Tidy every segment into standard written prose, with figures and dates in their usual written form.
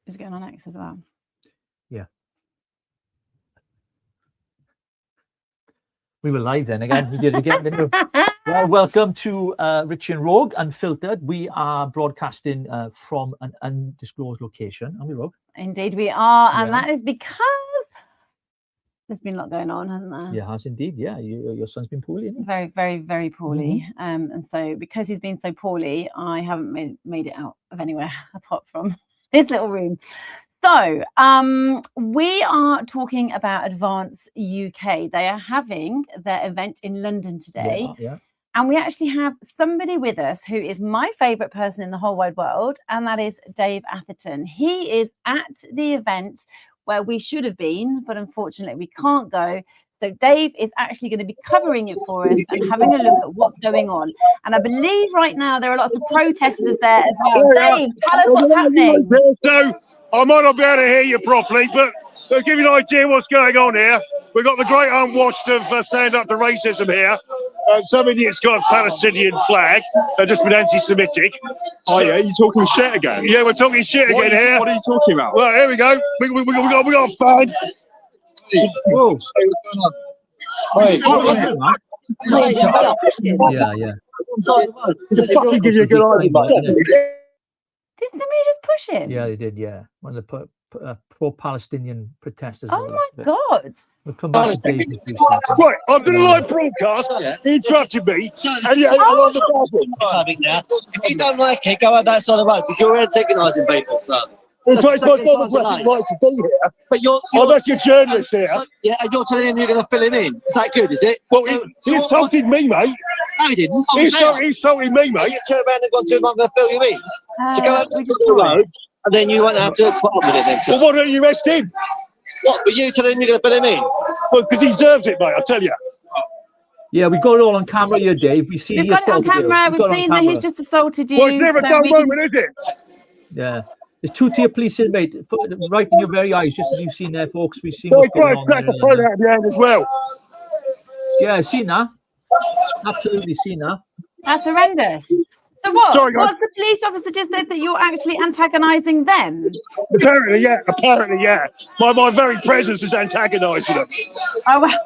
is going on X as well. Yeah. We were live then again. We did it again. Well, welcome to Richie and Rogue Unfiltered. We are broadcasting from an undisclosed location, aren't we, Rogue? Indeed we are, and that is because there's been a lot going on, hasn't there? Yeah, has indeed. Yeah, your son's been poorly, isn't he? Very, very, very poorly. And so because he's been so poorly, I haven't made it out of anywhere apart from his little room. So we are talking about Advance UK. They are having their event in London today. Yeah. And we actually have somebody with us who is my favourite person in the whole wide world, and that is Dave Atherton. He is at the event where we should have been, but unfortunately we can't go. So Dave is actually going to be covering it for us and having a look at what's going on. And I believe right now there are lots of protesters there as well. Dave, tell us what's happening. So I might not be able to hear you properly, but to give you an idea what's going on here, we've got the great unwashed of Stand Up to Racism here. Some idiot's got a Palestinian flag. They've just been anti-Semitic. Oh yeah, you talking shit again? Yeah, we're talking shit again here. What are you talking about? Well, here we go. We got a flag. Whoa. Wait, Yeah. Just fucking give you a good idea. Didn't somebody just push him? Yeah, they did. Yeah, one of the pro-Palestinian protesters. Oh my God! We'll come back to Dave in a few seconds. Right, I'm doing a live broadcast. He interrupted me. And yeah, I love the If you don't like it, go out that side of the road because you're antagonising people, son. It's my democratic right to be here. But you're a journalist here. So, yeah, and you're telling him you're going to fill him in. Is that good, is it? Well, he insulted me, mate. No, he didn't. He insulted me, mate. You turn around and gone to him, I'm going to fill you in. So go out to the road, and then you won't have to put up with it then, sir. Well, why don't you arrest him? What, but you telling him you're going to fill him in? Well, because he deserves it, mate, I tell you. Yeah, we got it all on camera here, Dave. We've got it on camera. We've seen that he's just assaulted you. Well, it's never done moment, is it? Yeah. There's two-tier policing, mate, right in your very eyes, just as you've seen there, folks. We've seen what's going on there. The phone out of your hand as well. Yeah, seen that. Absolutely seen that. That's horrendous. So what? Sorry, guys. What's the police officer just said that you're actually antagonising them? Apparently, yeah. My very presence is antagonising them. Oh, well.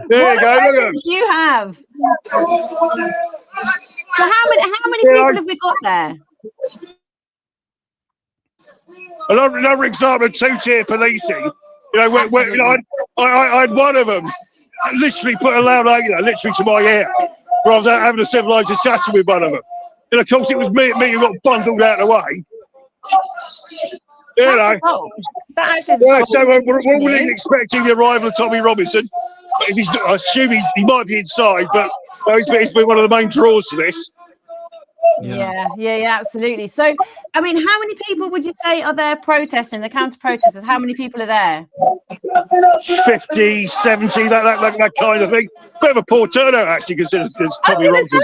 There you go. Look at them. Do you have? So how many people have we got there? Another example of two-tier policing. You know, I had one of them literally put a loud literally to my ear, where I was having a civilised discussion with one of them. And of course, it was me who got bundled out of the way. You know. Yeah, so we're all expecting the arrival of Tommy Robinson. But if I assume he might be inside, but he's been one of the main draws to this. Yeah, absolutely. So, I mean, how many people would you say are there protesting, the counter-protesters? How many people are there? 50, 70, that kind of thing. Bit of a poor turnout, actually, considering there's Tommy Robinson.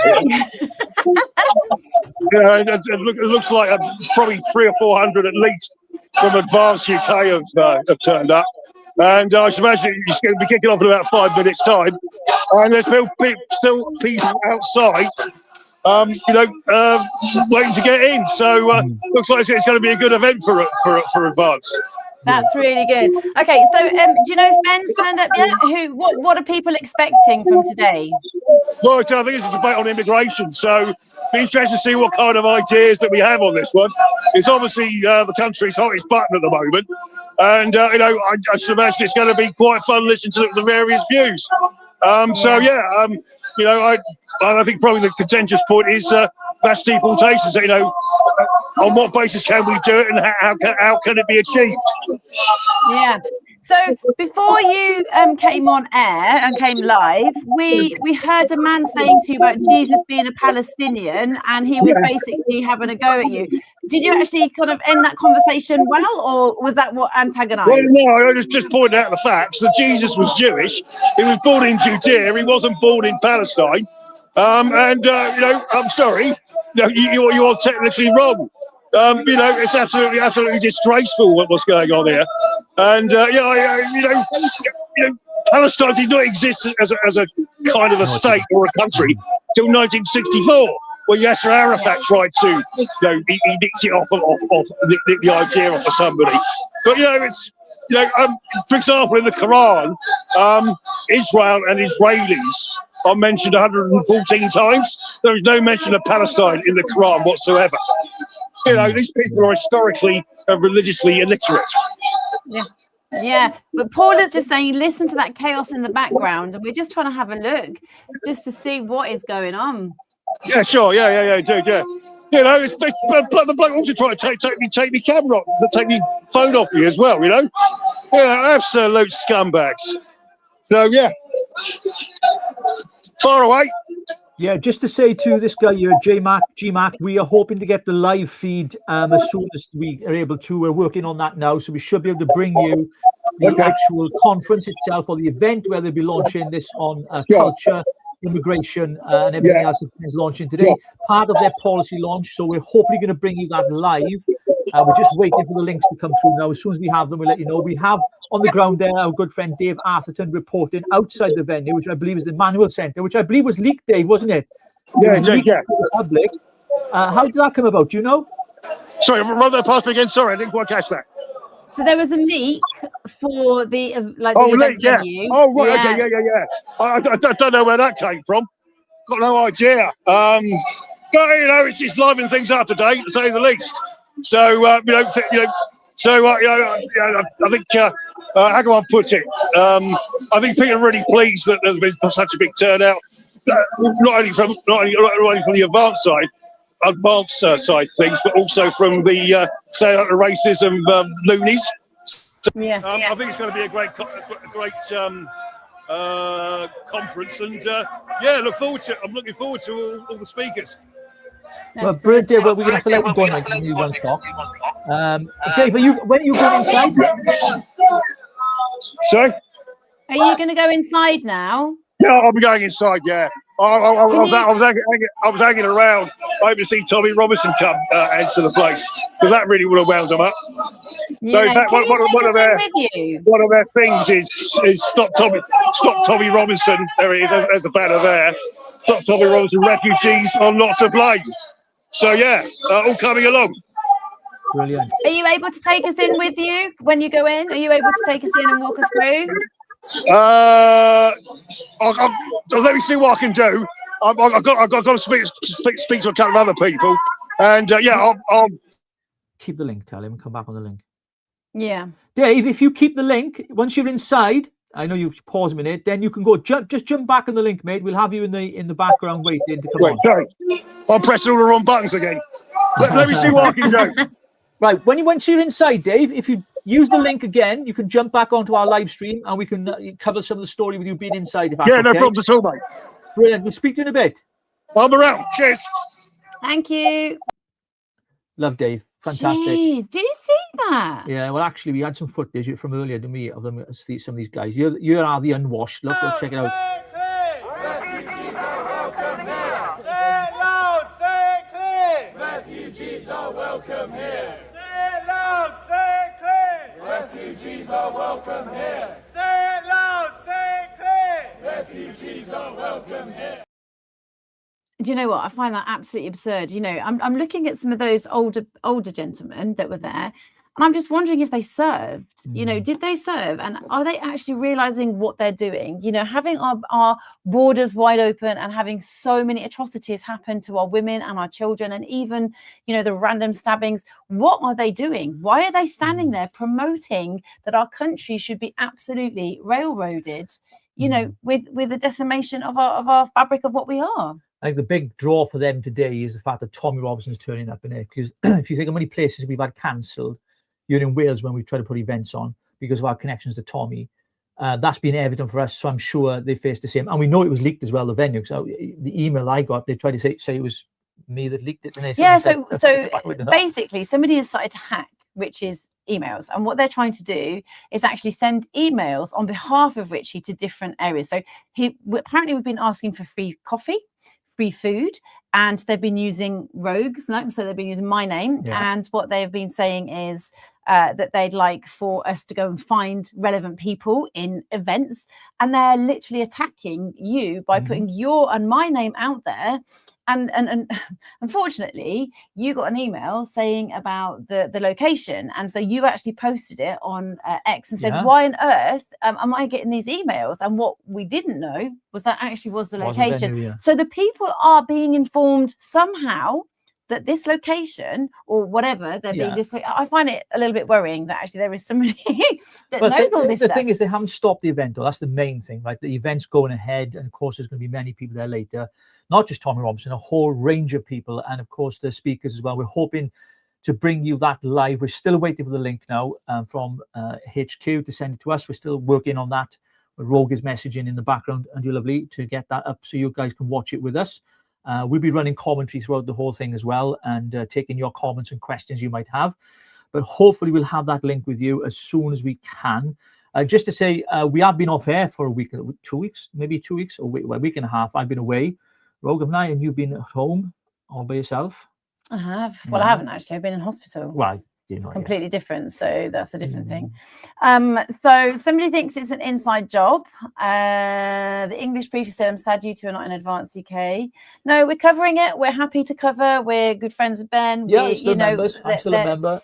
It looks like probably 300 or 400 at least from Advance UK have turned up. And I should imagine it's going to be kicking off in about 5 minutes' time. And there's still people outside. Waiting to get in. So looks like it's going to be a good event for Advance. That's really good. Okay, so do you know if Ben's turned up yet? What are people expecting from today? Well, so I think it's a debate on immigration. So be interested to see what kind of ideas that we have on this one. It's obviously the country's hottest button at the moment. And, I should imagine it's going to be quite fun listening to the various views. I think probably the contentious point is mass deportation. So, on what basis can we do it, and how can it be achieved? Yeah. So before you came on air and came live, we heard a man saying to you about Jesus being a Palestinian, and he was basically having a go at you. Did you actually kind of end that conversation well, or was that what antagonised? Well, no, I just pointed out the facts that Jesus was Jewish. He was born in Judea. He wasn't born in Palestine. I'm sorry. You're technically wrong. It's absolutely disgraceful what's going on here. And Palestine did not exist as a kind of a state or a country till 1964. well, Yasser Arafat tried to, he nicked it off the idea off of somebody. But it's, for example, in the Quran, Israel and Israelis are mentioned 114 times. There is no mention of Palestine in the Quran whatsoever. These people are historically and religiously illiterate. Yeah, but Paula's just saying, listen to that chaos in the background, and we're just trying to have a look just to see what is going on. Yeah, sure. Yeah, dude. Yeah. It's the bloke also trying to take me camera off, take me phone off me as well. Absolute scumbags. So yeah, far away. Yeah, just to say to this guy here, G-Mac, we are hoping to get the live feed as soon as we are able to. We're working on that now, so we should be able to bring you the actual conference itself or the event where they'll be launching this on culture, immigration, and everything else that is launching today. Part of their policy launch, so we're hopefully going to bring you that live. We're just waiting for the links to come through now. As soon as we have them, we'll let you know. We have on the ground there our good friend Dave Atherton reporting outside the venue, which I believe is the Manual Centre, which I believe was leaked, Dave, wasn't it? Yeah. To the public. How did that come about? Do you know? Sorry, run that past me again. Sorry, I didn't quite catch that. So there was a leak for the event venue. Oh, right. Yeah. Okay, yeah. I don't know where that came from. Got no idea. But it's just livening things up today, to say the least. So I think how can I put it? I think people are really pleased that there's been such a big turnout, not only from the advanced side things, but also from the racism loonies. I think it's going to be a great conference, and look forward to it. I'm looking forward to all the speakers. Well, brilliant, Dave. Well, we're going to have to let you go now because it's 1 o'clock. Dave, when are you going inside? Sorry? Are you going to go inside now? Yeah, I'll be going inside, yeah. I was hanging around, hoping to see Tommy Robinson come enter the place, because that really would have wound them up. Yeah, so in fact, one of their things is stop Tommy Robinson. There he is, there's a banner there. Stop Tommy Robinson, refugees are not to blame. So yeah, all coming along. Brilliant. Are you able to take us in with you when you go in? Are you able to take us in and walk us through? Let me see what I can do. I've got to speak to a couple of other people, and I'll keep the link. Tell him, come back on the link. Yeah, Dave, if you keep the link, once you're inside, I know you've paused a minute, then you can go just jump back on the link, mate. We'll have you in the background waiting to come on. Sorry, I'm pressing all the wrong buttons again. Let me see what I can do. Right, once you're inside, Dave, if you use the link again, you can jump back onto our live stream and we can cover some of the story with you being inside. If that's okay. No problems at all, mate. Brilliant. We'll speak to you in a bit. I'm around. Cheers. Thank you. Love Dave. Fantastic. Jeez, did you see that? Yeah, well, actually, we had some footage from earlier, didn't we, of them, some of these guys. You are the unwashed. Look, check it out. Refugees are welcome here. Say it loud, say it clear. Refugees are welcome here. Say it loud, say it clear. Refugees are welcome here. Say it loud, say it clear. Refugees are welcome here. Do you know what? I find that absolutely absurd. I'm looking at some of those older gentlemen that were there, and I'm just wondering if they served. Did they serve? And are they actually realizing what they're doing? Having our borders wide open and having so many atrocities happen to our women and our children, and even, the random stabbings. What are they doing? Why are they standing there promoting that our country should be absolutely railroaded, with the decimation of our fabric of what we are? I think the big draw for them today is the fact that Tommy Robinson's turning up in it. Because if you think of many places we've had cancelled, you're in Wales when we've tried to put events on because of our connections to Tommy. That's been evident for us, so I'm sure they faced the same. And we know it was leaked as well, the venue. So the email I got, they tried to say it was me that leaked it. And they so basically somebody has started to hack, which is emails. And what they're trying to do is actually send emails on behalf of Richie to different areas. So apparently we've been asking for free coffee, free food, and they've been using Rogue's name, so they've been using my name. Yeah. And what they've been saying is that they'd like for us to go and find relevant people in events, and they're literally attacking you by putting your and my name out there and unfortunately, you got an email saying about the location, and so you actually posted it on X and said, "Why on earth am I getting these emails?" And what we didn't know was that actually was the location. Venue, yeah. So the people are being informed somehow that this location or whatever they're being displaced. I find it a little bit worrying that actually there is somebody that knows all this the stuff. thing is, they haven't stopped the event, though. That's the main thing, right? The event's going ahead, and of course, there's going to be many people there later. Not just Tommy Robinson, a whole range of people, and of course, the speakers as well. We're hoping to bring you that live. We're still waiting for the link now from HQ to send it to us. We're still working on that. Rogue is messaging in the background, and you're lovely to get that up so you guys can watch it with us. We'll be running commentary throughout the whole thing as well, and taking your comments and questions you might have. But hopefully we'll have that link with you as soon as we can. Just to say, we have been off air for a week, 2 weeks, maybe 2 weeks, or a week and a half. I've been away, Rogue, haven't I? And you've been at home all by yourself? I have. Well, I haven't actually. I've been in hospital. Right. You know, completely different, so that's a different thing. So somebody thinks it's an inside job. The English brief said, "I'm sad you two are not in Advance UK." No, we're covering it. We're happy to cover. We're good friends with Ben. Yeah, I'm still members. I'm still a member.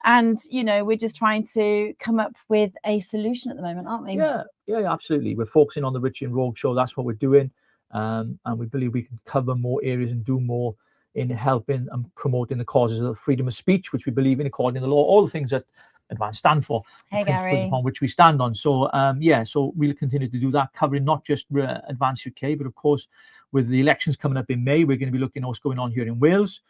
And we're just trying to come up with a solution at the moment, aren't we? Yeah, absolutely. We're focusing on the Richie and Rogue show. That's what we're doing, and we believe we can cover more areas and do more in helping and promoting the causes of freedom of speech, which we believe in according to the law, all the things that Advance stand for, hey, Gary, upon which we stand on. So so we'll continue to do that, covering not just Advance UK, but of course, with the elections coming up in May, we're going to be looking at what's going on here in Wales.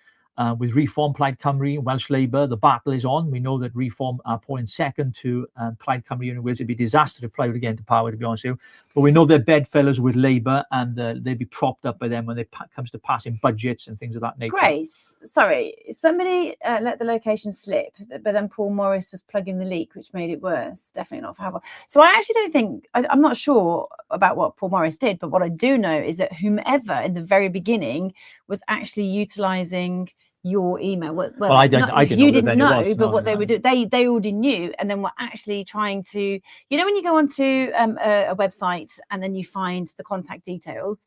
With Reform, Plaid Cymru, Welsh Labour, the battle is on. We know that Reform are polling second to Plaid Cymru and Wales. It'd be a disaster if Plaid would get into power, to be honest with you. But we know they're bedfellows with Labour, and they'd be propped up by them when it comes to passing budgets and things of that nature. Grace, sorry, somebody let the location slip, but then Paul Morris was plugging the leak, which made it worse. Definitely not for Howell. So I actually don't think, I'm not sure about what Paul Morris did, but what I do know is that whomever in the very beginning was actually utilising your email. Well, I didn't. You didn't know, but what they were doing, they already knew, and then were actually trying to, when you go onto a website and then you find the contact details.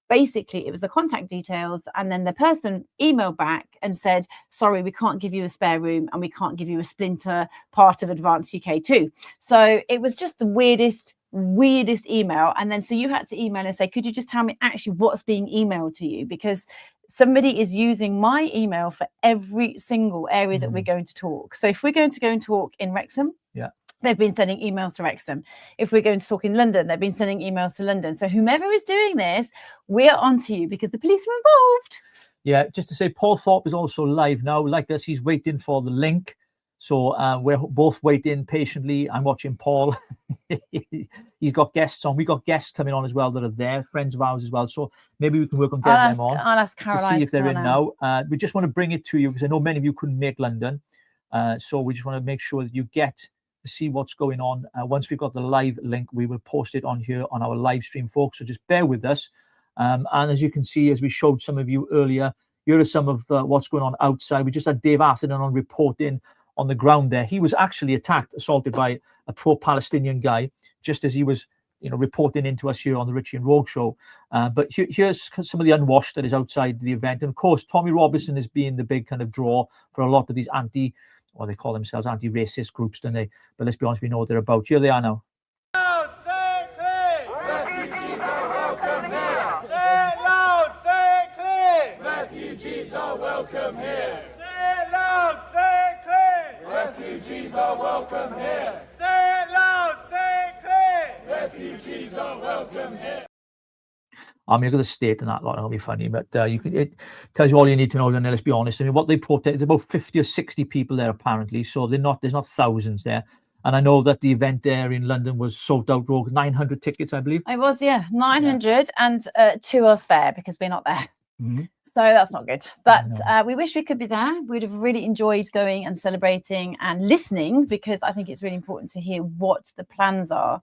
Basically, it was the contact details, and then the person emailed back and said, "Sorry, we can't give you a spare room, and we can't give you a splinter part of Advance UK too." So it was just the weirdest email, and then so you had to email and say, "Could you just tell me actually what's being emailed to you?" Because somebody is using my email for every single area that we're going to talk. So if we're going to go and talk in Wrexham, they've been sending emails to Wrexham. If we're going to talk in London, they've been sending emails to London. So whomever is doing this, we're on to you because the police are involved. Yeah, just to say, Paul Thorpe is also live now. Like us, he's waiting for the link. So we're both waiting patiently. I'm watching Paul. He's got guests on. We got guests coming on as well that are there, friends of ours as well. So maybe we can work on getting them on. I'll ask Caroline to see if they're in now. We just want to bring it to you because I know many of you couldn't make London. So we just want to make sure that you get to see what's going on. Once we've got the live link, we will post it on here on our live stream, folks. So just bear with us. And as you can see, as we showed some of you earlier, here are some of what's going on outside. We just had Dave Atherton on reporting on the ground there. He was actually assaulted by a pro-Palestinian guy, just as he was, reporting into us here on the Richie and Rogue show. But here's some of the unwashed that is outside the event. And of course, Tommy Robinson is being the big kind of draw for a lot of these they call themselves anti-racist groups, don't they? But let's be honest, we know what they're about. Here they are now. Loud, say it clear. Refugees are welcome here. Say it loud, say it clear. Refugees are welcome here. Say it loud, say it clear. Refugees are welcome here. Say it loud, say it clear. Refugees are welcome here. I'm going to state in that lot, it'll be funny, but it tells you all you need to know. Then let's be honest. I mean, what they protest is about 50 or 60 people there apparently, so there's not thousands there. And I know that the event there in London was sold out. 900 tickets, I believe. It was, 900, and 2 are spare because we're not there. Mm-hmm. So that's not good. But we wish we could be there. We'd have really enjoyed going and celebrating and listening, because I think it's really important to hear what the plans are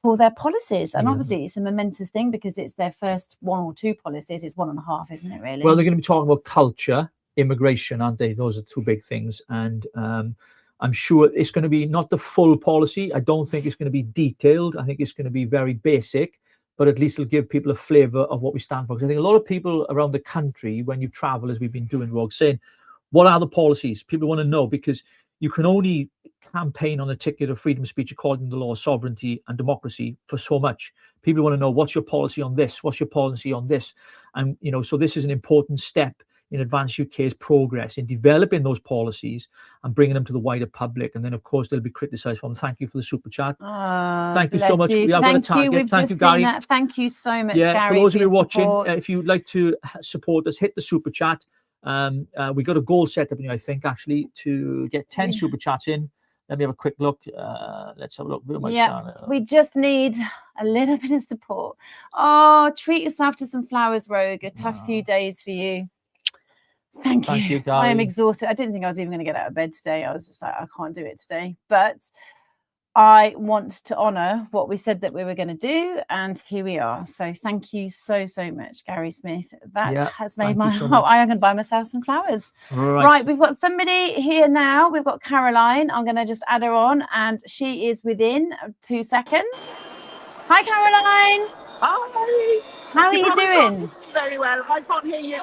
for their policies. And obviously it's a momentous thing because it's their first 1 or 2 policies. It's 1.5, isn't it, really? Well, they're going to be talking about culture, immigration, aren't they? Those are 2 big things. And I'm sure it's going to be not the full policy. I don't think it's going to be detailed. I think it's going to be very basic. but at least it'll give people a flavour of what we stand for. Because I think a lot of people around the country, when you travel, as we've been doing, Rogue, saying, what are the policies? People want to know, because you can only campaign on the ticket of freedom of speech according to the law of sovereignty and democracy for so much. People want to know, what's your policy on this? What's your policy on this? And, you know, so this is an important step in Advance UK's progress in developing those policies and bringing them to the wider public. And then, of course, they'll be criticised from. Thank you for the super chat. Thank you so much. We are going to target. Thank you, Gary. Thank you so much, yeah, Gary. For those of you watching, if you'd like to support us, hit the super chat. We got a goal set up, I think, actually, to get 10 super chats in. Let me have a quick look. Let's have a look. We just need a little bit of support. Oh, treat yourself to some flowers, Rogue. A tough few days for you. Thank you, Gary. I am exhausted. I didn't think I was even going to get out of bed today. I was just like, I can't do it today. But I want to honour what we said that we were going to do, and here we are. So thank you so much, Gary Smith. That has made my heart. I am going to buy myself some flowers. Right, we've got somebody here now. We've got Caroline. I'm going to just add her on, and she is within 2 seconds. Hi, Caroline. Hi. How are you doing? Very well. I can't hear you.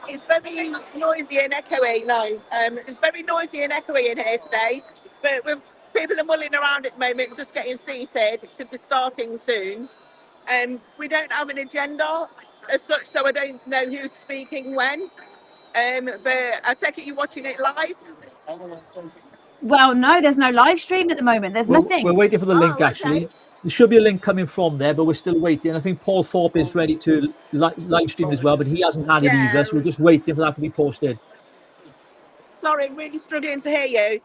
It's very noisy and echoey. No, it's very noisy and echoey in here today. But with people are mulling around at the moment, just getting seated. It should be starting soon. We don't have an agenda as such, so I don't know who's speaking when. But I take it you're watching it live. Well, no, there's no live stream at the moment. There's nothing. We're waiting for the link, actually. There should be a link coming from there, but we're still waiting. I think Paul Thorpe is ready to live stream as well, but he hasn't had it either, so we're just waiting for that to be posted. Sorry, I'm really struggling to hear you.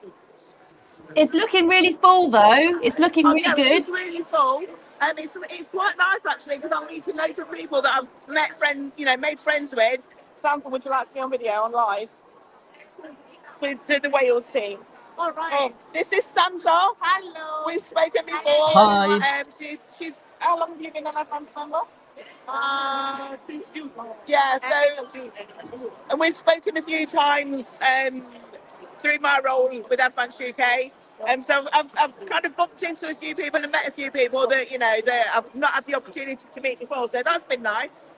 It's looking really full, though. It's looking really good. It's really full. It's quite nice, actually, because I'm meeting loads of people that I've made friends with. Sandra, would you like to be on video, on live? To the Wales team. All right. This is Sandra. Hello. We've spoken before. Hi. She's. How long have you been on Advance member? Since June. Yeah. So, and we've spoken a few times through my role with Advance UK. So I've kind of bumped into a few people and met a few people that that I've not had the opportunity to meet before. So that's been nice.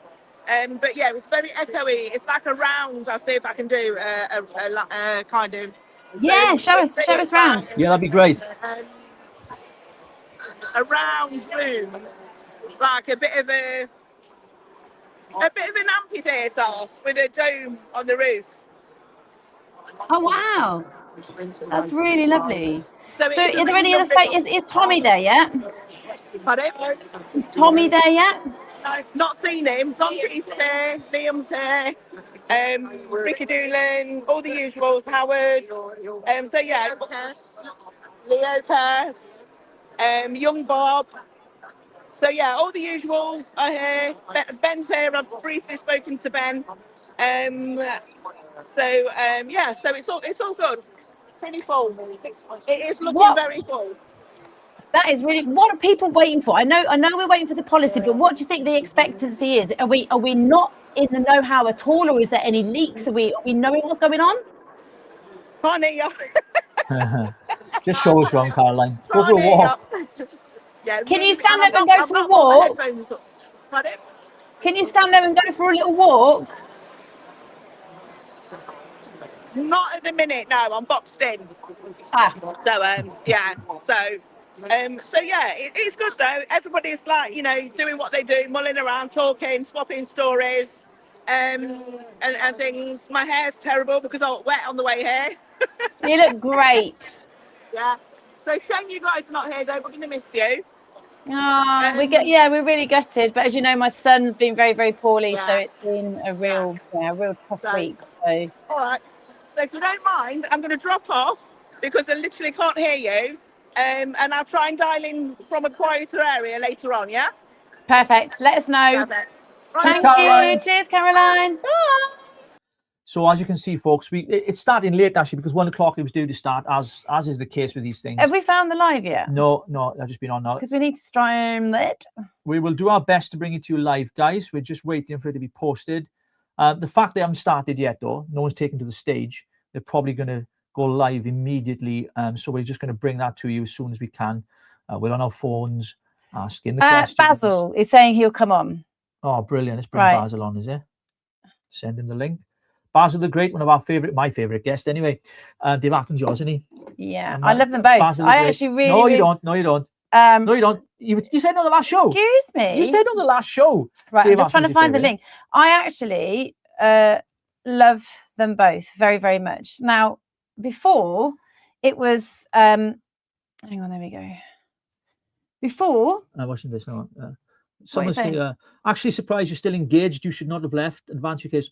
But yeah, it was very echoey. It's like a round. I'll see if I can do a kind of. Yeah, show us round. Yeah, that'd be great. A round room, like a bit of an amphitheatre with a dome on the roof. Oh wow, that's really lovely. So is there any other faces? Is Tommy there yet? Pardon? Is Tommy there yet? No, not seen him. Donkey's there, Liam's there, Ricky Doolan, all the usuals, Howard. So yeah, Leo Cass, young Bob. So yeah, all the usuals are here. Ben's here. I've briefly spoken to Ben. So it's all good. Pretty full. It is looking very full. That is really. What are people waiting for? I know we're waiting for the policy, but what do you think the expectancy is? Are we not in the know-how at all, or is there any leaks? Are we knowing what's going on? Can't hear you. Just show us around, Caroline. Go for a walk. Yeah, Can you stand up and go for a walk? Can you stand up and go for a little walk? Not at the minute, no. I'm boxed in. So yeah. So yeah, it's good though. Everybody's like, doing what they do, mulling around, talking, swapping stories, and things. My hair's terrible because I got wet on the way here. You look great. Yeah. So shame you guys are not here though. We're gonna miss you. Oh, we're really gutted. But as you know, my son's been very, very poorly, so it's been a real tough week. So. All right. So if you don't mind, I'm going to drop off because I literally can't hear you. And I'll try and dial in from a quieter area later on, yeah? Perfect. Let us know. Perfect. Thank you. Cheers, Caroline. Bye. So as you can see, folks, it's starting late actually because 1 o'clock it was due to start, as is the case with these things. Have we found the live yet? No, I've just been on now. Because we need to stream it. We will do our best to bring it to you live, guys. We're just waiting for it to be posted. The fact they haven't started yet, though, no one's taken to the stage. They're probably going to go live immediately. So we're just going to bring that to you as soon as we can. We're on our phones. asking the question. Basil is saying he'll come on. Oh, brilliant. Let's bring Basil on, is it? Send him the link. Basil the Great, one of my favourite guests anyway. Dave Attenborough's yours, isn't he? Yeah, I love them both. Basil I actually really... No, you don't. No, you don't. No, you don't. You said on the last show. Excuse me. You said on the last show. Right, I'm just trying to find the link. I actually love them both very, very much. Now, before, it was... hang on, there we go. Before... I'm watching this now. Someone say, actually surprised you're still engaged. You should not have left Advance UKs.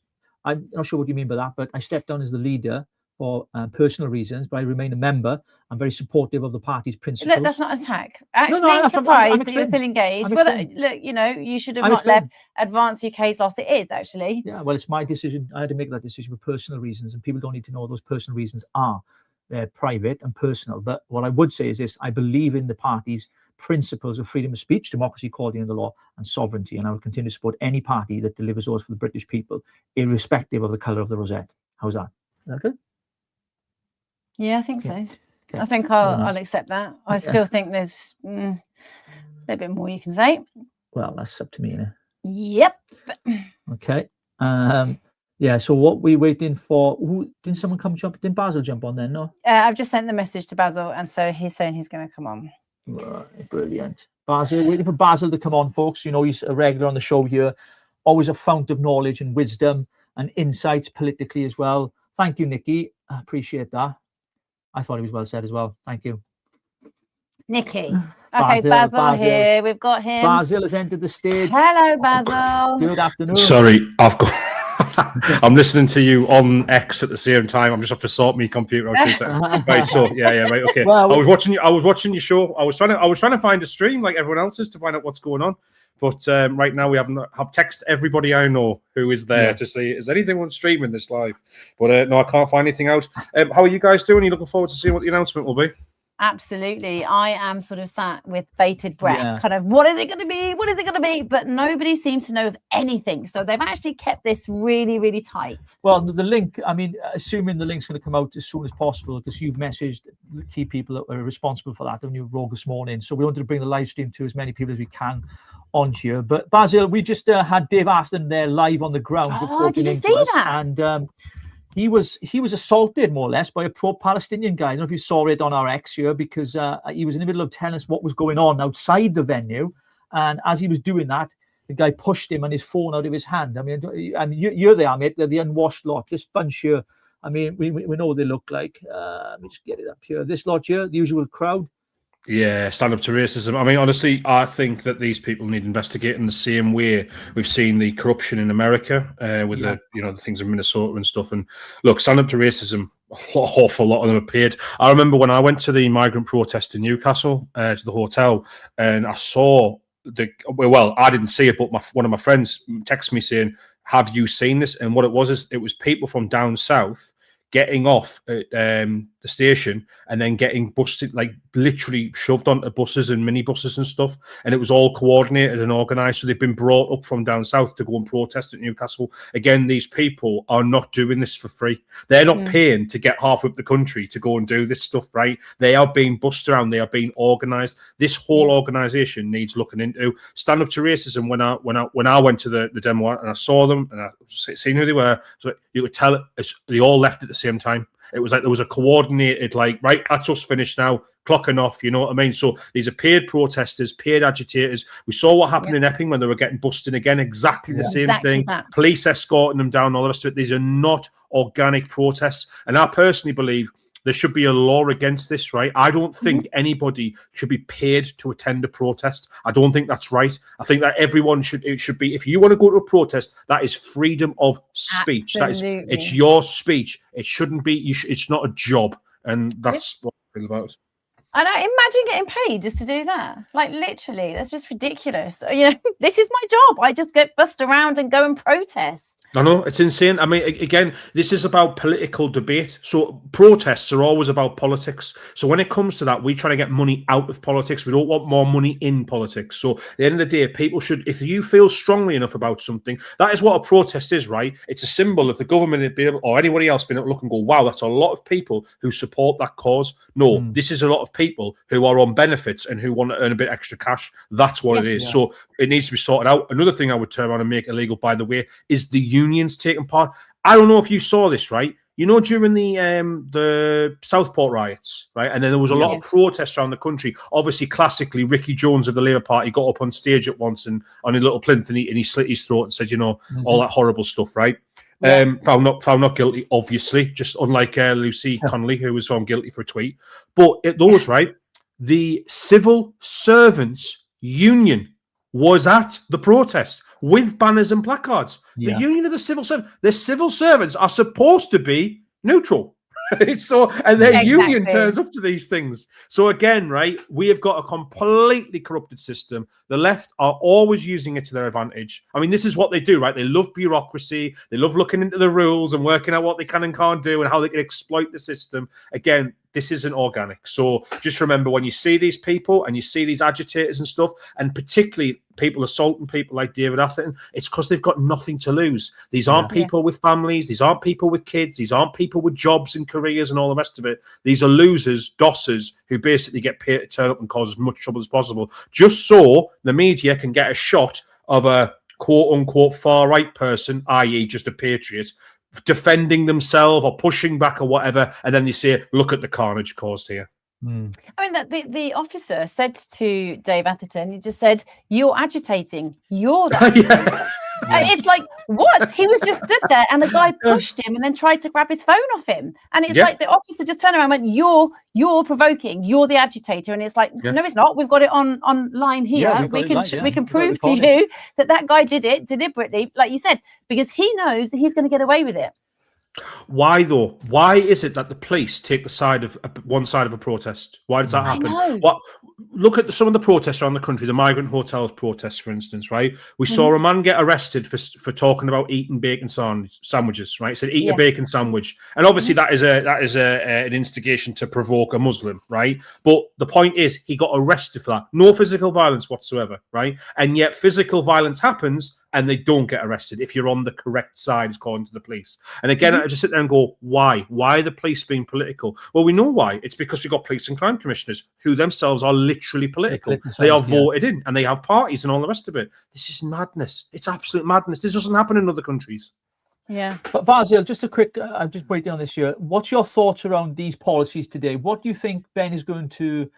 I'm not sure what you mean by that, but I stepped down as the leader for personal reasons, but I remain a member. I'm very supportive of the party's principles. Look, that's not an attack. Actually, I'm surprised that you're still engaged. Well, look, you know, you should have not left Advance UK's loss. It is, actually. Yeah, well, it's my decision. I had to make that decision for personal reasons, and people don't need to know what those personal reasons are. They're private and personal. But what I would say is this: I believe in the party's principles of freedom of speech, democracy, equality in the law, and sovereignty. And I will continue to support any party that delivers those for the British people, irrespective of the colour of the rosette. How's that? Is that good? Yeah, I think so. Okay. I think I'll accept that. I still think there's a little bit more you can say. Well, that's up to me, innit? Yep. Okay. Yeah, so what we waiting for? Didn't someone come jump? Didn't Basil jump on then? No? I've just sent the message to Basil, and so he's saying he's going to come on. Right, brilliant. Basil, waiting for Basil to come on, folks. You know, he's a regular on the show here. Always a fount of knowledge and wisdom and insights politically as well. Thank you, Nikki. I appreciate that. I thought it was well said as well. Thank you. Nikki. Okay, Basil here. We've got him. Basil has entered the stage. Hello, Basil. Good afternoon. Sorry, I'm listening to you on X at the same time. I'm just have to sort my computer out. Right, so right, okay. Well, I was watching your show. I was trying to find a stream like everyone else is to find out what's going on. But right now we have texted everybody I know who is there to see is anyone streaming this live. But no, I can't find anything out. How are you guys doing? Are you looking forward to seeing what the announcement will be? Absolutely. I am sort of sat with bated breath, kind of, what is it going to be? What is it going to be? But nobody seems to know of anything. So they've actually kept this really, really tight. Well, the link, I mean, assuming the link's going to come out as soon as possible, because you've messaged the key people that are responsible for that, haven't you, Rogue, this morning? So we wanted to bring the live stream to as many people as we can on here. But Basil, we just had Dave Aston there live on the ground. Oh, did you see that? And he was assaulted more or less by a pro-Palestinian guy. I don't know if you saw it on our X here, because he was in the middle of telling us what was going on outside the venue, and as he was doing that, the guy pushed him and his phone out of his hand. I mean, you're there, mate. They're the unwashed lot. This bunch here. I mean, we know what they look like. Let me just get it up here. This lot here, the usual crowd. Yeah, stand up to racism. I mean, honestly, I think that these people need investigating the same way we've seen the corruption in America with the things in Minnesota and stuff. And look, stand up to racism. An awful lot of them appeared. I remember when I went to the migrant protest in Newcastle to the hotel, and I saw I didn't see it, but one of my friends texted me saying, "Have you seen this?" And what it was people from down south getting off at the station and then getting busted, like literally shoved onto buses and minibuses and stuff. And it was all coordinated and organised. So they've been brought up from down south to go and protest at Newcastle. Again, these people are not doing this for free. They're not paying to get halfway up the country to go and do this stuff, right? They are being bussed around. They are being organised. This whole organisation needs looking into. Stand up to racism. When I went to the demo and I saw them and I seen who they were, so you could tell they all left at the same time. It was like there was a coordinated, like, right, that's us finished now, clocking off, you know what I mean? So these are paid protesters, paid agitators. We saw what happened in Epping when they were getting busted again, exactly the same thing. Police escorting them down, all the rest of it. These are not organic protests. And I personally believe there should be a law against this, right? I don't think anybody should be paid to attend a protest. I don't think that's right. I think that everyone should be, if you want to go to a protest, that is freedom of speech. Absolutely. It's your speech. It shouldn't be, it's not a job. And that's what I feel about it. I know, imagine getting paid just to do that. Like, literally, that's just ridiculous. You know, this is my job. I just get bussed around and go and protest. I know, it's insane. I mean, again, this is about political debate. So protests are always about politics. So when it comes to that, we try to get money out of politics. We don't want more money in politics. So at the end of the day, people should, if you feel strongly enough about something, that is what a protest is, right? It's a symbol of the government or anybody else being able to look and go, wow, that's a lot of people who support that cause. No, this is a lot of people people who are on benefits and who want to earn a bit extra cash. That's what it is. Yeah. So it needs to be sorted out. Another thing I would turn around and make illegal, by the way, is the unions taking part. I don't know if you saw this, right? You know, during the Southport riots, right? And then there was a lot of protests around the country. Obviously, classically, Ricky Jones of the Labour Party got up on stage at once and on a little plinth and he slit his throat and said, you know, all that horrible stuff, right? Found not guilty, obviously, just unlike Lucy Connolly, who was found guilty for a tweet. But those, right, the Civil Servants Union was at the protest with banners and placards. The Union of the Civil Servants, the civil servants are supposed to be neutral. So, and their union turns up to these things. So again, right, we have got a completely corrupted system. The left are always using it to their advantage. I mean, this is what they do, right? They love bureaucracy. They love looking into the rules and working out what they can and can't do and how they can exploit the system. Again, this isn't organic. So just remember, when you see these people and you see these agitators and stuff, and particularly people assaulting people like David Atherton, it's because they've got nothing to lose. These aren't people with families. These aren't people with kids. These aren't people with jobs and careers and all the rest of it. These are losers, dossers, who basically get paid to turn up and cause as much trouble as possible, just so the media can get a shot of a quote-unquote far-right person, i.e. just a patriot, defending themselves or pushing back or whatever, and then they say, look at the carnage caused here. I mean, that the officer said to Dave Atherton, he just said, "You're agitating. You're the agitator." It's like, what? He was just stood there and the guy pushed him and then tried to grab his phone off him. And it's like the officer just turned around and went, you're provoking, you're the agitator. And it's like, no, it's not. We've got it online here. We can prove to you that guy did it deliberately, like you said, because he knows that he's going to get away with it. Why though? Why is it that the police take the side of one side of a protest? Why does that happen? What? Look at some of the protests around the country, the migrant hotels protests, for instance, right? We saw a man get arrested for talking about eating bacon sandwiches, right? He said, eat a bacon sandwich. And obviously that is an instigation to provoke a Muslim, right? But the point is, he got arrested for that. No physical violence whatsoever, right? And yet physical violence happens and they don't get arrested if you're on the correct side, according to the police. And again, I just sit there and go, why? Why are the police being political? Well, we know why. It's because we've got police and crime commissioners who themselves are literally political. They are voted in and they have parties and all the rest of it. This is madness. It's absolute madness. This doesn't happen in other countries. Yeah. But Basil, just a quick, I'm just waiting on this here. What's your thoughts around these policies today? What do you think Ben is going to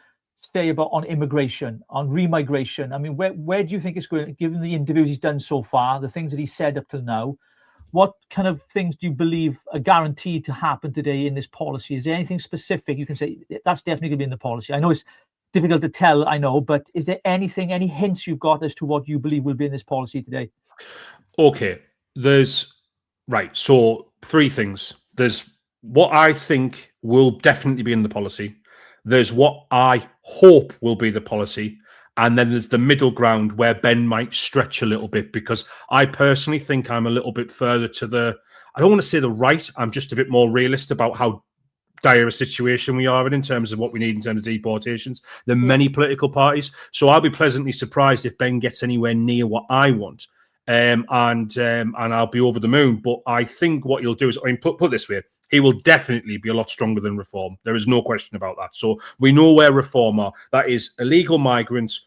say about on immigration, on remigration? I mean, where do you think it's going, given the interviews he's done so far, the things that he said up till now? What kind of things do you believe are guaranteed to happen today in this policy? Is there anything specific you can say that's definitely going to be in the policy? I know it's difficult to tell, I know, but is there anything, any hints you've got as to what you believe will be in this policy today? Okay, so three things. There's what I think will definitely be in the policy. There's what I hope will be the policy. And then there's the middle ground where Ben might stretch a little bit, because I personally think I'm a little bit further to the, I don't want to say the right, I'm just a bit more realist about how dire a situation we are in terms of what we need in terms of deportations than many political parties. So I'll be pleasantly surprised if Ben gets anywhere near what I want. And I'll be over the moon. But I think what he'll do is, I mean, put this way, he will definitely be a lot stronger than Reform. There is no question about that. So we know where Reform are. That is, illegal migrants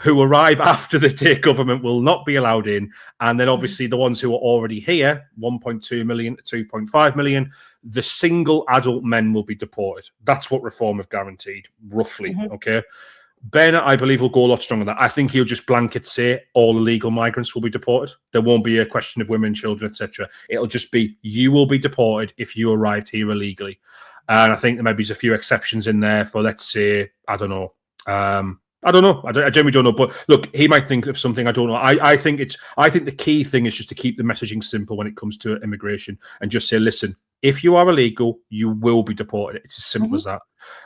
who arrive after the day government will not be allowed in. And then obviously the ones who are already here, 1.2 million to 2.5 million, the single adult men will be deported. That's what Reform have guaranteed, roughly. Okay. Ben, I believe, will go a lot stronger than that. I think he'll just blanket say all illegal migrants will be deported. There won't be a question of women, children, etc. It'll just be, you will be deported if you arrived here illegally. And I think there maybe a few exceptions in there for, let's say, I don't know. I generally don't know. But look, he might think of something. I don't know. I think the key thing is just to keep the messaging simple when it comes to immigration and just say, listen, if you are illegal, you will be deported. It's as simple as that.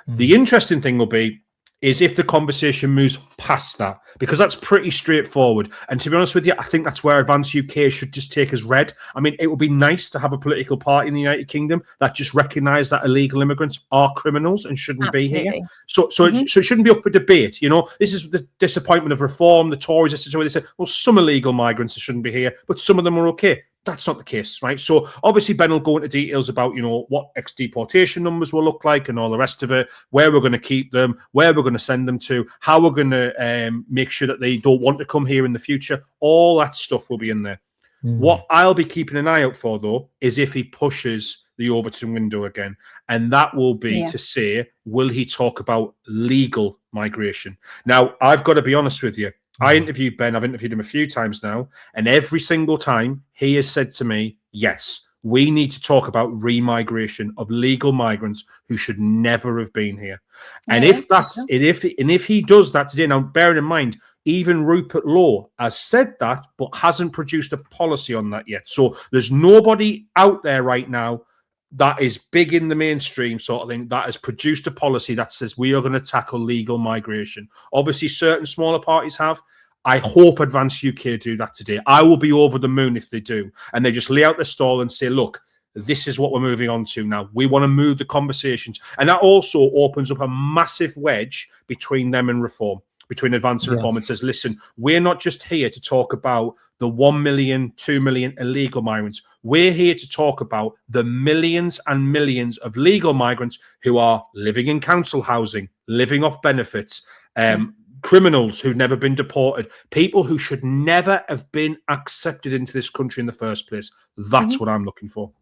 The interesting thing will be, is if the conversation moves past that, because that's pretty straightforward. And to be honest with you, I think that's where Advance UK should just take as read. I mean, it would be nice to have a political party in the United Kingdom that just recognise that illegal immigrants are criminals and shouldn't be here. So it shouldn't be up for debate. You know, this is the disappointment of Reform. The Tories are situated. They say, well, some illegal migrants shouldn't be here, but some of them are okay. That's not the case, right? So obviously Ben will go into details about, what ex-deportation numbers will look like and all the rest of it, where we're going to keep them, where we're going to send them to, how we're going to make sure that they don't want to come here in the future. All that stuff will be in there. What I'll be keeping an eye out for, though, is if he pushes the Overton window again. And that will be to say, will he talk about legal migration? Now, I've got to be honest with you. I interviewed Ben. I've interviewed him a few times now. And every single time he has said to me, yes, we need to talk about remigration of legal migrants who should never have been here. And if he does that today, now bearing in mind, even Rupert Law has said that, but hasn't produced a policy on that yet. So there's nobody out there right now that is big in the mainstream sort of thing that has produced a policy that says we are going to tackle legal migration. Obviously, certain smaller parties have. I hope Advance UK do that today. I will be over the moon if they do. And they just lay out the stall and say, look, this is what we're moving on to now. We want to move the conversations. And that also opens up a massive wedge between them and Reform, between Advance and Reform, and says, listen, we're not just here to talk about the 1 million, 2 million illegal migrants. We're here to talk about the millions and millions of legal migrants who are living in council housing, living off benefits, criminals who've never been deported, people who should never have been accepted into this country in the first place. That's what I'm looking for.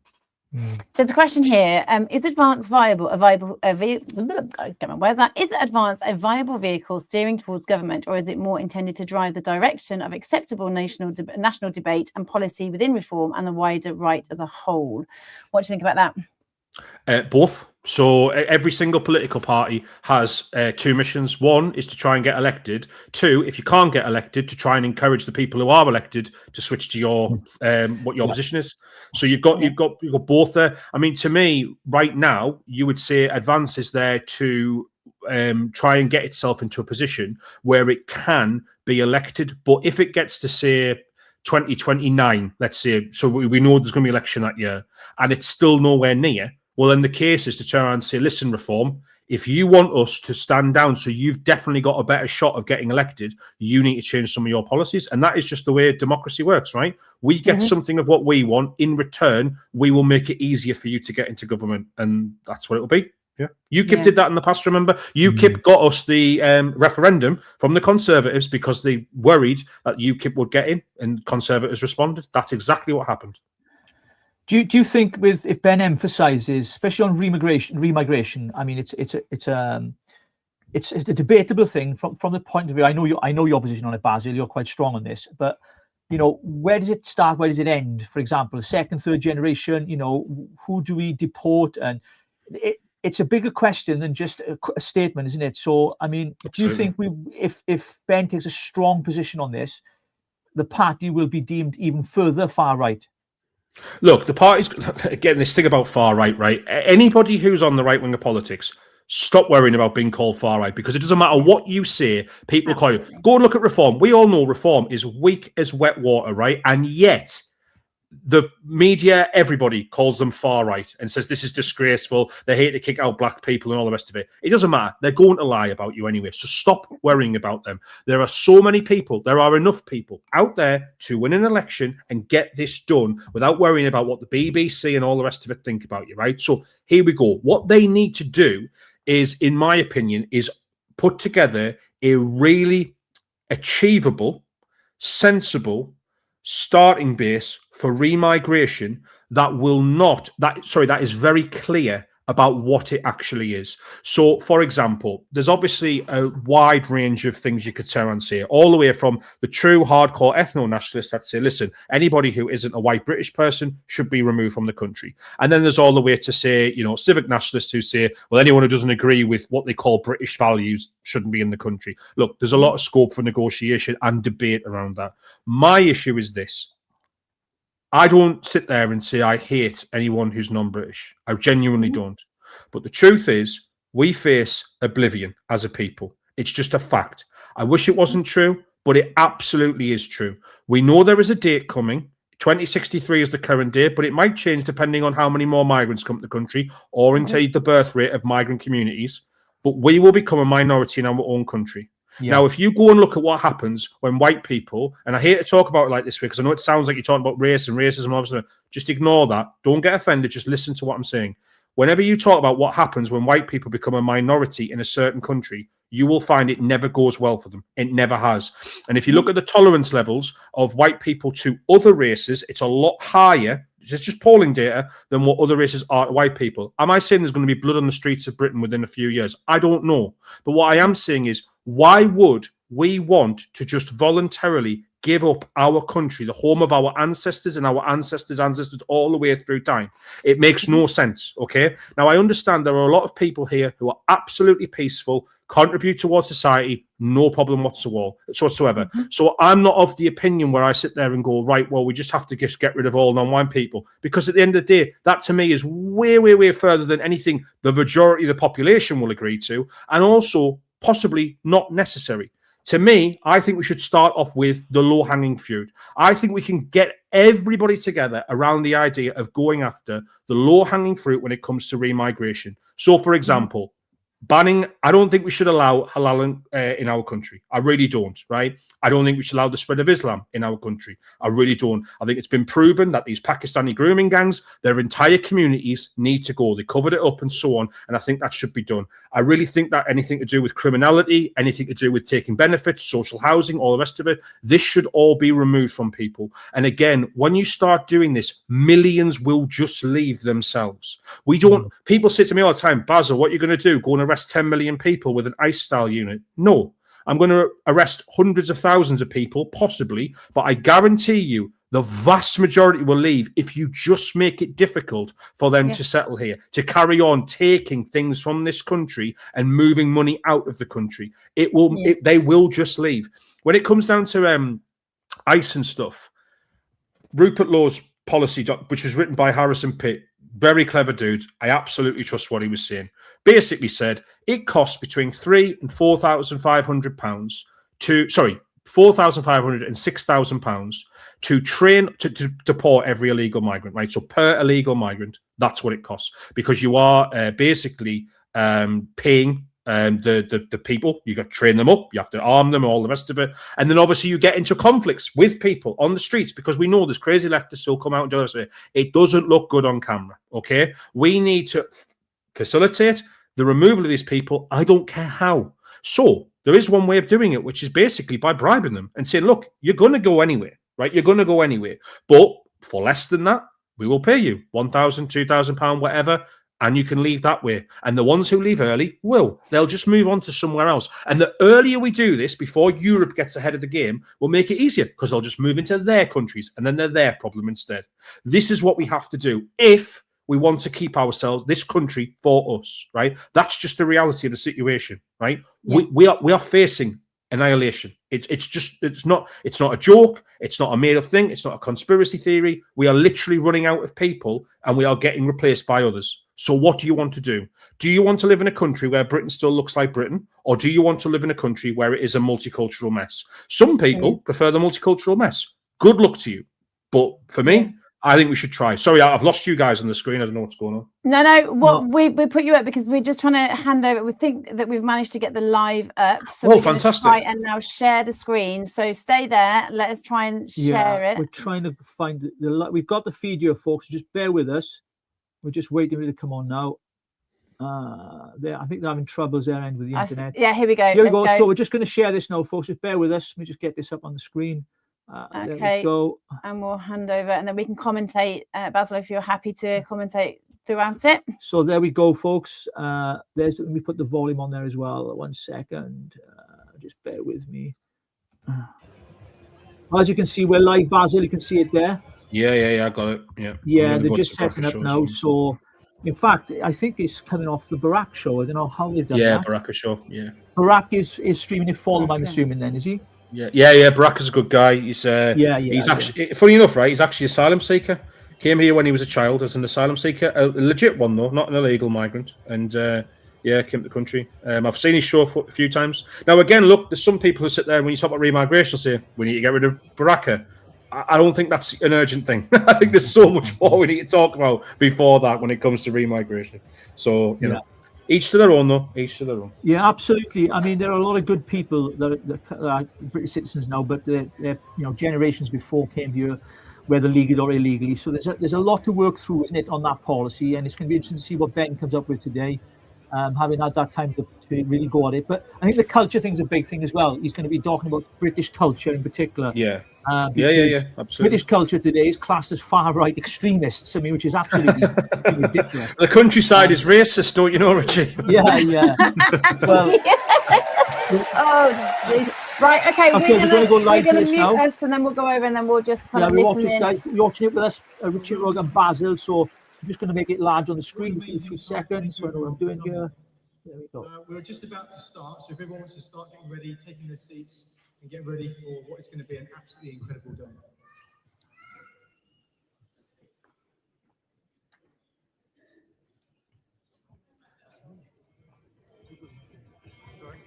There's a question here. Is Advance Is Advance a viable vehicle steering towards government, or is it more intended to drive the direction of acceptable national debate and policy within Reform and the wider right as a whole? What do you think about that? Both. So every single political party has two missions. One is to try and get elected. Two, if you can't get elected, to try and encourage the people who are elected to switch to your what your position is. So you've got both there. I mean, to me, right now, you would say Advance is there to try and get itself into a position where it can be elected. But if it gets to say 2029, let's say, so we know there's going to be an election that year, and it's still nowhere near. Well, then the case is to turn around and say, listen, Reform, if you want us to stand down so you've definitely got a better shot of getting elected, you need to change some of your policies. And that is just the way democracy works, right? We get something of what we want. In return, we will make it easier for you to get into government. And that's what it will be. Yeah. UKIP did that in the past, remember? UKIP got us the referendum from the Conservatives because they worried that UKIP would get in, and Conservatives responded. That's exactly what happened. Do you think if Ben emphasises, especially on remigration, I mean, it's a debatable thing from the point of view. I know your position on it, Basil. You're quite strong on this, but where does it start? Where does it end? For example, second, third generation. Who do we deport? And it's a bigger question than just a statement, isn't it? So, I mean, do you think if Ben takes a strong position on this, the party will be deemed even further far right? Look, the party's, again, this thing about far right? Anybody who's on the right wing of politics, stop worrying about being called far right, because it doesn't matter what you say, people call you. Go and look at Reform. We all know Reform is weak as wet water, right? And yet, the media, everybody calls them far right and says this is disgraceful. They hate to kick out black people and all the rest of it. It doesn't matter. They're going to lie about you anyway. So stop worrying about them. There are so many people. There are enough people out there to win an election and get this done without worrying about what the BBC and all the rest of it think about you, right? So here we go. What they need to do is, in my opinion, is put together a really achievable, sensible starting base for remigration that is very clear about what it actually is. So, for example, there's obviously a wide range of things you could turn and say, all the way from the true hardcore ethno-nationalists that say, listen, anybody who isn't a white British person should be removed from the country. And then there's all the way to say, civic nationalists who say, well, anyone who doesn't agree with what they call British values shouldn't be in the country. Look, there's a lot of scope for negotiation and debate around that. My issue is this. I don't sit there and say I hate anyone who's non-British. I genuinely don't. But the truth is, we face oblivion as a people. It's just a fact. I wish it wasn't true, but it absolutely is true. We know there is a date coming. 2063 is the current date, but it might change depending on how many more migrants come to the country or indeed the birth rate of migrant communities. But we will become a minority in our own country. Yeah. Now, if you go and look at what happens when white people, and I hate to talk about it like this way because I know it sounds like you're talking about race and racism, obviously, just ignore that. Don't get offended. Just listen to what I'm saying. Whenever you talk about what happens when white people become a minority in a certain country, you will find it never goes well for them. It never has. And if you look at the tolerance levels of white people to other races, it's a lot higher. It's just polling data than what other races are to white people. Am I saying there's going to be blood on the streets of Britain within a few years? I don't know. But what I am saying is, why would we want to just voluntarily give up our country, the home of our ancestors and our ancestors' ancestors all the way through time? It makes no sense, okay? Now, I understand there are a lot of people here who are absolutely peaceful, contribute towards society, no problem whatsoever. So I'm not of the opinion where I sit there and go, right, well, we just have to get rid of all non-white people. Because at the end of the day, that to me is way, way, way further than anything the majority of the population will agree to, and also possibly not necessary. To me, I think we should start off with the low-hanging fruit. I think we can get everybody together around the idea of going after the low-hanging fruit when it comes to remigration. So, for example, banning, I don't think we should allow halal in our country. I really don't, right? I don't think we should allow the spread of Islam in our country. I really don't. I think it's been proven that these Pakistani grooming gangs, their entire communities need to go. They covered it up and so on, and I think that should be done. I really think that anything to do with criminality, anything to do with taking benefits, social housing, all the rest of it, this should all be removed from people. And again, when you start doing this, millions will just leave themselves. We don't, people say to me all the time, Basil, what are you going to do? Go and arrest 10 million people with an ICE style unit? No, I'm going to arrest hundreds of thousands of people, possibly, but I guarantee you the vast majority will leave if you just make it difficult for them to settle here, to carry on taking things from this country and moving money out of the country. It will, they will just leave. When it comes down to ICE and stuff, Rupert Law's policy, which was written by Harrison Pitt, very clever dude. I absolutely trust what he was saying. Basically said it costs between £3,000 and £4,500 to, sorry, £4,500 and £6,000 to train to deport every illegal migrant, right? So per illegal migrant, that's what it costs, because you are basically paying the people. You got to train them up, you have to arm them, all the rest of it, and then obviously you get into conflicts with people on the streets, because we know there's crazy leftists who'll come out and do this. It doesn't look good on camera. Okay, we need to facilitate the removal of these people. I don't care how. So there is one way of doing it, which is basically by bribing them and saying, look, you're going to go anywhere, right? You're going to go anywhere, but for less than that, we will pay you £1,000, £2,000, whatever, and you can leave that way. And the ones who leave early they'll just move on to somewhere else. And the earlier we do this, before Europe gets ahead of the game, we'll make it easier, because they'll just move into their countries and then they're their problem instead. This is what we have to do if we want to keep ourselves, this country, for us, right? That's just the reality of the situation, right? Yeah. We are facing annihilation. It's not a joke. It's not a made up thing. It's not a conspiracy theory. We are literally running out of people and we are getting replaced by others. So what do you want to do? Do you want to live in a country where Britain still looks like Britain? Or do you want to live in a country where it is a multicultural mess? Some people prefer the multicultural mess. Good luck to you. But for me, I think we should try. Sorry, I've lost you guys on the screen. I don't know what's going on. No. We put you up because we're just trying to hand over. We think that we've managed to get the live up. So we're fantastic. Try and now share the screen. So stay there. Let us try and share it. We're trying to find we've got the feed here, folks. Just bear with us. We're just waiting for it to come on now. I think they're having troubles there end with the internet. Yeah, here we go. Here we go. So we're just going to share this now, folks. Just bear with us. Let me just get this up on the screen. Okay, there we go. And we'll hand over, and then we can commentate. Basil, if you're happy to commentate throughout it. So there we go, folks. Let me put the volume on there as well. 1 second. Just bear with me. As you can see, we're live, Basil. You can see it there. Yeah, I got it. Yeah, they're just setting up now. So, in fact, I think it's coming off the Barack show. I don't know how they've done that. Yeah, Barack show. Yeah. Barack is streaming it for them, I'm assuming. Then is he? Yeah. Barack is a good guy. He's he's actually funny enough, right? He's actually an asylum seeker. Came here when he was a child as an asylum seeker, a legit one though, not an illegal migrant. And came to the country. I've seen his show a few times. Now again, look, there's some people who sit there when you talk about remigration say we need to get rid of Baraka. I don't think that's an urgent thing. I think there's so much more we need to talk about before that when it comes to remigration. So you know. Each to their own, though. Each to their own. Yeah, absolutely. I mean, there are a lot of good people that are British citizens now, but generations before came here, whether legally or illegally. So there's a lot to work through, isn't it, on that policy? And it's going to be interesting to see what Ben comes up with today. Having had that time to really go at it, but I think the culture thing's a big thing as well. He's going to be talking about British culture in particular. Yeah. Because Absolutely. British culture today is classed as far right extremists. I mean, which is absolutely ridiculous. The countryside is racist, don't you know, Richie? Yeah. Well, right. Okay. We're going to go live we're to going this to mute now. us, and then we'll go over, and then we'll just kind of we listen watch this, in. guys. You're watching it with us, Richie and Rogue and Basil. So I'm just going to make it large on the screen. Give me 2 seconds. So I know what I'm doing here. There we go. We're just about to start, so if everyone wants to start getting ready, taking their seats, and get ready for what is going to be an absolutely incredible day. Sorry,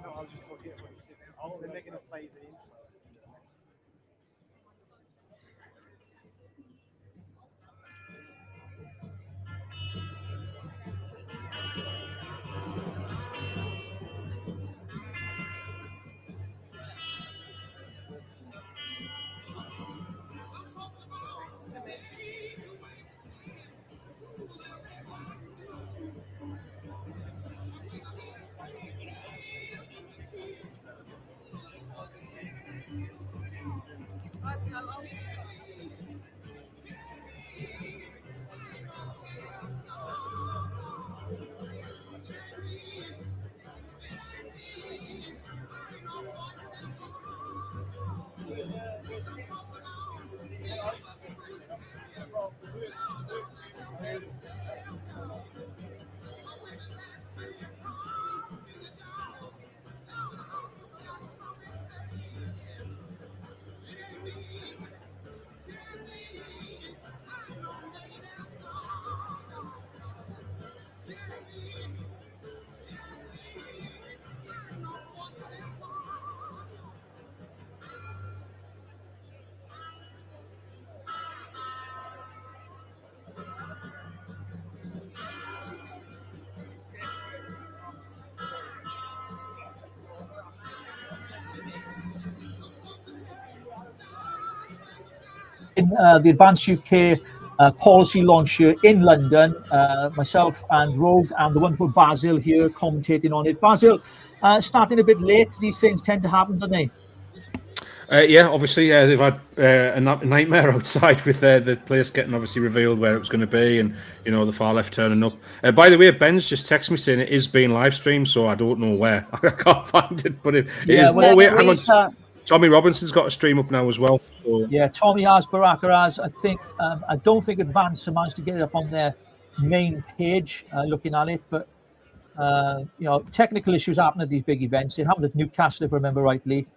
no, I was just talking about when you sit down. Oh, then they're going to play the intro. In the Advance UK policy launch here in London, myself and Rogue and the wonderful Basil here commentating on it. Basil, starting a bit late, these things tend to happen, don't they? Obviously, they've had a nightmare outside with the place getting obviously revealed where it was going to be, and the far left turning up. By the way, Ben's just texted me saying it is being live streamed, so I don't know where. I can't find it, but it is. Oh wait, hang on. Tommy Robinson's got a stream up now as well. So. Yeah, Tommy has, Baraka has. I think I don't think Advance managed to get it up on their main page. Looking at it, but technical issues happen at these big events. It happened at Newcastle, if I remember rightly.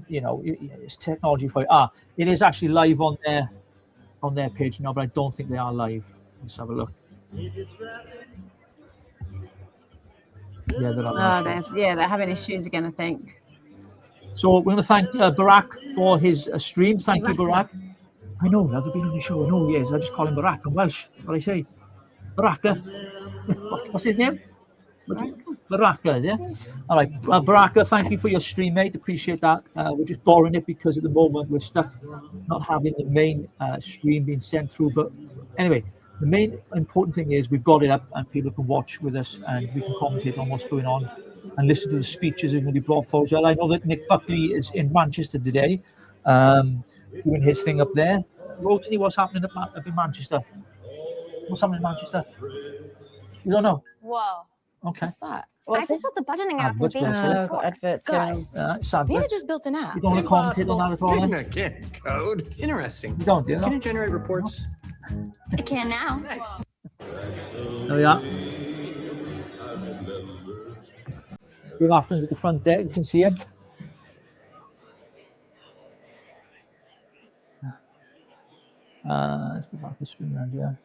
It's technology for it. It is actually live on their page now, but I don't think they are live. Let's have a look. Yeah, they're having issues again, I think. So we're going to thank Barak for his stream. Thank you, Barak. I know, I've been on the show. I know he is. I just call him Barak. I'm Welsh. That's what I say. Baraka. What's his name? Baraka, is it? All right. Baraka, thank you for your stream, mate. Appreciate that. We're just borrowing it because at the moment we're stuck not having the main stream being sent through. But anyway, the main important thing is we've got it up and people can watch with us and we can commentate on what's going on and listen to the speeches that are going to be brought forward. Well, I know that Nick Buckley is in Manchester today, doing his thing up there. Rodney, what's happening up in Manchester? What's happening in Manchester? You don't know? Whoa. Okay. What's that? I just built a budgeting app in Facebook. Guys, Nina just built an app. You don't want to commentate on that at all? I can't code. Interesting. You don't, do you? Can it generate reports? It can now. Nice. There we are. Good afternoon at the front there. You can see him. Let's go back to the screen around here.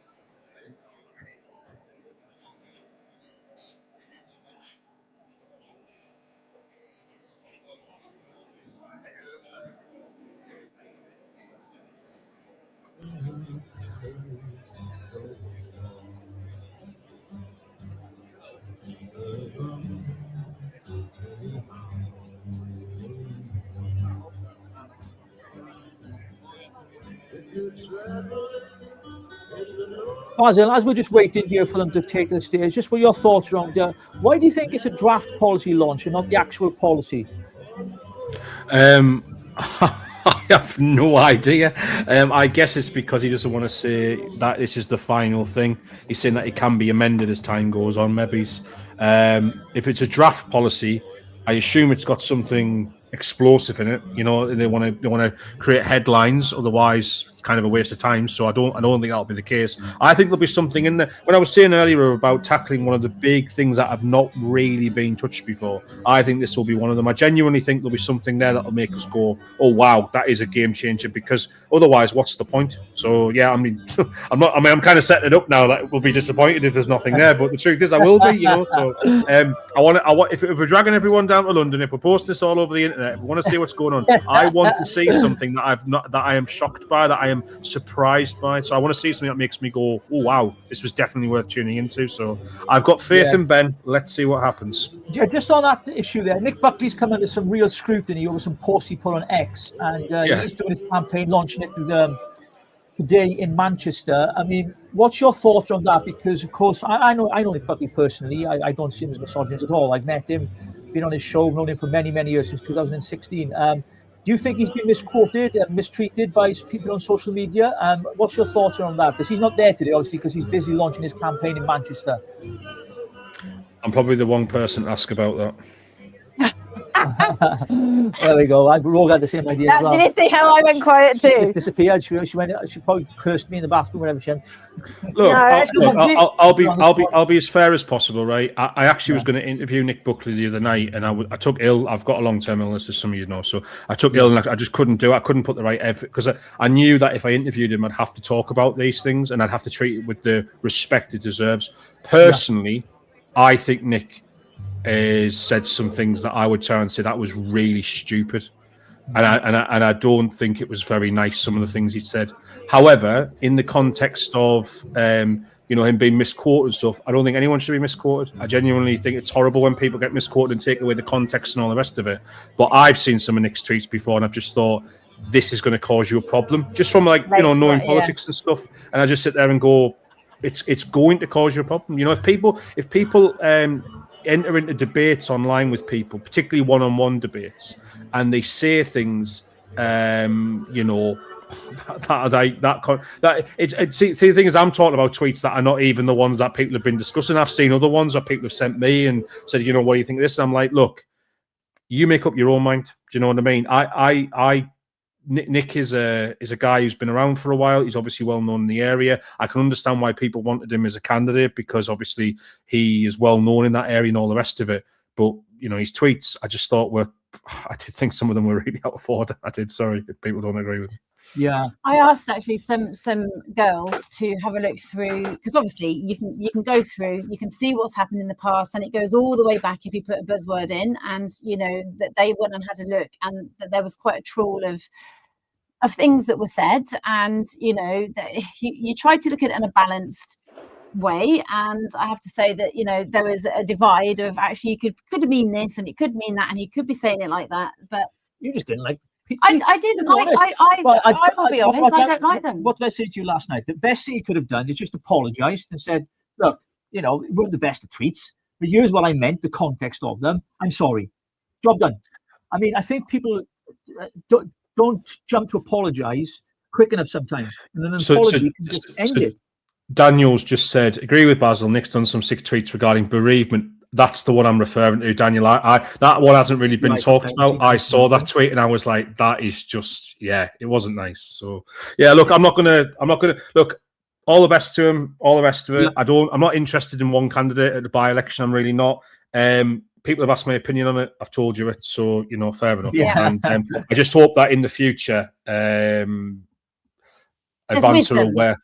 Basil, as we're just waiting here for them to take the stage, just what your thoughts around why do you think it's a draft policy launch and not the actual policy? I have no idea. I guess it's because he doesn't want to say that this is the final thing. He's saying that it can be amended as time goes on. Maybe if it's a draft policy, I assume it's got something explosive in it. You know, they want to create headlines. Otherwise, it's kind of a waste of time. So I don't think that'll be the case. I think there'll be something in there. When I was saying earlier about tackling one of the big things that have not really been touched before, I think this will be one of them. I genuinely think there'll be something there that'll make us go, "Oh wow, that is a game changer." Because otherwise, what's the point? So yeah, I mean, I'm kind of setting it up now that we'll be disappointed if there's nothing there. But the truth is, I will be. You know, so I want. If we're dragging everyone down to London, if we're posting this all over the internet, if we want to see what's going on, I want to see something that I am shocked by, that I am surprised by. So I want to see something that makes me go, "Oh wow, this was definitely worth tuning into." So I've got faith in Ben. Let's see what happens. Yeah, just on that issue there, Nick Buckley's come under some real scrutiny over some posts he put on X, and he's doing his campaign, launching it with today in Manchester. I mean, what's your thoughts on that? Because of course, I know Nick Buckley personally. I don't see him as misogynist at all. I've met him, been on his show, known him for many years, since 2016. Do you think he's been misquoted and mistreated by people on social media? What's your thoughts on that? Because he's not there today, obviously, because he's busy launching his campaign in Manchester. I'm probably the wrong person to ask about that. There we go. Rogue had the same idea as well. Did you see how I went quiet too? She just disappeared. She probably cursed me in the bathroom, whatever she had. Look, I'll be as fair as possible, right? I actually was going to interview Nick Buckley the other night, and I took ill. I've got a long-term illness, as some of you know, so I took ill, and I just couldn't do it. I couldn't put the right effort, because I knew that if I interviewed him, I'd have to talk about these things, and I'd have to treat it with the respect it deserves. Personally, I think Nick has said some things that I would turn and say that was really stupid, and I don't think it was very nice, some of the things he said. However, in the context of him being misquoted and stuff, I don't think anyone should be misquoted. I genuinely think it's horrible when people get misquoted and take away the context and all the rest of it. But I've seen some of Nick's tweets before, and I've just thought, this is going to cause you a problem, just from knowing politics and stuff. And I just sit there and go, it's going to cause you a problem. You know, if people enter into debates online with people, particularly one-on-one debates, and they say things, the thing is, I'm talking about tweets that are not even the ones that people have been discussing. I've seen other ones where people have sent me and said, what do you think of this? And I'm like, look, you make up your own mind. Do you know what I mean? Nick is a guy who's been around for a while. He's obviously well known in the area. I can understand why people wanted him as a candidate, because obviously he is well known in that area and all the rest of it. But his tweets, I just thought I did think some of them were really out of order. I did. Sorry if people don't agree with me. Yeah, I asked actually some girls to have a look through, because obviously you can go through, you can see what's happened in the past, and it goes all the way back if you put a buzzword in, and that they went and had a look, and that there was quite a trawl of things that were said, and that you tried to look at it in a balanced way, and I have to say that there was a divide of actually you could mean this and it could mean that, and he could be saying it like that, but you just didn't like. I didn't like. I will be honest. I don't like them. What did I say to you last night? The best he could have done is just apologised and said, "Look, we weren't the best of tweets, but here's what I meant. The context of them. I'm sorry. Job done." I mean, I think people don't jump to apologise quick enough sometimes, and an apology can just end it. Daniel's just said, agree with Basil. Nick's done some sick tweets regarding bereavement. That's the one I'm referring to, Daniel. That one hasn't really been talked about. I saw that tweet and I was like, that is just, it wasn't nice. So yeah, look, I'm not gonna look. All the best to him. All the rest of it. Yeah. I'm not interested in one candidate at the by-election. I'm really not. People have asked my opinion on it. I've told you it. So fair enough. Yeah. And I just hope that in the future, Advance are aware.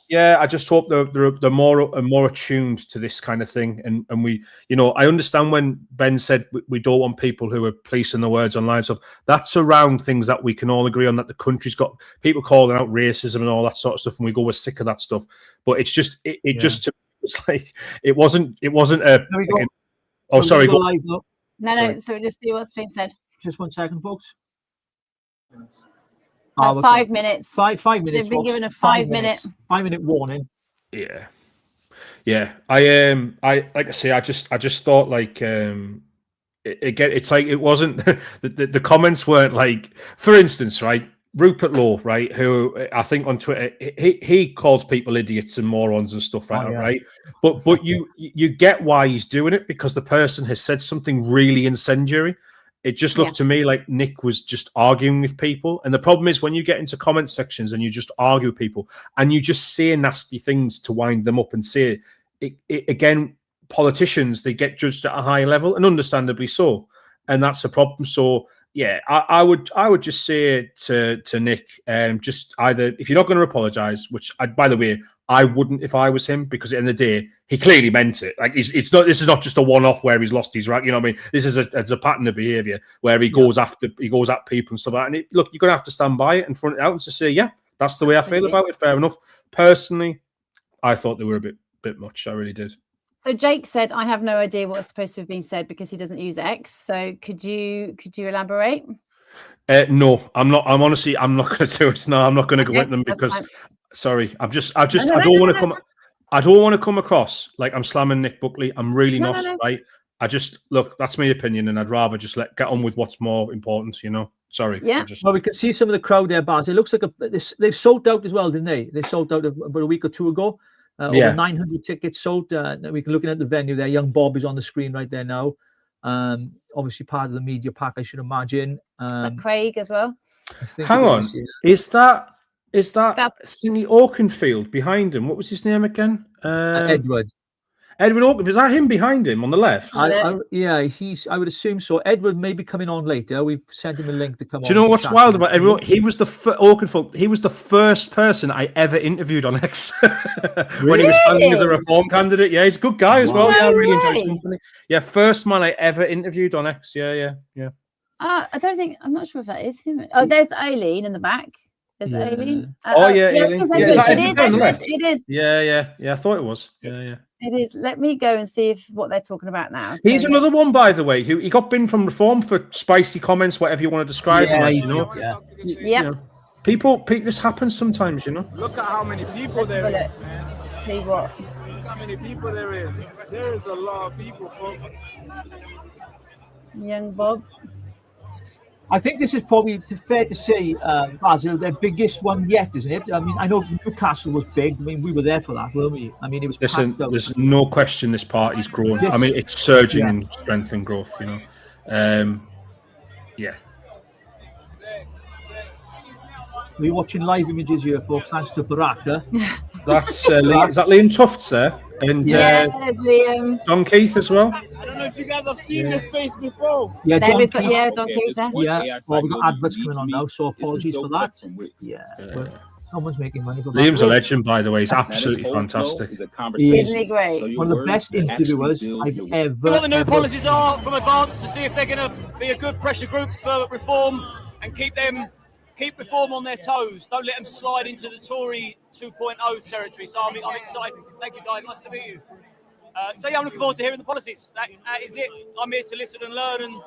Yeah, I just hope they're more attuned to this kind of thing, and we, I understand when Ben said we don't want people who are policing the words online. So that's around things that we can all agree on. That the country's got people calling out racism and all that sort of stuff, and we go, we're sick of that stuff. But it's just it's like it wasn't a. Oh, sorry. No. So just see what's being said. Just 1 second, folks. 5 minutes. 5 minutes. They've been given a 5-minute. 5-minute warning. Yeah. I like I say, I just thought like again, it's like it wasn't the comments weren't like, for instance, right? Rupert Law, right? Who I think on Twitter he calls people idiots and morons and stuff, right? Right. But you get why he's doing it, because the person has said something really incendiary. It just looked to me like Nick was just arguing with people. And the problem is when you get into comment sections and you just argue with people and you just say nasty things to wind them up and say it again, politicians, they get judged at a high level, and understandably so. And that's a problem. So yeah, I would just say to Nick, just either, if you're not going to apologize, which by the way, I wouldn't if I was him, because at the end of the day, he clearly meant it. Like this is not just a one-off where he's lost his right. You know what I mean? This is a pattern of behavior where he goes at people and stuff like that. And look, you're going to have to stand by it and front it out and to say, yeah, that's the way I feel about it. Fair enough. Personally, I thought they were a bit much. I really did. So Jake said, I have no idea what's supposed to have been said because he doesn't use X. So could you elaborate? No, I'm not. I'm honestly, I'm not going to do it. No, I'm not going to go with them because, sorry, I don't want to come. I don't want to come across like I'm slamming Nick Buckley. I'm really not. Right. I just look. That's my opinion, and I'd rather just get on with what's more important. Sorry. Yeah. Well, we can see some of the crowd there, Baz. It looks like they've sold out as well, didn't they? They sold out about a week or two ago. Over 900 tickets sold. We can looking at the venue there. Young Bob is on the screen right there now. Obviously part of the media pack, I should imagine. Is that Craig as well? Hang on, is that Sidney Oakenfield behind him? What was his name again? Edward Oakenfield. Is that him behind him on the left? Yeah, I would assume so. Edward may be coming on later. We've sent him a link to come on. Do you know what's wild about Edward? He was Oakenfield. He was the first person I ever interviewed on X when he was standing as a reform candidate. Yeah, he's a good guy as well. Yeah, I really enjoyed his company. Yeah, first man I ever interviewed on X. Yeah. I'm not sure if that is him. Oh, there's Aileen in the back. Is it Aileen? Aileen. It is. Yeah. I thought it was. Yeah. It is. Let me go and see what they're talking about now. He's another one, by the way, who he got binned from Reform for spicy comments, whatever you want to describe them as, Yeah. People, this happens sometimes, Look at how many people there is, man. See what? Look how many people there is. There is a lot of people, folks. Young Bob. I think this is probably fair to say, Basil, their biggest one yet, isn't it? I mean, I know Newcastle was big. I mean, we were there for that, weren't we? I mean, it was. Listen, there's no question this party's grown. I mean, it's surging in strength and growth. Yeah. We're watching live images here, folks. Thanks to Baraka. That's is that Liam Tufts there? And there's Liam. Don Keith as well. I don't know if you guys have seen this face before. Yeah, Don Keith. Yeah. Well, we've got adverts coming on now, so apologies for that. Yeah. Someone's making money. Liam's a legend, by the way. He's absolutely fantastic. Isn't he great? One of the best interviewers I've ever. What the new policies are from Advance to see if they're going to be a good pressure group for reform and keep reform on their toes. Don't let them slide into the Tory 2.0 territory. So I'm excited. Thank you, guys. Nice to meet you. I'm looking forward to hearing the policies. That is it. I'm here to listen and learn and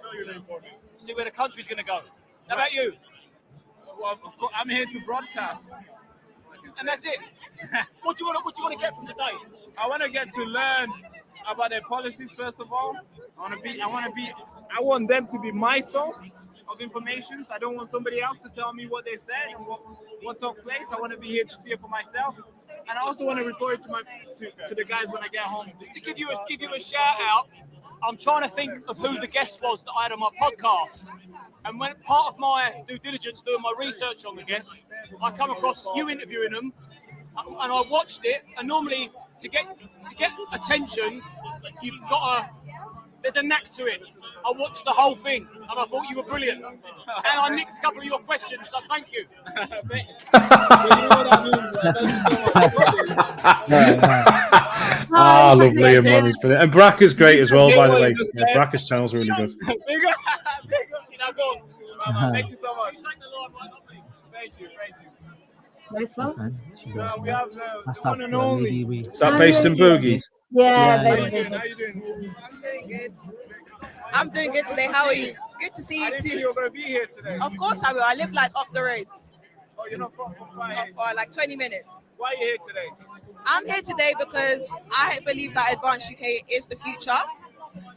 see where the country's going to go. How about you? Well, of course, I'm here to broadcast. And that's it. What do you want to get from today? I want to get to learn about their policies first of all. I want them to be my source of information. So I don't want somebody else to tell me what they said and what took place. I want to be here to see it for myself, and I also want to report it to the guys when I get home. Just to give you a shout out, I'm trying to think of who the guest was that I had on my podcast, and when part of my due diligence, doing my research on the guest, I come across you interviewing them, and I watched it. And normally, to get attention, there's a knack to it. I watched the whole thing, and I thought you were brilliant. And I nicked a couple of your questions, so thank you. I love Liam, man. He's brilliant. And Bracca's great as well, by the way. Yeah, Bracca's channel's really good. Thank you so much. Thank you. Nice floss. We have the one and only. only. Is that based in Boogie? Yeah. How you doing? How you doing? I'm doing good today. How are you? Good to see you I didn't too. think you were going to be here today. Of course I will. I live like up the road. Oh, you're not from far. Not far, like 20 minutes. Why are you here today? I'm here today because I believe that Advance UK is the future.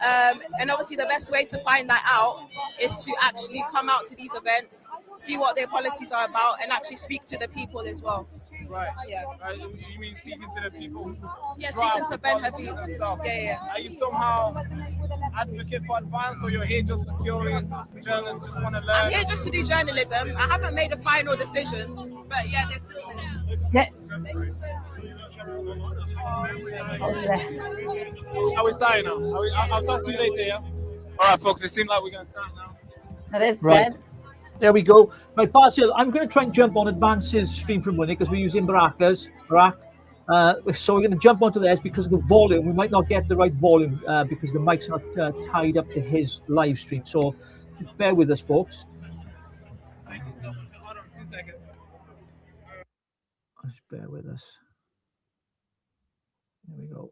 And obviously the best way to find that out is to actually come out to these events, see what their policies are about, and actually speak to the people as well. Right. Yeah. You mean speaking to the people? Yeah, speaking to Ben Habib. Yeah. Are you somehow advocate for Advance, or you're here just a curious journalist, just want to learn? I'm here just to do journalism. I haven't made a final decision, but yeah, they're filming. Yeah. Are we starting now? I'll talk to you later, yeah? All right, folks, it seems like we're going to start now. That is Right. good. There we go. Right, Basil, I'm going to try and jump on Advance's stream from Winnie because we're using Baraka's. So we're going to jump onto theirs because of the volume. We might not get the right volume because the mic's not tied up to his live stream. So just bear with us, folks. Thank you so much. Hold on 2 seconds. Just bear with us. There we go.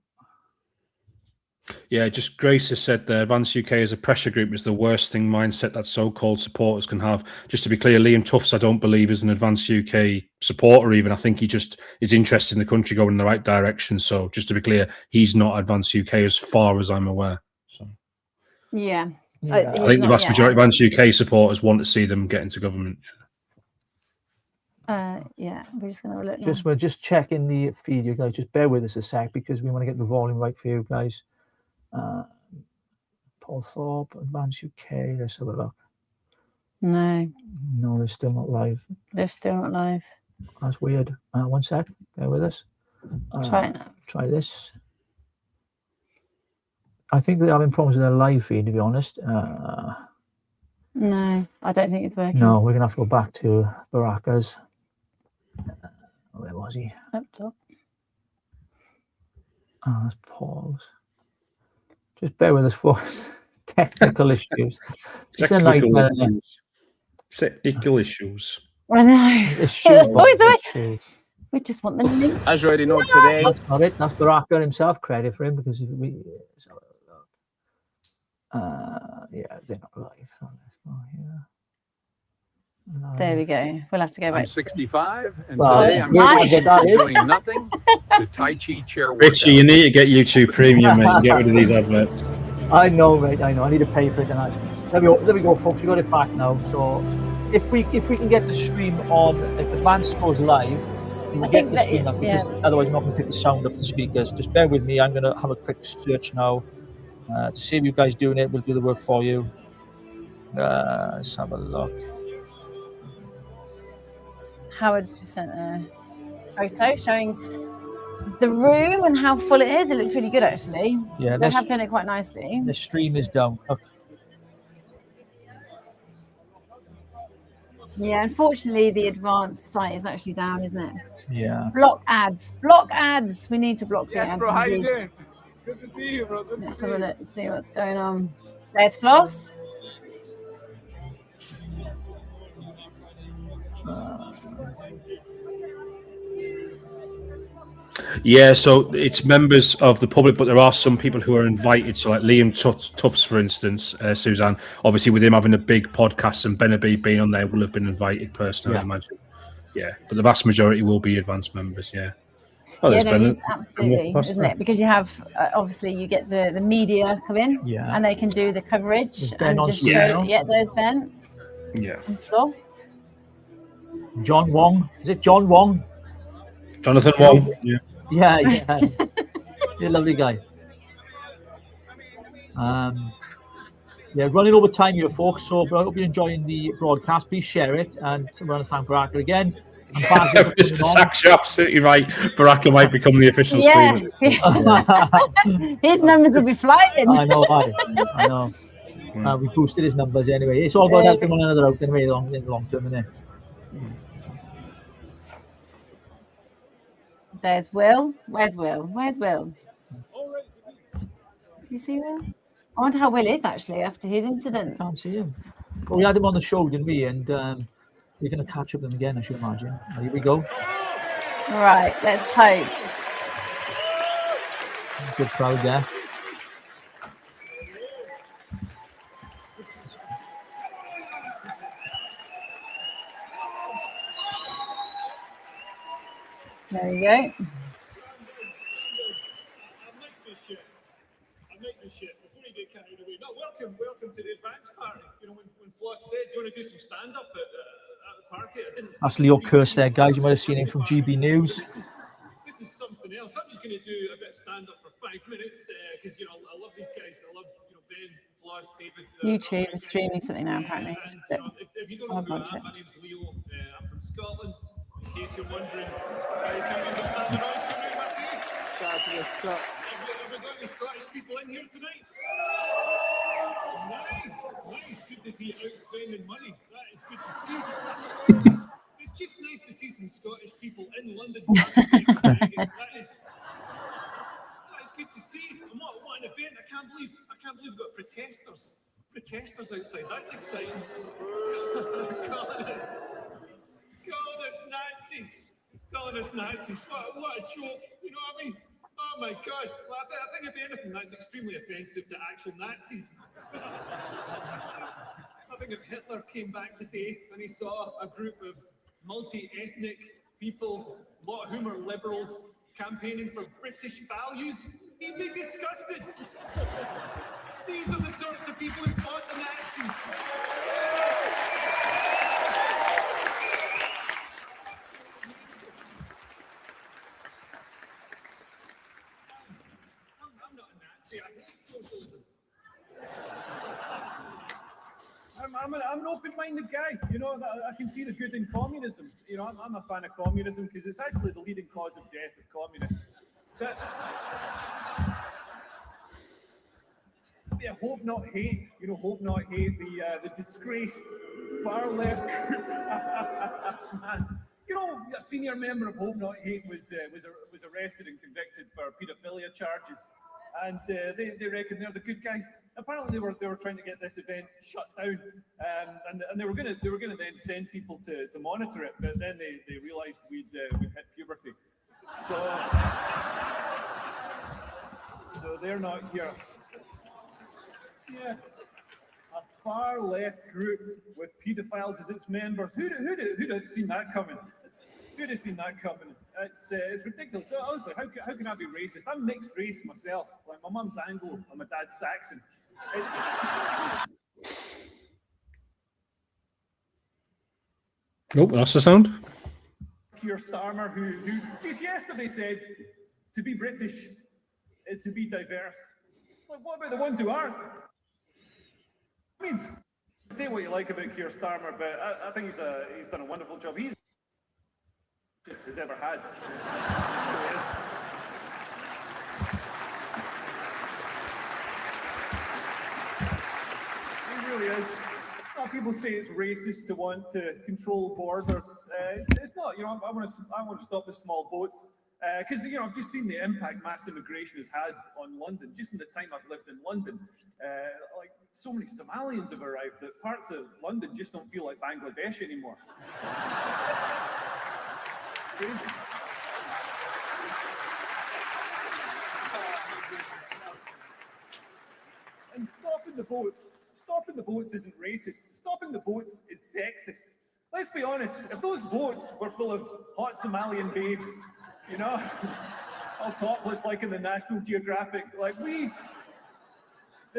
Yeah, just Grace has said there, Advance UK as a pressure group is the worst thing mindset that so-called supporters can have. Just to be clear, Liam Tufts, I don't believe, is an Advance UK supporter even. I think he just is interested in the country going in the right direction. So just to be clear, he's not Advance UK as far as I'm aware. So Yeah. I think the vast majority of Advance UK supporters want to see them get into government. Yeah, we're just going to look now. We're just checking the feed, you guys. Just bear with us a sec because we want to get the volume right for you guys. Paul Thorpe, Advance UK. Let's have a look. No, they're still not live. They're still not live. That's weird. 1 sec. Bear with us. Try it now. Try this. I think they're having problems with their live feed, to be honest. No, I don't think it's working. No, we're going to have to go back to Baraka's. Where was he? Up top. Oh, that's Paul's. Just bear with us, folks. Technical issues. Technical issues. I know. We just want the link. As you already know today. That's not it. That's Baraka himself. Credit for him because we. Yeah, they're not live. So there we go. We'll have to go back. I'm 65, and Well, today I'm nice. doing nothing. The Tai Chi chair workout. Richie, you need to get YouTube Premium, mate, and get rid of these adverts. I know, mate. I know. I need to pay for it tonight. There we go, folks. We got it back now. So if we can get the stream on, if Advance goes live, we'll get the stream up because otherwise we're not going to pick the sound up for the speakers. Just bear with me. I'm going to have a quick search now to save you guys doing it. We'll do the work for you. Let's have a look. Howard's just sent a photo showing the room and how full it is. It looks really good, actually. Yeah, they have done it quite nicely. The stream is down. Okay. Yeah, unfortunately, the Advanced site is actually down, isn't it? Yeah. Block ads. Block ads. We need to block the ads. Yes, bro. How you doing? Good to see you, bro. Good to Let's see have a you. look, see what's going on. There's Floss. Yeah, so it's members of the public, but there are some people who are invited. So like Liam Tufts, for instance, Suzanne, obviously with him having a big podcast and Benaby being on there will have been invited personally, I imagine. Yeah, but the vast majority will be advanced members, yeah. Oh, Yeah, no, it is absolutely, isn't it? Because you have, obviously, you get the media come in and they can do the coverage and just show, there's Ben. Yeah. And Floss. John Wong. Is it John Wong? Jonathan Wong. Yeah. Yeah. He's a lovely guy. Yeah, running over time here, folks. So I hope you're enjoying the broadcast. Please share it. And I want to thank Baraka again. And Mr. Sachs, you're absolutely right. Baraka might become the official streamer. His numbers will be flying. I know. We boosted his numbers anyway. It's all about helping one another out anyway, in the long term, isn't it? There's Will. Where's Will? Where's Will? You see Will? I wonder how Will is actually after his incident. Can't see him. Well, we had him on the show, didn't we? And we're going to catch up with him again, I should imagine. Here we go. All right, let's hope. Good crowd there. There you go. Before you get carried away, no, welcome to the Advance party. You know, when Floss said, do you want to do some stand-up at the party? I didn't. That's Leo Kirst there, guys. You might have seen him from GB News. This is something else. I'm just going to do a bit of stand-up for 5 minutes because, you know, I love these guys. I love, you know, Ben, Floss, David. YouTube is streaming something now, apparently. If you don't know who I am, my name's Leo. I'm from Scotland. In case you're wondering, I can't understand the noise coming out of my face. Shout out to the Scots. Have we got any Scottish people in here tonight? Nice. Good to see you out spending money. That is good to see. It's just nice to see some Scottish people in London. That is good to see. And what an event! I can't believe we've got protesters outside. That's exciting. Calling us Nazis. What a joke. You know what I mean? Oh my God. Well, I think if anything, that's extremely offensive to actual Nazis. I think if Hitler came back today and he saw a group of multi-ethnic people, a lot of whom are liberals, campaigning for British values, he'd be disgusted. These are the sorts of people who fought the Nazis. I'm not a Nazi. I hate socialism. I'm an open-minded guy. You know, I can see the good in communism. You know, I'm a fan of communism because it's actually the leading cause of death of communists. But, yeah, hope not hate. You know, hope not hate the disgraced far left group. Man, you know, a senior member of Hope Not Hate was arrested and convicted for paedophilia charges. And they reckon they're the good guys. Apparently, they were trying to get this event shut down, and they were gonna then send people to monitor it. But then they realised we'd hit puberty, so they're not here. Yeah, a far left group with paedophiles as its members. Who'd have seen that coming? Who'd have seen that coming? It's ridiculous. So honestly, how can I be racist? I'm mixed race myself. Like my mum's Anglo and my dad's Saxon. Oh, that's the sound. Keir Starmer, who just yesterday said to be British is to be diverse. It's like, what about the ones who aren't? I mean, say what you like about Keir Starmer, but I think he's done a wonderful job. He's has ever had. He really is. People say it's racist to want to control borders. It's not. You know, I want to stop the small boats because you know I've just seen the impact mass immigration has had on London. Just in the time I've lived in London, like so many Somalians have arrived that parts of London just don't feel like Bangladesh anymore. And stopping the boats isn't racist. Stopping the boats is sexist. Let's be honest, if those boats were full of hot Somalian babes, you know, all topless like in the National Geographic, like the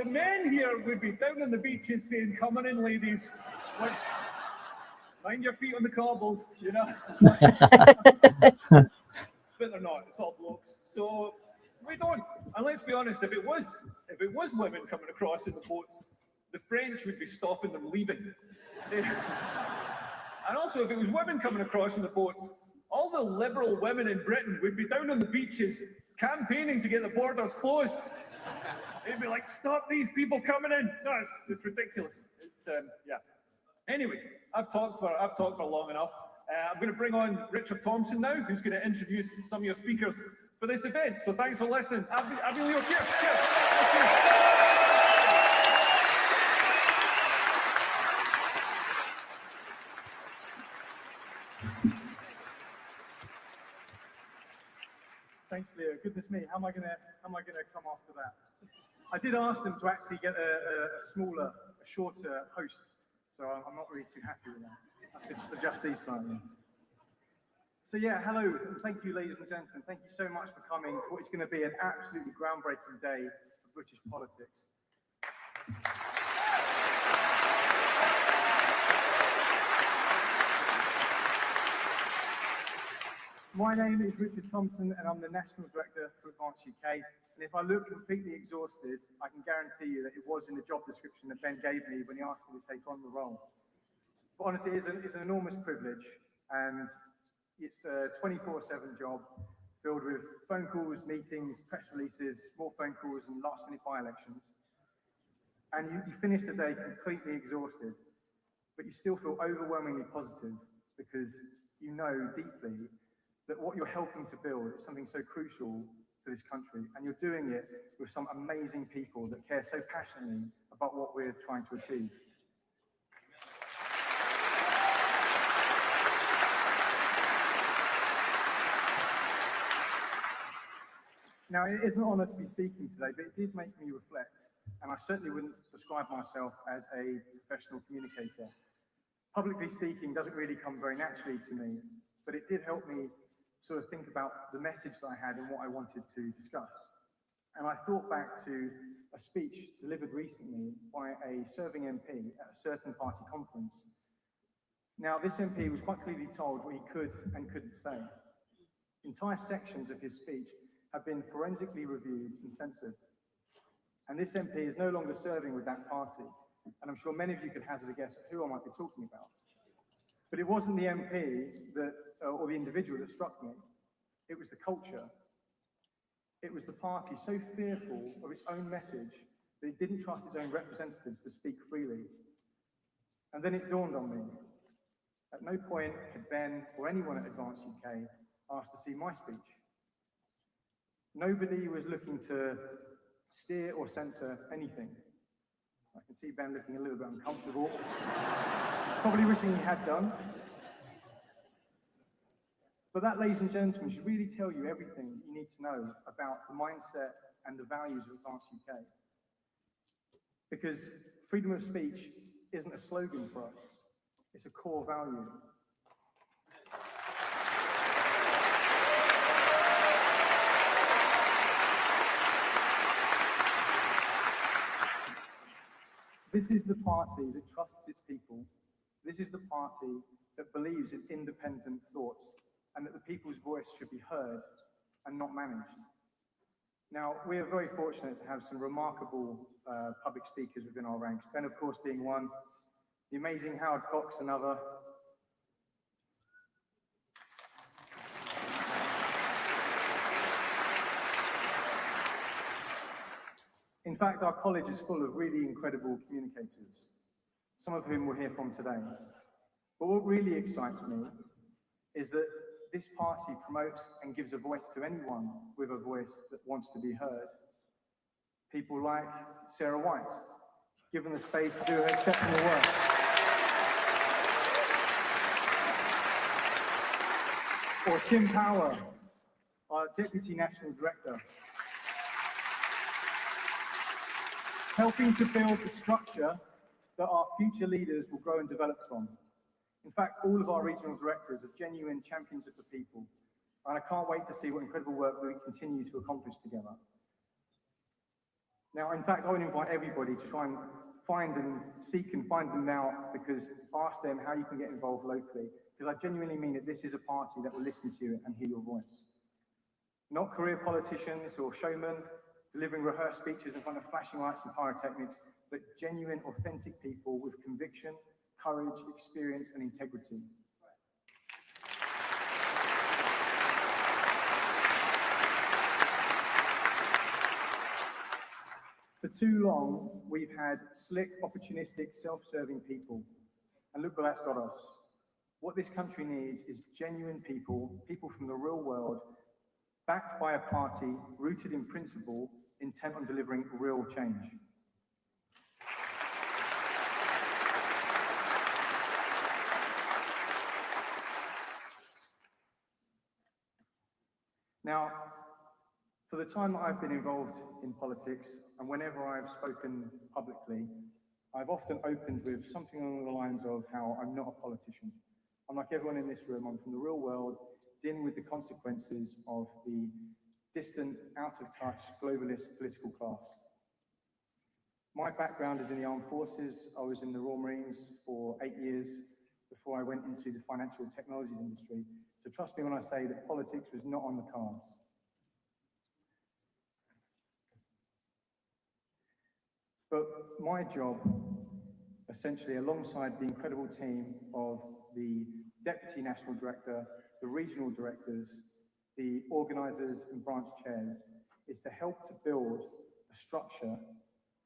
men here would be down on the beaches saying, "Come on in, ladies. Let's mind your feet on the cobbles," you know. But they're not. It's all blokes. So we don't. And let's be honest. If it was women coming across in the boats, the French would be stopping them leaving. And also, if it was women coming across in the boats, all the liberal women in Britain would be down on the beaches campaigning to get the borders closed. It'd be like, stop these people coming in. No, it's ridiculous. It's yeah. Anyway, I've talked for long enough. I'm going to bring on Richard Thompson now, who's going to introduce some of your speakers for this event. So thanks for listening. I'll be Leo. Cheers. Thanks, Leo. Goodness me, how am I gonna come after that? I did ask them to actually get a smaller, a shorter host, so I'm not really too happy with that. I have to just adjust these slightly. So yeah, hello, and thank you, ladies and gentlemen. Thank you so much for coming for what is going to be an absolutely groundbreaking day for British politics. My name is Richard Thompson, and I'm the National Director for Advance UK. And if I look completely exhausted, I can guarantee you that it was in the job description that Ben gave me when he asked me to take on the role. But honestly, it's an enormous privilege, and it's a 24/7 job filled with phone calls, meetings, press releases, more phone calls, and last-minute by-elections. And you finish the day completely exhausted, but you still feel overwhelmingly positive because you know deeply that what you're helping to build is something so crucial for this country, and you're doing it with some amazing people that care so passionately about what we're trying to achieve. Now, it is an honour to be speaking today, but it did make me reflect, and I certainly wouldn't describe myself as a professional communicator. Publicly speaking doesn't really come very naturally to me, but it did help me sort of think about the message that I had and what I wanted to discuss. And I thought back to a speech delivered recently by a serving MP at a certain party conference. Now, this MP was quite clearly told what he could and couldn't say. Entire sections of his speech have been forensically reviewed and censored. And this MP is no longer serving with that party. And I'm sure many of you could hazard a guess at who I might be talking about. But it wasn't the MP or the individual that struck me. It was the culture. It was the party so fearful of its own message that it didn't trust its own representatives to speak freely. And then it dawned on me. At no point had Ben or anyone at Advance UK asked to see my speech. Nobody was looking to steer or censor anything. I can see Ben looking a little bit uncomfortable, probably wishing he had done. But that, ladies and gentlemen, should really tell you everything you need to know about the mindset and the values of Advance UK. Because freedom of speech isn't a slogan for us, it's a core value. This is the party that trusts its people. This is the party that believes in independent thought and that the people's voice should be heard and not managed. Now, we are very fortunate to have some remarkable public speakers within our ranks. Ben, of course, being one, the amazing Howard Cox, another. In fact, our college is full of really incredible communicators, some of whom we'll hear from today. But what really excites me is that this party promotes and gives a voice to anyone with a voice that wants to be heard. People like Sarah White, given the space to do her exceptional work. Or Tim Power, our Deputy National Director, helping to build the structure that our future leaders will grow and develop from. In fact, all of our regional directors are genuine champions of the people, and I can't wait to see what incredible work we continue to accomplish together. Now, in fact, I would invite everybody to try and find them now, because ask them how you can get involved locally, because I genuinely mean that this is a party that will listen to you and hear your voice. Not career politicians or showmen delivering rehearsed speeches in front of flashing lights and pyrotechnics, but genuine, authentic people with conviction, courage, experience, and integrity. For too long, we've had slick, opportunistic, self-serving people. And look where that's got us. What this country needs is genuine people, people from the real world, backed by a party rooted in principle, intent on delivering real change. Now, for the time that I've been involved in politics, and whenever I've spoken publicly, I've often opened with something along the lines of how I'm not a politician. I'm like everyone in this room, I'm from the real world, dealing with the consequences of the distant, out-of-touch, globalist political class. My background is in the armed forces. I was in the Royal Marines for 8 years before I went into the financial technologies industry. So trust me when I say that politics was not on the cards. But my job, essentially alongside the incredible team of the Deputy National Director, the Regional Directors, the organisers and branch chairs, is to help to build a structure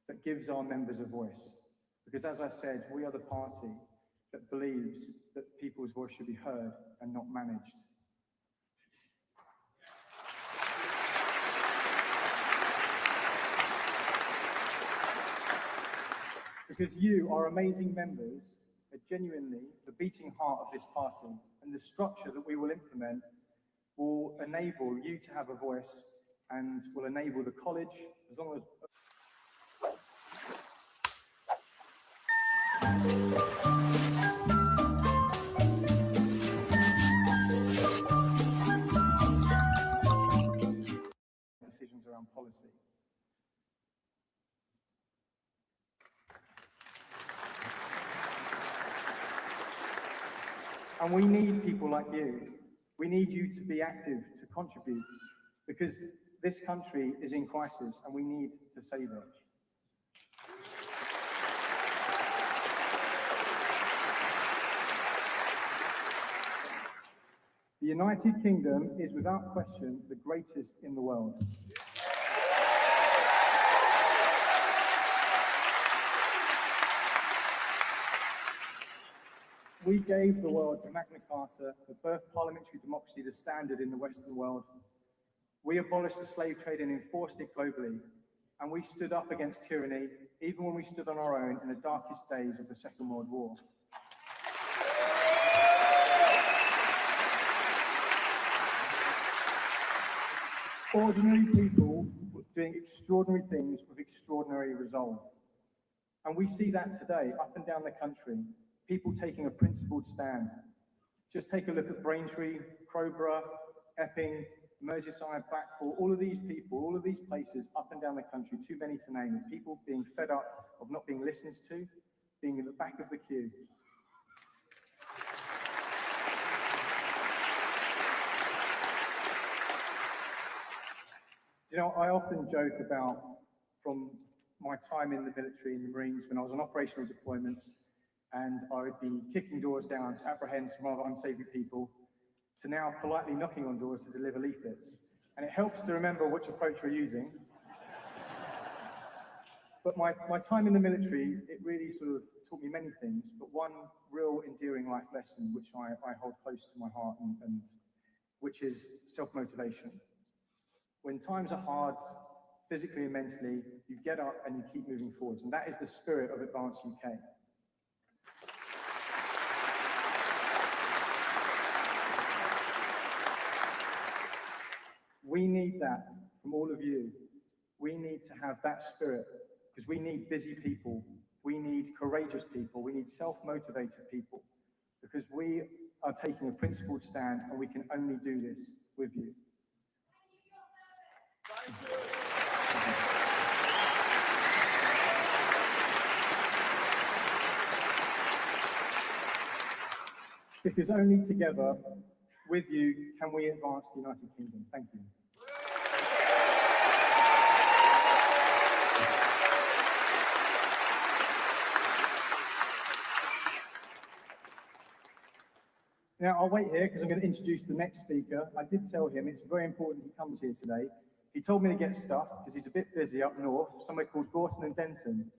that gives our members a voice. Because as I said, we are the party that believes that people's voice should be heard and not managed. Because you, our amazing members, are genuinely the beating heart of this party, and the structure that we will implement will enable you to have a voice and will enable the college, as long as decisions around policy. And we need people like you. We need you to be active, to contribute, because this country is in crisis and we need to save it. The United Kingdom is without question the greatest in the world. We gave the world the Magna Carta, the birth parliamentary democracy, the standard in the Western world. We abolished the slave trade and enforced it globally. And we stood up against tyranny, even when we stood on our own in the darkest days of the Second World War. Ordinary people doing extraordinary things with extraordinary resolve. And we see that today, up and down the country, people taking a principled stand. Just take a look at Braintree, Crowborough, Epping, Merseyside, Blackpool, all of these people, all of these places up and down the country, too many to name, of people being fed up of not being listened to, being in the back of the queue. You know, I often joke about, from my time in the military, in the Marines, when I was on operational deployments, and I would be kicking doors down to apprehend some rather unsavoury people, to now politely knocking on doors to deliver leaflets. And it helps to remember which approach we're using. But my time in the military, it really sort of taught me many things, but one real endearing life lesson, which I hold close to my heart, and which is self-motivation. When times are hard, physically and mentally, you get up and you keep moving forwards. And that is the spirit of Advance UK. We need that from all of you. We need to have that spirit, because we need busy people. We need courageous people. We need self-motivated people, because we are taking a principled stand, and we can only do this with you. Because only together, with you, can we advance the United Kingdom. Thank you. Now, I'll wait here because I'm going to introduce the next speaker. I did tell him it's very important he comes here today. He told me to get stuff because he's a bit busy up north, somewhere called Gorton and Denton.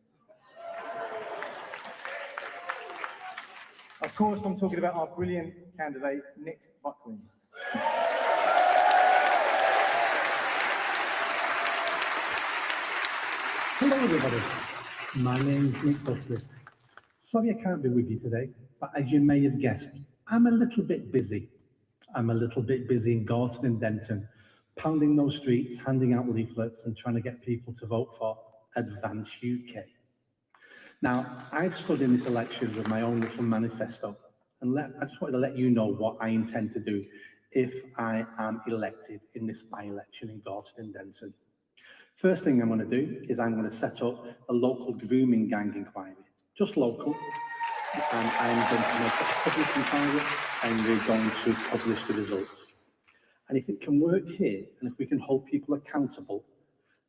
Of course, I'm talking about our brilliant candidate, Nick Buckley. Hello everybody, my name's Nick Buckley. Sorry I can't be with you today, but as you may have guessed, I'm a little bit busy. I'm a little bit busy in Gorton and Denton, pounding those streets, handing out leaflets and trying to get people to vote for Advance UK. Now, I've stood in this election with my own little manifesto, and I just wanted to let you know what I intend to do if I am elected in this by-election in Gorton and Denton. First thing I'm going to do is I'm going to set up a local grooming gang inquiry, just local, and I'm going to make it a public inquiry and we're going to publish the results. And if it can work here, and if we can hold people accountable,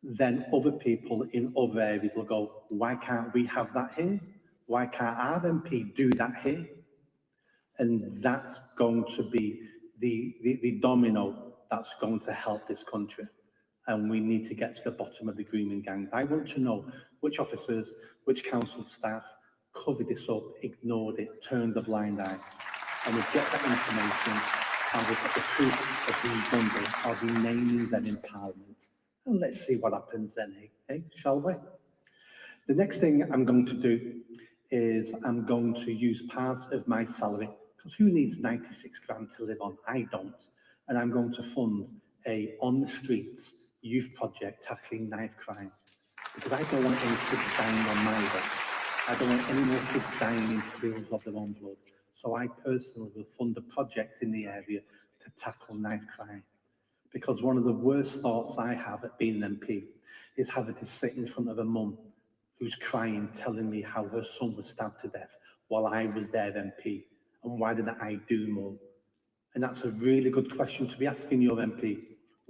then other people in other areas will go, why can't we have that here? Why can't our MP do that here? And that's going to be the domino that's going to help this country. And we need to get to the bottom of the grooming gangs. I want to know which officers, which council staff covered this up, ignored it, turned a blind eye. And we'll get that information and we'll get the proof of who's done this. I'll be naming them in Parliament. And let's see what happens then, eh? Shall we? The next thing I'm going to do is I'm going to use part of my salary, because who needs 96 grand to live on? I don't. And I'm going to fund a on the streets youth project tackling knife crime, because I don't want any kids dying on my watch. I don't want any more kids dying in pools of their own blood. So I personally will fund a project in the area to tackle knife crime. Because one of the worst thoughts I have at being an MP is having to sit in front of a mum who's crying, telling me how her son was stabbed to death while I was their MP. And why didn't I do more? And that's a really good question to be asking your MP.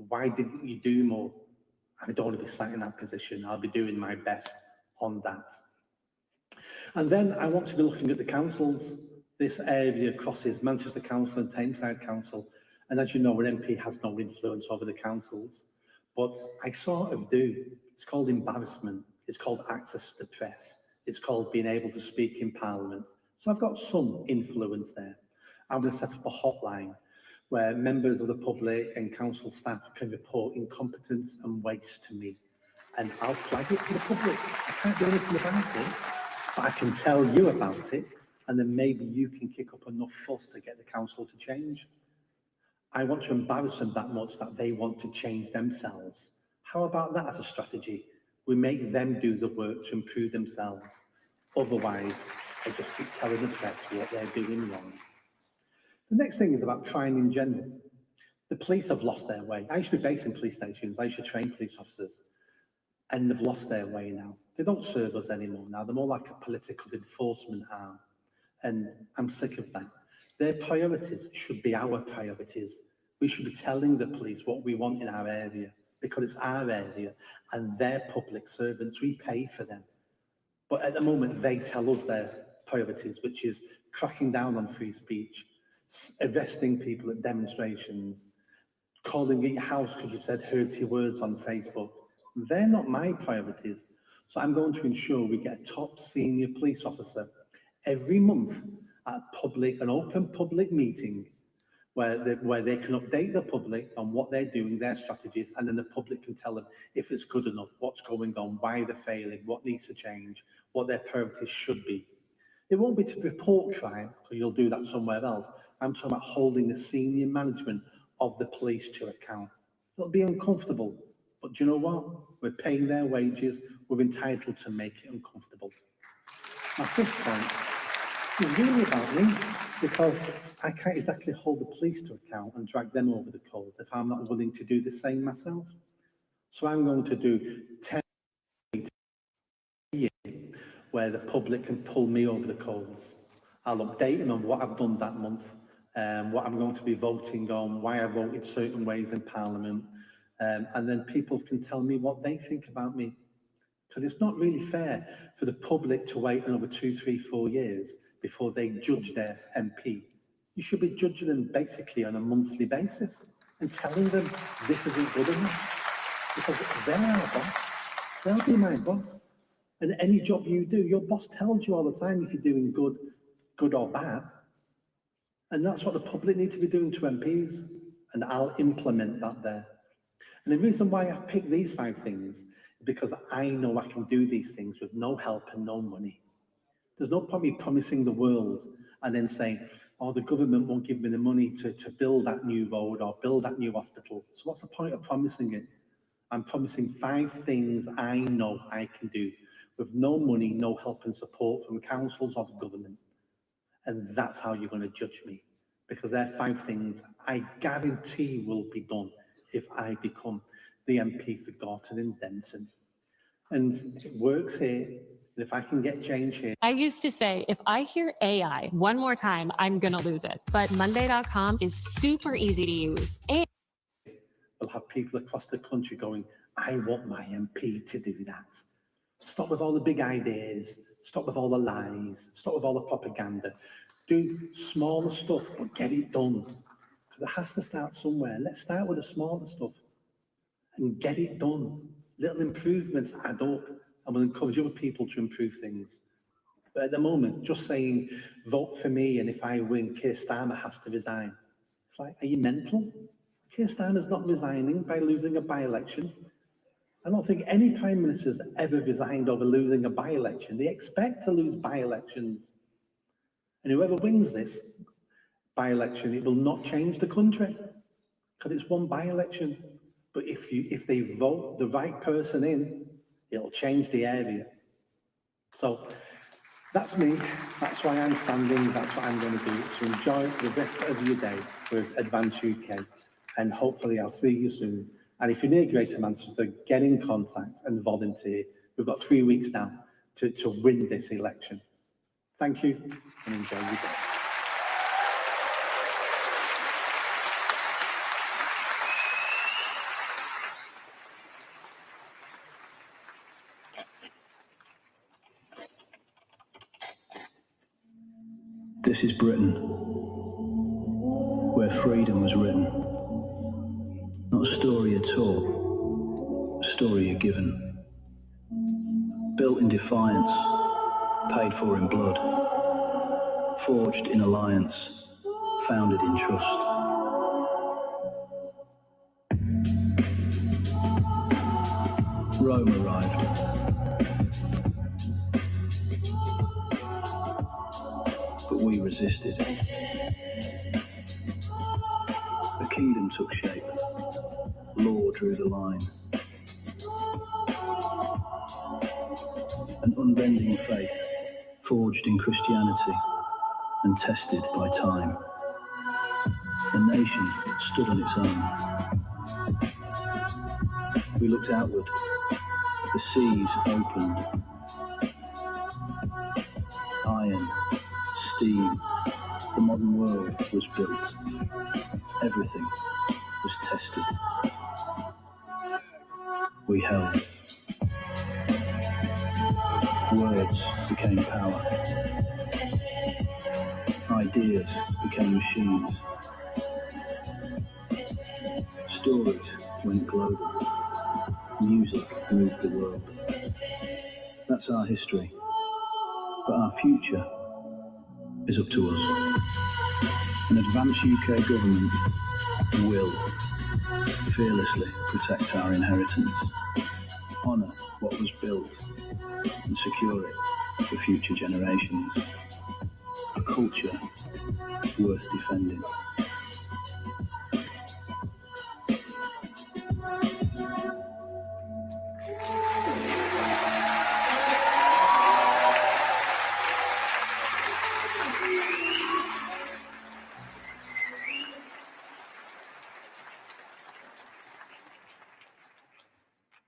Why didn't you do more? I don't want to be sat in that position. I'll be doing my best on that. And then I want to be looking at the councils. This area crosses Manchester Council and Tameside Council. And as you know, an MP has no influence over the councils. But I sort of do. It's called embarrassment. It's called access to the press. It's called being able to speak in Parliament. So I've got some influence there. I'm going to set up a hotline where members of the public and council staff can report incompetence and waste to me. And I'll flag it to the public. I can't do anything about it, but I can tell you about it, and then maybe you can kick up enough fuss to get the council to change. I want to embarrass them that much that they want to change themselves. How about that as a strategy? We make them do the work to improve themselves. Otherwise, I just keep telling the press what they're doing wrong. The next thing is about crime in general. The police have lost their way. I used to be based in police stations. I used to train police officers, and they've lost their way now. They don't serve us anymore now. They're more like a political enforcement arm, and I'm sick of that. Their priorities should be our priorities. We should be telling the police what we want in our area, because it's our area, and they're public servants. We pay for them. But at the moment, they tell us their priorities, which is cracking down on free speech, arresting people at demonstrations, calling at your house because you've said hurty words on Facebook. They're not my priorities. So I'm going to ensure we get a top senior police officer every month at an open public meeting where they can update the public on what they're doing, their strategies, and then the public can tell them if it's good enough, what's going on, why they're failing, what needs to change, what their priorities should be. It won't be to report crime, because you'll do that somewhere else. I'm talking about holding the senior management of the police to account. It'll be uncomfortable, but do you know what? We're paying their wages. We're entitled to make it uncomfortable. My fifth point is really about me, because I can't exactly hold the police to account and drag them over the coals if I'm not willing to do the same myself. So I'm going to do 10 a year where the public can pull me over the coals. I'll update them on what I've done that month, what I'm going to be voting on, why I voted certain ways in Parliament, and then people can tell me what they think about me. Because it's not really fair for the public to wait another 2, 3, 4 years before they judge their MP. You should be judging them basically on a monthly basis and telling them this isn't good enough. because they're our boss. They'll be my boss. And any job you do, your boss tells you all the time if you're doing good or bad. And that's what the public need to be doing to MPs. And I'll implement that there. And the reason why I've picked these 5 things is because I know I can do these things with no help and no money. There's no point me promising the world and then saying, oh, the government won't give me the money to build that new road or build that new hospital. So what's the point of promising it? I'm promising 5 things I know I can do with no money, no help and support from councils or the government. And that's how you're going to judge me, because they're 5 things I guarantee will be done if I become the MP for Gorton and Denton. And it works here. And if I can get change here. I used to say, if I hear AI one more time, I'm going to lose it. But Monday.com is super easy to use. We'll have people across the country going, I want my MP to do that. Stop with all the big ideas. Stop with all the lies. Stop with all the propaganda. Do smaller stuff, but get it done. Because it has to start somewhere. Let's start with the smaller stuff and get it done. Little improvements add up, and we'll encourage other people to improve things. But at the moment, just saying, vote for me, and if I win, Keir Starmer has to resign. It's like, are you mental? Keir Starmer's not resigning by losing a by-election. I don't think any Prime Minister's ever resigned over losing a by-election. They expect to lose by-elections. And whoever wins this by-election, it will not change the country, because it's one by-election. But if they vote the right person in, it'll change the area. So that's me. That's why I'm standing. That's what I'm going to do. So enjoy the rest of your day with Advance UK. And hopefully I'll see you soon. And if you're near Greater Manchester, get in contact and volunteer. We've got 3 weeks now to win this election. Thank you and enjoy your day. This is Britain, where freedom was written. Not a story you're taught, a story you're given. Built in defiance, paid for in blood. Forged in alliance, founded in trust. Rome arrived. But we resisted. A kingdom took shape. Law drew the line. An unbending faith, forged in Christianity and tested by time. A nation stood on its own. We looked outward. The seas opened. Iron, steam, the modern world was built. Everything was tested. We held. Words became power. Ideas became machines. Stories went global. Music moved the world. That's our history. But our future is up to us. An Advance UK government will fearlessly protect our inheritance, honour what was built and secure it for future generations. A culture worth defending.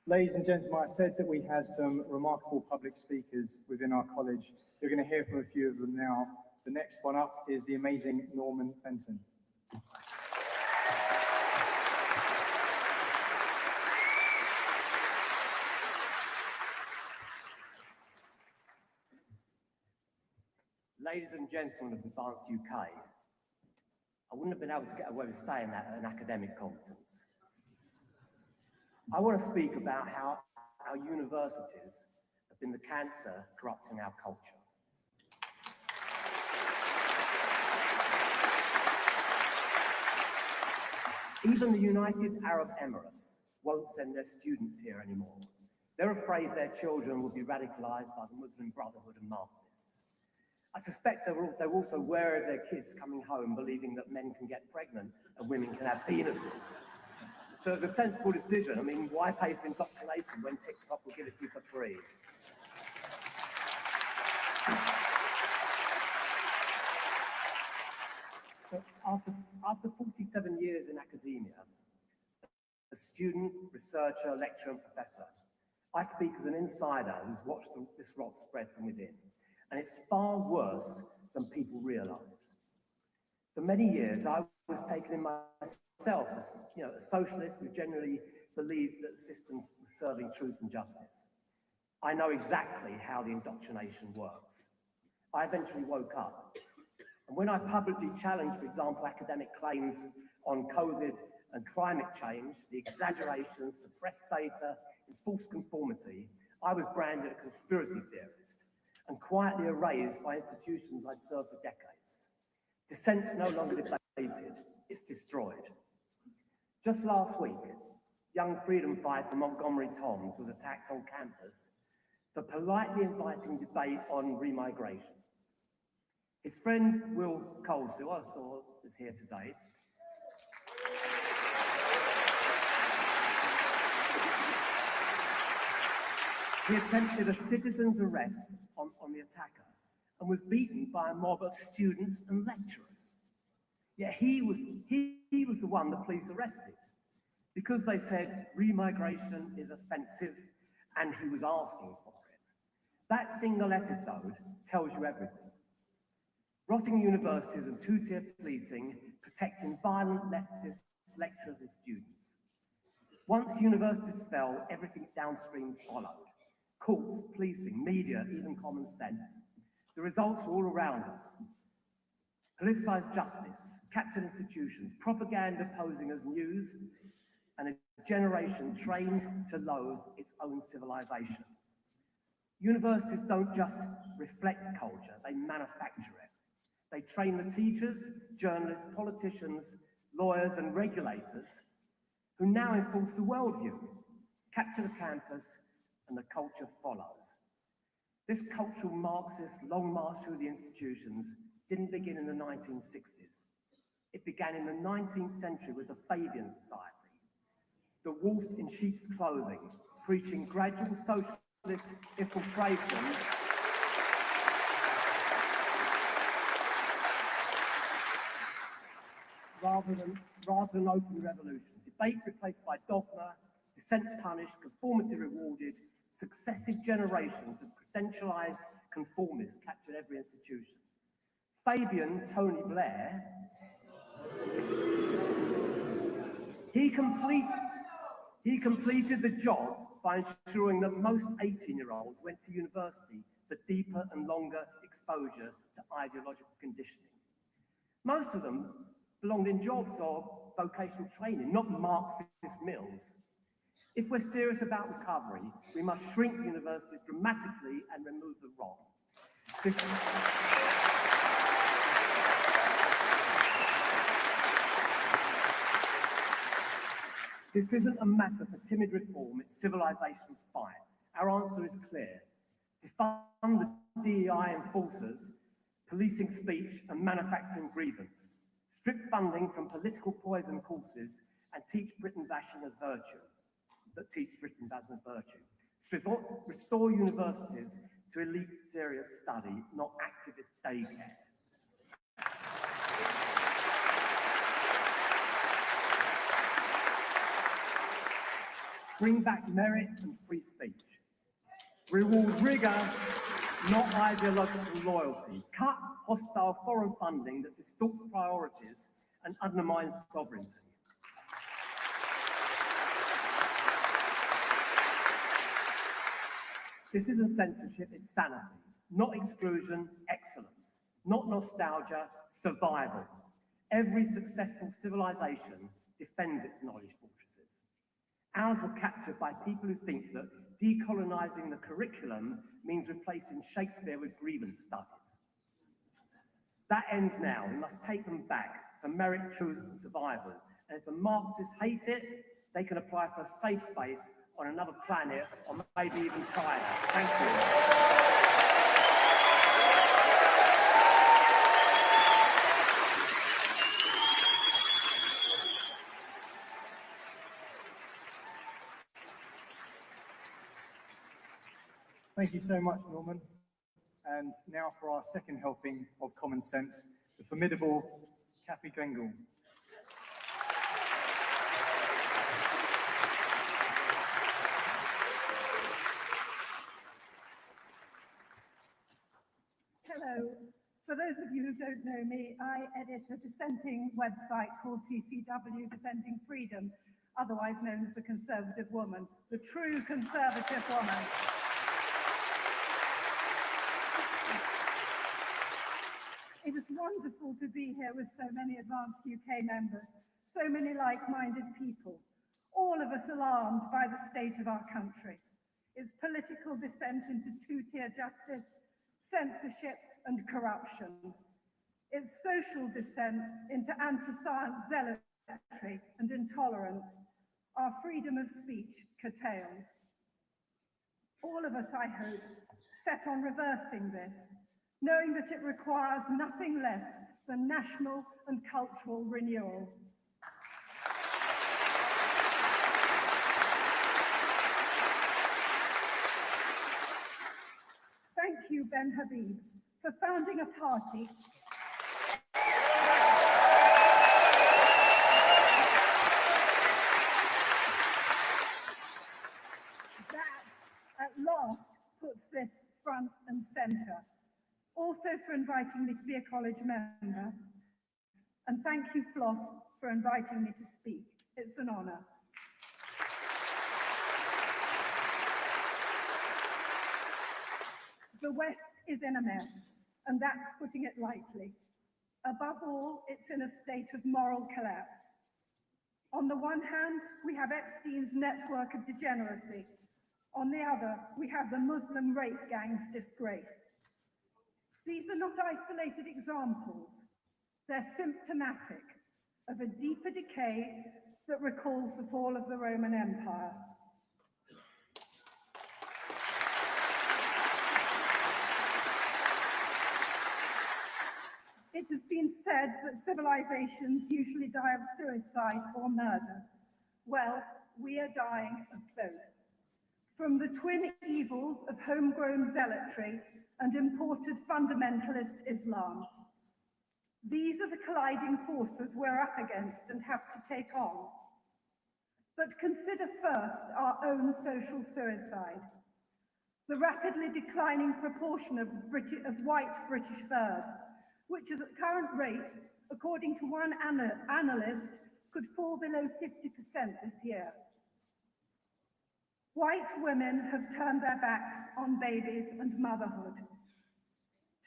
Ladies and gentlemen, I said that we had some remarkable public speakers within our college. You're going to hear from a few of them now. The next one up is the amazing Norman Fenton. Ladies and gentlemen of Advance UK, I wouldn't have been able to get away with saying that at an academic conference. I want to speak about how our universities have been the cancer corrupting our culture. Even the United Arab Emirates won't send their students here anymore. They're afraid their children will be radicalized by the Muslim Brotherhood and Marxists. I suspect they're also wary of their kids coming home believing that men can get pregnant and women can have penises. So it's a sensible decision. I mean, why pay for indoctrination when TikTok will give it to you for free? So after 47 years in academia, a student, researcher, lecturer, and professor, I speak as an insider who's watched this rot spread from within. And it's far worse than people realise. For many years, I was taken in myself as a socialist who generally believed that the system was serving truth and justice. I know exactly how the indoctrination works. I eventually woke up. And when I publicly challenged, for example, academic claims on COVID and climate change, the exaggerations, suppressed data, and false conformity, I was branded a conspiracy theorist and quietly erased by institutions I'd served for decades. Dissent's no longer debated, it's destroyed. Just last week, young freedom fighter Montgomery Toms was attacked on campus for politely inviting debate on remigration. His friend Will Coles, who I saw is here today, he attempted a citizen's arrest on the attacker and was beaten by a mob of students and lecturers. Yet he was the one the police arrested because they said remigration is offensive and he was asking for it. That single episode tells you everything. Rotting universities and two-tier policing protecting violent leftist lecturers and students. Once universities fell, everything downstream followed. Courts, policing, media, even common sense. The results were all around us. Politicised justice, captured institutions, propaganda posing as news, and a generation trained to loathe its own civilization. Universities don't just reflect culture, they manufacture it. They train the teachers, journalists, politicians, lawyers, and regulators who now enforce the worldview, capture the campus, and the culture follows. This cultural Marxist long march through the institutions didn't begin in the 1960s. It began in the 19th century with the Fabian Society, the wolf in sheep's clothing, preaching gradual socialist infiltration rather than open revolution. Debate replaced by dogma, dissent punished, conformity rewarded. Successive generations of credentialized conformists captured every institution. Fabian Tony Blair, he completed the job by ensuring that most 18-year-olds went to university for deeper and longer exposure to ideological conditioning. Most of them belonged in jobs or vocational training, not Marxist mills. If we're serious about recovery, we must shrink universities dramatically and remove the wrong. This isn't a matter for timid reform, it's civilization fight. Our answer is clear. Defund the DEI enforcers, policing speech and manufacturing grievance. Strip funding from political poison courses and teach Britain bashing as virtue. Restore universities to elite serious study, not activist daycare. Bring back merit and free speech. Reward rigour, not ideological loyalty. Cut hostile foreign funding that distorts priorities and undermines sovereignty. This isn't censorship, it's sanity. Not exclusion, excellence. Not nostalgia, survival. Every successful civilization defends its knowledge fortresses. Ours were captured by people who think that decolonising the curriculum means replacing Shakespeare with grievance studies. That ends now. We must take them back for merit, truth and survival. And if the Marxists hate it, they can apply for a safe space on another planet or maybe even China. Thank you. Thank you so much, Norman. And now for our second helping of common sense, the formidable Kathy Grengle. Hello. For those of you who don't know me, I edit a dissenting website called TCW Defending Freedom, otherwise known as the Conservative Woman, the true conservative woman. It is wonderful to be here with so many Advance UK members, so many like-minded people, all of us alarmed by the state of our country, its political descent into two-tier justice, censorship and corruption, its social descent into anti-science zealotry and intolerance, our freedom of speech curtailed. All of us, I hope, set on reversing this, knowing that it requires nothing less than national and cultural renewal. Thank you, Ben Habib, for founding a party that at last puts this front and centre. Also for inviting me to be a college member. And thank you, Floss, for inviting me to speak. It's an honour. The West is in a mess, and that's putting it lightly. Above all, it's in a state of moral collapse. On the one hand, we have Epstein's network of degeneracy. On the other, we have the Muslim rape gang's disgrace. These are not isolated examples. They're symptomatic of a deeper decay that recalls the fall of the Roman Empire. It has been said that civilizations usually die of suicide or murder. Well, we are dying of both. From the twin evils of homegrown zealotry and imported fundamentalist Islam. These are the colliding forces we're up against and have to take on. But consider first our own social suicide. The rapidly declining proportion of white British births, which at the current rate, according to one analyst, could fall below 50% this year. White women have turned their backs on babies and motherhood.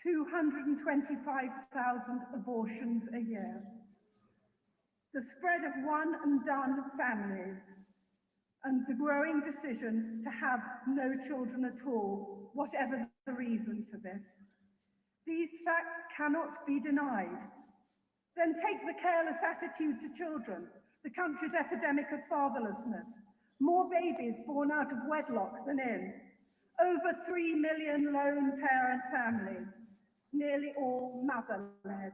225,000 abortions a year. The spread of one-and-done families, and the growing decision to have no children at all, whatever the reason for this. These facts cannot be denied. Then take the careless attitude to children, the country's epidemic of fatherlessness, more babies born out of wedlock than in, over 3 million lone parent families, nearly all mother-led.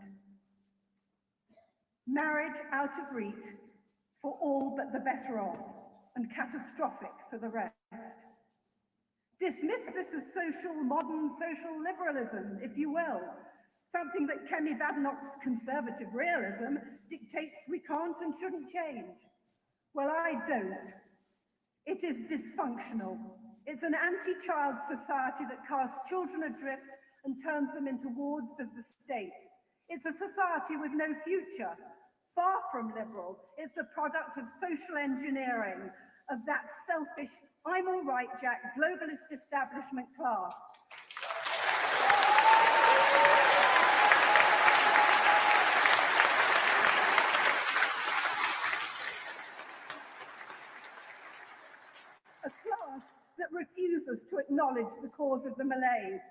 Marriage out of reach for all but the better off, and catastrophic for the rest. Dismiss this as modern social liberalism, if you will, something that Kemi Badenoch's conservative realism dictates we can't and shouldn't change. Well, I don't. It is dysfunctional. It's an anti-child society that casts children adrift and turns them into wards of the state. It's a society with no future, far from liberal. It's a product of social engineering, of that selfish, I'm all right, Jack, globalist establishment class. refusers to acknowledge the cause of the malaise,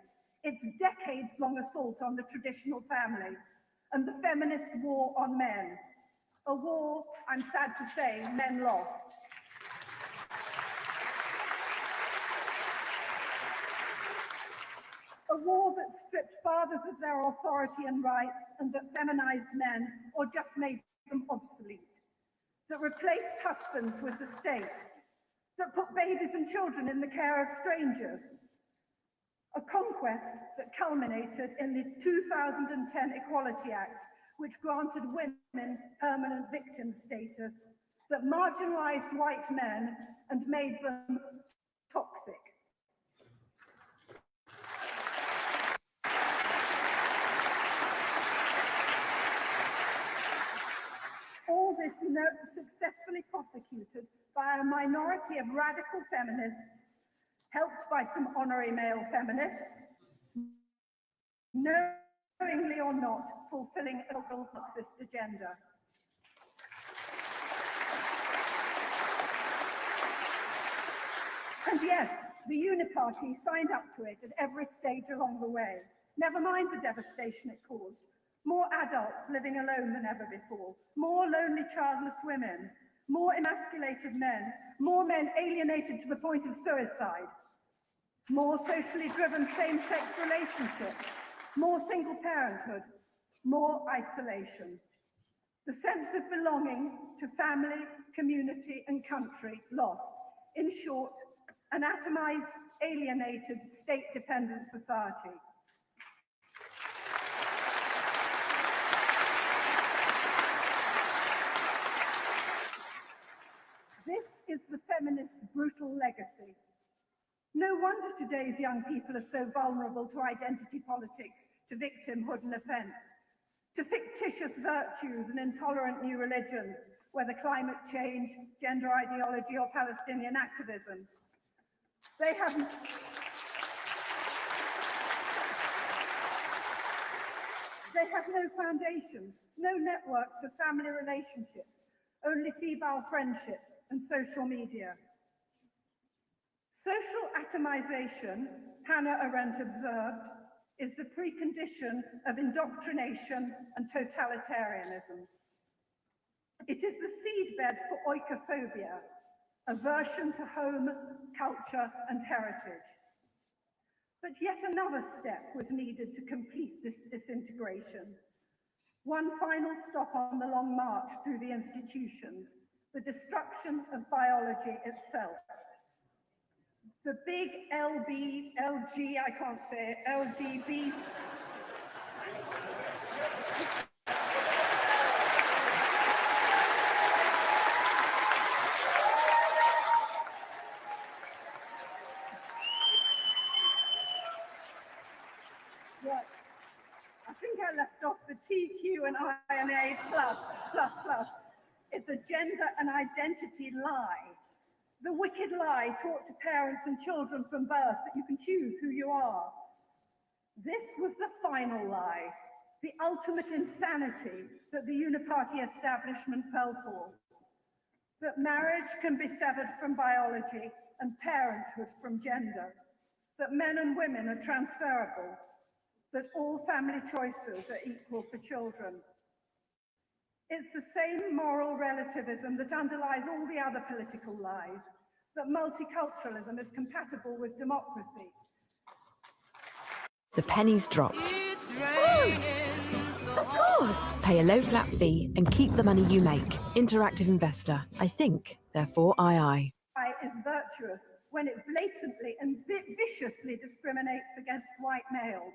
its decades-long assault on the traditional family, and the feminist war on men. A war, I'm sad to say, men lost. A war that stripped fathers of their authority and rights, and that feminized men, or just made them obsolete. That replaced husbands with the state. That put babies and children in the care of strangers. A conquest that culminated in the 2010 Equality Act, which granted women permanent victim status, that marginalized white men and made them toxic. All this successfully prosecuted by a minority of radical feminists, helped by some honorary male feminists, knowingly or not, fulfilling a Marxist agenda. And yes, the Uniparty signed up to it at every stage along the way. Never mind the devastation it caused. More adults living alone than ever before, more lonely childless women, more emasculated men, more men alienated to the point of suicide, more socially driven same-sex relationships, more single parenthood, more isolation. The sense of belonging to family, community, and country lost. In short, an atomized, alienated, state-dependent society. This is the feminists' brutal legacy. No wonder today's young people are so vulnerable to identity politics, to victimhood and offence, to fictitious virtues and intolerant new religions, whether climate change, gender ideology, or Palestinian activism. They have no foundations, no networks of family relationships, only female friendships and social media. Social atomization, Hannah Arendt observed, is the precondition of indoctrination and totalitarianism. It is the seedbed for oikophobia, aversion to home, culture, and heritage. But yet another step was needed to complete this disintegration. One final stop on the long march through the institutions, the destruction of biology itself. The big LG, I can't say it, LGB. Right. I think I left off the TQ and INA plus. It's a gender and identity lie. The wicked lie taught to parents and children from birth that you can choose who you are. This was the final lie, the ultimate insanity that the Uniparty establishment fell for. That marriage can be severed from biology and parenthood from gender. That men and women are transferable. That all family choices are equal for children. It's the same moral relativism that underlies all the other political lies, that multiculturalism is compatible with democracy. The pennies dropped. Of course. Pay a low flat fee and keep the money you make. Interactive investor. I think, therefore I. Is virtuous when it blatantly and viciously discriminates against white males.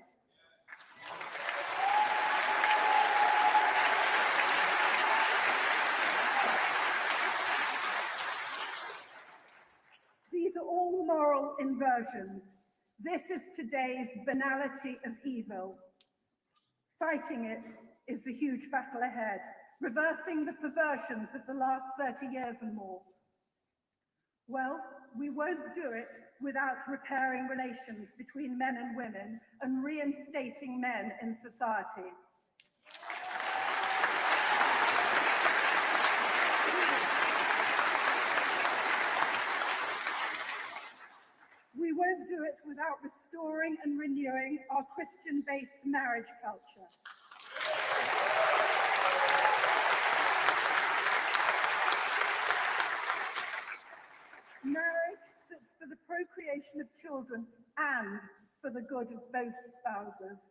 These are all moral inversions. This is today's banality of evil. Fighting it is the huge battle ahead, reversing the perversions of the last 30 years and more. Well, we won't do it without repairing relations between men and women and reinstating men in society. We won't about restoring and renewing our Christian-based marriage culture. Marriage that's for the procreation of children and for the good of both spouses.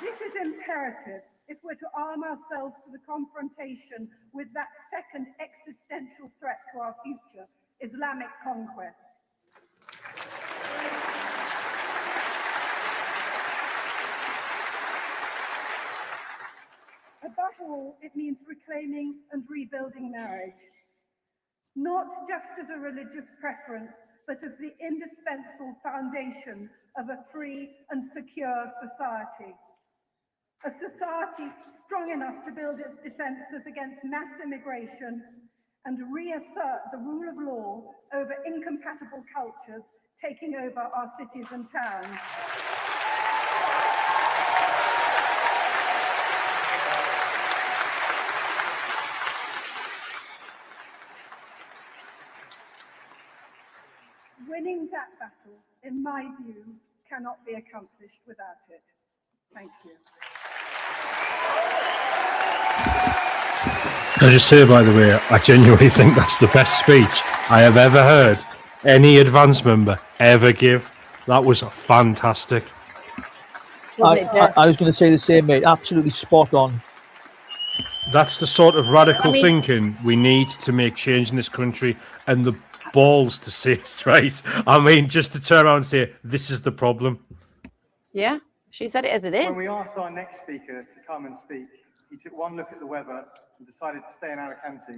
This is imperative if we're to arm ourselves for the confrontation with that second existential threat to our future, Islamic conquest. Above all, it means reclaiming and rebuilding marriage, not just as a religious preference, but as the indispensable foundation of a free and secure society. A society strong enough to build its defences against mass immigration and reassert the rule of law over incompatible cultures taking over our cities and towns. Winning that battle, in my view, cannot be accomplished without it. Thank you. Can I just say, by the way, I genuinely think that's the best speech I have ever heard any Advance member ever give. That was fantastic. I was going to say the same, mate. Absolutely spot on. That's the sort of radical thinking we need to make change in this country, and the balls to say it, right? I mean, just to turn around and say, this is the problem. Yeah, she said it as it is. When we asked our next speaker to come and speak, he took one look at the weather and decided to stay in Alicante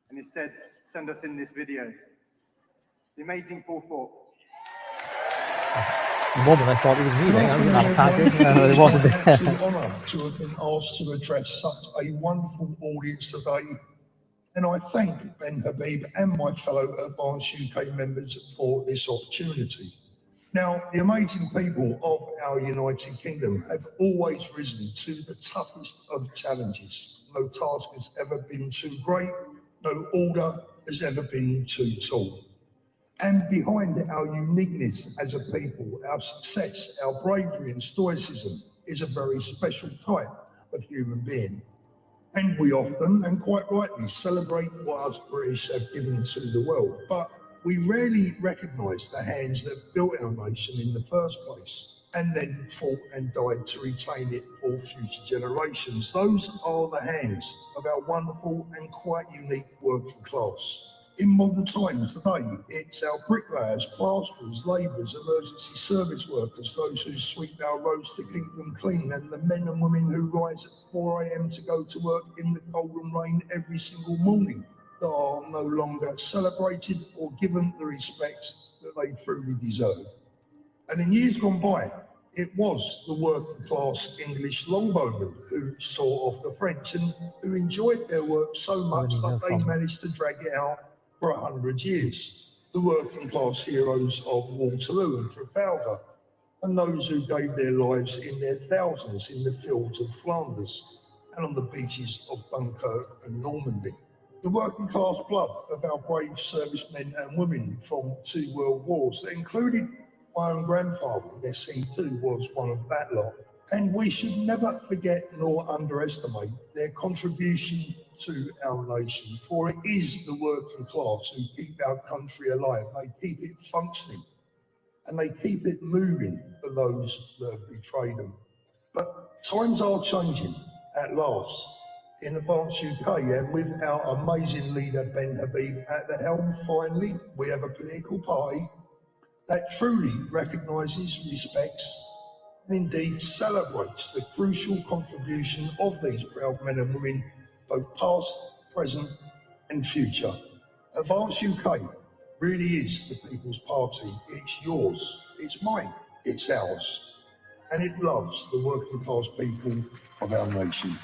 and instead send us in this video. The amazing Paul Thorpe. The moment I thought it was me, I was in Alicante. No, it wasn't. It's an honour to have been asked to address such a wonderful audience today. And I thank Ben Habib and my fellow Advance UK members for this opportunity. Now, the amazing people of our United Kingdom have always risen to the toughest of challenges. No task has ever been too great, no order has ever been too tall. And behind our uniqueness as a people, our success, our bravery and stoicism is a very special type of human being. And we often, and quite rightly, celebrate what us British have given to the world. But we rarely recognise the hands that built our nation in the first place, and then fought and died to retain it for future generations. Those are the hands of our wonderful and quite unique working class. In modern times today, it's our bricklayers, plasterers, labourers, emergency service workers, those who sweep our roads to keep them clean, and the men and women who rise at 4 AM to go to work in the cold and rain every single morning that are no longer celebrated or given the respect that they truly deserve. And in years gone by, it was the working class English longbowmen who saw off the French and who enjoyed their work so much that they managed to drag it out for 100 years. The working class heroes of Waterloo and Trafalgar, and those who gave their lives in their thousands in the fields of Flanders and on the beaches of Dunkirk and Normandy. The working class blood of our brave servicemen and women from 2 world wars that included my own grandfather. Yes, he too was one of that lot. And we should never forget nor underestimate their contribution to our nation, for it is the working class who keep our country alive. They keep it functioning and they keep it moving for those that have betrayed them. But times are changing at last in Advance UK, and with our amazing leader Ben Habib at the helm, finally we have a political party that truly recognises, respects, and indeed celebrates the crucial contribution of these proud men and women, both past, present and future. Advance UK really is the People's Party. It's yours, it's mine, it's ours. And it loves the working class people of our nation.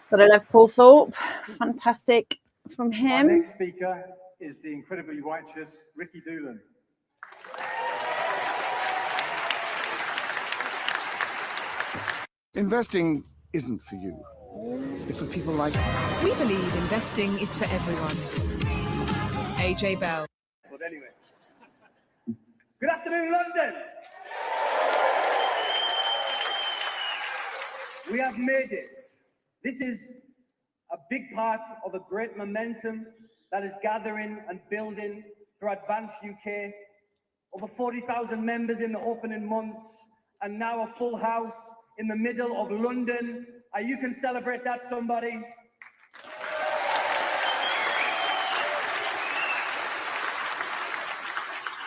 But I love Paul Thorpe. Fantastic from Our him. next speaker is the incredibly righteous Ricky Doolan. Investing isn't for you. It's for people like us. We believe investing is for everyone. AJ Bell. But anyway. Good afternoon, London. We have made it. This is a big part of a great momentum that is gathering and building through Advance UK. Over 40,000 members in the opening months, and now a full house in the middle of London. You can celebrate that, somebody.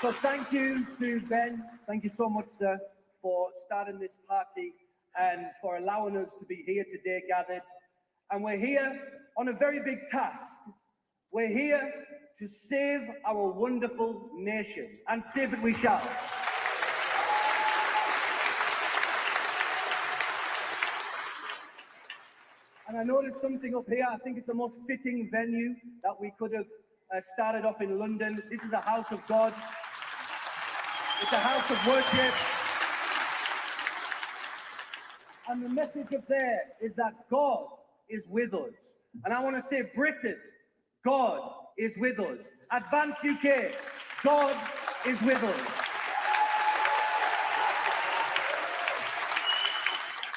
So thank you to Ben. Thank you so much, sir, for starting this party and for allowing us to be here today gathered. And we're here on a very big task. We're here to save our wonderful nation, and save it we shall. And I noticed something up here. I think it's the most fitting venue that we could have started off in London. This is a house of God. It's a house of worship. And the message up there is that God is with us. And I want to say, Britain, God is with us. Advance UK, God is with us.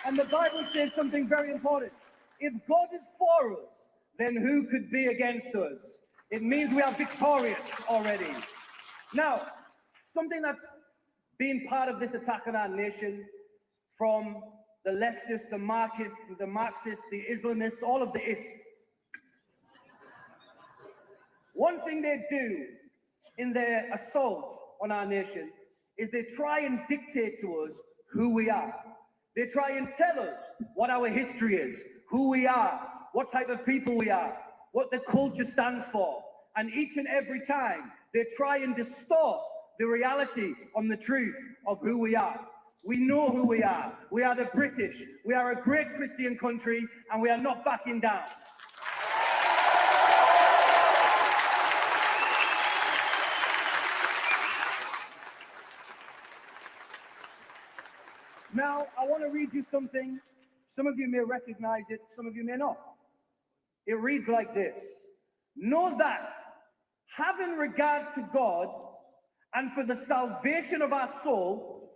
And the Bible says something very important. If God is for us, then who could be against us? It means we are victorious already. Now, something that's been part of this attack on our nation, from the leftists, the Marxists, the Islamists, all of the ists. One thing they do in their assault on our nation is they try and dictate to us who we are. They try and tell us what our history is, who we are, what type of people we are, what the culture stands for. And each and every time, they try and distort the reality on the truth of who we are. We know who we are. We are the British. We are a great Christian country, and we are not backing down. Now, I want to read you something. Some of you may recognize it, some of you may not. It reads like this. Know that, having regard to God, and for the salvation of our soul,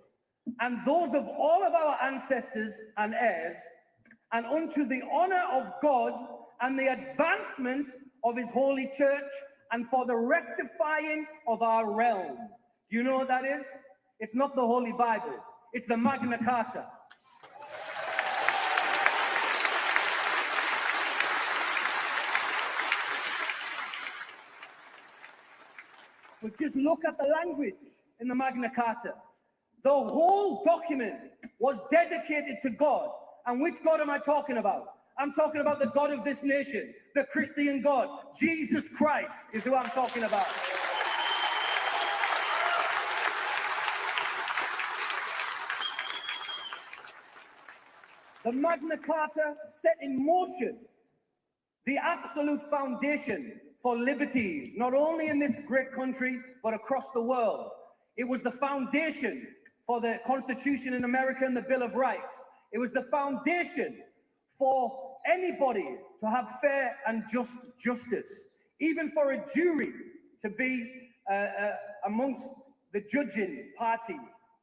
and those of all of our ancestors and heirs, and unto the honor of God, and the advancement of his holy church, and for the rectifying of our realm. Do you know what that is? It's not the Holy Bible. It's the Magna Carta. But just look at the language in the Magna Carta. The whole document was dedicated to God. And which God am I talking about? I'm talking about the God of this nation, the Christian God. Jesus Christ is who I'm talking about. The Magna Carta set in motion the absolute foundation for liberties, not only in this great country, but across the world. It was the foundation for the Constitution in America and the Bill of Rights. It was the foundation for anybody to have fair and just justice, even for a jury to be amongst the judging party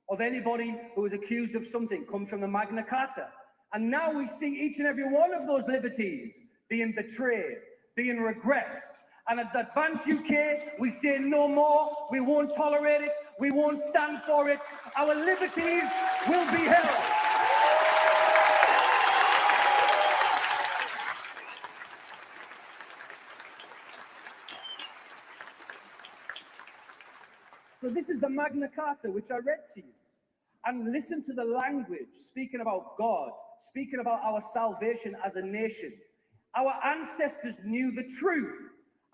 of anybody who is accused of something comes from the Magna Carta. And now we see each and every one of those liberties being betrayed, being regressed. And as Advance UK, we say no more. We won't tolerate it. We won't stand for it. Our liberties will be held. So this is the Magna Carta, which I read to you. And listen to the language, speaking about God, speaking about our salvation as a nation. Our ancestors knew the truth.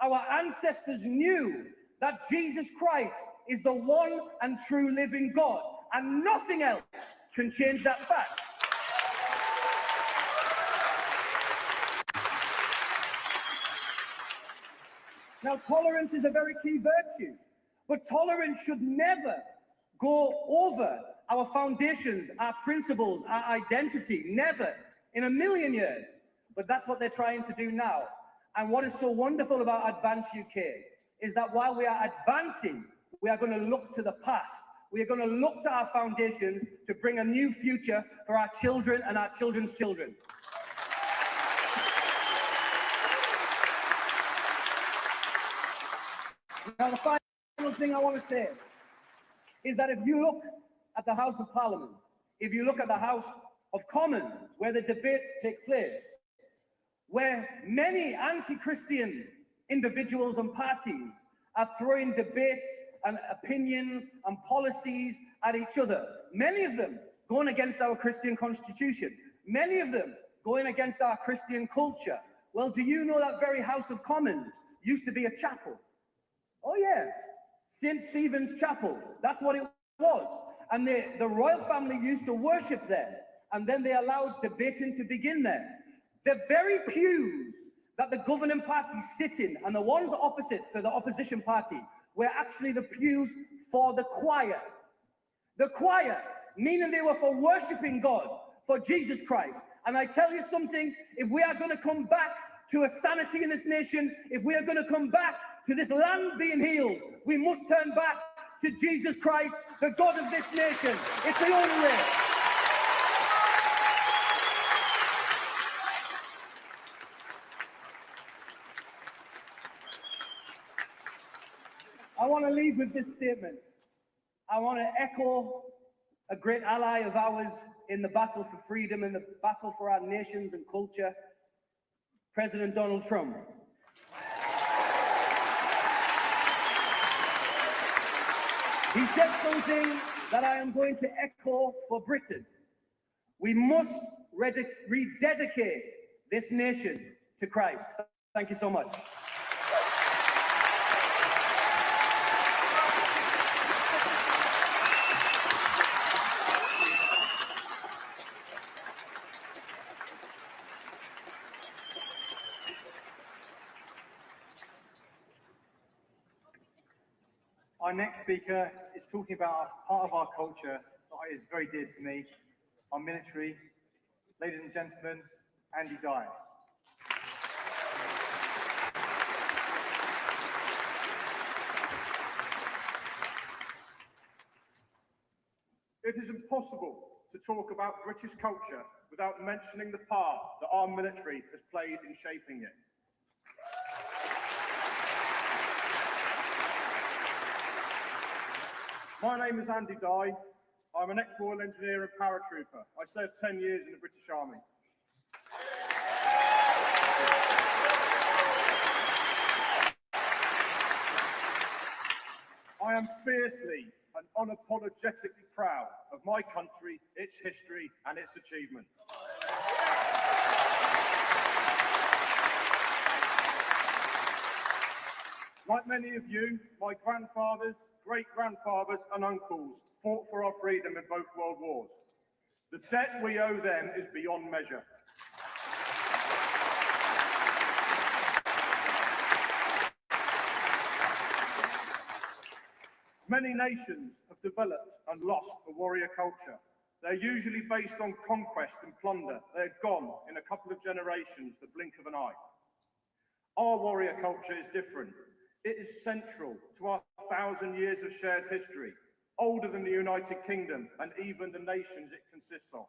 Our ancestors knew that Jesus Christ is the one and true living God, and nothing else can change that fact. Now, tolerance is a very key virtue, but tolerance should never go over our foundations, our principles, our identity. Never in a million years. But that's what they're trying to do now. And what is so wonderful about Advance UK is that while we are advancing, we are going to look to the past. We are going to look to our foundations to bring a new future for our children and our children's children. Now, the final thing I want to say is that if you look at the House of Parliament, if you look at the House of Commons, where the debates take place, where many anti-Christian individuals and parties are throwing debates and opinions and policies at each other, many of them going against our Christian constitution, many of them going against our Christian culture. Well, do you know that very House of Commons used to be a chapel? Oh yeah, St. Stephen's Chapel, that's what it was. And the royal family used to worship there, and then they allowed debating to begin there. The very pews that the governing party sit in, and the ones opposite for the opposition party, were actually the pews for the choir. The choir, meaning they were for worshiping God, for Jesus Christ. And I tell you something, if we are going to come back to a sanity in this nation, if we are going to come back to this land being healed, we must turn back to Jesus Christ, the God of this nation. It's the only way. I want to leave with this statement. I want to echo a great ally of ours in the battle for freedom, in the battle for our nations and culture, President Donald Trump. He said something that I am going to echo for Britain. We must rededicate this nation to Christ. Thank you so much. Our next speaker is talking about a part of our culture that is very dear to me, our military. Ladies and gentlemen, Andy Dye. It is impossible to talk about British culture without mentioning the part that our military has played in shaping it. My name is Andy Dye. I'm an ex-Royal Engineer and paratrooper. I served 10 years in the British Army. I am fiercely and unapologetically proud of my country, its history and its achievements. Like many of you, my grandfathers, great-grandfathers and uncles fought for our freedom in both world wars. The debt we owe them is beyond measure. Many nations have developed and lost a warrior culture. They're usually based on conquest and plunder. They're gone in a couple of generations, the blink of an eye. Our warrior culture is different. It is central to our 1,000 years of shared history, older than the United Kingdom and even the nations it consists of.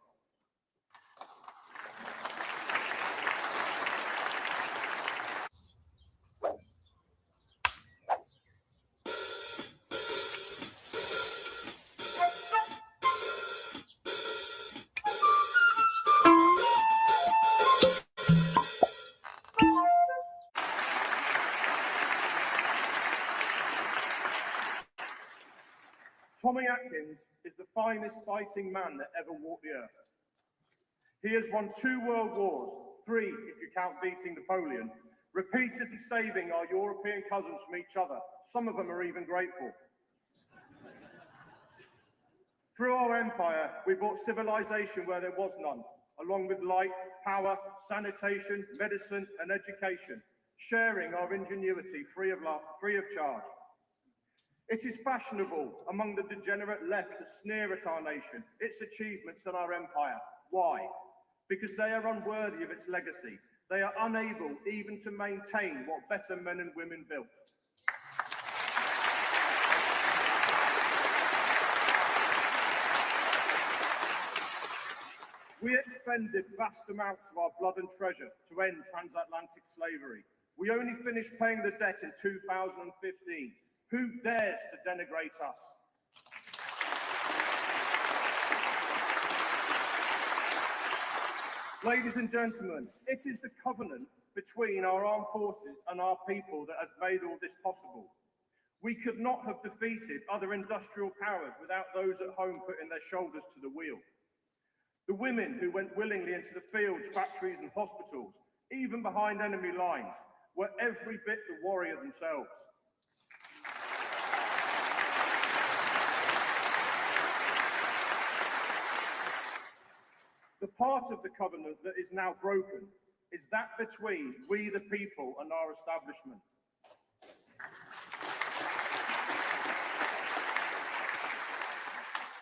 Tommy Atkins is the finest fighting man that ever walked the earth. He has won 2 world wars, 3 if you count beating Napoleon, repeatedly saving our European cousins from each other. Some of them are even grateful. Through our empire, we brought civilization where there was none, along with light, power, sanitation, medicine, and education, sharing our ingenuity free of charge. It is fashionable among the degenerate left to sneer at our nation, its achievements and our empire. Why? Because they are unworthy of its legacy. They are unable even to maintain what better men and women built. We expended vast amounts of our blood and treasure to end transatlantic slavery. We only finished paying the debt in 2015. Who dares to denigrate us? Ladies and gentlemen, it is the covenant between our armed forces and our people that has made all this possible. We could not have defeated other industrial powers without those at home putting their shoulders to the wheel. The women who went willingly into the fields, factories and hospitals, even behind enemy lines, were every bit the warrior themselves. The part of the covenant that is now broken is that between we the people and our establishment.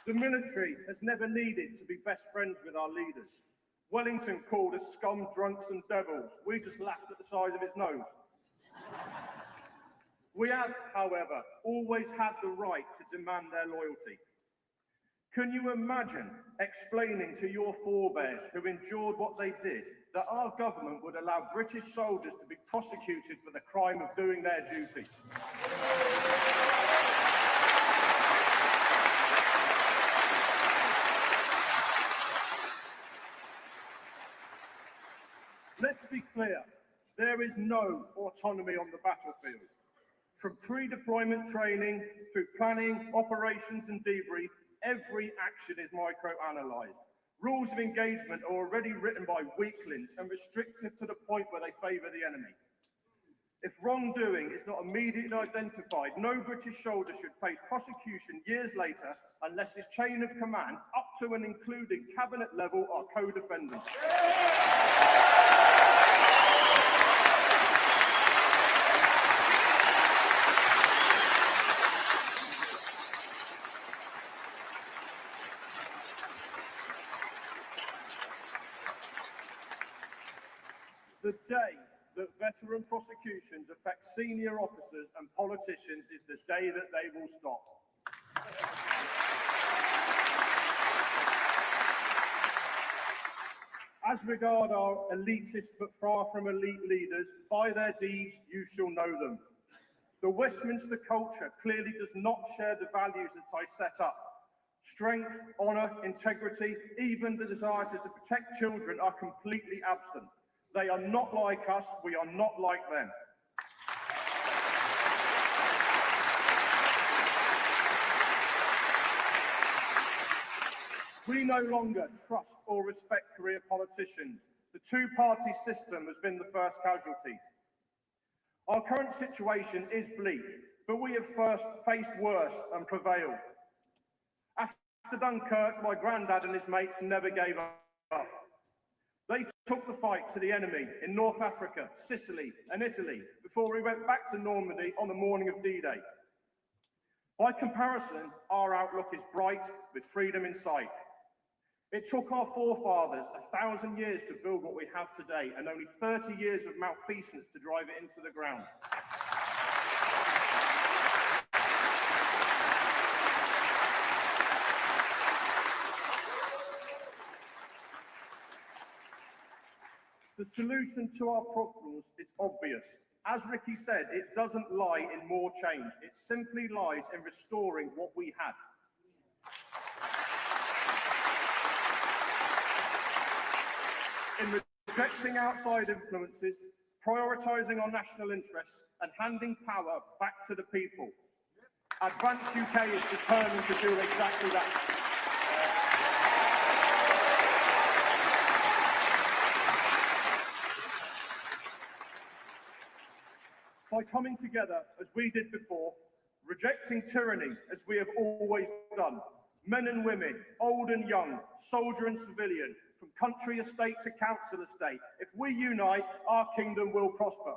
The military has never needed to be best friends with our leaders. Wellington called us scum, drunks and devils. We just laughed at the size of his nose. We have, however, always had the right to demand their loyalty. Can you imagine explaining to your forebears who endured what they did that our government would allow British soldiers to be prosecuted for the crime of doing their duty? Let's be clear, there is no autonomy on the battlefield. From pre-deployment training through planning, operations and debrief, every action is micro-analysed. Rules of engagement are already written by weaklings and restrictive to the point where they favour the enemy. If wrongdoing is not immediately identified, no British soldier should face prosecution years later unless his chain of command, up to and including cabinet level, are co-defendants. The day that veteran prosecutions affect senior officers and politicians is the day that they will stop. As regard our elitist but far from elite leaders, by their deeds you shall know them. The Westminster culture clearly does not share the values that I set up. Strength, honour, integrity, even the desire to protect children are completely absent. They are not like us, we are not like them. We no longer trust or respect career politicians. The two-party system has been the first casualty. Our current situation is bleak, but we have first faced worse and prevailed. After Dunkirk, my granddad and his mates never gave up. They took the fight to the enemy in North Africa, Sicily and Italy before we went back to Normandy on the morning of D-Day. By comparison, our outlook is bright with freedom in sight. It took our forefathers 1,000 years to build what we have today and only 30 years of malfeasance to drive it into the ground. The solution to our problems is obvious. As Ricky said, it doesn't lie in more change. It simply lies in restoring what we had. In rejecting outside influences, prioritising our national interests and handing power back to the people. Advance UK is determined to do exactly that. By coming together as we did before, rejecting tyranny as we have always done, men and women, old and young, soldier and civilian, from country estate to council estate, if we unite, our kingdom will prosper.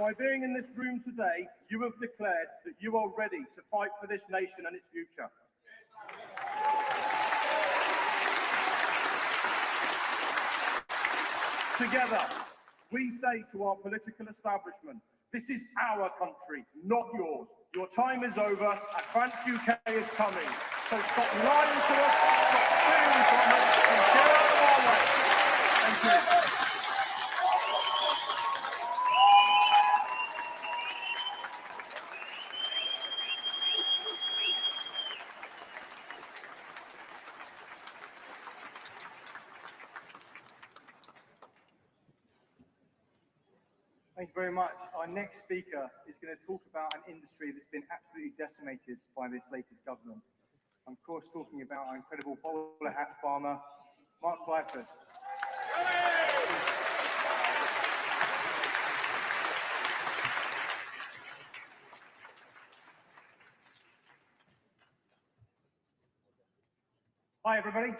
By being in this room today, you have declared that you are ready to fight for this nation and its future. Together, we say to our political establishment, this is our country, not yours. Your time is over. Advance UK is coming. So stop lying to us, stop stealing from us, and get out of our way. Thank you. Thank you very much. Our next speaker is going to talk about an industry that's been absolutely decimated by this latest government. I'm of course talking about our incredible bowler hat farmer, Mark Blyford. Hi everybody.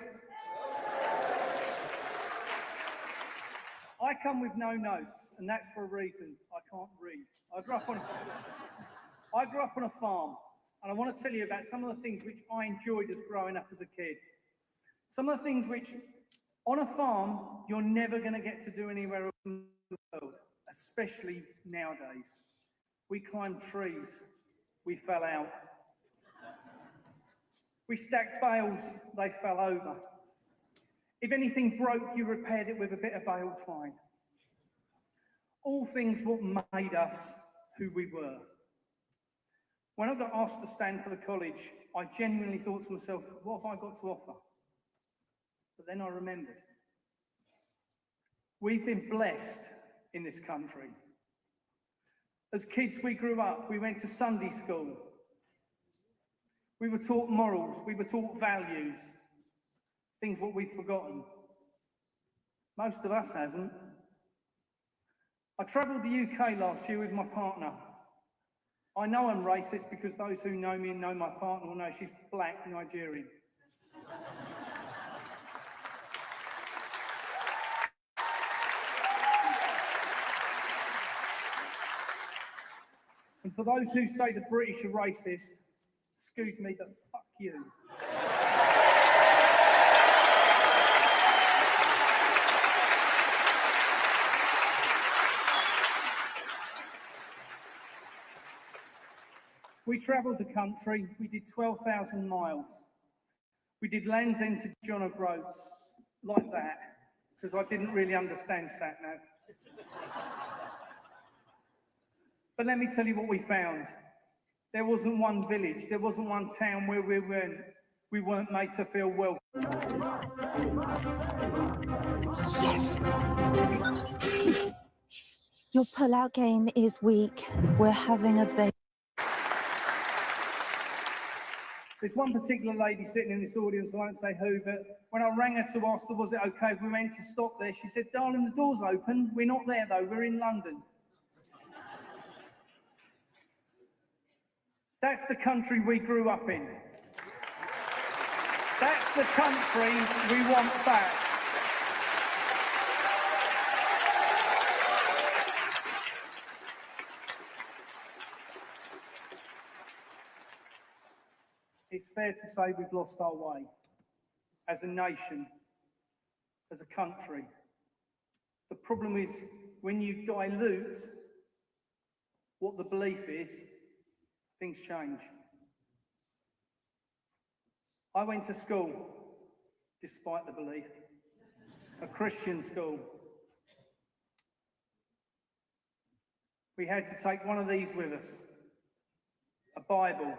I come with no notes, and that's for a reason. I can't read. I grew up on a farm, and I want to tell you about some of the things which I enjoyed as growing up as a kid. Some of the things which, on a farm, you're never going to get to do anywhere else in the world, especially nowadays. We climbed trees. We fell out. We stacked bales. They fell over. If anything broke, you repaired it with a bit of bale twine. All things what made us who we were. When I got asked to stand for the college, I genuinely thought to myself, what have I got to offer? But then I remembered. We've been blessed in this country. As kids, we grew up, we went to Sunday school. We were taught morals, we were taught values. Things what we've forgotten. Most of us hasn't. I travelled the UK last year with my partner. I know I'm racist because those who know me and know my partner will know she's black Nigerian. And for those who say the British are racist, excuse me, but fuck you. We travelled the country, we did 12,000 miles. We did Land's End to John O'Groats, like that, because I didn't really understand sat-nav. But let me tell you what we found. There wasn't one village, there wasn't one town where we weren't made to feel welcome. Yes. Your pull-out game is weak. We're having a baby. There's one particular lady sitting in this audience, I won't say who, but when I rang her to ask her, was it okay if we went to stop there, she said, darling, the door's open. We're not there though, we're in London. That's the country we grew up in. That's the country we want back. It's fair to say we've lost our way as a nation, as a country. The problem is when you dilute what the belief is, things change. I went to school, despite the belief, a Christian school. We had to take one of these with us, a Bible.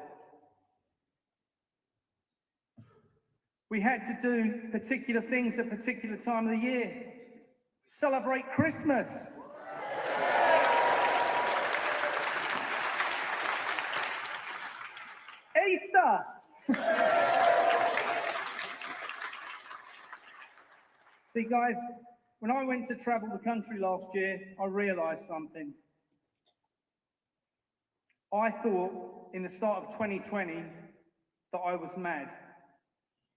We had to do particular things at a particular time of the year. Celebrate Christmas. Easter. See, guys, when I went to travel the country last year, I realised something. I thought in the start of 2020 that I was mad.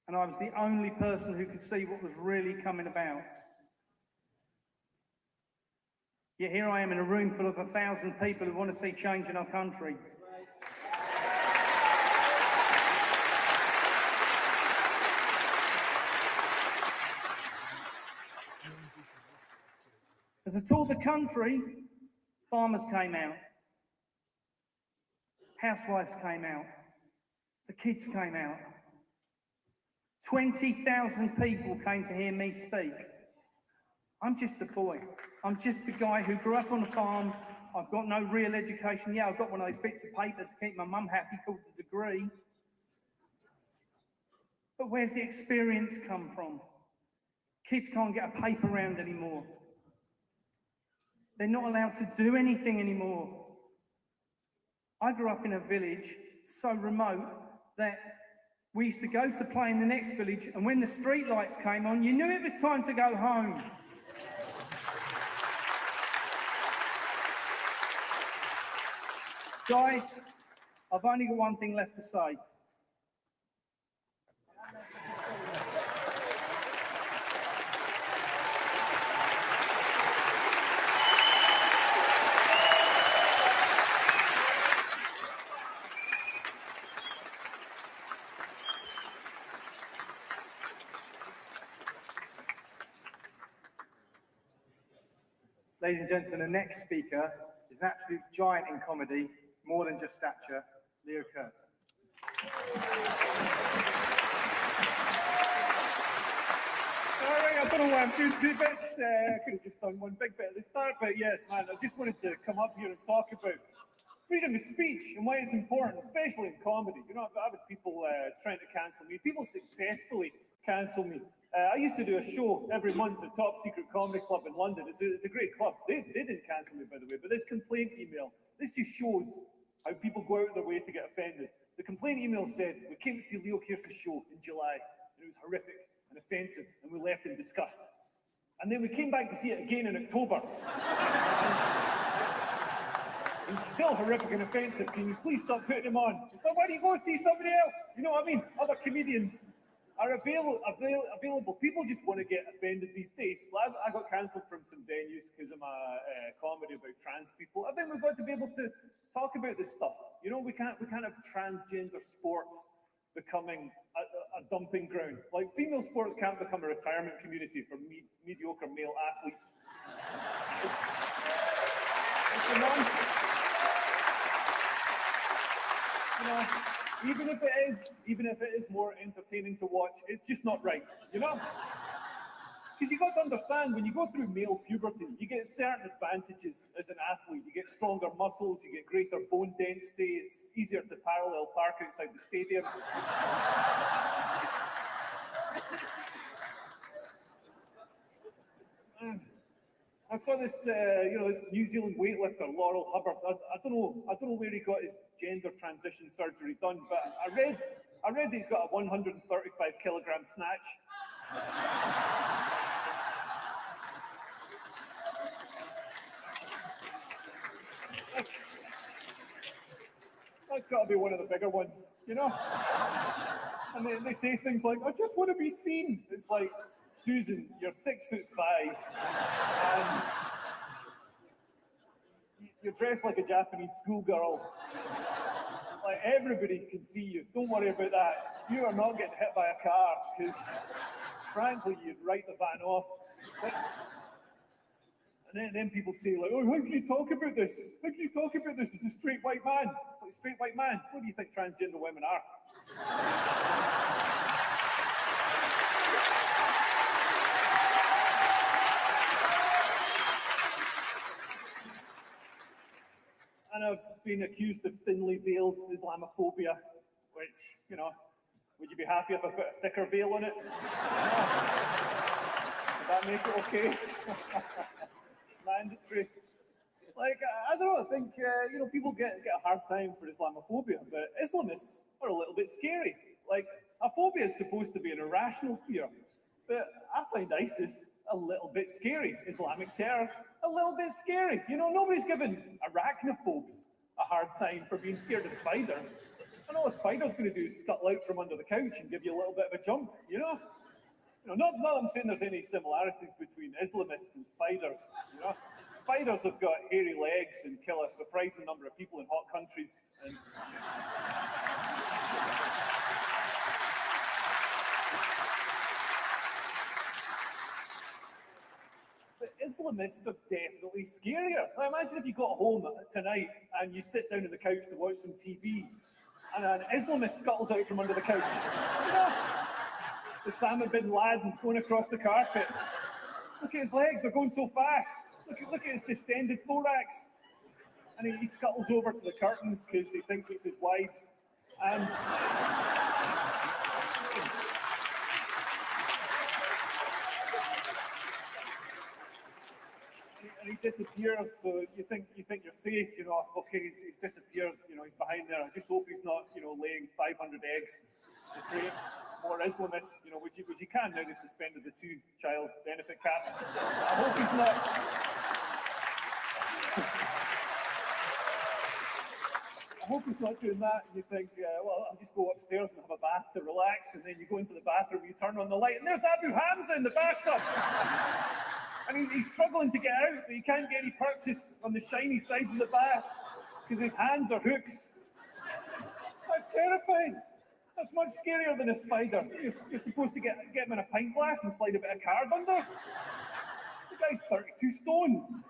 And I was the only person who could see what was really coming about. Yet here I am in a room full of 1,000 people who want to see change in our country. As I toured the country, farmers came out, housewives came out, the kids came out. 20,000 people came to hear me speak. I'm just a boy. I'm just a guy who grew up on a farm. I've got no real education. Yeah, I've got one of those bits of paper to keep my mum happy called a degree. But where's the experience come from? Kids can't get a paper round anymore. They're not allowed to do anything anymore. I grew up in a village so remote that we used to go to play in the next village, and when the street lights came on, you knew it was time to go home. Guys, I've only got one thing left to say. Ladies and gentlemen, the next speaker is an absolute giant in comedy, more than just stature, Leo Kurz. Sorry, I don't know why I'm doing two bits. I could have just done one big bit at the start, but yeah, man, I just wanted to come up here and talk about freedom of speech and why it's important, especially in comedy. You know, I've had people trying to cancel me, people successfully cancel me. I used to do a show every month at Top Secret Comedy Club in London. It's a great club. They didn't cancel me, by the way, but this complaint email, this just shows how people go out of their way to get offended. The complaint email said, we came to see Leo Kearse's show in July, and it was horrific and offensive, and we left in disgust. And then we came back to see it again in October. And still horrific and offensive. Can you please stop putting him on? It's like, why don't you go see somebody else? You know what I mean? Other comedians are available. People just want to get offended these days. Well, I got cancelled from some venues because of my comedy about trans people. I think we've got to be able to talk about this stuff. You know, we can't have transgender sports becoming a dumping ground. Like, female sports can't become a retirement community for mediocre male athletes. It's a nonsense. You know, even if it is more entertaining to watch, it's just not right, you know? Because you got to understand, when you go through male puberty, you get certain advantages as an athlete. You get stronger muscles, you get greater bone density, it's easier to parallel park outside the stadium. I saw this, this New Zealand weightlifter, Laurel Hubbard. I don't know where he got his gender transition surgery done, but I read that he's got a 135 kilogram snatch. That's got to be one of the bigger ones, you know? And they say things like, I just want to be seen. It's like, Susan, you're 6'5", and you're dressed like a Japanese schoolgirl. Like, everybody can see you. Don't worry about that. You are not getting hit by a car, because frankly, you'd write the van off. And then people say, like, oh, how can you talk about this? How can you talk about this as a straight white man? It's like, straight white man? What do you think transgender women are? And I've been accused of thinly veiled Islamophobia, which, you know, would you be happy if I put a thicker veil on it? Would that make it okay? Mandatory. Like, I don't know, I think, people get a hard time for Islamophobia, but Islamists are a little bit scary. Like, a phobia is supposed to be an irrational fear, but I find ISIS a little bit scary. Islamic terror, a little bit scary. You know, nobody's giving arachnophobes a hard time for being scared of spiders. And all a spider's going to do is scuttle out from under the couch and give you a little bit of a jump, you know? Not that I'm saying there's any similarities between Islamists and spiders. Spiders have got hairy legs and kill a surprising number of people in hot countries. And but Islamists are definitely scarier. Now, imagine if you got home tonight and you sit down on the couch to watch some TV, and an Islamist scuttles out from under the couch. It's Osama bin Laden going across the carpet. Look at his legs, they're going so fast. Look at his distended thorax. And he scuttles over to the curtains because he thinks it's his wives. And he disappears, so you think you're safe, okay, he's disappeared, he's behind there. I just hope he's not, laying 500 eggs to create more Islamists, which you can now. They've suspended the 2-child benefit cap. I hope he's not. I hope he's not doing that. And you think, well, I'll just go upstairs and have a bath to relax, and then you go into the bathroom, you turn on the light, and there's Abu Hamza in the bathtub. And he's struggling to get out, but he can't get any purchase on the shiny sides of the bath because his hands are hooks. That's terrifying. That's much scarier than a spider. You're supposed to get him in a pint glass and slide a bit of carb under. The guy's 32 stone.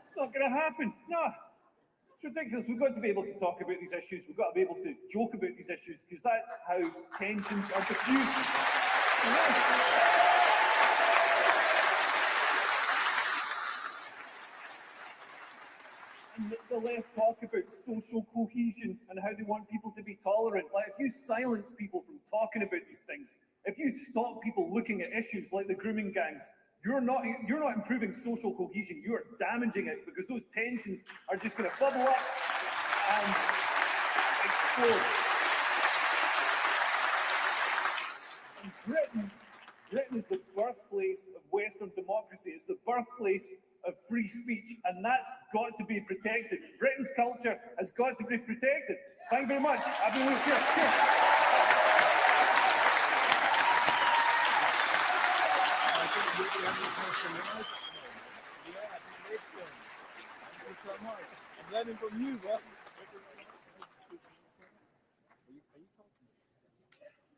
It's not going to happen. No. It's ridiculous. We've got to be able to talk about these issues. We've got to be able to joke about these issues because that's how tensions are diffused. And the left talk about social cohesion and how they want people to be tolerant. Like, if you silence people from talking about these things, if you stop people looking at issues like the grooming gangs, you're not improving social cohesion. You are damaging it because those tensions are just going to bubble up and explode. And Britain is the birthplace of Western democracy. It's the birthplace of free speech, and that's got to be protected. Britain's culture has got to be protected. Thank you very much. Happy New Year. Cheers. I'm learning from you, boss.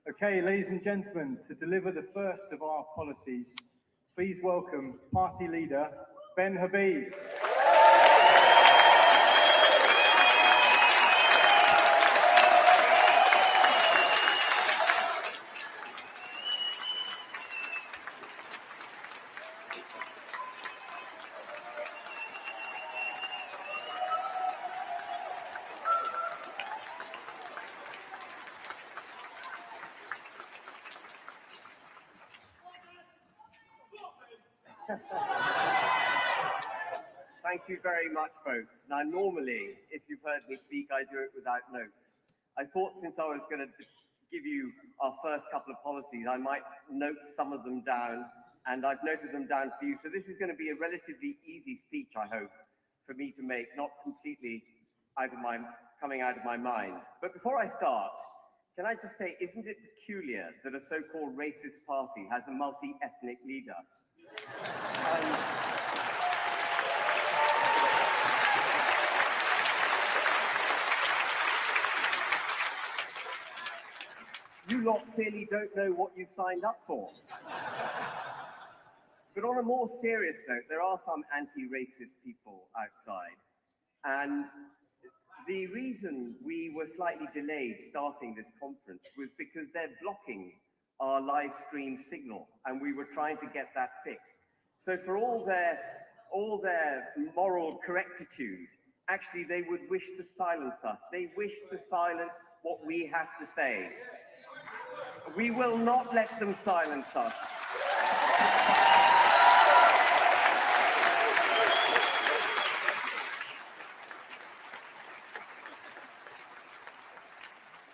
Okay, ladies and gentlemen, to deliver the first of our policies, please welcome Party Leader Ben Habib. Thank you very much, folks. Now, normally, if you've heard me speak, I do it without notes. I thought since I was going to give you our first couple of policies, I might note some of them down, and I've noted them down for you. So this is going to be a relatively easy speech, I hope, for me to make, not completely coming out of my mind. But before I start, can I just say, isn't it peculiar that a so-called racist party has a multi-ethnic leader? You lot clearly don't know what you signed up for. But on a more serious note, there are some anti-racist people outside. And the reason we were slightly delayed starting this conference was because they're blocking our live stream signal, and we were trying to get that fixed. So for all their moral correctitude, actually they would wish to silence us. They wish to silence what we have to say. We will not let them silence us.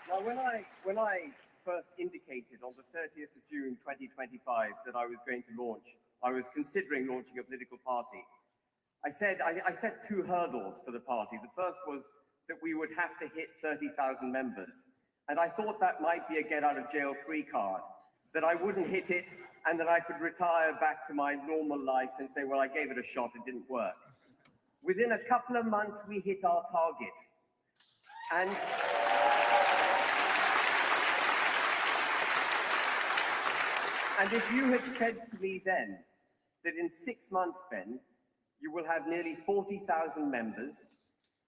Now, when I first indicated on the 30th of June 2025 that I was going to launch, I was considering launching a political party, I set 2 hurdles for the party. The first was that we would have to hit 30,000 members. And I thought that might be a get-out-of-jail-free card, that I wouldn't hit it and that I could retire back to my normal life and say, well, I gave it a shot, it didn't work. Within a couple of months, we hit our target. And if you had said to me then that in 6 months, Ben, you will have nearly 40,000 members,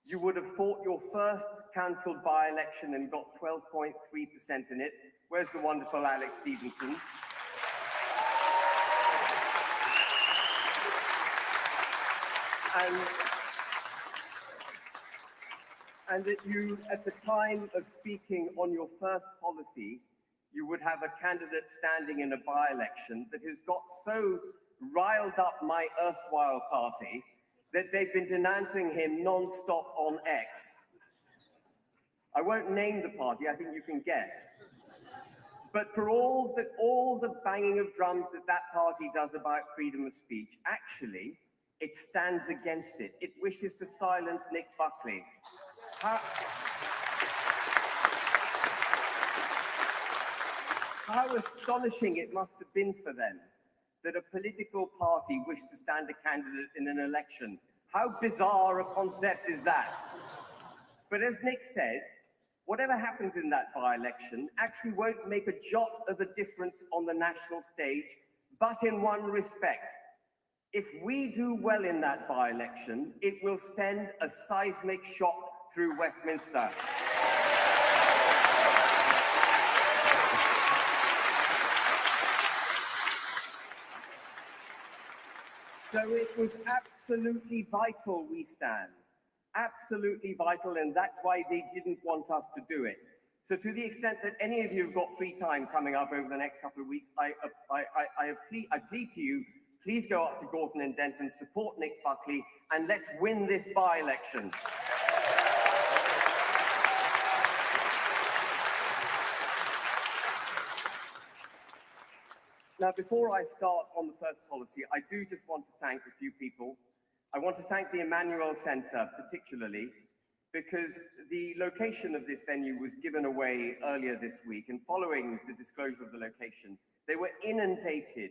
you would have fought your first council by-election and got 12.3% in it. Where's the wonderful Alex Stevenson? And that you, at the time of speaking on your first policy, you would have a candidate standing in a by-election that has got so riled up my erstwhile party that they've been denouncing him non-stop on X. I won't name the party, I think you can guess. But for all the banging of drums that party does about freedom of speech, actually, it stands against it. It wishes to silence Nick Buckley. How astonishing it must have been for them that a political party wished to stand a candidate in an election. How bizarre a concept is that? But as Nick said, whatever happens in that by-election actually won't make a jot of a difference on the national stage, but in one respect. If we do well in that by-election, it will send a seismic shock through Westminster. So it was absolutely vital we stand. Absolutely vital, and that's why they didn't want us to do it. So to the extent that any of you have got free time coming up over the next couple of weeks, I plead to you, please go up to Gorton and Denton, support Nick Buckley, and let's win this by-election. Now, before I start on the first policy, I do just want to thank a few people. I want to thank the Emmanuel Centre particularly, because the location of this venue was given away earlier this week, and following the disclosure of the location, they were inundated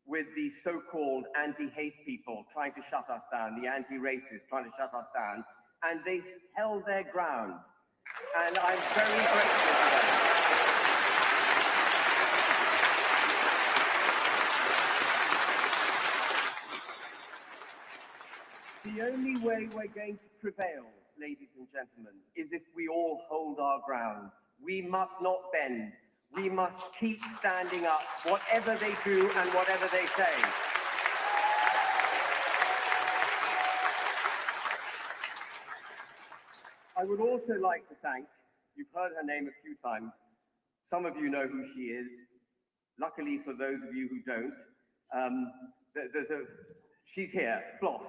with the so-called anti-hate people trying to shut us down, the anti-racists trying to shut us down, and they held their ground. And I'm very grateful for them. The only way we're going to prevail, ladies and gentlemen, is if we all hold our ground. We must not bend. We must keep standing up, whatever they do and whatever they say. I would also like to thank, you've heard her name a few times, some of you know who she is. Luckily for those of you who don't, she's here, Floss.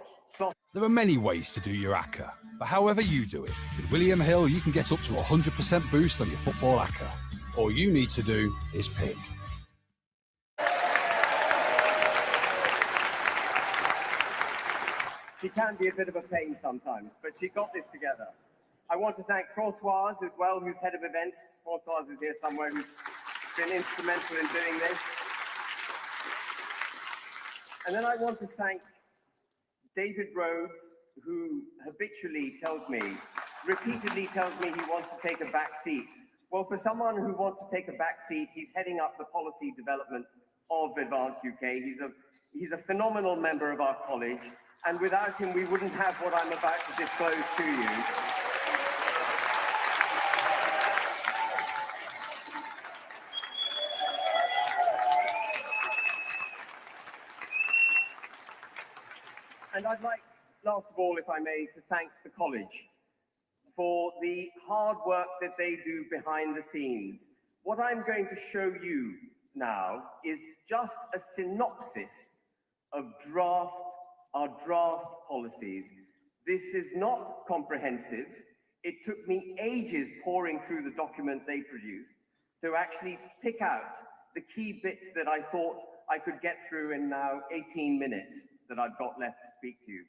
There are many ways to do your ACCA, but however you do it, with William Hill you can get up to 100% boost on your football ACCA. All you need to do is pick. She can be a bit of a pain sometimes, but she got this together. I want to thank Françoise as well, who's head of events. Françoise is here somewhere, who's been instrumental in doing this. And then I want to thank David Rhodes, who habitually repeatedly tells me he wants to take a back seat. Well, for someone who wants to take a back seat, he's heading up the policy development of Advance UK. He's a phenomenal member of our college, and without him, we wouldn't have what I'm about to disclose to you. And I'd like, last of all, if I may, to thank the college for the hard work that they do behind the scenes. What I'm going to show you now is just a synopsis of our draft policies. This is not comprehensive. It took me ages poring through the document they produced to actually pick out the key bits that I thought I could get through in now 18 minutes that I've got left to speak to you.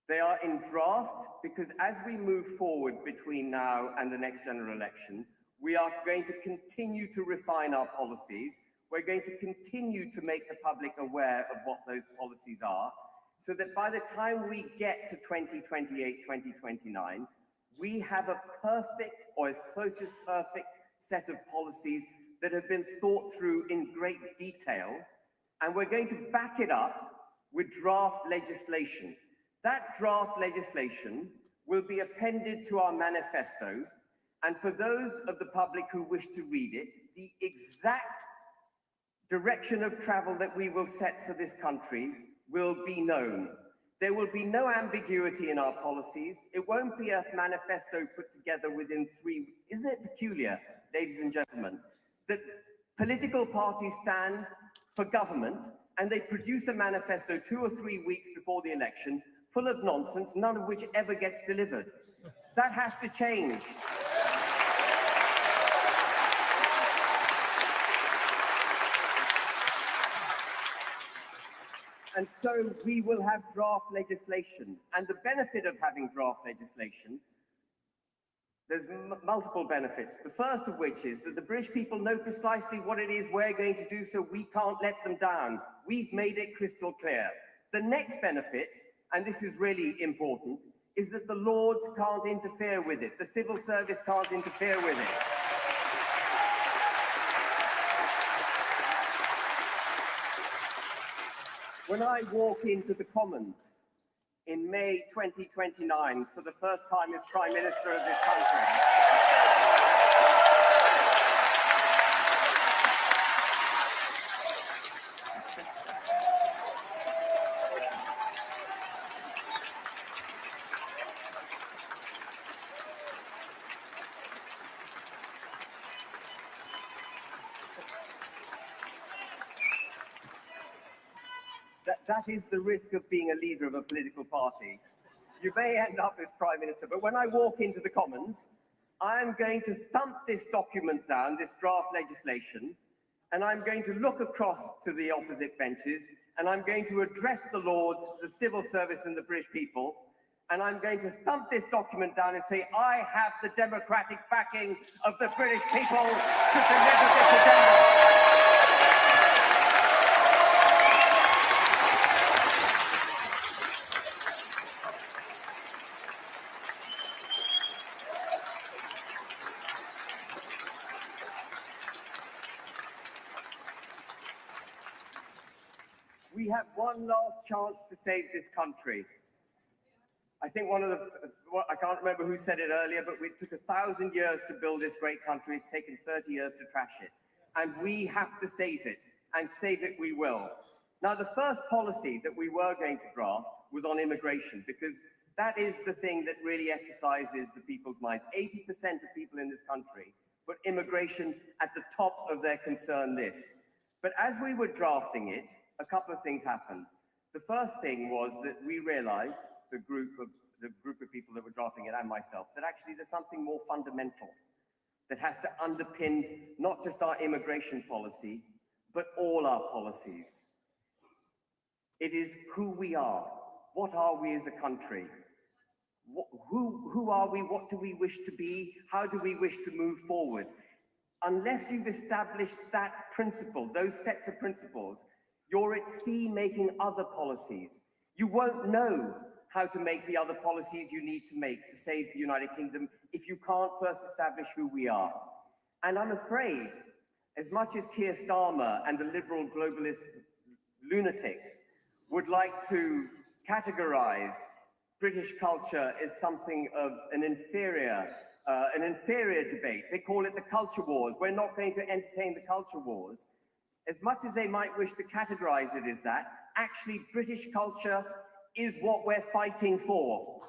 They are in draft because as we move forward between now and the next general election, we are going to continue to refine our policies. We're going to continue to make the public aware of what those policies are, so that by the time we get to 2028, 2029, we have a perfect, or as close as perfect, set of policies that have been thought through in great detail, and we're going to back it up with draft legislation. That draft legislation will be appended to our manifesto, and for those of the public who wish to read it, the exact direction of travel that we will set for this country will be known. There will be no ambiguity in our policies. It won't be a manifesto put together within 3 weeks. Isn't it peculiar, ladies and gentlemen, that political parties stand for government and they produce a manifesto 2 or 3 weeks before the election, full of nonsense, none of which ever gets delivered? That has to change. And so we will have draft legislation. And the benefit of having draft legislation, there's multiple benefits. The first of which is that the British people know precisely what it is we're going to do, so we can't let them down. We've made it crystal clear. The next benefit, and this is really important, is that the Lords can't interfere with it. The civil service can't interfere with it. When I walk into the Commons in May 2029 for the first time as Prime Minister of this country, that is the risk of being a leader of a political party. You may end up as Prime Minister, but when I walk into the Commons, I'm going to thump this document down, this draft legislation, and I'm going to look across to the opposite benches, and I'm going to address the Lords, the civil service and the British people, and I'm going to thump this document down and say, I have the democratic backing of the British people to deliver this agenda. We have one last chance to save this country. I think I can't remember who said it earlier, but it took 1,000 years to build this great country. It's taken 30 years to trash it. And we have to save it, and save it we will. Now, the first policy that we were going to draft was on immigration, because that is the thing that really exercises the people's minds. 80% of people in this country put immigration at the top of their concern list. But as we were drafting it, a couple of things happened. The first thing was that we realized, the group of people that were drafting it and myself, that actually there's something more fundamental that has to underpin not just our immigration policy, but all our policies. It is who we are. What are we as a country? Who are we? What do we wish to be? How do we wish to move forward? Unless you've established that principle, those sets of principles, you're at sea making other policies. You won't know how to make the other policies you need to make to save the United Kingdom if you can't first establish who we are. And I'm afraid, as much as Keir Starmer and the liberal globalist lunatics would like to categorize British culture as something of an inferior debate, they call it the culture wars. We're not going to entertain the culture wars. As much as they might wish to categorize it as that, actually British culture is what we're fighting for.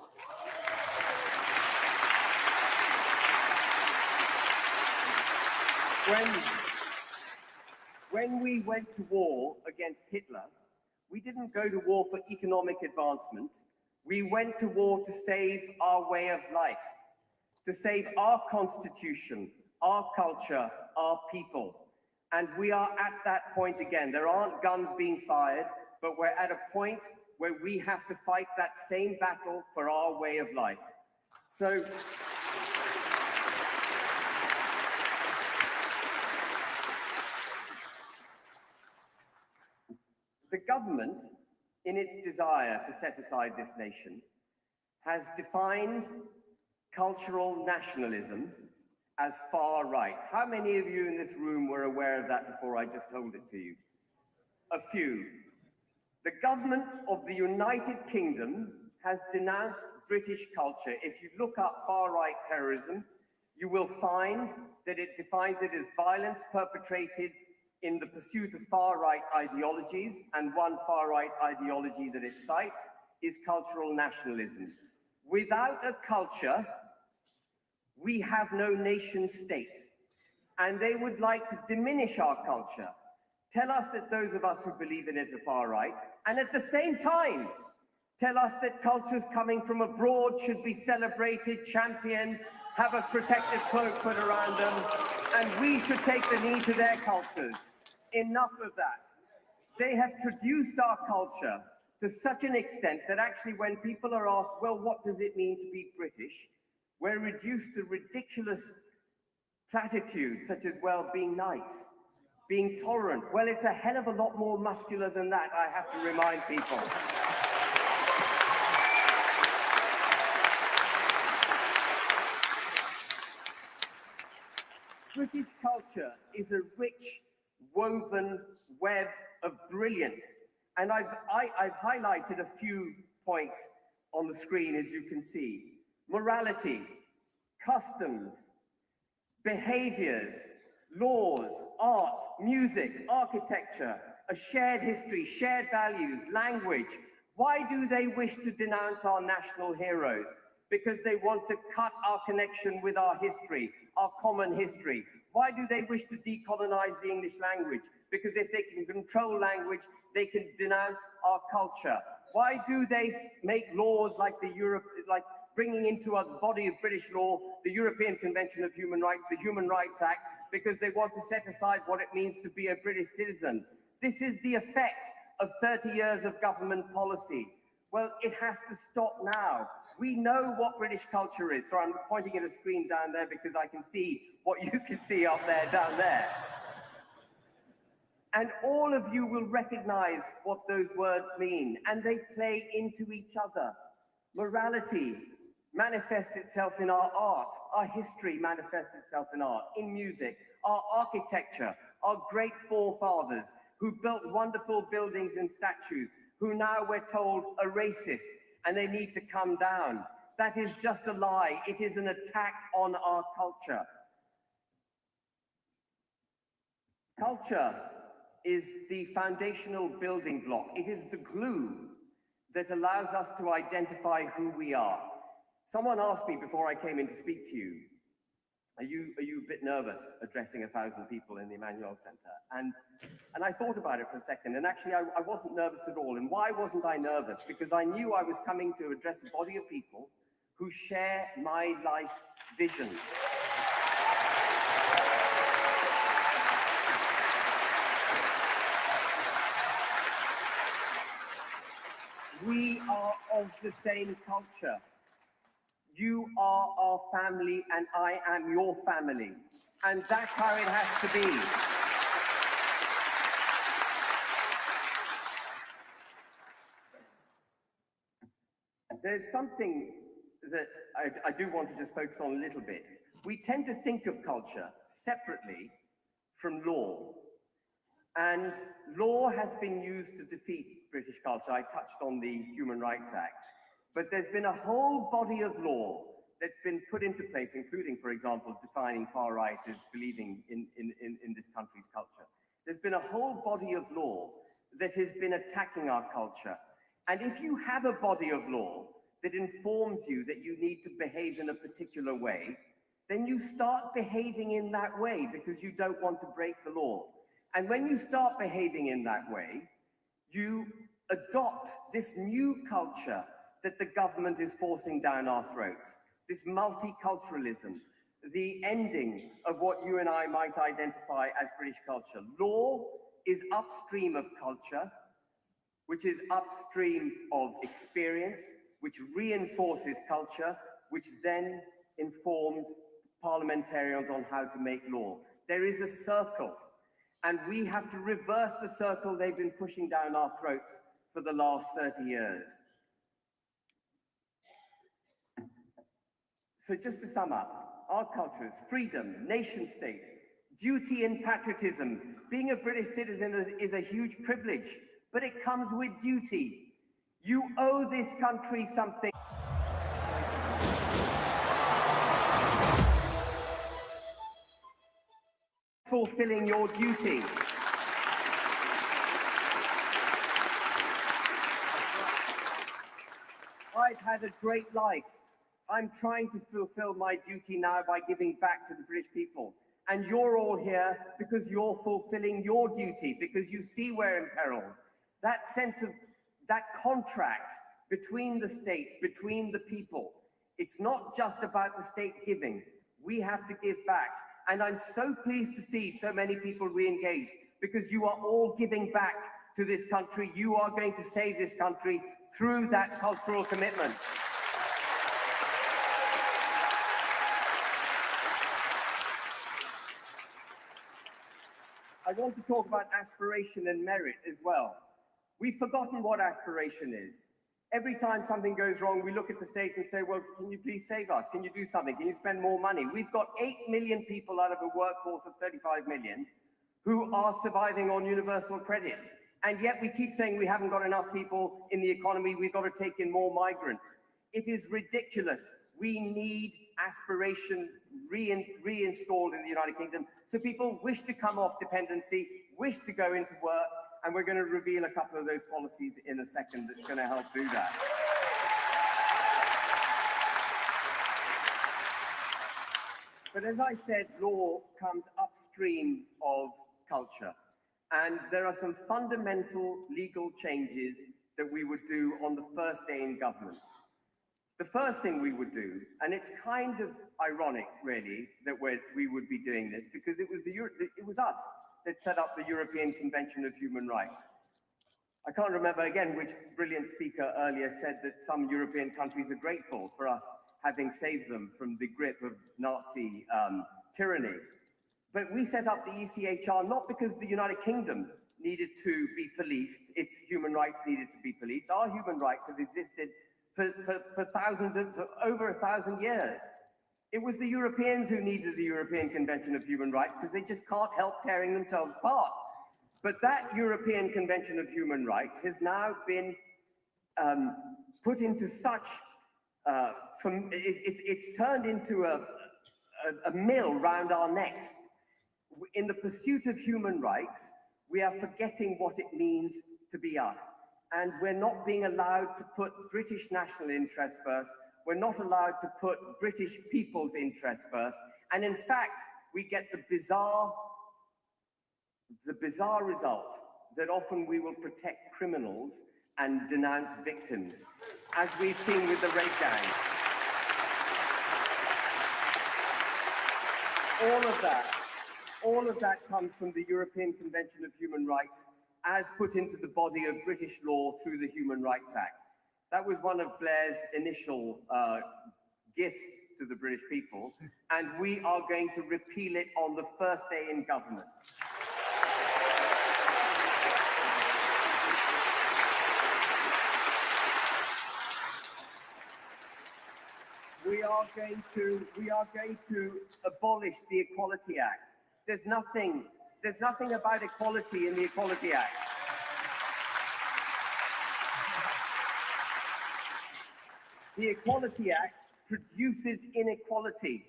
When we went to war against Hitler, we didn't go to war for economic advancement. We went to war to save our way of life, to save our constitution, our culture, our people. And we are at that point again. There aren't guns being fired, but we're at a point where we have to fight that same battle for our way of life. So, The government, in its desire to set aside this nation, has defined cultural nationalism as far right. How many of you in this room were aware of that before I just told it to you? A few. The government of the United Kingdom has denounced British culture. If you look up far-right terrorism, you will find that it defines it as violence perpetrated in the pursuit of far-right ideologies, and one far-right ideology that it cites is cultural nationalism. Without a culture, we have no nation state, and they would like to diminish our culture, tell us that those of us who believe in it are far right, and at the same time, tell us that cultures coming from abroad should be celebrated, championed, have a protective cloak put around them, and we should take the knee to their cultures. Enough of that. They have traduced our culture to such an extent that actually when people are asked, well, what does it mean to be British? We're reduced to ridiculous platitudes such as, well, being nice, being tolerant. Well, it's a hell of a lot more muscular than that, I have to remind people. British culture is a rich, woven web of brilliance. And I've highlighted a few points on the screen, as you can see. Morality, customs, behaviors, laws, art, music, architecture, a shared history, shared values, language. Why do they wish to denounce our national heroes? Because they want to cut our connection with our history, our common history. Why do they wish to decolonize the English language? Because if they can control language, they can denounce our culture. Why do they make laws like bringing into a body of British law, the European Convention of Human Rights, the Human Rights Act, because they want to set aside what it means to be a British citizen? This is the effect of 30 years of government policy. Well, it has to stop now. We know what British culture is. So I'm pointing at a screen down there because I can see what you can see up there, down there. And all of you will recognize what those words mean, and they play into each other. Morality manifests itself in our art. Our history manifests itself in art, in music, our architecture, our great forefathers who built wonderful buildings and statues, who now we're told are racist and they need to come down. That is just a lie. It is an attack on our culture. Culture is the foundational building block. It is the glue that allows us to identify who we are. Someone asked me before I came in to speak to you, are you a bit nervous addressing 1,000 people in the Emmanuel Centre? And I thought about it for a second, and actually I wasn't nervous at all. And why wasn't I nervous? Because I knew I was coming to address a body of people who share my life vision. We are of the same culture. You are our family and I am your family. And that's how it has to be. There's something that I do want to just focus on a little bit. We tend to think of culture separately from law. And law has been used to defeat British culture. I touched on the Human Rights Act. But there's been a whole body of law that's been put into place, including, for example, defining far right as believing in this country's culture. There's been a whole body of law that has been attacking our culture. And if you have a body of law that informs you that you need to behave in a particular way, then you start behaving in that way because you don't want to break the law. And when you start behaving in that way, you adopt this new culture that the government is forcing down our throats, this multiculturalism, the ending of what you and I might identify as British culture. Law is upstream of culture, which is upstream of experience, which reinforces culture, which then informs parliamentarians on how to make law. There is a circle. And we have to reverse the circle they've been pushing down our throats for the last 30 years. So just to sum up, our culture is freedom, nation state, duty and patriotism. Being a British citizen is a huge privilege, but it comes with duty. You owe this country something. Fulfilling your duty. I've had a great life. I'm trying to fulfill my duty now by giving back to the British people. And you're all here because you're fulfilling your duty, because you see we're imperiled. That sense of, that contract between the state, between the people, it's not just about the state giving. We have to give back. And I'm so pleased to see so many people re-engage, because you are all giving back to this country. You are going to save this country through that cultural commitment. I want to talk about aspiration and merit as well. We've forgotten what aspiration is. Every time something goes wrong, we look at the state and say, well, can you please save us? Can you do something? Can you spend more money? We've got 8 million people out of a workforce of 35 million who are surviving on universal credit. And yet we keep saying we haven't got enough people in the economy, we've got to take in more migrants. It is ridiculous. We need aspiration reinstalled in the United Kingdom so people wish to come off dependency, wish to go into work, and we're going to reveal a couple of those policies in a second that's going to help do that. But as I said, law comes upstream of culture. And there are some fundamental legal changes that we would do on the first day in government. The first thing we would do, and it's kind of ironic, really, that we would be doing this, because it was us that set up the European Convention of Human Rights. I can't remember again which brilliant speaker earlier said that some European countries are grateful for us having saved them from the grip of Nazi tyranny. But we set up the ECHR not because the United Kingdom needed to be policed, its human rights needed to be policed. Our human rights have existed for over 1,000 years. It was the Europeans who needed the European Convention of Human Rights because they just can't help tearing themselves apart. But that European Convention of Human Rights has now been put into such, it's turned into a mill round our necks. In the pursuit of human rights, we are forgetting what it means to be us. And we're not being allowed to put British national interest first. We're not allowed to put British people's interests first. And in fact, we get the bizarre result that often we will protect criminals and denounce victims, as we've seen with the rape gang. All of that comes from the European Convention of Human Rights as put into the body of British law through the Human Rights Act. That was one of Blair's initial gifts to the British people, and we are going to repeal it on the first day in government. We are going to abolish the Equality Act. There's nothing about equality in the Equality Act. The Equality Act produces inequality.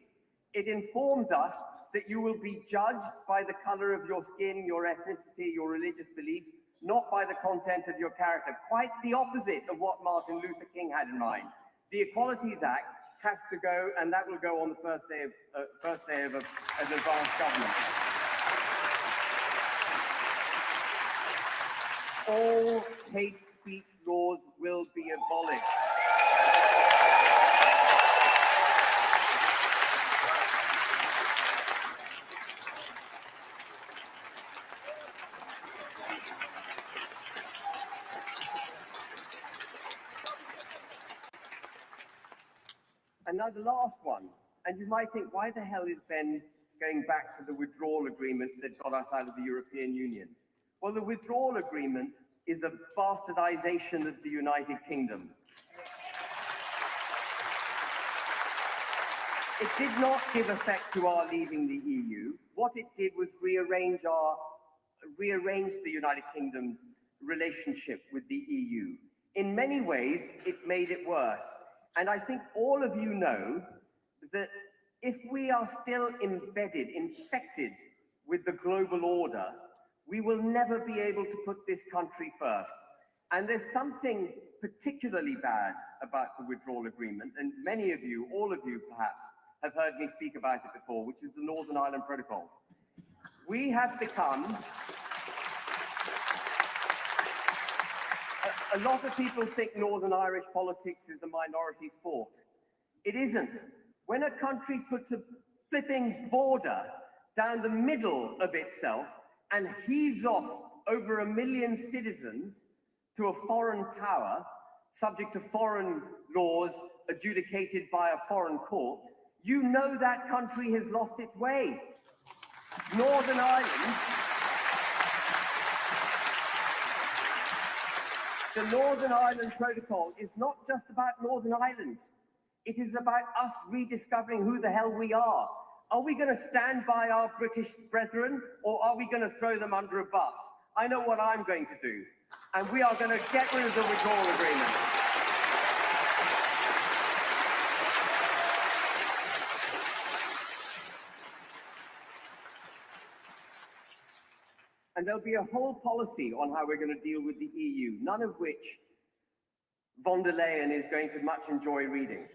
It informs us that you will be judged by the color of your skin, your ethnicity, your religious beliefs, not by the content of your character. Quite the opposite of what Martin Luther King had in mind. The Equalities Act has to go, and that will go on the first day of an advanced government. All hate speech laws will be abolished. And now the last one, and you might think, why the hell is Ben going back to the withdrawal agreement that got us out of the European Union. Well, the withdrawal agreement is a bastardization of the United Kingdom. It did not give effect to our leaving the EU. What it did was rearrange the United Kingdom's relationship with the EU. In many ways, it made it worse. And I think all of you know that if we are still embedded, infected with the global order, we will never be able to put this country first. And there's something particularly bad about the withdrawal agreement, and many of you, all of you perhaps, have heard me speak about it before, which is the Northern Ireland Protocol. We have become... A lot of people think Northern Irish politics is a minority sport. It isn't. When a country puts a flipping border down the middle of itself and heaves off over 1 million citizens to a foreign power, subject to foreign laws adjudicated by a foreign court, you know that country has lost its way. Northern Ireland... The Northern Ireland Protocol is not just about Northern Ireland. It is about us rediscovering who the hell we are. Are we going to stand by our British brethren, or are we going to throw them under a bus? I know what I'm going to do. And we are going to get rid of the withdrawal agreement. And there'll be a whole policy on how we're going to deal with the EU, none of which von der Leyen is going to much enjoy reading.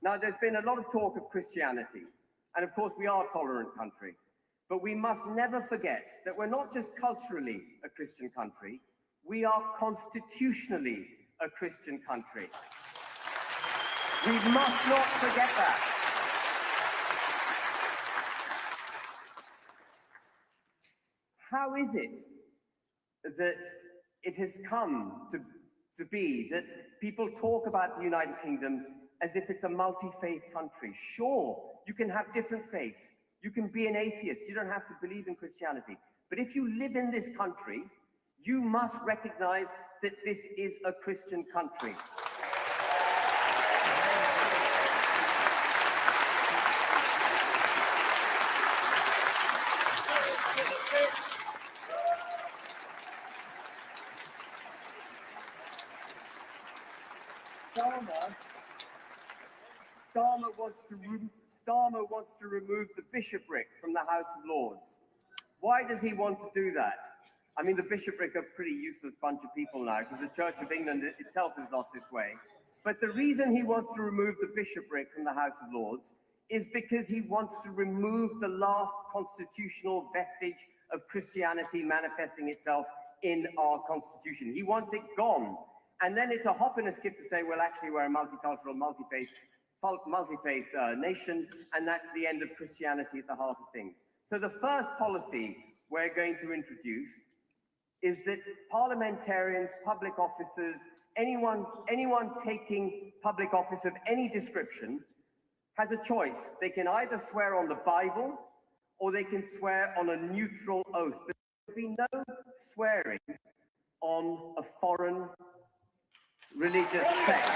Now, there's been a lot of talk of Christianity, and of course we are a tolerant country, but we must never forget that we're not just culturally a Christian country, we are constitutionally a Christian country. We must not forget that. How is it that it has come to be that people talk about the United Kingdom as if it's a multi-faith country? Sure, you can have different faiths. You can be an atheist. You don't have to believe in Christianity. But if you live in this country, you must recognize that this is a Christian country. Starmer wants to remove the bishopric from the House of Lords. Why does he want to do that? I mean, the bishopric are a pretty useless bunch of people now because the Church of England itself has lost its way. But the reason he wants to remove the bishopric from the House of Lords is because he wants to remove the last constitutional vestige of Christianity manifesting itself in our constitution. He wants it gone. And then it's a hop and a skip to say, well, actually, we're a multicultural, multi-faith nation, and that's the end of Christianity at the heart of things. So the first policy we're going to introduce is that parliamentarians, public officers, anyone taking public office of any description has a choice. They can either swear on the Bible or they can swear on a neutral oath. But there will be no swearing on a foreign religious text.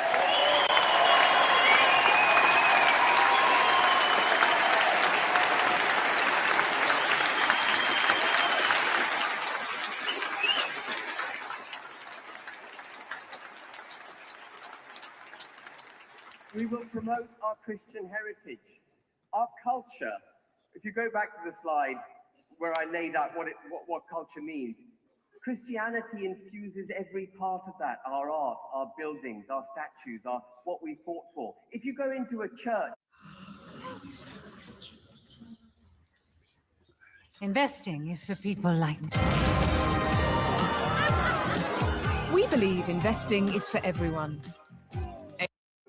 We will promote our Christian heritage, our culture. If you go back to the slide where I laid out what culture means, Christianity infuses every part of that, our art, our buildings, our statues, what we fought for. If you go into a church... Investing is for people like me. We believe investing is for everyone.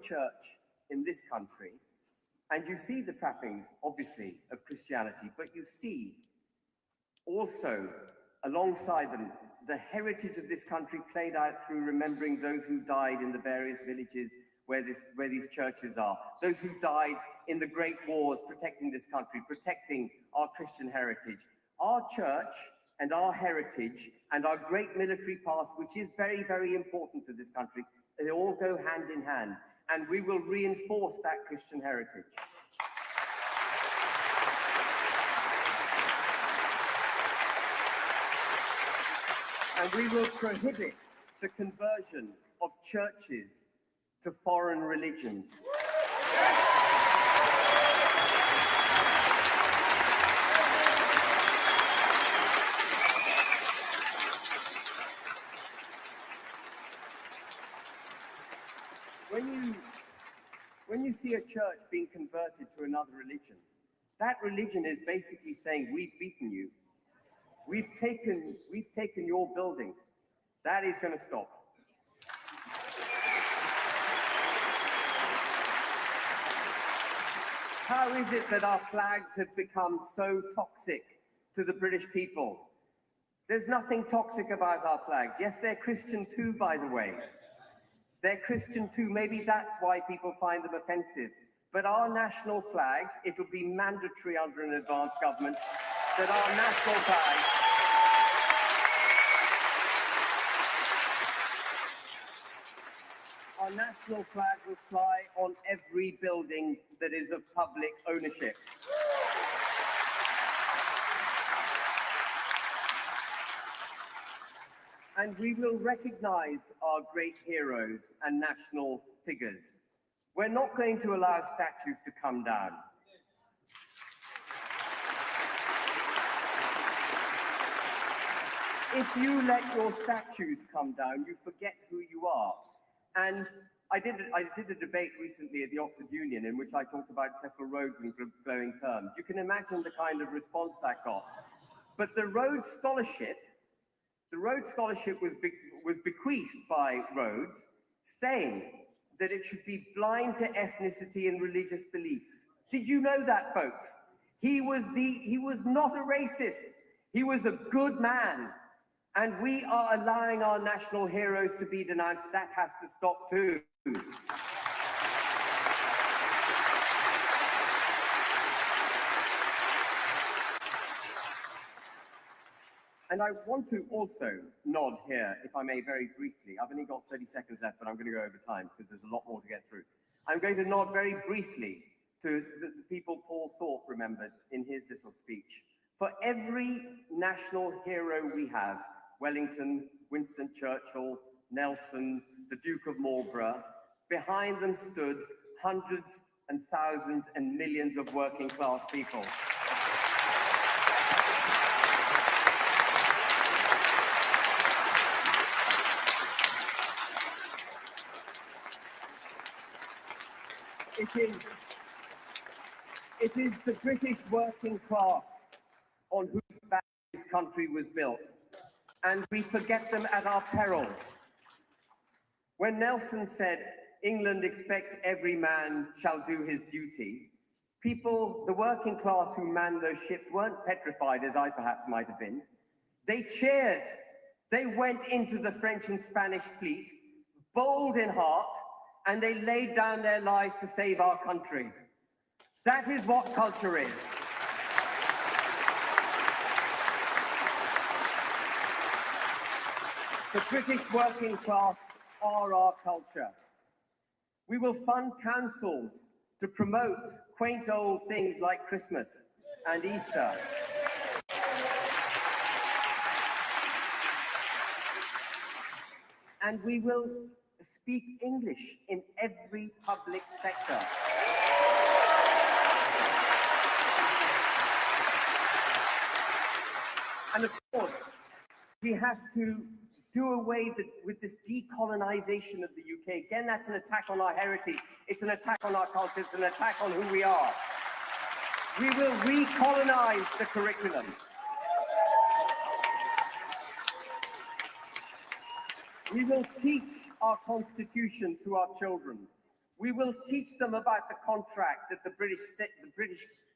Church in this country, and you see the trappings, obviously, of Christianity, but you see also, alongside them, the heritage of this country played out through remembering those who died in the various villages where these churches are. Those who died in the great wars protecting this country, protecting our Christian heritage. Our church and our heritage and our great military past, which is very, very important to this country, they all go hand in hand, and we will reinforce that Christian heritage. And we will prohibit the conversion of churches to foreign religions. When you see a church being converted to another religion, that religion is basically saying, we've beaten you. We've taken your building. That is going to stop. How is it that our flags have become so toxic to the British people? There's nothing toxic about our flags. Yes, they're Christian too, by the way. They're Christian too. Maybe that's why people find them offensive. But our national flag, it'll be mandatory under an advance government that our national flag will fly on every building that is of public ownership. And we will recognize our great heroes and national figures. We're not going to allow statues to come down. If you let your statues come down, you forget who you are. And I did a debate recently at the Oxford Union in which I talked about Cecil Rhodes in glowing terms. You can imagine the kind of response that got. But the Rhodes Scholarship was bequeathed by Rhodes, saying that it should be blind to ethnicity and religious beliefs. Did you know that, folks? He was not a racist. He was a good man. And we are allowing our national heroes to be denounced. That has to stop too. And I want to also nod here, if I may, very briefly. I've only got 30 seconds left, but I'm going to go over time because there's a lot more to get through. I'm going to nod very briefly to the people Paul Thorpe remembered in his little speech. For every national hero we have, Wellington, Winston Churchill, Nelson, the Duke of Marlborough, behind them stood hundreds and thousands and millions of working class people. It is the British working class on whose back this country was built, and we forget them at our peril. When Nelson said, England expects every man shall do his duty, people, the working class who manned those ships weren't petrified as I perhaps might have been. They cheered. They went into the French and Spanish fleet, bold in heart, and they laid down their lives to save our country. That is what culture is. The British working class are our culture. We will fund councils to promote quaint old things like Christmas and Easter. And we will speak English in every public sector. And of course, we have to do away with this decolonization of the UK. Again, that's an attack on our heritage. It's an attack on our culture. It's an attack on who we are. We will recolonize the curriculum. We will teach our constitution to our children. We will teach them about the contract that the British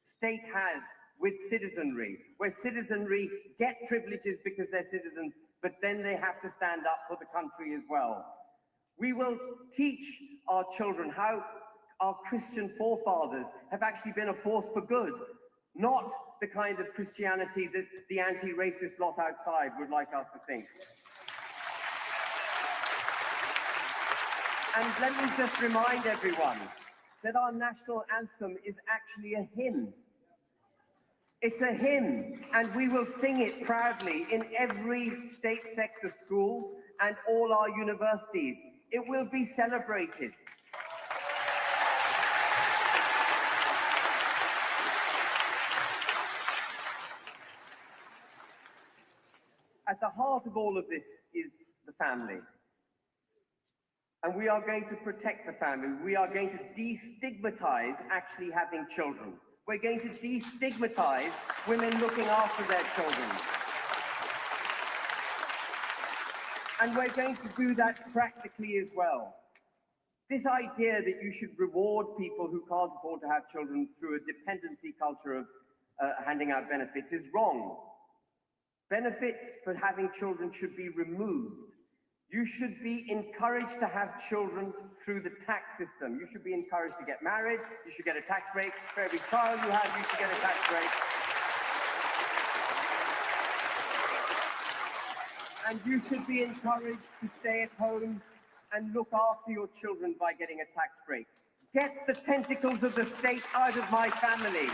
state has with citizenry, where citizenry get privileges because they're citizens, but then they have to stand up for the country as well. We will teach our children how our Christian forefathers have actually been a force for good, not the kind of Christianity that the anti-racist lot outside would like us to think. And let me just remind everyone that our national anthem is actually a hymn. It's a hymn, and we will sing it proudly in every state sector school and all our universities. It will be celebrated. At the heart of all of this is the family. And we are going to protect the family. We are going to destigmatize actually having children. We're going to destigmatize women looking after their children. And we're going to do that practically as well. This idea that you should reward people who can't afford to have children through a dependency culture of handing out benefits is wrong. Benefits for having children should be removed. You should be encouraged to have children through the tax system. You should be encouraged to get married. You should get a tax break. For every child you have, you should get a tax break. And you should be encouraged to stay at home and look after your children by getting a tax break. Get the tentacles of the state out of my family.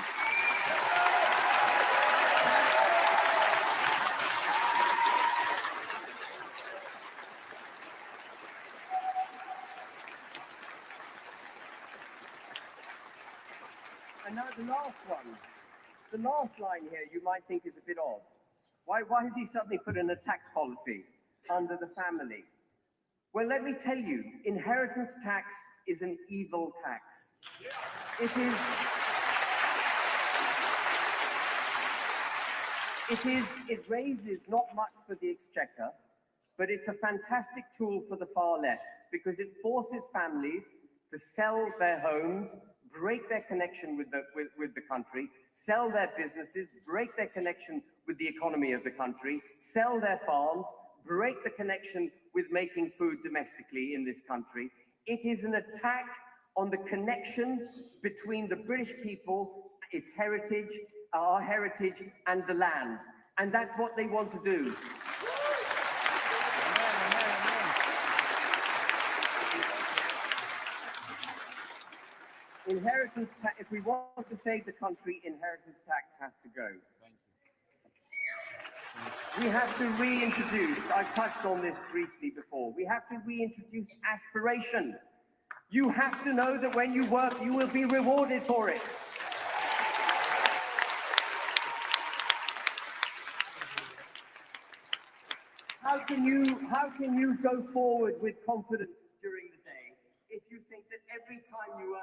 And now the last one, the last line here you might think is a bit odd. Why has he suddenly put in a tax policy under the family? Well, let me tell you, inheritance tax is an evil tax. It raises not much for the exchequer, but it's a fantastic tool for the far left because it forces families to sell their homes, break their connection with the country, sell their businesses, break their connection with the economy of the country, sell their farms, break the connection with making food domestically in this country. It is an attack on the connection between the British people, its heritage, our heritage, and the land. And that's what they want to do. Inheritance tax, if we want to save the country, inheritance tax has to go. We have to reintroduce, I've touched on this briefly before, we have to reintroduce aspiration. You have to know that when you work, you will be rewarded for it. How can you go forward with confidence during the day if you think that every time you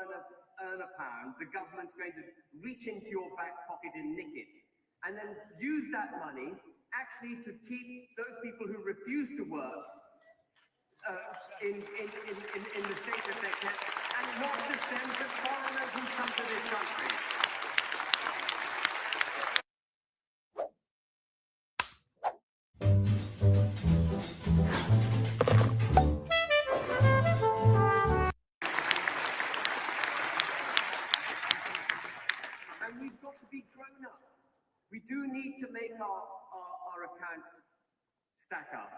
earn a pound, the government's going to reach into your back pocket and nick it, and then use that money actually to keep those people who refuse to work in the state that they're kept, and not just them, but foreigners who come to this country. And we've got to be grown up. We do need to make our accounts stack up.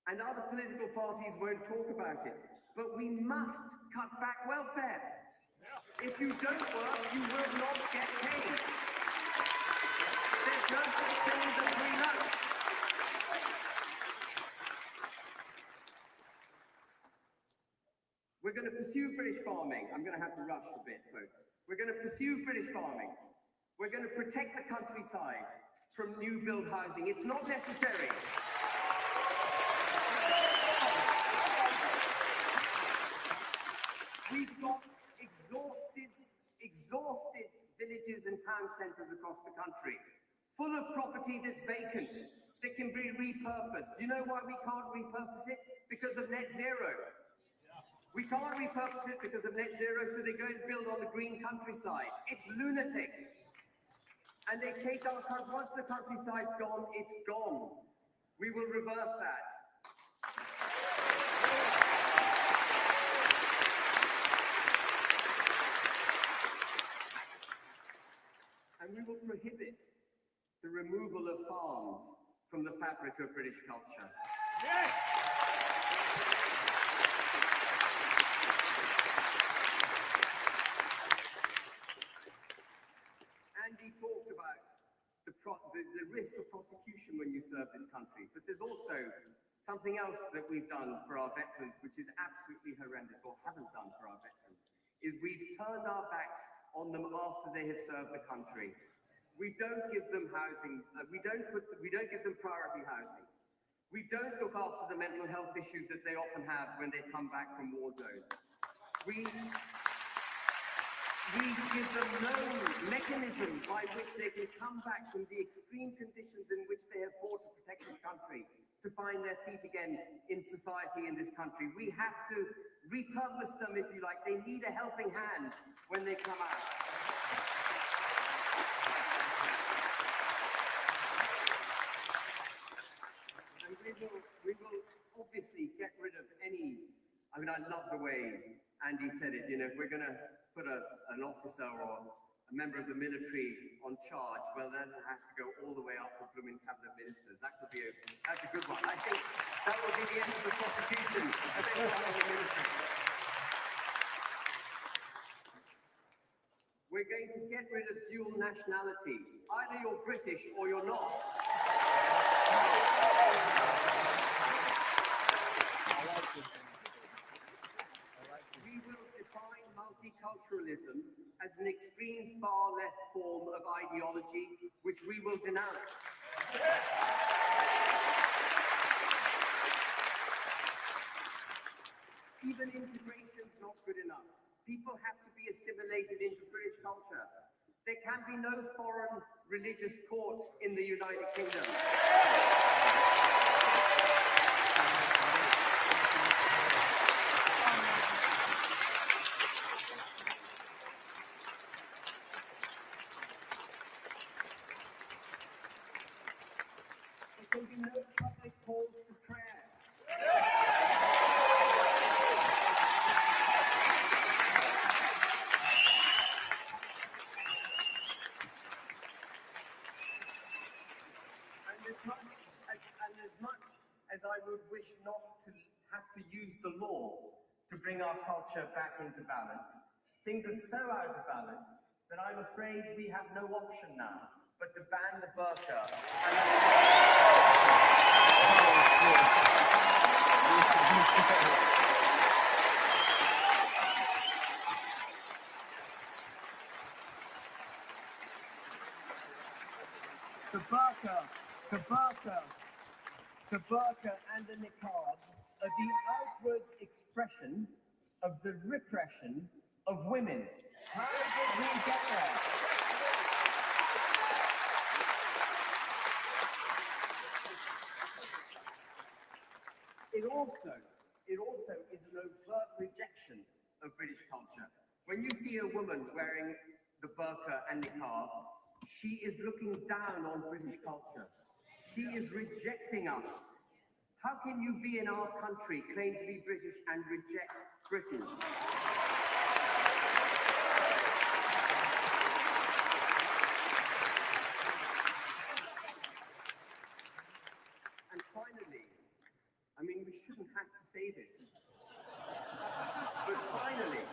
And other political parties won't talk about it. But we must cut back welfare. If you don't work, you will not get paid. There's no such thing as a free lunch. We're going to pursue British farming. I'm going to have to rush a bit, folks. We're going to pursue British farming. We're going to protect the countryside from new build housing. It's not necessary. We've got exhausted villages and town centres across the country, full of property that's vacant, that can be repurposed. You know why we can't repurpose it? Because of net zero. We can't repurpose it because of net zero, so they go and build on the green countryside. It's lunatic. And they take our country, once the countryside's gone, it's gone. We will reverse that. the removal of farms from the fabric of British culture. Yes! Andy talked about the risk of prosecution when you serve this country, but there's also something else that we've done for our veterans, which is absolutely horrendous, or haven't done for our veterans, is we've turned our backs on them after they have served the country. We don't give them housing. We don't give them priority housing. We don't look after the mental health issues that they often have when they come back from war zones. We give them no mechanism by which they can come back from the extreme conditions in which they have fought to protect this country to find their feet again in society in this country. We have to repurpose them, if you like. They need a helping hand when they come out. And we will obviously get rid of any, I mean, I love the way Andy said it, you know, if we're going to put an officer or a member of the military on charge, well, then it has to go all the way up to blooming cabinet ministers. That could be that's a good one. I think that will be the end of the prosecution of anyone in the military. We're going to get rid of dual nationality. Either you're British or you're not. We will define multiculturalism as an extreme far left form of ideology, which we will denounce. Even integration's not good enough. People have to be assimilated into British culture. There can be no foreign religious courts in the United Kingdom. There can be no public calls to prayer. As much as I would wish not to have to use the law to bring our culture back into balance, things are so out of balance that I'm afraid we have no option now but to ban the burqa. The burqa and the niqab are the outward expression of the repression of women. How did we get there? It also is an overt rejection of British culture. When you see a woman wearing the burqa and niqab, she is looking down on British culture. She is rejecting us. How can you be in our country, claim to be British, and reject Britain? And finally, I mean, we shouldn't have to say this, but finally,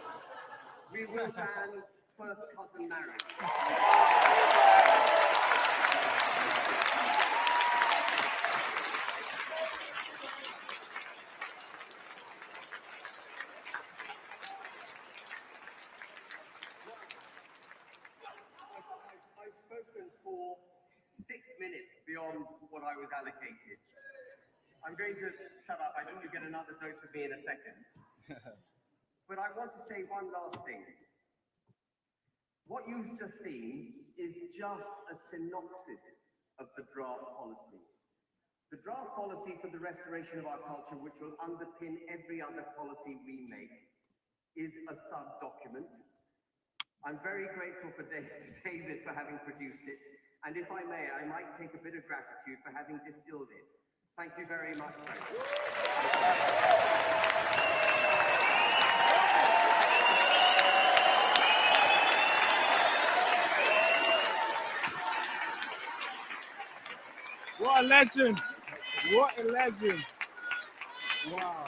we will ban first cousin marriage. I've spoken for 6 minutes beyond what I was allocated. I'm going to shut up. I think you'll get another dose of me in a second. But I want to say one last thing. What you've just seen is just a synopsis of the draft policy. The draft policy for the restoration of our culture, which will underpin every other policy we make, is a thug document. I'm very grateful to David for having produced it. And if I may, I might take a bit of gratitude for having distilled it. Thank you very much, folks. What a legend. What a legend. Wow.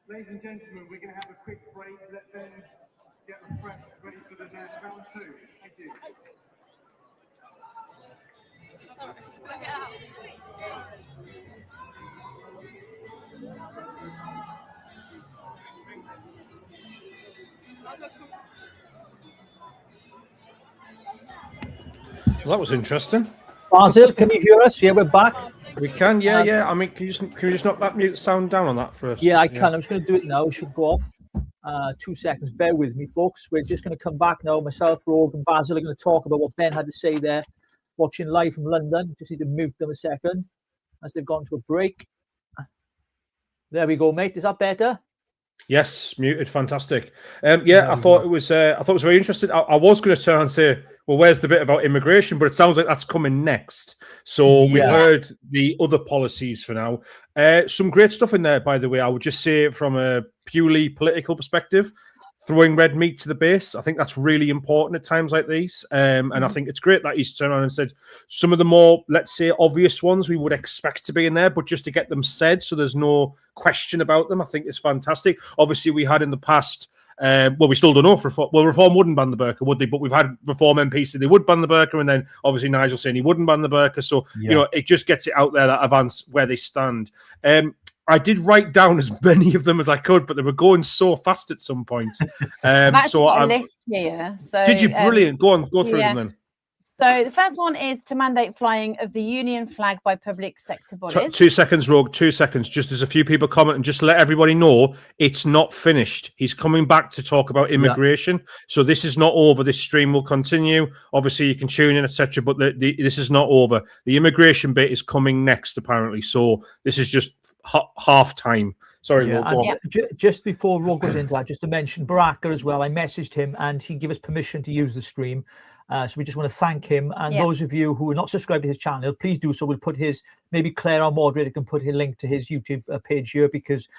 Ladies and gentlemen, we're going to have a quick break. Let them get refreshed, ready for the round two. Thank you. Well, that was interesting. Basil, can you hear us? Yeah, we're back. We can, yeah. I mean, can you just knock that mute sound down on that for us? Yeah, I can. I'm just going to do it now. It should go off. 2 seconds. Bear with me, folks. We're just going to come back now. Myself, Rogue, and Basil are going to talk about what Ben had to say there, watching live from London. Just need to mute them a second as they've gone to a break. There we go, mate. Is that better? Yes, muted, fantastic. I thought it was very interesting. I was going to turn and say, well, where's the bit about immigration? But it sounds like that's coming next. So we've heard the other policies for now. Some great stuff in there, by the way. I would just say from a purely political perspective, throwing red meat to the base. I think that's really important at times like these. And I think it's great that he's turned around and said some of the more, let's say, obvious ones we would expect to be in there, but just to get them said so there's no question about them, I think is fantastic. Obviously, we had in the past, we still don't know if Reform wouldn't ban the burqa, would they? But we've had Reform MPs say they would ban the burqa, and then obviously Nigel saying he wouldn't ban the burqa. So, it just gets it out there that Advance where they stand. I did write down as many of them as I could, but they were going so fast at some points. I've actually got a list here. So, did you? Brilliant. Go through them then. So the first one is to mandate flying of the Union flag by public sector bodies. 2 seconds, Rogue. 2 seconds. Just as a few people comment, and just let everybody know it's not finished. He's coming back to talk about immigration. So this is not over. This stream will continue. Obviously, you can tune in, etc. But this is not over. The immigration bit is coming next, apparently. So this is just half time. Sorry, Rogue. Just before Rogue goes into that, just to mention Baraka as well. I messaged him and he gave us permission to use the stream. So we just want to thank him. And those of you who are not subscribed to his channel, please do so. We'll put maybe Claire, our moderator, can put a link to his YouTube page here because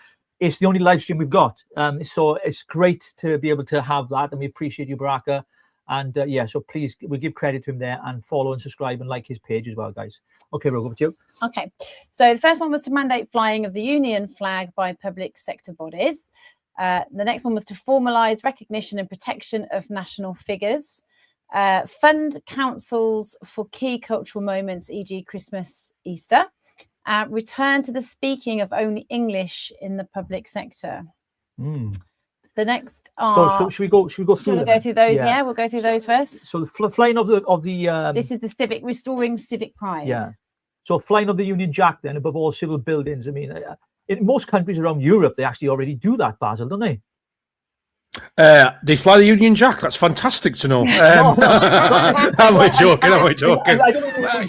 it's the only live stream we've got. So it's great to be able to have that. And we appreciate you, Baraka. And so please, we'll give credit to him there and follow and subscribe and like his page as well, guys. Okay, Rogue, over to you. Okay. So the first one was to mandate flying of the Union flag by public sector bodies. The next one was to formalise recognition and protection of national figures. Fund councils for key cultural moments, e.g. Christmas, Easter. Return to the speaking of only English in the public sector. The next are... So should we go through them? We'll go through those. Yeah, we'll go through those first. So the flying of the this is the restoring civic pride. Yeah. So flying of the Union Jack then above all civil buildings. I mean, in most countries around Europe, they actually already do that, Basil, don't they? They fly the Union Jack. That's fantastic to know. I'm joking.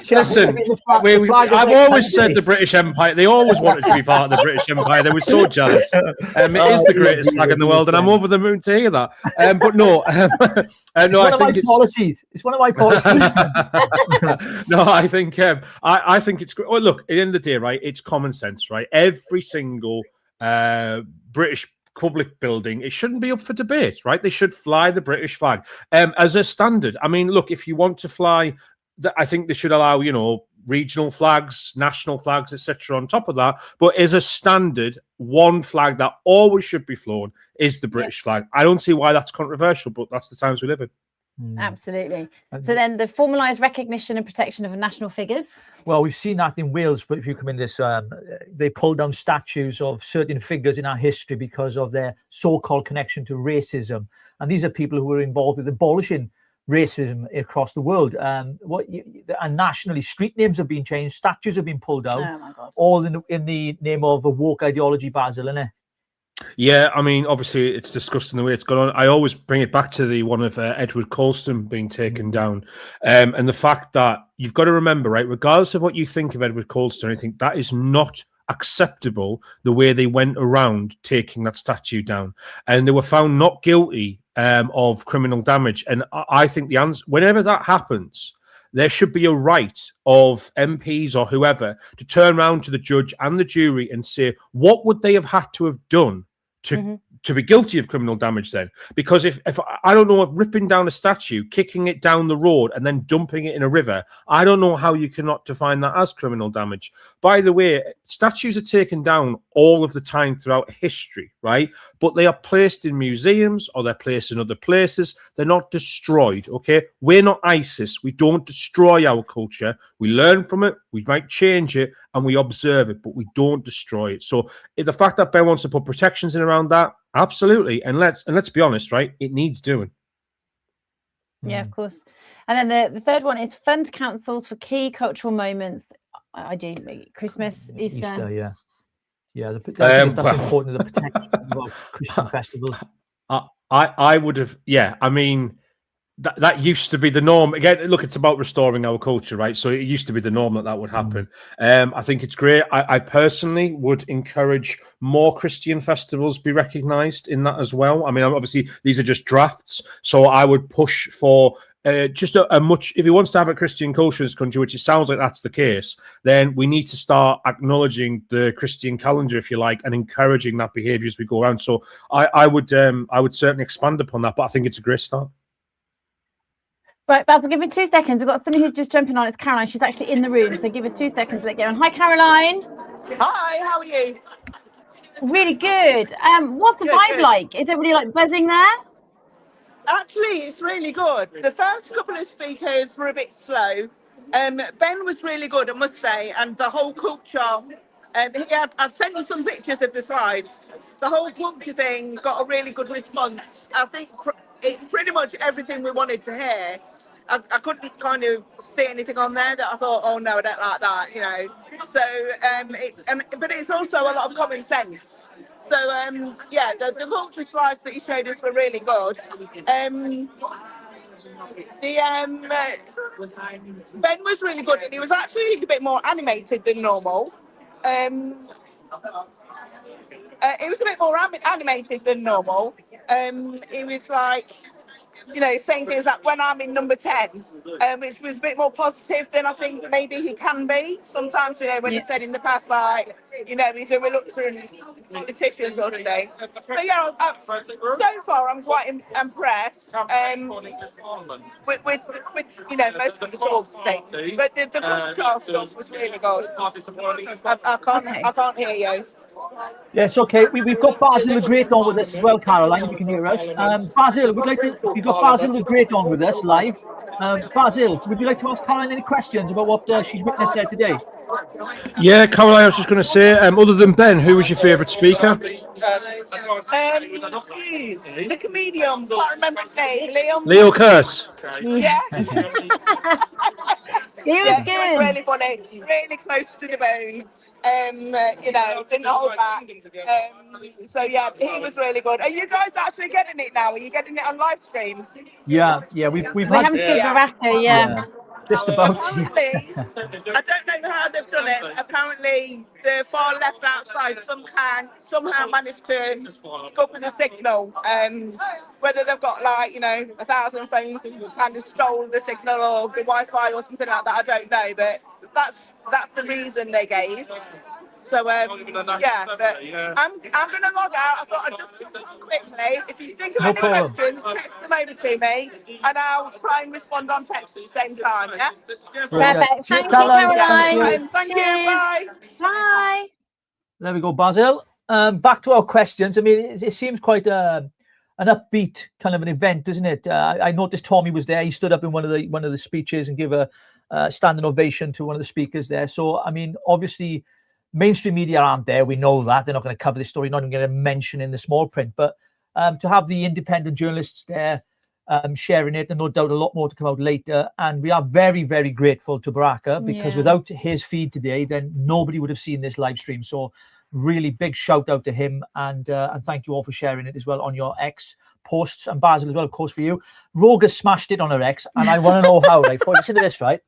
Listen, I've always said the British Empire. They always wanted to be part of the British Empire. They were so jealous. It is the greatest flag in the world, and I'm over the moon to hear that. But no, I think it's policies. It's one of my policies. No, I think it's great. Well, look, at the end of the day, right? It's common sense, right? Every single British public building, it shouldn't be up for debate, right? They should fly the British flag as a standard. I mean, look, if you want to fly, I think they should allow, regional flags, national flags, etc. on top of that. But as a standard, one flag that always should be flown is the British flag. I don't see why that's controversial, but that's the times we live in. Absolutely. So then the formalised recognition and protection of national figures. Well, we've seen that in Wales, but if you come in this, they pulled down statues of certain figures in our history because of their so-called connection to racism. And these are people who were involved with abolishing racism across the world. And nationally, street names have been changed, statues have been pulled out, oh my God, all in the name of a woke ideology, Basil, isn't it? Yeah, I mean, obviously, it's disgusting the way it's gone on. I always bring it back to the one of Edward Colston being taken down, and the fact that you've got to remember, right, regardless of what you think of Edward Colston, I think that is not acceptable the way they went around taking that statue down, and they were found not guilty of criminal damage. And I think the answer, whenever that happens, there should be a right of MPs or whoever to turn around to the judge and the jury and say, what would they have had to have done to be guilty of criminal damage then? Because if I don't know, if ripping down a statue, kicking it down the road and then dumping it in a river, I don't know how you cannot define that as criminal damage. By the way, statues are taken down all of the time throughout history, right? But they are placed in museums or they're placed in other places. They're not destroyed, okay? We're not ISIS. We don't destroy our culture. We learn from it, we might change it, and we observe it, but we don't destroy it. So the fact that Ben wants to put protections in around that, absolutely. And let's be honest, right? It needs doing. Yeah, of course. And then the third one is fund councils for key cultural moments. I do Christmas, Easter. That's important, the protection of Christian festivals. I would have, I mean, that used to be the norm. Again, look, it's about restoring our culture, right? So it used to be the norm that would happen. I think it's great. I personally would encourage more Christian festivals be recognised in that as well. I mean, obviously, these are just drafts. So I would push for just a much, if he wants to have a Christian culture in this country, which it sounds like that's the case, then we need to start acknowledging the Christian calendar, if you like, and encouraging that behaviour as we go around. So I would certainly expand upon that, but I think it's a great start. Right, Basil, give me 2 seconds. We've got somebody who's just jumping on. It's Caroline. She's actually in the room. So give us 2 seconds to let go on. Hi, Caroline. Hi, how are you? Really good. What's the vibe like? Is everybody like buzzing there? Actually, it's really good. The first couple of speakers were a bit slow. Ben was really good, I must say, and the whole culture. I've sent you some pictures of the slides. The whole culture thing got a really good response. I think it's pretty much everything we wanted to hear. I couldn't kind of see anything on there that I thought, oh no, I don't like that, you know. So, but it's also a lot of common sense. So, the culture slides that you showed us were really good. Ben was really good, and he was actually a little bit more animated than normal. It was a bit more animated than normal. It was like, you know, saying things like when I'm in number 10, which was a bit more positive than I think maybe he can be. Sometimes, you know, when he said in the past, like, you know, he's a reluctant politician sort of thing. So, yeah, so far I'm quite impressed with, you know, most of the talks and things. But the cultural stuff was really good. I can't hear you. Yes, okay. We've got Basil the Great on with us as well, Caroline, if you can hear us. Basil, we've got Basil the Great on with us live. Basil, would you like to ask Caroline any questions about what she's witnessed there today? Yeah, Caroline, I was just going to say, other than Ben, who was your favourite speaker? The comedian, can't remember his name, Leo Curse. Yeah. He was good. He was really funny, really close to the bone. You know, didn't hold back. So yeah, he was really good. Are you guys actually getting it now? Are you getting it on live stream? Yeah, we're having to get Baraka, yeah. Just about. Apparently, I don't know how they've done it. Apparently, the far left outside somehow managed to scupper the signal. Whether they've got, like, you know, 1,000 phones and kind of stole the signal or the Wi-Fi or something like that, I don't know. But that's the reason they gave. So, but I'm going to log out. I thought I'd just jump on quickly. If you think of any questions, text them over to me, and I'll try and respond on text at the same time, yeah? Perfect. Thank you, Caroline. Thank you. Bye. Bye. There we go, Basil. Back to our questions. I mean, it seems quite an upbeat kind of an event, doesn't it? I noticed Tommy was there. He stood up in one of the speeches and gave a standing ovation to one of the speakers there. So, I mean, obviously, mainstream media aren't there. We know that. They're not going to cover this story, not even going to mention in the small print. But to have the independent journalists there sharing it, and no doubt a lot more to come out later. And we are very, very grateful to Baraka, because without his feed today, then nobody would have seen this live stream. So really big shout out to him, and thank you all for sharing it as well on your X posts, and Basil as well, of course, for you. Rogue has smashed it on her X, and I want to know how. Right, listen to this, right?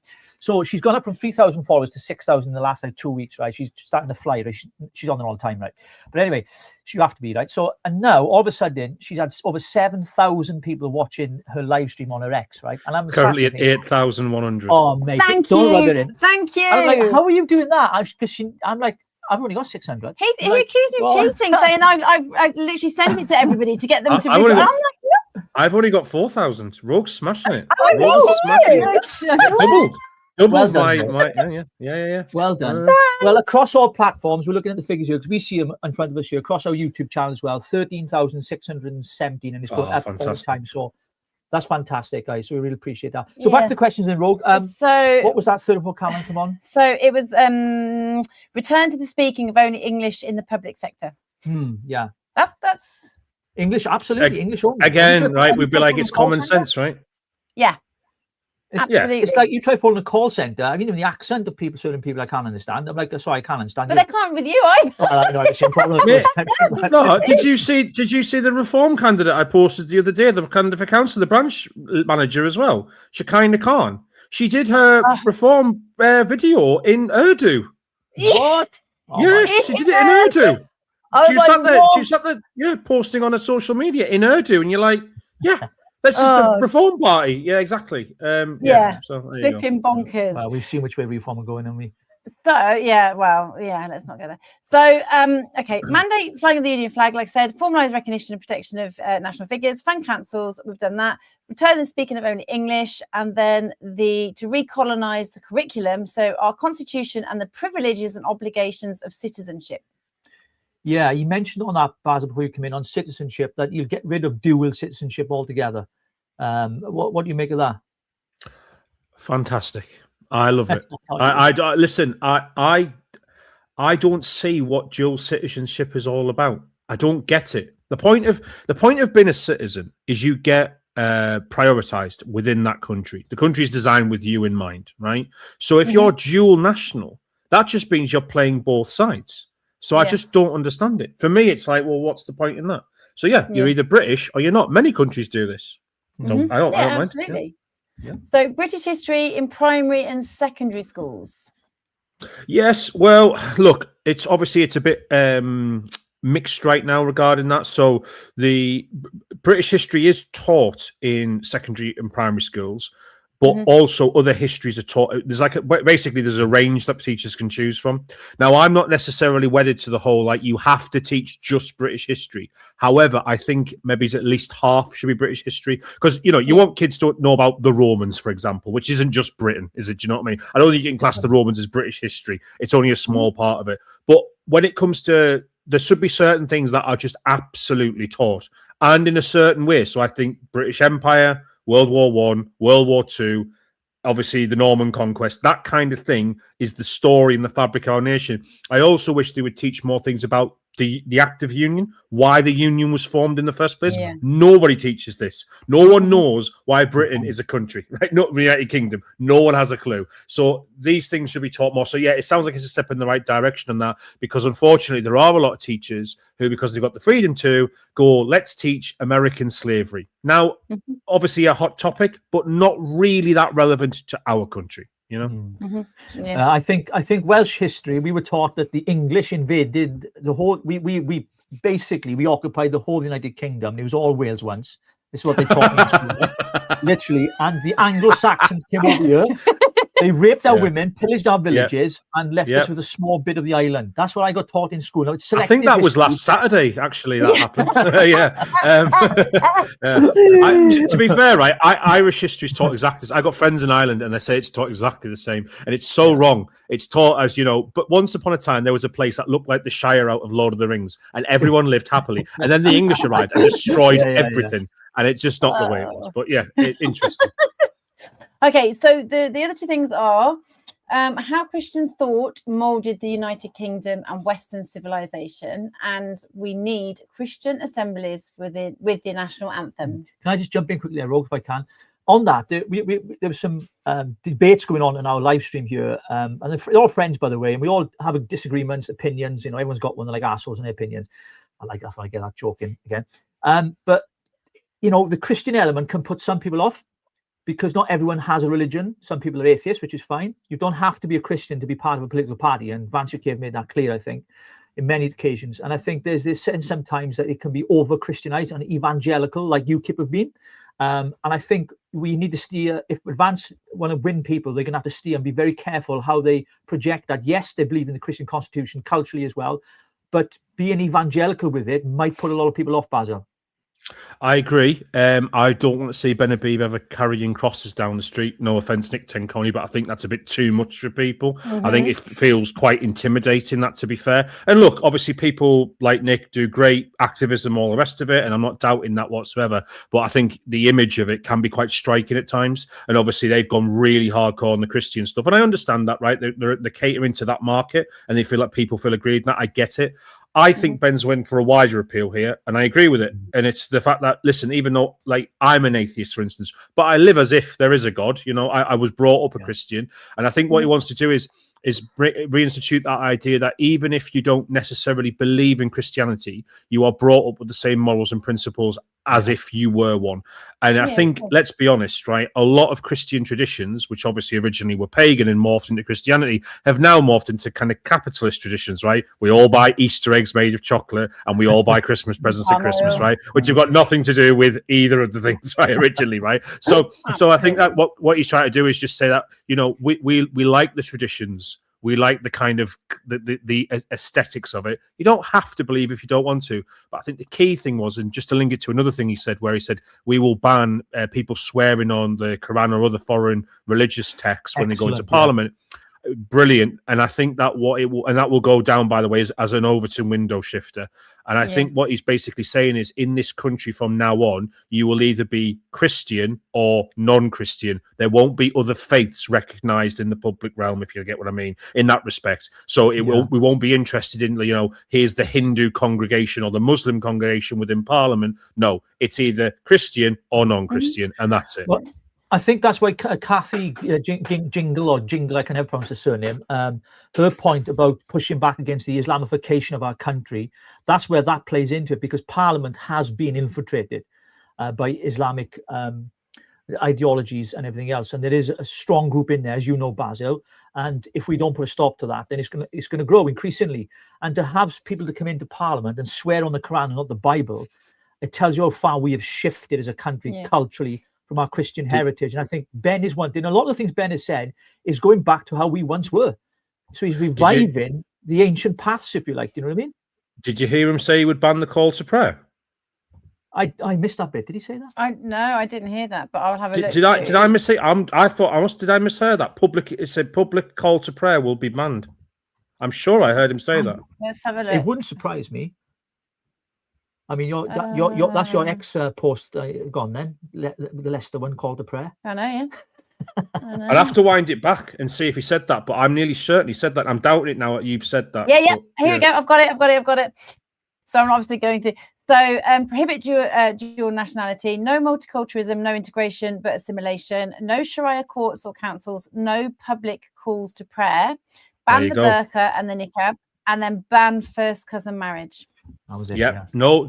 So she's gone up from 3,000 followers to 6,000 in the last like 2 weeks, right? She's starting to fly, right? She's on there all the time, right? But anyway, you have to be, right? So, and now all of a sudden, she's had over 7,000 people watching her live stream on her X, right? And I'm Currently at 8,100. Oh, mate, Thank don't rub you. it in. Thank you. I'm like, how are you doing that? Because I'm like, I've only got 600. He accused me of cheating, saying I've literally sent it to everybody to get them to. I'm like, no. I've only got 4,000. Rogue's smashing it. I know, Rogue's smashing it. Doubled. Well Doubled done, yeah. Well done. Well, across all platforms, we're looking at the figures here because we see them in front of us here across our YouTube channel as well. 13,617, and it's going up all the time. So that's fantastic, guys. So we really appreciate that. So back to questions in Rogue. So what was that third of all comment? Come on. So it was return to the speaking of only English in the public sector. Yeah. That's English, absolutely. English only. Again, right? We'd be like, it's common sense, right? Yeah. It's like you try pulling a call center. I mean, even the accent of certain people I can't understand. I'm like, sorry, I can't understand. But they can't with you either. Well, I know, it's the same problem. No, did you see the reform candidate I posted the other day? The candidate for council, the branch manager as well, Shekinah Khan. She did her reform video in Urdu. What? Yes, she did it in Urdu. She sat there, posting on her social media in Urdu, and you're like, this is the Reform Party. Yeah, exactly. So flipping bonkers. Well, we've seen which way reform are going, haven't we? So let's not go there. So okay, mandate flying of the Union flag, like I said, formalised recognition and protection of national figures, fund councils, we've done that. Return and speaking of only English, and then to recolonise the curriculum, so our constitution and the privileges and obligations of citizenship. Yeah, you mentioned on that, Basil, before you come in, on citizenship, that you'll get rid of dual citizenship altogether. What do you make of that? Fantastic. I love it. I listen. I don't see what dual citizenship is all about. I don't get it. The point of being a citizen is you get prioritized within that country. The country is designed with you in mind, right? So if you're dual national, that just means you're playing both sides. So I just don't understand it. For me, it's like, well, what's the point in that? So you're either British or you're not. Many countries do this. I don't mind. Absolutely. Yeah. So British history in primary and secondary schools. Yes. Well, look, it's a bit mixed right now regarding that. So the British history is taught in secondary and primary schools, but also other histories are taught. There's there's a range that teachers can choose from. Now, I'm not necessarily wedded to the whole, you have to teach just British history. However, I think maybe at least half should be British history, because, you want kids to know about the Romans, for example, which isn't just Britain, is it? Do you know what I mean? I don't think you can class the Romans as British history. It's only a small part of it. But when it comes to, there should be certain things that are just absolutely taught, and in a certain way. So I think British Empire, World War I, World War II, obviously the Norman conquest, that kind of thing is the story and the fabric of our nation. I also wish they would teach more things about the Act of Union, why the Union was formed in the first place. Yeah. Nobody teaches this. No one knows why Britain is a country, right? Not the United Kingdom. No one has a clue. So these things should be taught more. So it sounds like it's a step in the right direction on that, because unfortunately there are a lot of teachers who, because they've got the freedom to go, let's teach American slavery. Now, obviously a hot topic, but not really that relevant to our country. I think Welsh history, we were taught that the English invaded the whole. We basically occupied the whole United Kingdom. It was all Wales once. This is what they taught me in school, literally. And the Anglo-Saxons came over here. They raped our women, pillaged our villages, and left us with a small bit of the island. That's what I got taught in school. Now, it's I think that was last Saturday, actually, that happened. To be fair, right, Irish history is taught exactly this. I got friends in Ireland, and they say it's taught exactly the same. And it's so wrong. It's taught as, but once upon a time, there was a place that looked like the Shire out of Lord of the Rings, and everyone lived happily. And then the English arrived and destroyed everything. And it's just not the way it was. But interesting. Okay, so the other two things are how Christian thought moulded the United Kingdom and Western civilization, and we need Christian assemblies with the national anthem. Can I just jump in quickly there, Rogue, if I can? On that, there was some debates going on in our live stream here, and they're all friends, by the way, and we all have disagreements, opinions. Everyone's got one. They're like assholes in their opinions. I like that. I get that joke in again. But the Christian element can put some people off. because not everyone has a religion. Some people are atheists, which is fine. You don't have to be a Christian to be part of a political party. And Advance UK have made that clear, I think, in many occasions. And I think there's this sense sometimes that it can be over-Christianized and evangelical, like UKIP have been. And I think we need to steer, if Advance want to win people, they're going to have to steer and be very careful how they project that. Yes, they believe in the Christian constitution culturally as well, but being evangelical with it might put a lot of people off, Basil. I agree. I don't want to see Ben Habib ever carrying crosses down the street. No offense, Nick Tenconi, but I think that's a bit too much for people. I think it feels quite intimidating, that, to be fair. And look, obviously people like Nick do great activism, all the rest of it, and I'm not doubting that whatsoever. But I think the image of it can be quite striking at times. And obviously they've gone really hardcore on the Christian stuff. And I understand that, right? They're catering to that market, and they feel like people feel aggrieved. That I get it. I think Ben's win for a wider appeal here, and I agree with it. And it's the fact that, listen, even though, like, I'm an atheist, for instance, but I live as if there is a God. You know, I was brought up a Christian, and I think what he wants to do is reinstitute that idea that even if you don't necessarily believe in Christianity, you are brought up with the same morals and principles as if you were one. And I think, let's be honest, right, a lot of Christian traditions, which obviously originally were pagan and morphed into Christianity, have now morphed into kind of capitalist traditions, right? We all buy Easter eggs made of chocolate, and we all buy Christmas presents at Christmas, right? Which have got nothing to do with either of the things, right, originally, right? So I think that what he's trying to do is just say that, you know, we like the traditions. We like the kind of the aesthetics of it. You don't have to believe if you don't want to. But I think the key thing was, and just to link it to another thing he said, where he said, we will ban people swearing on the Quran or other foreign religious texts when they go into Parliament. Brilliant. And I think that that will go down, by the way, as an Overton window shifter. And I think what he's basically saying is, in this country from now on, you will either be Christian or non-Christian. There won't be other faiths recognized in the public realm, if you get what I mean, in that respect. So we won't be interested in, you know, here's the Hindu congregation or the Muslim congregation within Parliament. No, it's either Christian or non-Christian, and that's it. Well, I think that's why Kathy Jingle, I can never pronounce her surname, her point about pushing back against the Islamification of our country, that's where that plays into it, because Parliament has been infiltrated by Islamic ideologies and everything else. And there is a strong group in there, as you know, Basil. And if we don't put a stop to that, then it's going to grow increasingly. And to have people to come into Parliament and swear on the Quran and not the Bible, it tells you how far we have shifted as a country culturally from our Christian heritage. And I think Ben is one thing. A lot of the things Ben has said is going back to how we once were. So he's reviving the ancient paths, if you like. You know what I mean? Did you hear him say he would ban the call to prayer? I missed that bit. Did he say that? No, I didn't hear that, but I'll have a look. Did I miss it? Did I mishear that? It said public call to prayer will be banned. I'm sure I heard him say that. Let's have a look. It wouldn't surprise me. I mean, that's your ex post gone then, the Leicester one called to prayer. I know, yeah. I'd have to wind it back and see if he said that, but I'm nearly certain he said that. I'm doubting it now that you've said that. Yeah. Here we go. I've got it. So I'm obviously going through. So prohibit dual nationality, no multiculturalism, no integration but assimilation, no Sharia courts or councils, no public calls to prayer, ban the burqa and the niqab, and then ban first cousin marriage. That was it. Yeah. No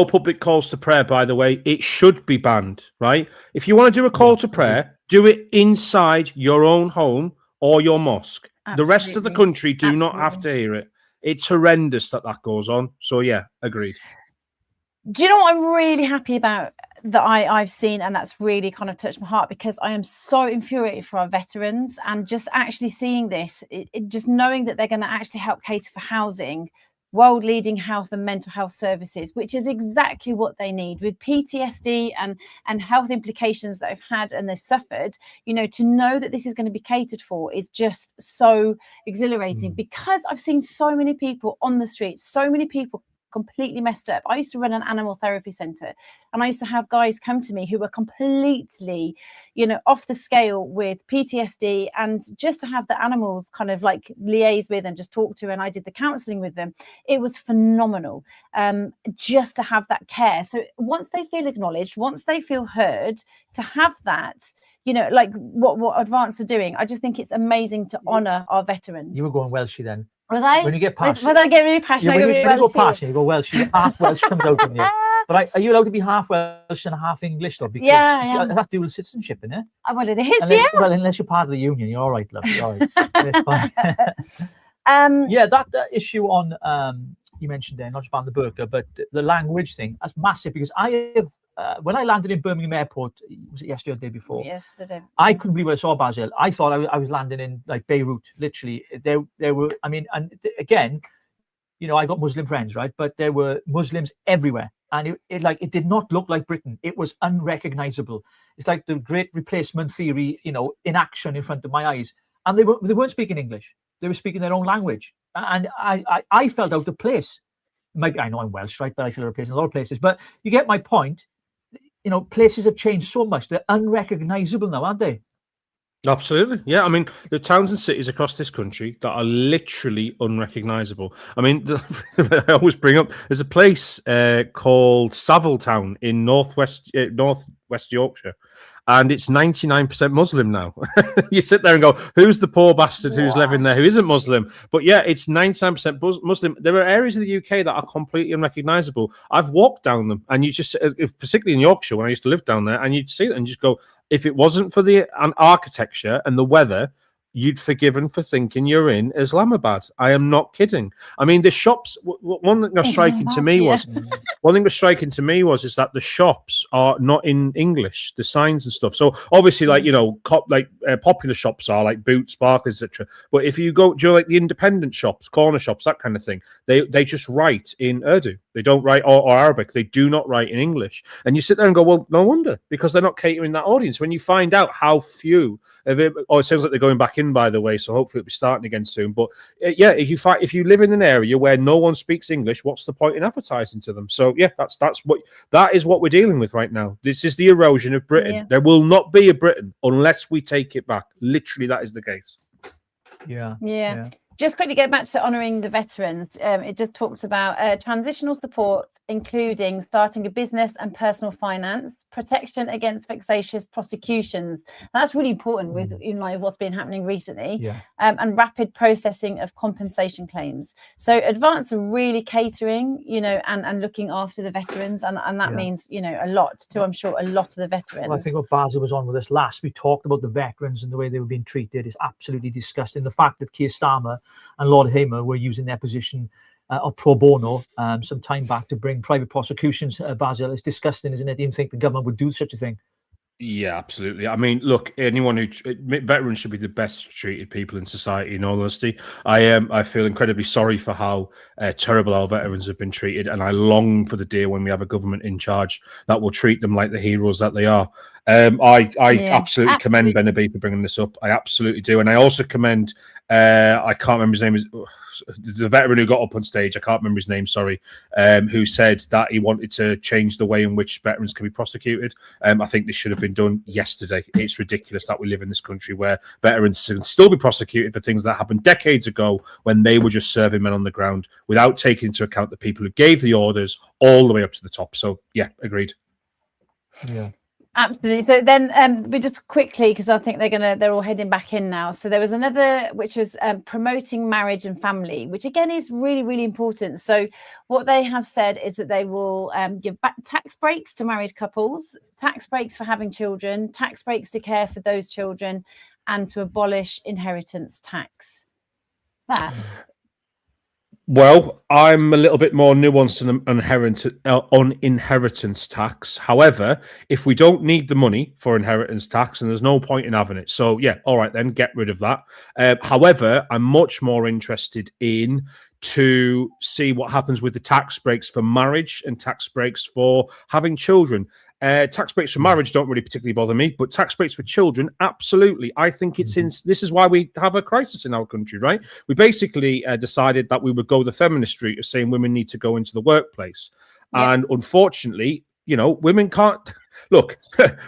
public calls to prayer, by the way. It should be banned, right? If you want to do a call to prayer, do it inside your own home or your mosque. Absolutely. The rest of the country do not have to hear it. It's horrendous that goes on. So yeah, agreed. Do you know what I'm really happy about that I've seen, and that's really kind of touched my heart, because I am so infuriated for our veterans, and just actually seeing this, just knowing that they're going to actually help cater for housing, world-leading health and mental health services, which is exactly what they need with PTSD and health implications that they've had and they've suffered. You know, to know that this is going to be catered for is just so exhilarating, because I've seen so many people on the streets, so many people completely messed up. I used to run an animal therapy center, and I used to have guys come to me who were completely, you know, off the scale with PTSD, and just to have the animals kind of like liaise with and just talk to, and I did the counseling with them. It was phenomenal, just to have that care. So once they feel acknowledged, once they feel heard, to have that, you know, like what Advance are doing, I just think it's amazing to honor our veterans. You were going Welshie then. Was I? When you get passionate. Was I get really passionate? When you go passionate, you go Welsh. Half Welsh comes out in you. But are you allowed to be half Welsh and half English though? Because Yeah, that's dual citizenship, isn't it? Well, it is. Well, unless you're part of the union, you're all right, love. You're all right. It's fine. That issue on you mentioned there, not just about the burqa, but the language thing. That's massive because I have. When I landed in Birmingham Airport, was it yesterday or the day before? Yesterday. I couldn't believe what I saw, Basil. I thought I was landing in like Beirut. Literally, there were. I mean, and again, I got Muslim friends, right? But there were Muslims everywhere, and it did not look like Britain. It was unrecognizable. It's like the Great Replacement theory, in action in front of my eyes. And they weren't speaking English. They were speaking their own language, and I felt out of place. Maybe I know I'm Welsh, right? But I feel out of place in a lot of places. But you get my point. Places have changed so much; they're unrecognizable now, aren't they? Absolutely. Yeah. I mean, there are towns and cities across this country that are literally unrecognizable. I mean, I always bring up, there's a place called Savile Town in northwest Yorkshire, and it's 99% Muslim now. You sit there and go, who's the poor bastard who's living there who isn't Muslim? But yeah, it's 99% Muslim. There are areas of the UK that are completely unrecognizable. I've walked down them, and you just, particularly in Yorkshire when I used to live down there, and you'd see it and just go, if it wasn't for the architecture and the weather, you'd forgiven for thinking you're in Islamabad. I am not kidding. I mean, the shops. One thing was striking to me was is that the shops are not in English. The signs and stuff. So obviously, popular shops are like Boots, Barclays, etc. But if you go, like the independent shops, corner shops, that kind of thing, they just write in Urdu. They don't write or Arabic. They do not write in English. And you sit there and go, well, no wonder, because they're not catering that audience. When you find out how few of it, it sounds like they're going back in, by the way, so hopefully it'll be starting again soon. But if you live in an area where no one speaks English, what's the point in advertising to them? So yeah, that is what we're dealing with right now. This is the erosion of Britain. Yeah. There will not be a Britain unless we take it back. Literally, that is the case. Yeah. Just quickly go back to honouring the veterans. It just talks about transitional support, including starting a business and personal finance, protection against vexatious prosecutions. That's really important with what's been happening recently, and rapid processing of compensation claims. So Advance are really catering, and looking after the veterans, and that means a lot to, I'm sure, a lot of the veterans. Well, I think what Basil was on with us last, we talked about the veterans and the way they were being treated is absolutely disgusting. The fact that Keir Starmer and Lord Hamer were using their position of pro bono some time back to bring private prosecutions, Basil, it's disgusting, isn't it? You didn't think the government would do such a thing. Yeah, absolutely. I mean, look, veterans should be the best treated people in society, in all honesty. I feel incredibly sorry for how terrible our veterans have been treated, and I long for the day when we have a government in charge that will treat them like the heroes that they are. I absolutely commend Ben Abbey for bringing this up. I absolutely do. And I also commend, I can't remember his name, the veteran who got up on stage, I can't remember his name, sorry, who said that he wanted to change the way in which veterans can be prosecuted. I think this should have been done yesterday. It's ridiculous that we live in this country where veterans can still be prosecuted for things that happened decades ago when they were just serving men on the ground without taking into account the people who gave the orders all the way up to the top. So, yeah, agreed. Yeah. Absolutely. So then we just quickly, because I think they're all heading back in now. So there was another, which was promoting marriage and family, which again is really, really important. So what they have said is that they will give back tax breaks to married couples, tax breaks for having children, tax breaks to care for those children, and to abolish inheritance tax. Well, I'm a little bit more nuanced on inheritance tax. However, if we don't need the money for inheritance tax, and there's no point in having it. So, yeah, all right, then get rid of that. However, I'm much more interested in to see what happens with the tax breaks for marriage and tax breaks for having children. Tax breaks for marriage don't really particularly bother me, but tax breaks for children, absolutely. I think this is why we have a crisis in our country, right? We basically decided that we would go the feminist route of saying women need to go into the workplace. Yeah. And unfortunately, women can't. Look,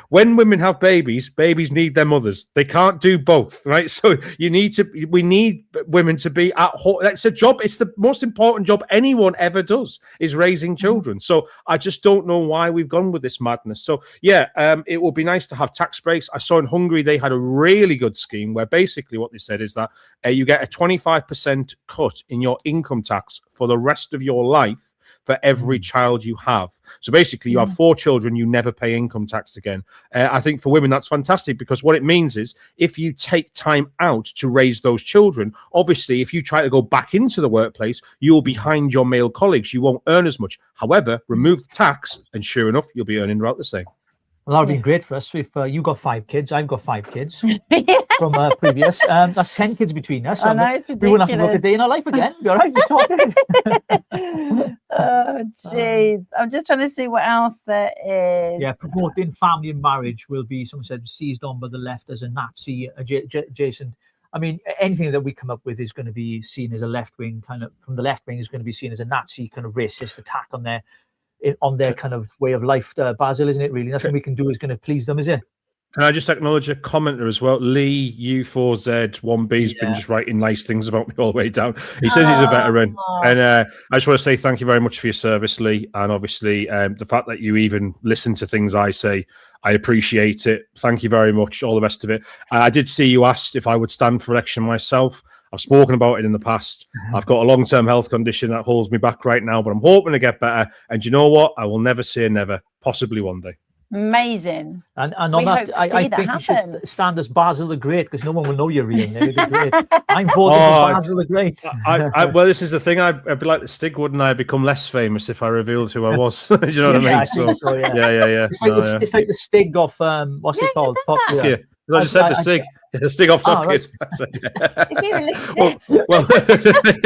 when women have babies need their mothers. They can't do both, right? So we need women to be at home. It's a job. It's the most important job anyone ever does, is raising children. So I just don't know why we've gone with this madness. So yeah, it would be nice to have tax breaks. I saw in Hungary, they had a really good scheme where basically what they said is that you get a 25% cut in your income tax for the rest of your life for every child you have. So basically, you have 4 children, you never pay income tax again. I think for women, that's fantastic, because what it means is if you take time out to raise those children, obviously, if you try to go back into the workplace, you will be behind your male colleagues. You won't earn as much. However, remove the tax, and sure enough, you'll be earning about the same. Well, that would be great for us if you got 5 kids, I've got 5 kids from previous. That's 10 kids between us. I know, it's we wouldn't have to work a ridiculous. day in our life again. You're right. We're talking. Oh, jeez. I'm just trying to see what else there is. Yeah, promoting family and marriage will be, someone said, seized on by the left as a Nazi adjacent. I mean, anything that we come up with is going to be seen as a left-wing kind of, from the left wing, is going to be seen as a Nazi kind of racist attack on their kind of way of life, Basil, isn't it? Really, nothing we can do is going to please them, is it? Can I just acknowledge a commenter as well? Lee U4Z1B's been just writing nice things about me all the way down. He says he's a veteran. And I just want to say thank you very much for your service, Lee. And obviously, the fact that you even listen to things I say, I appreciate it. Thank you very much. All the best of it. I did see you asked if I would stand for election myself. I've spoken about it in the past. I've got a long-term health condition that holds me back right now, but I'm hoping to get better. And you know what? I will never say never. Possibly one day. Amazing. And on that, I think you should stand as Basil the Great, because no one will know your real name. It'd be great. I'm voting for Basil the Great. Well, this is the thing. I'd be like the Stig, wouldn't I? I'd become less famous if I revealed who I was. Do you know what I mean? So, yeah. It's like the Stig of what's it called? Yeah. I just said the Stig. The Stig off Top Kids.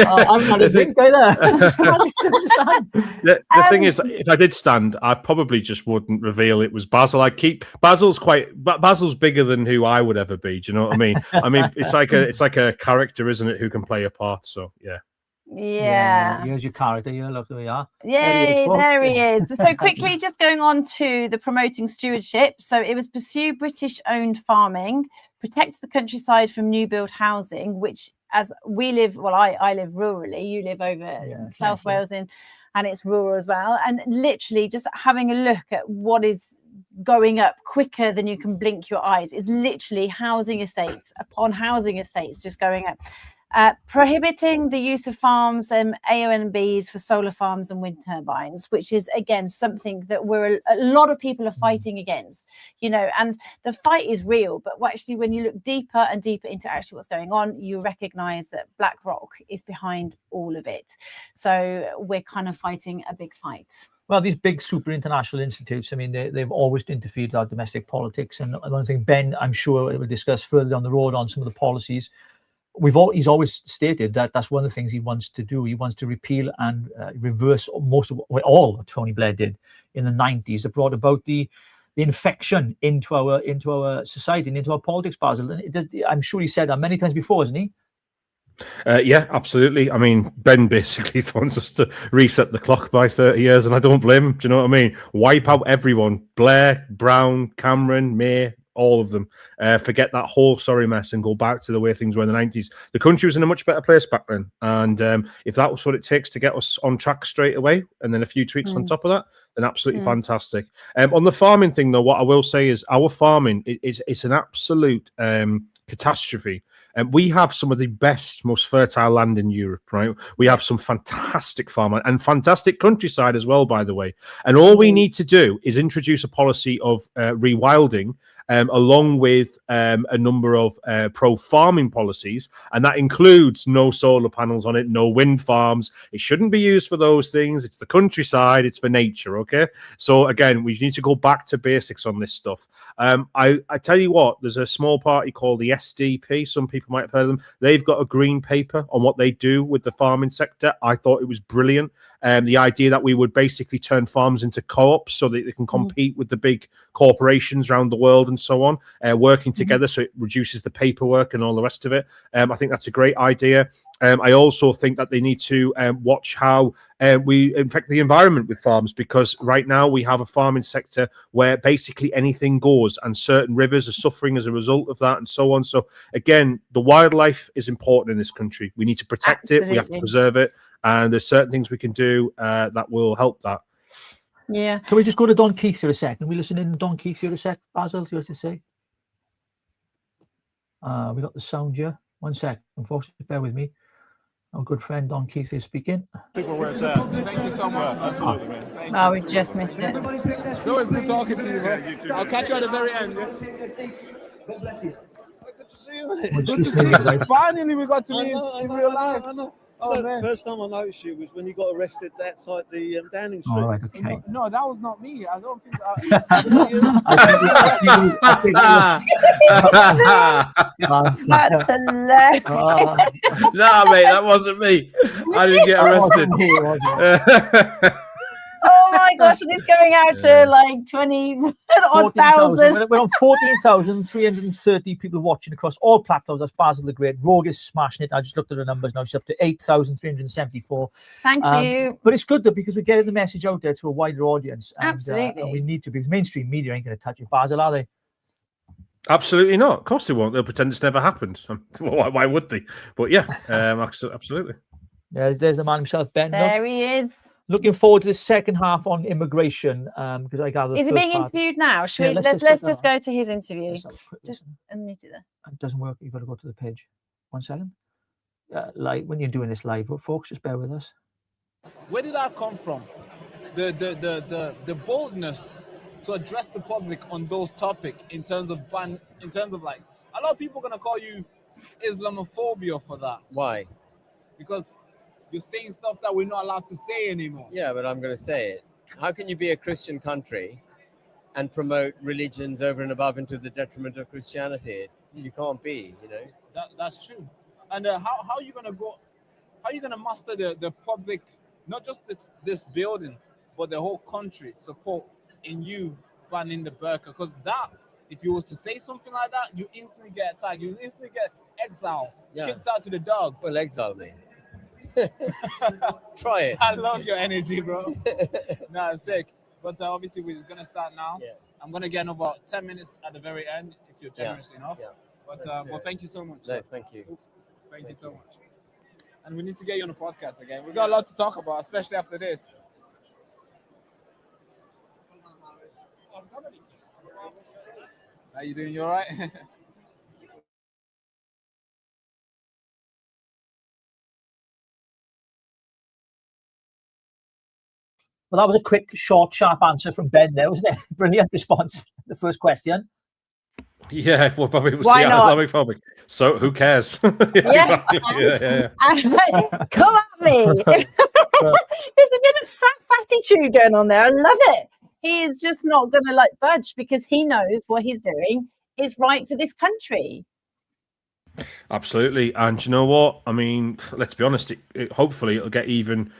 I'm not a drink either. The thing is, if I did stand, I probably just wouldn't reveal it was Basil. Basil's bigger than who I would ever be. Do you know what I mean? I mean, it's like a character, isn't it, who can play a part? So Yeah. Here's your character. Yeah, look, there we are. Yay, there he is. So quickly, just going on to the promoting stewardship. So it was pursue British-owned farming, protect the countryside from new build housing, which, as we live, well, I live rurally. You live over in South Wales, and it's rural as well. And literally just having a look at what is going up quicker than you can blink your eyes is literally housing estates upon housing estates just going up. Prohibiting the use of farms and AONBs for solar farms and wind turbines, which is, again, something that a lot of people are fighting against, and the fight is real. But actually, when you look deeper and deeper into actually what's going on, you recognize that BlackRock is behind all of it. So we're kind of fighting a big fight. Well, these big super international institutes, I mean, they've always interfered with our domestic politics. And one thing Ben, I'm sure, will discuss further down the road on some of the policies. He's always stated that that's one of the things he wants to do. He wants to repeal and reverse all what Tony Blair did in the 90s that brought about the infection into our society and into our politics, Basil. And I'm sure he said that many times before, hasn't he? Yeah, absolutely. I mean, Ben basically wants us to reset the clock by 30 years, and I don't blame him. Do you know what I mean? Wipe out everyone. Blair, Brown, Cameron, May, all of them. Forget that whole sorry mess and go back to the way things were in the 90s. The country was in a much better place back then. And if that was what it takes to get us on track straight away, and then a few tweaks on top of that, then absolutely fantastic. On the farming thing, though, what I will say is our farming, it's an absolute catastrophe. And we have some of the best, most fertile land in Europe, right? We have some fantastic farmland and fantastic countryside as well, by the way. And all we need to do is introduce a policy of rewilding, along with a number of pro-farming policies. And that includes no solar panels on it, no wind farms. It shouldn't be used for those things. It's the countryside. It's for nature, okay? So, again, we need to go back to basics on this stuff. I tell you what, there's a small party called the SDP. Some people might have heard of them. They've got a green paper on what they do with the farming sector. I thought it was brilliant. The idea that we would basically turn farms into co-ops so that they can compete with the big corporations around the world and so on, working together so it reduces the paperwork and all the rest of it. I think that's a great idea. I also think that they need to watch how we infect the environment with farms, because right now we have a farming sector where basically anything goes, and certain rivers are suffering as a result of that and so on. So again, the wildlife is important in this country. We need to protect it. We have to preserve it. And there's certain things we can do that will help that. Yeah. Can we just go to Don Keith here a second? Can we listen in to Don Keith here a sec? Basil, do you have to say? We got the sound here. 1 sec. Unfortunately, bear with me. Our good friend Don Keith is speaking. People where it's at. Thank you so much. Absolutely, man. Thank you. Oh, we've just missed it. It's always good talking to you, bro. I'll catch you at the very end. Yeah? God bless you. Good to see you. We're Good just to see listening you. to you guys. Finally, we got to I meet know, in real life. I know. Oh, man. First time I noticed you was when you got arrested outside the Downing Street. All right, okay. No, that was not me. I don't think. That's hilarious. Nah, mate, that wasn't me. I didn't get arrested. Oh my gosh, and it's going out to like 20 odd 14,000. thousand. We're on 14,330 people watching across all platforms. That's Basil the Great. Rogue is smashing it. I just looked at the numbers now. She's up to 8,374. Thank you. But it's good though, because we're getting the message out there to a wider audience. And, Absolutely. and we need to, because mainstream media ain't going to touch it. Basil, are they? Absolutely not. Of course they won't. They'll pretend it's never happened. Well, why would they? But yeah, absolutely. There's the man himself, Ben. There he is. Looking forward to the second half on immigration, because I gather. Is he being interviewed now? Should we, let's just go to his interview. Just unmute it there. It doesn't work. You've got to go to the page. 1 second. Like when you're doing this live, folks, just bear with us. Where did that come from? The boldness to address the public on those topics in terms of like a lot of people are gonna call you Islamophobia for that. Why? Because you're saying stuff that we're not allowed to say anymore. Yeah, but I'm going to say it. How can you be a Christian country and promote religions over and above into the detriment of Christianity? You can't be, you know. That's true. And how are you going to go? How are you going to muster the public, not just this building, but the whole country support in you banning the burqa? Because that, if you was to say something like that, you instantly get attacked. You instantly get exiled, kicked out to the dogs. Well, exile me. Try it. I love your energy, bro. No, it's sick. But obviously, we're going to start now. Yeah. I'm going to get another 10 minutes at the very end, if you're generous enough. Yeah. But thank you so much. No, thank you. Thank you so much. And we need to get you on the podcast again. We've got a lot to talk about, especially after this. How you doing? You all right? Well, that was a quick, short, sharp answer from Ben there, wasn't it? Brilliant response. The first question. Yeah, well, probably was Why not? Islamophobic. So who cares? Exactly. Come at me. There's a bit of sass attitude going on there. I love it. He is just not going to like budge because he knows what he's doing is right for this country. Absolutely. And you know what? I mean, let's be honest, hopefully it'll get even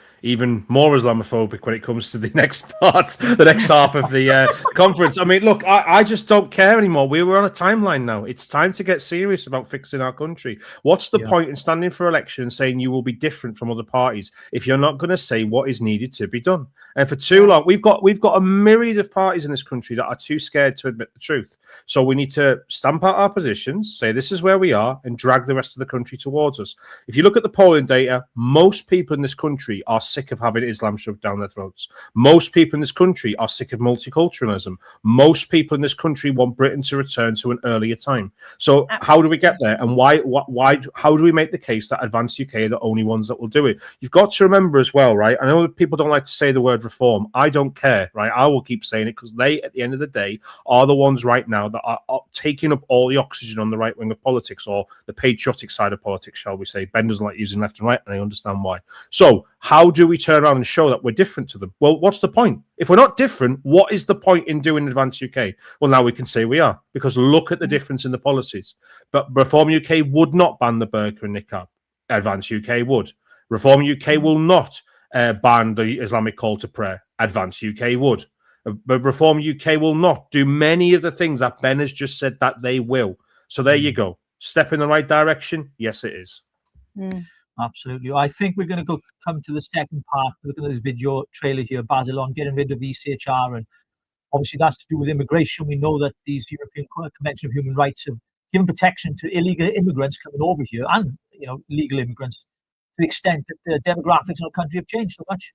more Islamophobic when it comes to the next the next half of the conference. I mean, look, I just don't care anymore. We're on a timeline now. It's time to get serious about fixing our country. What's the point in standing for election and saying you will be different from other parties if you're not going to say what is needed to be done? And for too long, we've got a myriad of parties in this country that are too scared to admit the truth. So we need to stamp out our positions, say this is where we are, and drag the rest of the country towards us. If you look at the polling data, most people in this country are sick of having Islam shoved down their throats. Most people in this country are sick of multiculturalism. Most people in this country want Britain to return to an earlier time. So how do we get there? And why? How do we make the case that Advance UK are the only ones that will do it? You've got to remember as well, right? I know that people don't like to say the word reform. I don't care, right? I will keep saying it because they, at the end of the day, are the ones right now that are taking up all the oxygen on the right wing of politics, or the patriotic side of politics, shall we say. Ben doesn't like using left and right, and I understand why. So how do we turn around and show that we're different to them? Well, what's the point? If we're not different, what is the point in doing Advance UK? Well, now we can say we are, because look at the difference in the policies. But Reform UK would not ban the burqa and niqab. Advance UK would. Reform UK will not ban the Islamic call to prayer. Advance UK would. But Reform UK will not do many of the things that Ben has just said that they will. So there you go. Step in the right direction? Yes, it is. Absolutely. I think we're going to come to the second part. Look at this video trailer here, Basil, on getting rid of the ECHR. And obviously that's to do with immigration. We know that these European Convention of Human Rights have given protection to illegal immigrants coming over here, and legal immigrants, to the extent that the demographics in our country have changed so much.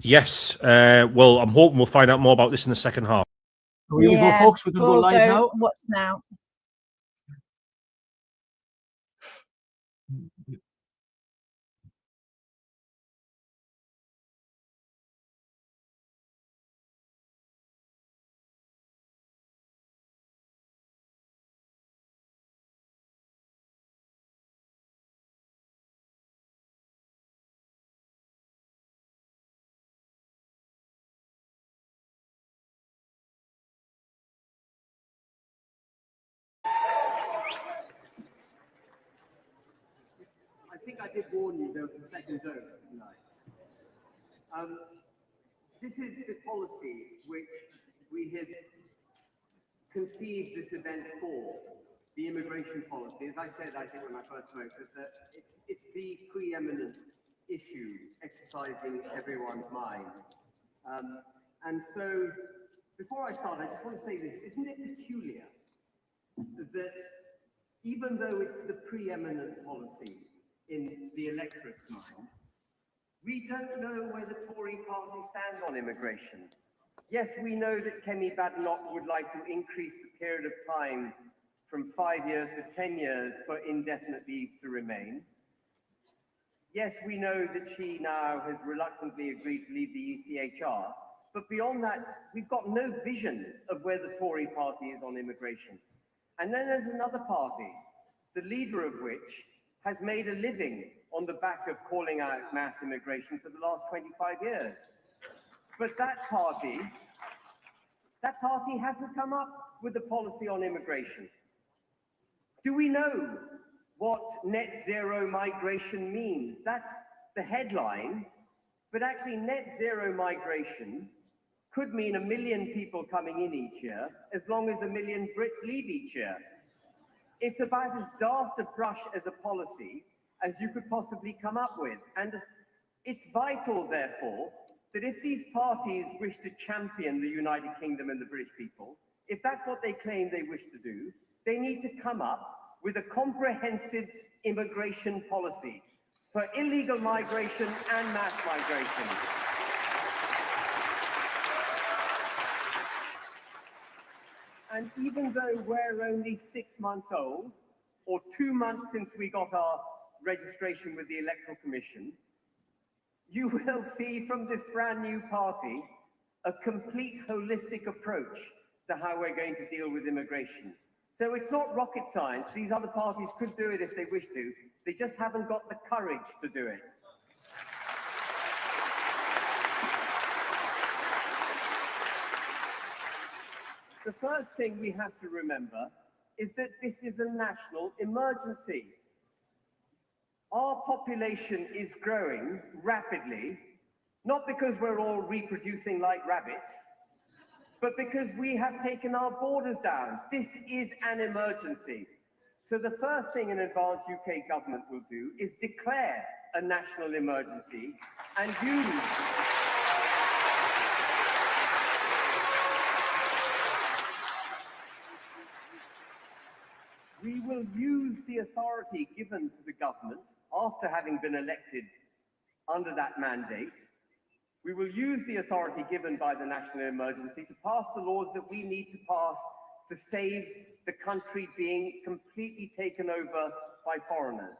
Yes. Well, I'm hoping we'll find out more about this in the second half. Here we go, folks. We're going to go live now. What's now? I think I did warn you there was a second dose, didn't I? This is the policy which we had conceived this event for, the immigration policy. As I said, I think when I first spoke, that it's the preeminent issue exercising everyone's mind. And so, before I start, I just want to say this. Isn't it peculiar that even though it's the preeminent policy in the electorate's mind, we don't know where the Tory party stands on immigration? Yes, we know that Kemi Badenoch would like to increase the period of time from 5 years to 10 years for indefinite leave to remain. Yes, we know that she now has reluctantly agreed to leave the ECHR. But beyond that, we've got no vision of where the Tory party is on immigration. And then there's another party, the leader of which has made a living on the back of calling out mass immigration for the last 25 years. But that party hasn't come up with a policy on immigration. Do we know what net zero migration means? That's the headline, but actually net zero migration could mean 1 million people coming in each year, as long as 1 million Brits leave each year. It's about as daft a brush as a policy as you could possibly come up with. And it's vital, therefore, that if these parties wish to champion the United Kingdom and the British people, if that's what they claim they wish to do, they need to come up with a comprehensive immigration policy for illegal migration and mass migration. And even though we're only 6 months old, or 2 months since we got our registration with the Electoral Commission, you will see from this brand new party a complete holistic approach to how we're going to deal with immigration. So it's not rocket science. These other parties could do it if they wish to. They just haven't got the courage to do it. The first thing we have to remember is that this is a national emergency. Our population is growing rapidly, not because we're all reproducing like rabbits, but because we have taken our borders down. This is an emergency. So the first thing an Advance UK government will do is declare a national emergency and use we will use the authority given to the government after having been elected under that mandate. We will use the authority given by the national emergency to pass the laws that we need to pass to save the country being completely taken over by foreigners.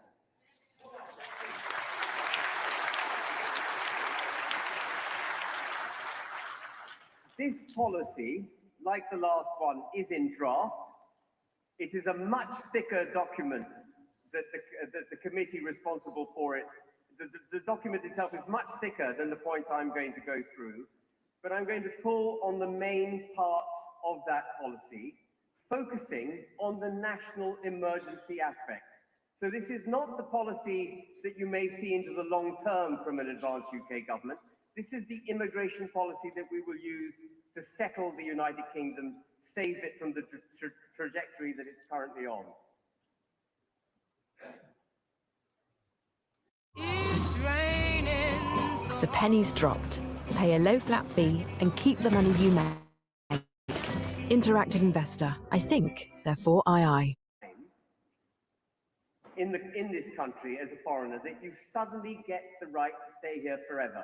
This policy, like the last one, is in draft. It is a much thicker document that the committee responsible for it. The document itself is much thicker than the points I'm going to go through, but I'm going to pull on the main parts of that policy, focusing on the national emergency aspects. So this is not the policy that you may see into the long term from an Advance UK government. This is the immigration policy that we will use to settle the United Kingdom, save it from the trajectory that it's currently on. It's raining. The pennies dropped. Pay a low flat fee and keep the money you make. Interactive investor. I think, therefore I. In this country as a foreigner, that you suddenly get the right to stay here forever.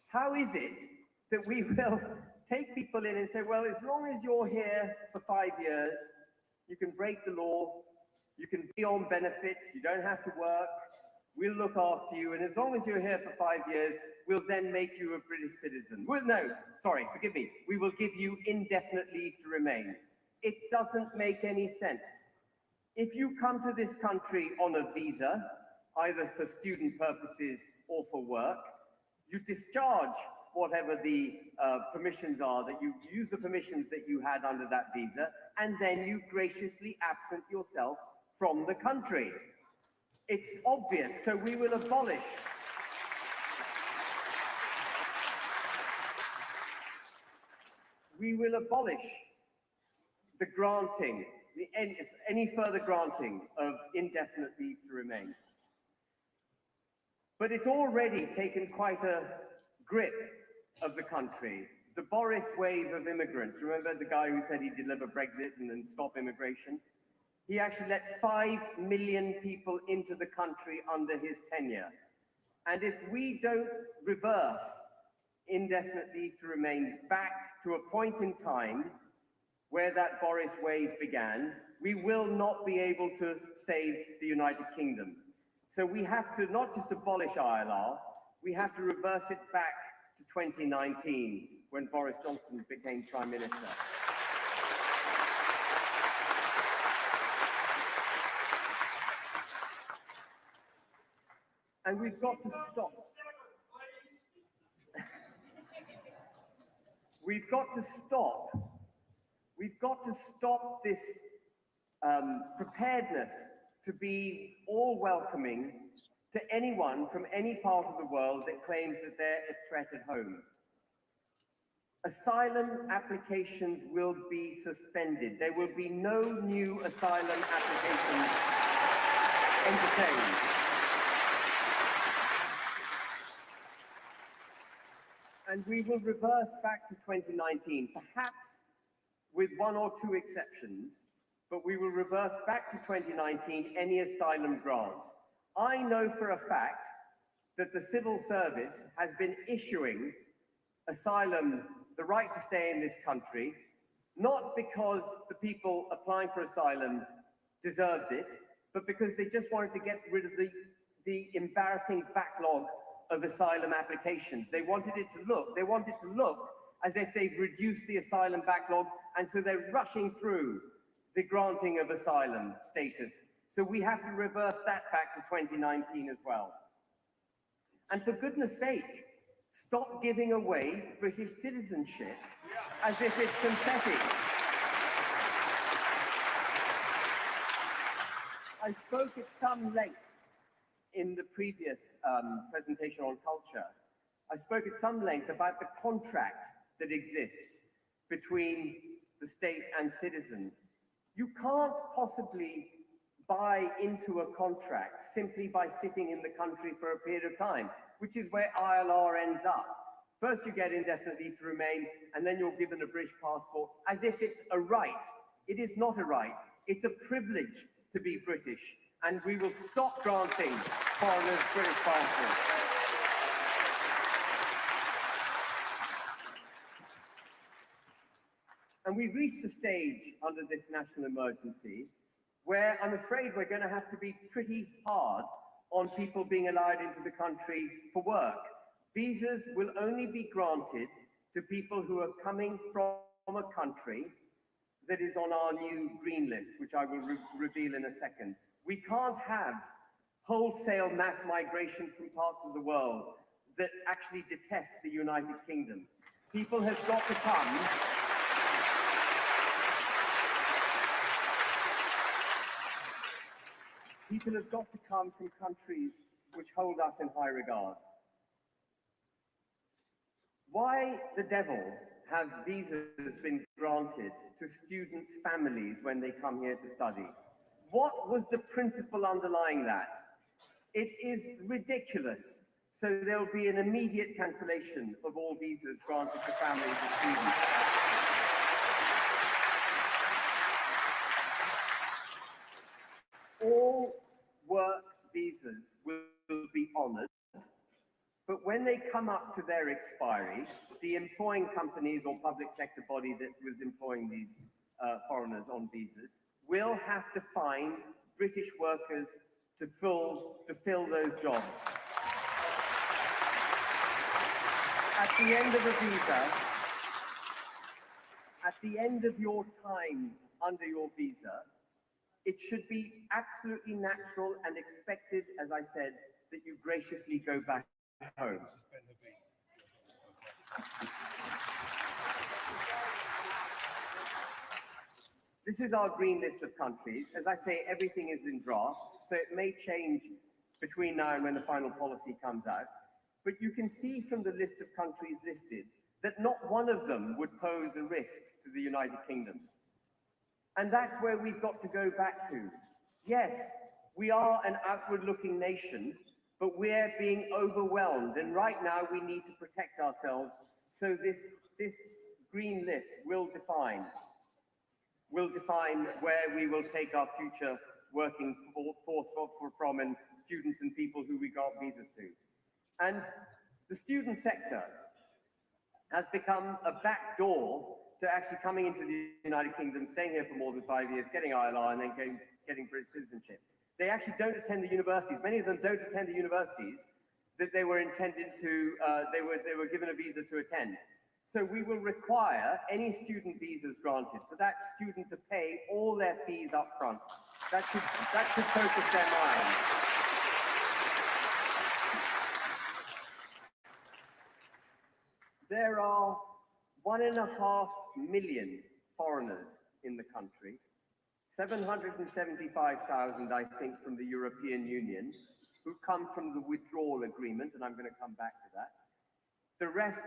How is it that we will take people in and say, well, as long as you're here for 5 years, you can break the law, You can be on benefits, you don't have to work, we'll look after you, and as long as you're here for 5 years, we'll then make you a British citizen. Well, no, sorry, forgive me. We will give you indefinite leave to remain. It doesn't make any sense. If you come to this country on a visa, either for student purposes or for work, you discharge whatever the permissions are, that you use the permissions that you had under that visa, and then you graciously absent yourself from the country. It's obvious, so we will abolish the granting, any further granting of indefinite leave to remain. But it's already taken quite a grip of the country. The Boris wave of immigrants, remember the guy who said he'd deliver Brexit and then stop immigration? He actually let 5 million people into the country under his tenure. And if we don't reverse indefinite leave to remain back to a point in time where that Boris wave began, we will not be able to save the United Kingdom. So we have to not just abolish ILR, we have to reverse it back to 2019, when Boris Johnson became Prime Minister. And we've got to stop. We've got to stop this preparedness to be all welcoming to anyone from any part of the world that claims that they're a threat at home. Asylum applications will be suspended. There will be no new asylum applications entertained. And we will reverse back to 2019, perhaps with 1 or 2 exceptions, but we will reverse back to 2019 any asylum grants. I know for a fact that the civil service has been issuing asylum, the right to stay in this country, not because the people applying for asylum deserved it, but because they just wanted to get rid of the embarrassing backlog of asylum applications. They wanted to look as if they've reduced the asylum backlog, and so they're rushing through the granting of asylum status. So we have to reverse that back to 2019 as well. And for goodness sake, stop giving away British citizenship as if it's confetti. I spoke at some length in the previous presentation on culture. I spoke at some length about the contract that exists between the state and citizens. You can't possibly buy into a contract simply by sitting in the country for a period of time, which is where ILR ends up. First you get indefinite leave to remain, and then you're given a British passport as if it's a right. It is not a right, it's a privilege to be British, and we will stop granting foreigners British passports. And we've reached the stage under this national emergency where I'm afraid we're going to have to be pretty hard on people being allowed into the country for work. Visas will only be granted to people who are coming from a country that is on our new green list, which I will reveal in a second. We can't have wholesale mass migration from parts of the world that actually detest the United Kingdom. People have got to come. People have got to come from countries which hold us in high regard. Why the devil have visas been granted to students' families when they come here to study? What was the principle underlying that? It is ridiculous. So there will be an immediate cancellation of all visas granted to families of students. All work visas will be honoured, but when they come up to their expiry, the employing companies or public sector body that was employing these foreigners on visas will have to find British workers to fill those jobs. At the end of a visa, at the end of your time under your visa, it should be absolutely natural and expected, as I said, that you graciously go back home. This is our green list of countries. As I say, everything is in draft, so it may change between now and when the final policy comes out. But you can see from the list of countries listed that not one of them would pose a risk to the United Kingdom. And that's where we've got to go back to. Yes, we are an outward-looking nation, but we're being overwhelmed. And right now we need to protect ourselves. So this green list will define where we will take our future working force from and students and people who we grant visas to. And the student sector has become a back door to actually coming into the United Kingdom, staying here for more than 5 years, getting ILR, and then getting British citizenship. They actually don't attend the universities. Many of them don't attend the universities that they were intended to, they were given a visa to attend. So we will require any student visas granted for that student to pay all their fees up front. That should focus their minds. There are 1.5 million foreigners in the country, 775,000, I think, from the European Union, who come from the withdrawal agreement, and I'm going to come back to that. The rest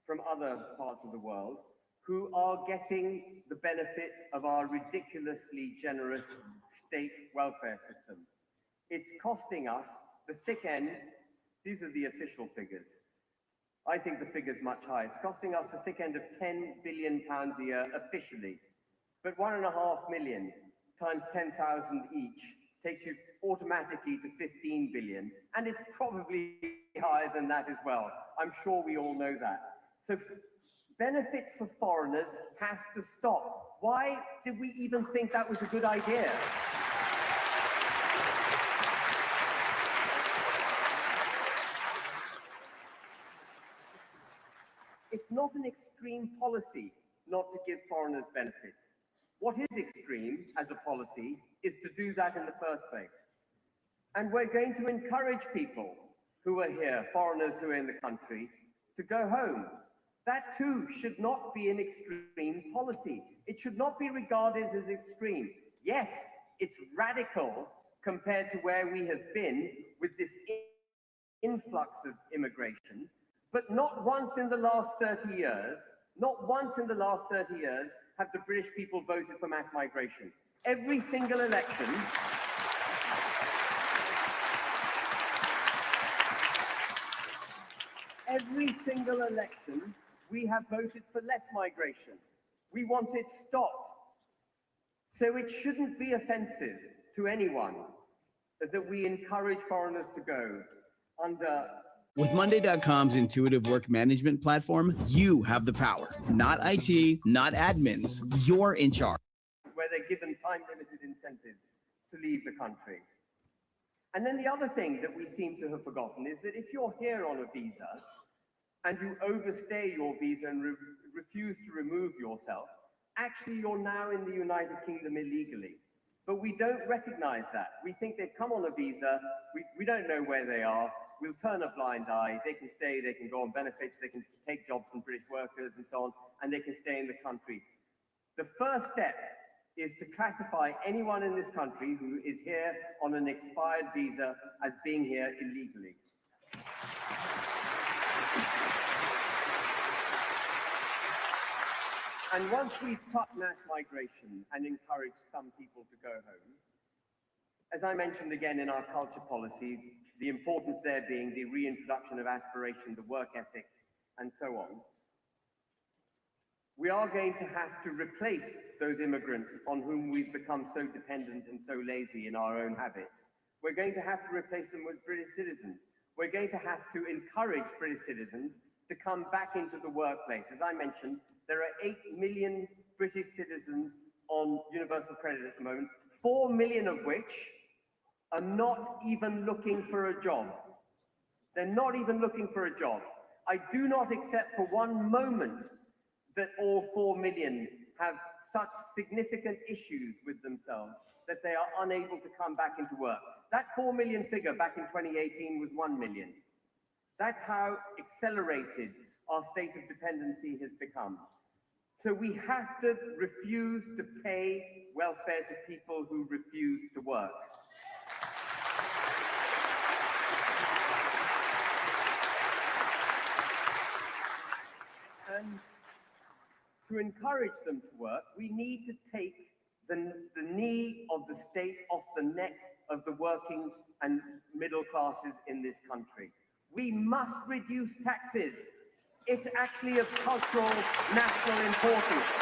from other parts of the world, who are getting the benefit of our ridiculously generous state welfare system. It's costing us the thick end. These are the official figures. I think the figure's much higher. It's costing us the thick end of £10 billion a year officially. But 1.5 million times 10,000 each takes you automatically to 15 billion. And it's probably higher than that as well. I'm sure we all know that. So benefits for foreigners has to stop. Why did we even think that was a good idea? It's not an extreme policy not to give foreigners benefits. What is extreme as a policy is to do that in the first place. And we're going to encourage people who are here, foreigners who are in the country, to go home. That too should not be an extreme policy. It should not be regarded as extreme. Yes, it's radical compared to where we have been with this influx of immigration, but not once in the last 30 years, not once in the last 30 years have the British people voted for mass migration. Every single election, we have voted for less migration. We want it stopped. So it shouldn't be offensive to anyone that we encourage foreigners to go under. With Monday.com's intuitive work management platform, you have the power. Not IT, not admins. You're in charge. Where they're given time-limited incentives to leave the country. And then the other thing that we seem to have forgotten is that if you're here on a visa and you overstay your visa and refuse to remove yourself, actually you're now in the United Kingdom illegally. But we don't recognize that. We think they've come on a visa, we don't know where they are, we'll turn a blind eye, they can stay, they can go on benefits, they can take jobs from British workers and so on, and they can stay in the country. The first step is to classify anyone in this country who is here on an expired visa as being here illegally. And once we've cut mass migration and encouraged some people to go home, as I mentioned again in our culture policy, the importance there being the reintroduction of aspiration, the work ethic, and so on, we are going to have to replace those immigrants on whom we've become so dependent and so lazy in our own habits. We're going to have to replace them with British citizens. We're going to have to encourage British citizens to come back into the workplace. As I mentioned, there are 8 million British citizens on universal credit at the moment, 4 million of which are not even looking for a job. They're not even looking for a job. I do not accept for one moment that all 4 million have such significant issues with themselves that they are unable to come back into work. That 4 million figure back in 2018 was 1 million. That's how accelerated our state of dependency has become. So we have to refuse to pay welfare to people who refuse to work. And to encourage them to work, we need to take the knee of the state off the neck of the working and middle classes in this country. We must reduce taxes. It's actually of cultural, national importance.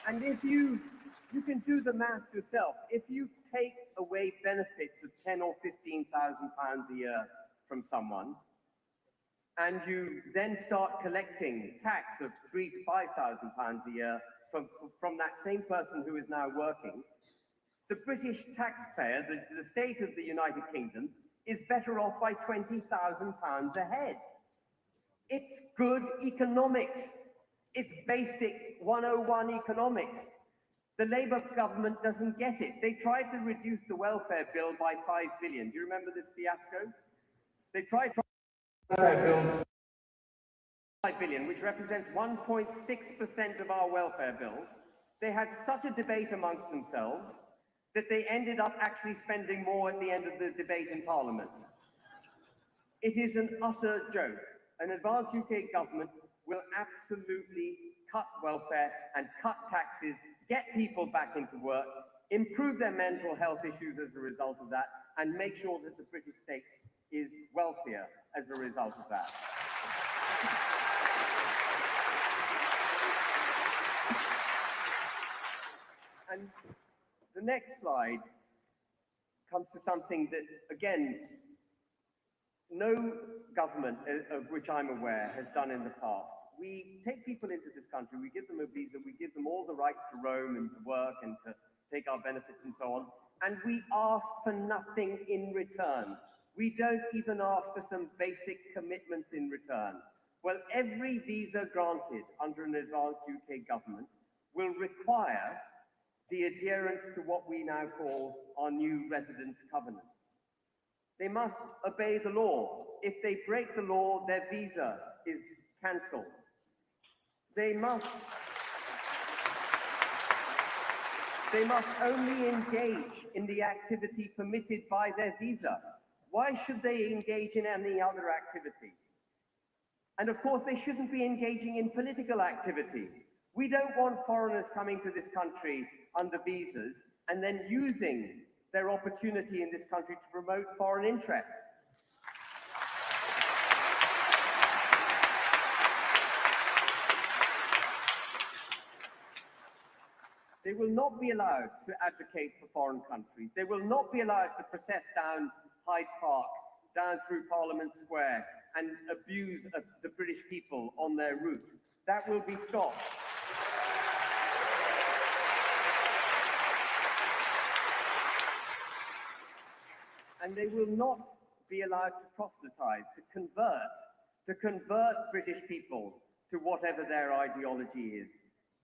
And if you can do the maths yourself, if you take away benefits of 10 or 15,000 pounds a year from someone, and you then start collecting tax of 3,000 to 5,000 pounds a year from that same person who is now working, the British taxpayer, the state of the United Kingdom, is better off by 20,000 pounds a head. It's good economics. It's basic 101 economics. The Labour government doesn't get it. They tried to reduce the welfare bill by 5 billion. Do you remember this fiasco? They tried to welfare bill 5 billion, which represents 1.6% of our welfare bill. They had such a debate amongst themselves that they ended up actually spending more at the end of the debate in Parliament. It is an utter joke. An Advance UK government will absolutely cut welfare and cut taxes, get people back into work, improve their mental health issues as a result of that, and make sure that the British state is wealthier as a result of that. And the next slide comes to something that, again, no government of which I'm aware has done in the past. We take people into this country, we give them a visa, we give them all the rights to roam and to work and to take our benefits and so on, and we ask for nothing in return. We don't even ask for some basic commitments in return. Well, every visa granted under an Advanced UK government will require the adherence to what we now call our new residence covenant. They must obey the law. If they break the law, their visa is cancelled. They must only engage in the activity permitted by their visa. Why should they engage in any other activity? And of course, they shouldn't be engaging in political activity. We don't want foreigners coming to this country under visas and then using their opportunity in this country to promote foreign interests. They will not be allowed to advocate for foreign countries. They will not be allowed to process down Hyde Park, down through Parliament Square, and abuse the British people on their route. That will be stopped. And they will not be allowed to proselytize, to convert British people to whatever their ideology is.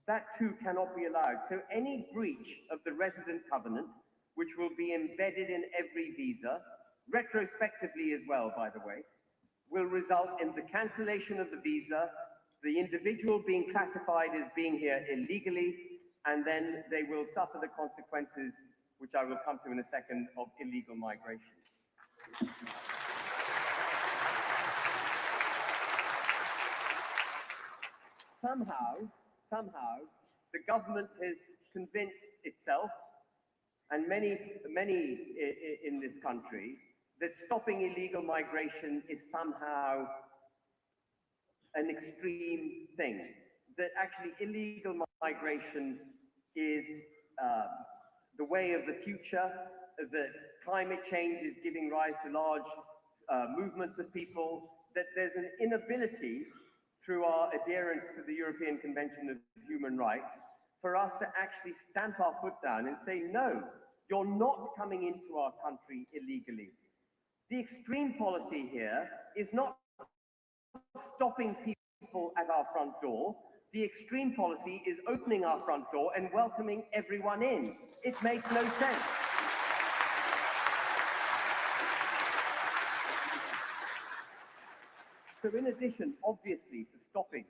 That too cannot be allowed. So any breach of the resident covenant, which will be embedded in every visa, retrospectively as well, by the way, will result in the cancellation of the visa, the individual being classified as being here illegally, and then they will suffer the consequences, which I will come to in a second, of illegal migration. Somehow, the government has convinced itself, and many in this country, that stopping illegal migration is somehow an extreme thing. That actually illegal migration is the way of the future, that climate change is giving rise to large movements of people, that there's an inability through our adherence to the European Convention of Human Rights, for us to actually stamp our foot down and say, no, you're not coming into our country illegally. The extreme policy here is not stopping people at our front door. The extreme policy is opening our front door and welcoming everyone in. It makes no sense. So in addition, obviously, to stopping,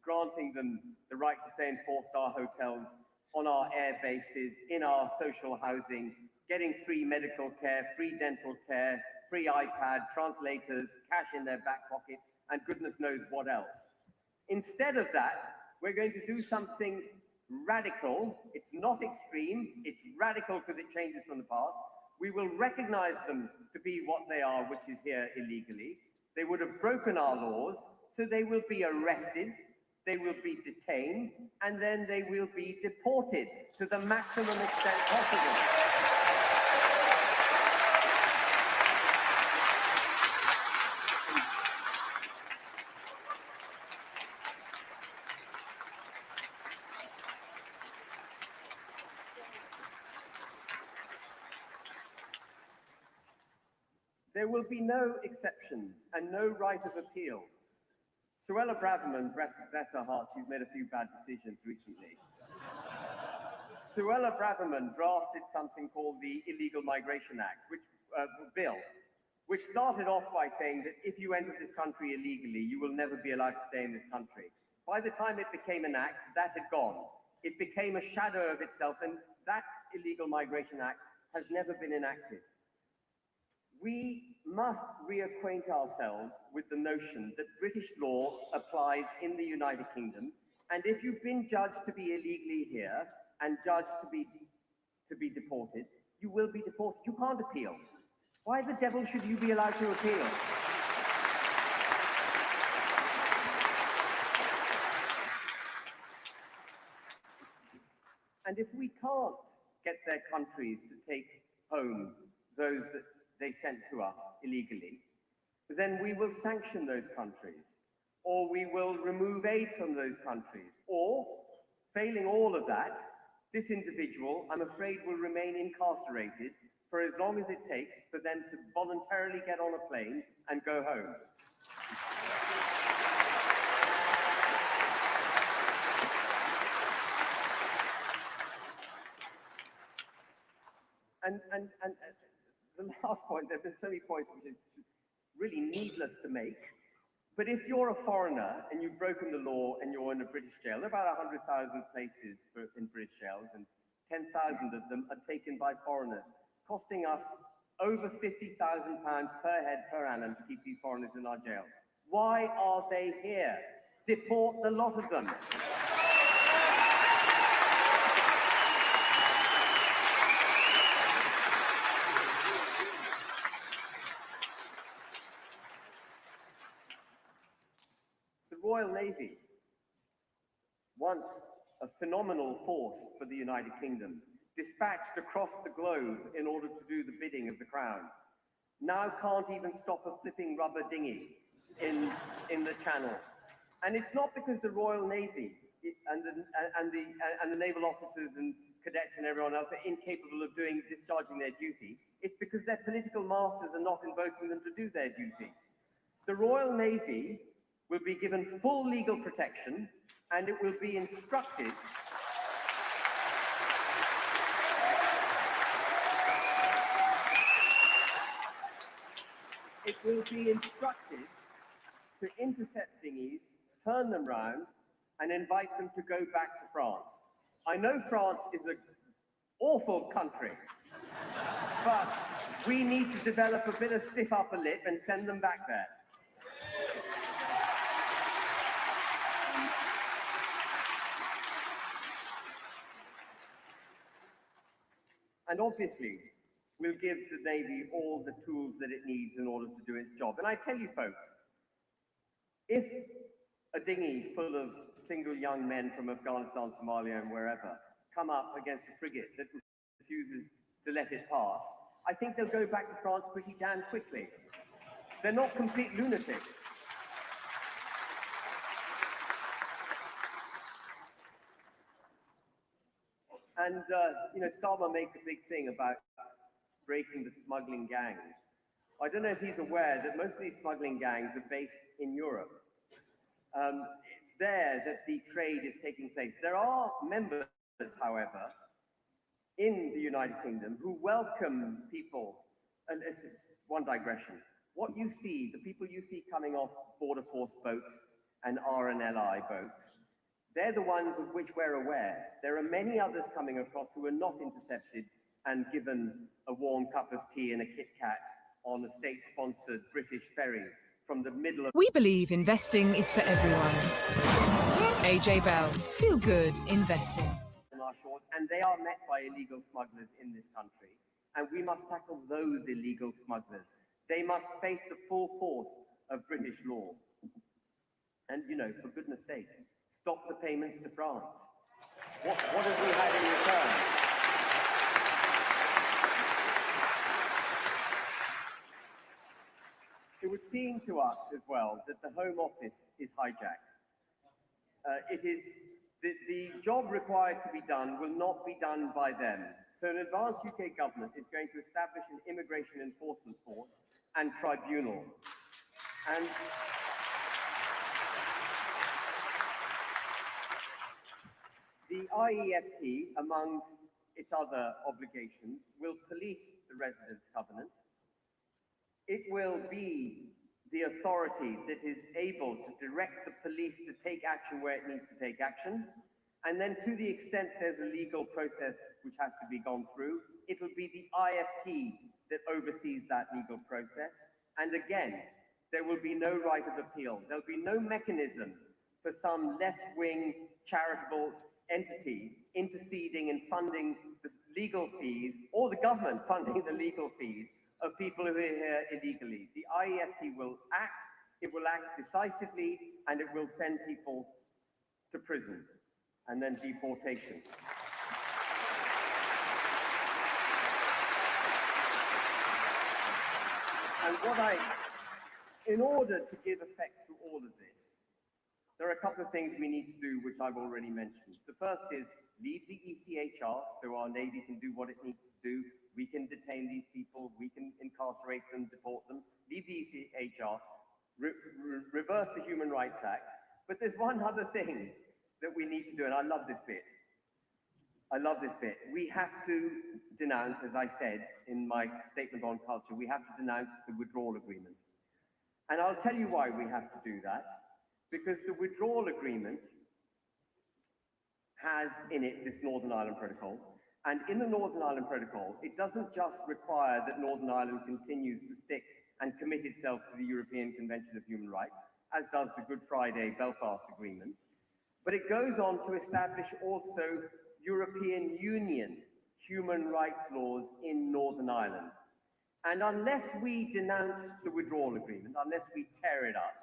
granting them the right to stay in four-star hotels, on our air bases, in our social housing, getting free medical care, free dental care, free iPad, translators, cash in their back pocket, and goodness knows what else. Instead of that, we're going to do something radical. It's not extreme, it's radical because it changes from the past. We will recognize them to be what they are, which is here illegally. They would have broken our laws, so they will be arrested, they will be detained, and then they will be deported to the maximum extent possible. There will be no exceptions and no right of appeal. Suella Braverman, bless her heart, she's made a few bad decisions recently. Suella Braverman drafted something called the Illegal Migration Act, which started off by saying that if you enter this country illegally, you will never be allowed to stay in this country. By the time it became an act, that had gone. It became a shadow of itself, and that Illegal Migration Act has never been enacted. We must reacquaint ourselves with the notion that British law applies in the United Kingdom, and if you've been judged to be illegally here and judged to be deported, you will be deported. You can't appeal. Why the devil should you be allowed to appeal? And if we can't get their countries to take home those that they sent to us illegally, then we will sanction those countries, or we will remove aid from those countries, or, failing all of that, this individual, I'm afraid, will remain incarcerated for as long as it takes for them to voluntarily get on a plane and go home. And the last point, there have been so many points which are really needless to make, but if you're a foreigner and you've broken the law and you're in a British jail, there are about 100,000 places in British jails, and 10,000 of them are taken by foreigners, costing us over £50,000 per head per annum to keep these foreigners in our jail. Why are they here? Deport the lot of them. Royal Navy, once a phenomenal force for the United Kingdom, dispatched across the globe in order to do the bidding of the Crown, now can't even stop a flipping rubber dinghy in the Channel. And it's not because the Royal Navy and the naval officers and cadets and everyone else are incapable of discharging their duty. It's because their political masters are not invoking them to do their duty. The Royal Navy will be given full legal protection, and it will be instructed to intercept dinghies, turn them round, and invite them to go back to France. I know France is an awful country, but we need to develop a bit of stiff upper lip and send them back there. And obviously, we'll give the Navy all the tools that it needs in order to do its job. And I tell you, folks, if a dinghy full of single young men from Afghanistan, Somalia, and wherever come up against a frigate that refuses to let it pass, I think they'll go back to France pretty damn quickly. They're not complete lunatics. And, Starmer makes a big thing about breaking the smuggling gangs. I don't know if he's aware that most of these smuggling gangs are based in Europe. It's there that the trade is taking place. There are members, however, in the United Kingdom who welcome people, and it's one digression. What you see, the people you see coming off Border Force boats and RNLI boats, they're the ones of which we're aware. There are many others coming across who are not intercepted and given a warm cup of tea and a Kit Kat on a state-sponsored British ferry from the middle of... We believe investing is for everyone. AJ Bell, feel good investing. ...on our shores, and they are met by illegal smugglers in this country. And we must tackle those illegal smugglers. They must face the full force of British law. And, for goodness sake, stop the payments to France. What have we had in return? It would seem to us as well that the Home Office is hijacked. The job required to be done will not be done by them. So an Advance UK government is going to establish an immigration enforcement force and tribunal. And the IEFT, amongst its other obligations, will police the Residence Covenant. It will be the authority that is able to direct the police to take action where it needs to take action. And then to the extent there's a legal process which has to be gone through, it'll be the IFT that oversees that legal process. And again, there will be no right of appeal. There'll be no mechanism for some left-wing charitable entity interceding and funding the legal fees, or the government funding the legal fees of people who are here illegally. The IEFT will act, it will act decisively, and it will send people to prison and then deportation. And in order to give effect to all of this, there are a couple of things we need to do, which I've already mentioned. The first is leave the ECHR so our Navy can do what it needs to do. We can detain these people, we can incarcerate them, deport them. Leave the ECHR, reverse the Human Rights Act. But there's one other thing that we need to do, and I love this bit. We have to denounce, as I said in my statement on culture, we have to denounce the withdrawal agreement. And I'll tell you why we have to do that. Because the withdrawal agreement has in it this Northern Ireland Protocol. And in the Northern Ireland Protocol, it doesn't just require that Northern Ireland continues to stick and commit itself to the European Convention of Human Rights, as does the Good Friday Belfast Agreement, but it goes on to establish also European Union human rights laws in Northern Ireland. And unless we denounce the withdrawal agreement, unless we tear it up,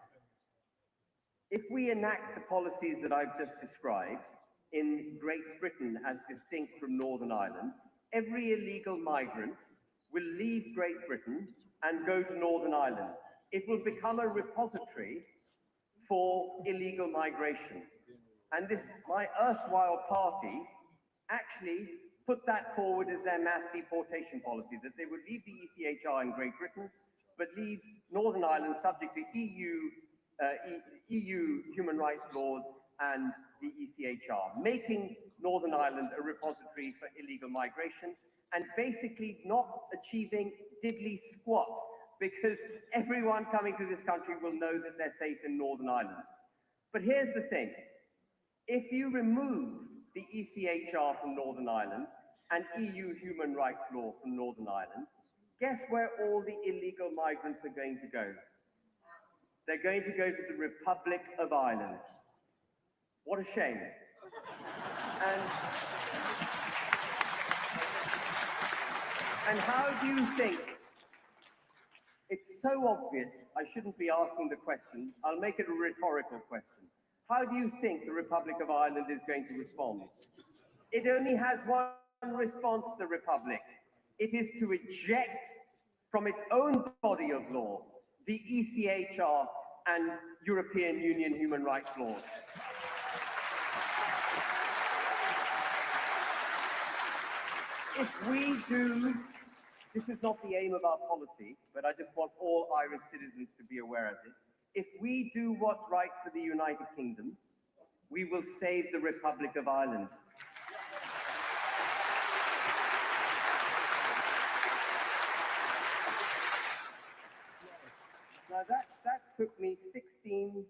if we enact the policies that I've just described in Great Britain as distinct from Northern Ireland, every illegal migrant will leave Great Britain and go to Northern Ireland. It will become a repository for illegal migration. And my erstwhile party actually put that forward as their mass deportation policy, that they would leave the ECHR in Great Britain, but leave Northern Ireland subject to EU human rights laws and the ECHR, making Northern Ireland a repository for illegal migration and basically not achieving diddly squat, because everyone coming to this country will know that they're safe in Northern Ireland. But here's the thing. If you remove the ECHR from Northern Ireland and EU human rights law from Northern Ireland, guess where all the illegal migrants are going to go? They're going to go to the Republic of Ireland. What a shame. And how do you think? It's so obvious, I shouldn't be asking the question. I'll make it a rhetorical question. How do you think the Republic of Ireland is going to respond? It only has one response, the Republic. It is to eject from its own body of law the ECHR and European Union human rights laws. if we do, this is not the aim of our policy, but I just want all Irish citizens to be aware of this. If we do what's right for the United Kingdom, we will save the Republic of Ireland. Now that took me 16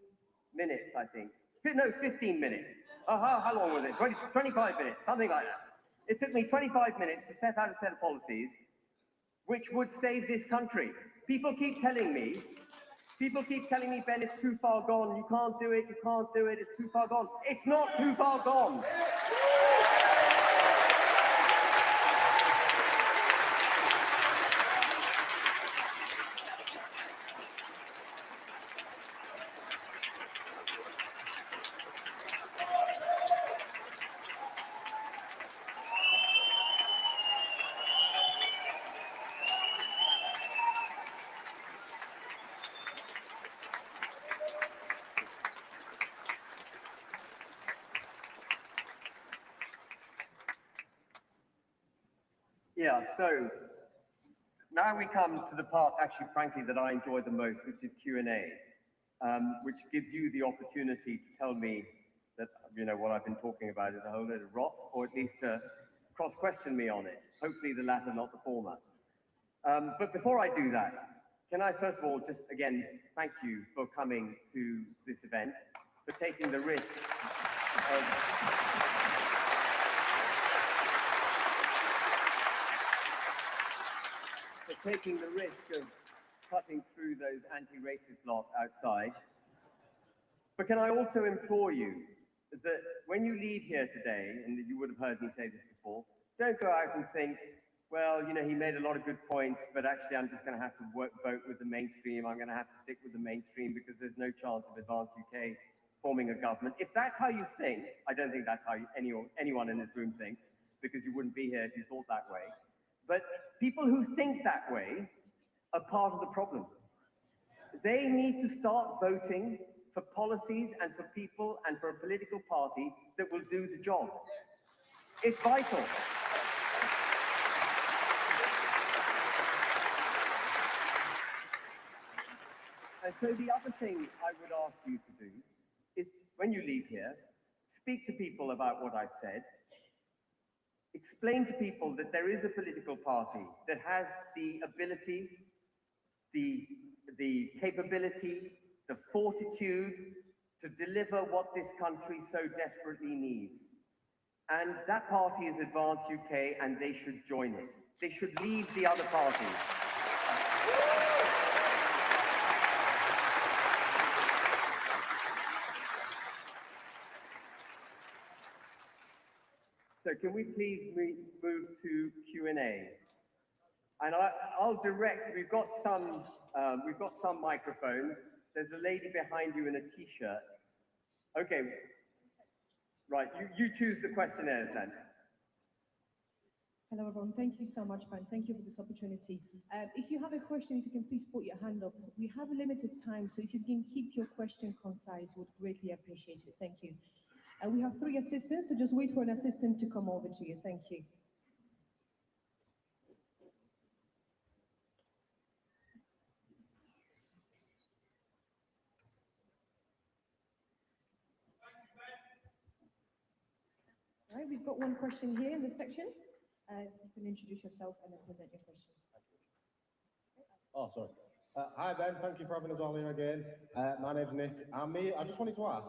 minutes, I think. No, 15 minutes. How long was it? 25 minutes, something like that. It took me 25 minutes to set out a set of policies which would save this country. People keep telling me, Ben, it's too far gone. You can't do it, it's too far gone. It's not too far gone. Yeah, so now we come to the part, actually, frankly, that I enjoy the most, which is Q&A, which gives you the opportunity to tell me that, what I've been talking about is a whole load of rot, or at least to cross-question me on it. Hopefully the latter, not the former. But before I do that, can I first of all just, again, thank you for coming to this event, for taking the risk of... for taking the risk of cutting through those anti-racist lot outside. But can I also implore you that when you leave here today, and you would have heard me say this before, don't go out and think, well, he made a lot of good points, but actually I'm just going to have to vote with the mainstream. I'm going to have to stick with the mainstream because there's no chance of Advance UK forming a government. If that's how you think, I don't think that's how anyone in this room thinks, because you wouldn't be here if you thought that way. But people who think that way are part of the problem. They need to start voting for policies and for people and for a political party that will do the job. It's vital. And so the other thing I would ask you to do is, when you leave here, speak to people about what I've said. Explain to people that there is a political party that has the ability, the capability, the fortitude to deliver what this country so desperately needs. And that party is Advance UK, and they should join it. They should leave the other parties. So can we please move to Q&A? And I'll direct, we've got some microphones. There's a lady behind you in a t-shirt. Okay, right, you choose the questionnaires then. Hello everyone, thank you so much, Ben. Thank you for this opportunity. If you have a question, if you can please put your hand up. We have a limited time, so if you can keep your question concise, would greatly appreciate it. Thank you. We have 3 assistants, so just wait for an assistant to come over to you. Thank you. All right, we've got one question here in this section. You can introduce yourself and then present your question. Oh, sorry. Hi, Ben. Thank you for having us all here again. My name's Nick. I just wanted to ask,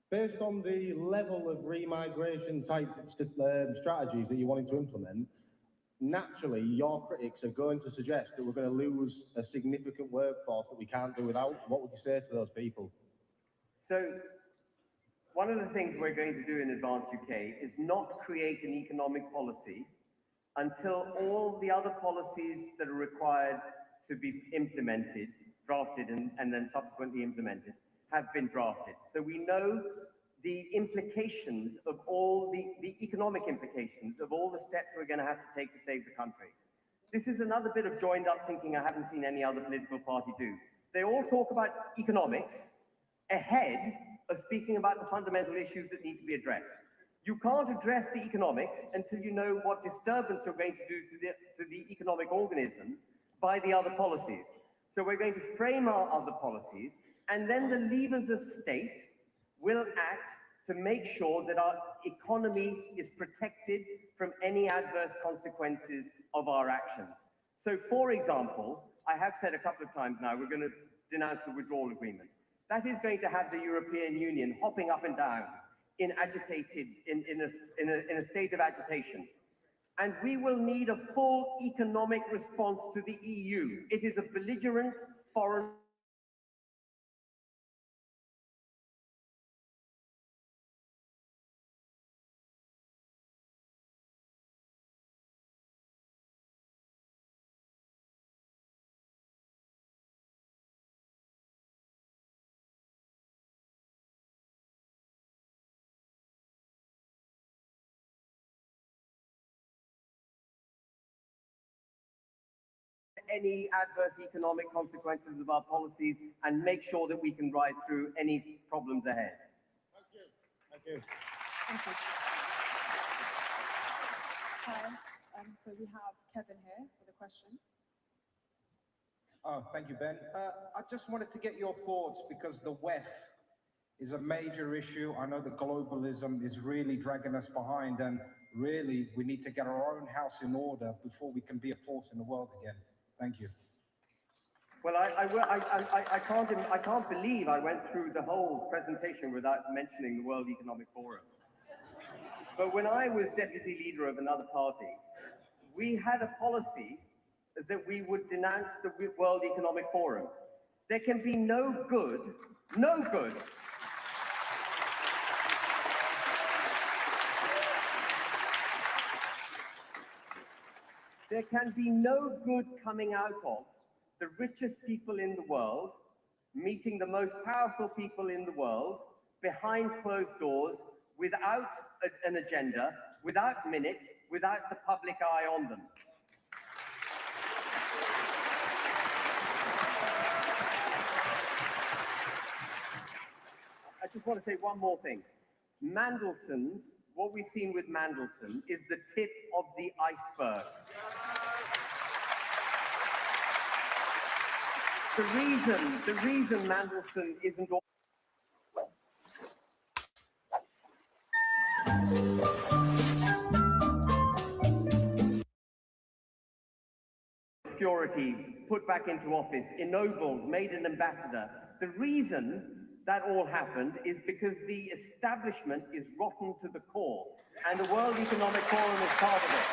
based on the level of remigration type strategies that you're wanting to implement, naturally your critics are going to suggest that we're going to lose a significant workforce that we can't do without. What would you say to those people? So one of the things we're going to do in Advance UK is not create an economic policy until all the other policies that are required to be implemented, drafted, and then subsequently implemented, have been drafted. So we know the implications of all the economic implications of all the steps we're going to have to take to save the country. This is another bit of joined up thinking I haven't seen any other political party do. They all talk about economics ahead of speaking about the fundamental issues that need to be addressed. You can't address the economics until you know what disturbance you're going to do to the economic organism by the other policies. So we're going to frame our other policies, and then the levers of state will act to make sure that our economy is protected from any adverse consequences of our actions. So, for example, I have said a couple of times now, we're going to denounce the withdrawal agreement. That is going to have the European Union hopping up and down in a state of agitation. And we will need a full economic response to the EU. It is a belligerent foreign any adverse economic consequences of our policies and make sure that we can ride through any problems ahead. Thank you. Thank you. Thank you. Hi, so we have Kevin here for the question. Oh, thank you, Ben. I just wanted to get your thoughts because the WEF is a major issue. I know that globalism is really dragging us behind, and really we need to get our own house in order before we can be a force in the world again. Thank you. Well, I can't believe I went through the whole presentation without mentioning the World Economic Forum. But when I was deputy leader of another party, we had a policy that we would denounce the World Economic Forum. There can be no good. There can be no good coming out of the richest people in the world meeting the most powerful people in the world behind closed doors without an agenda, without minutes, without the public eye on them. I just want to say one more thing. What we've seen with Mandelson is the tip of the iceberg. The reason Mandelson isn't all security, put back into office, ennobled, made an ambassador. The reason that all happened is because the establishment is rotten to the core, and the World Economic Forum is part of it.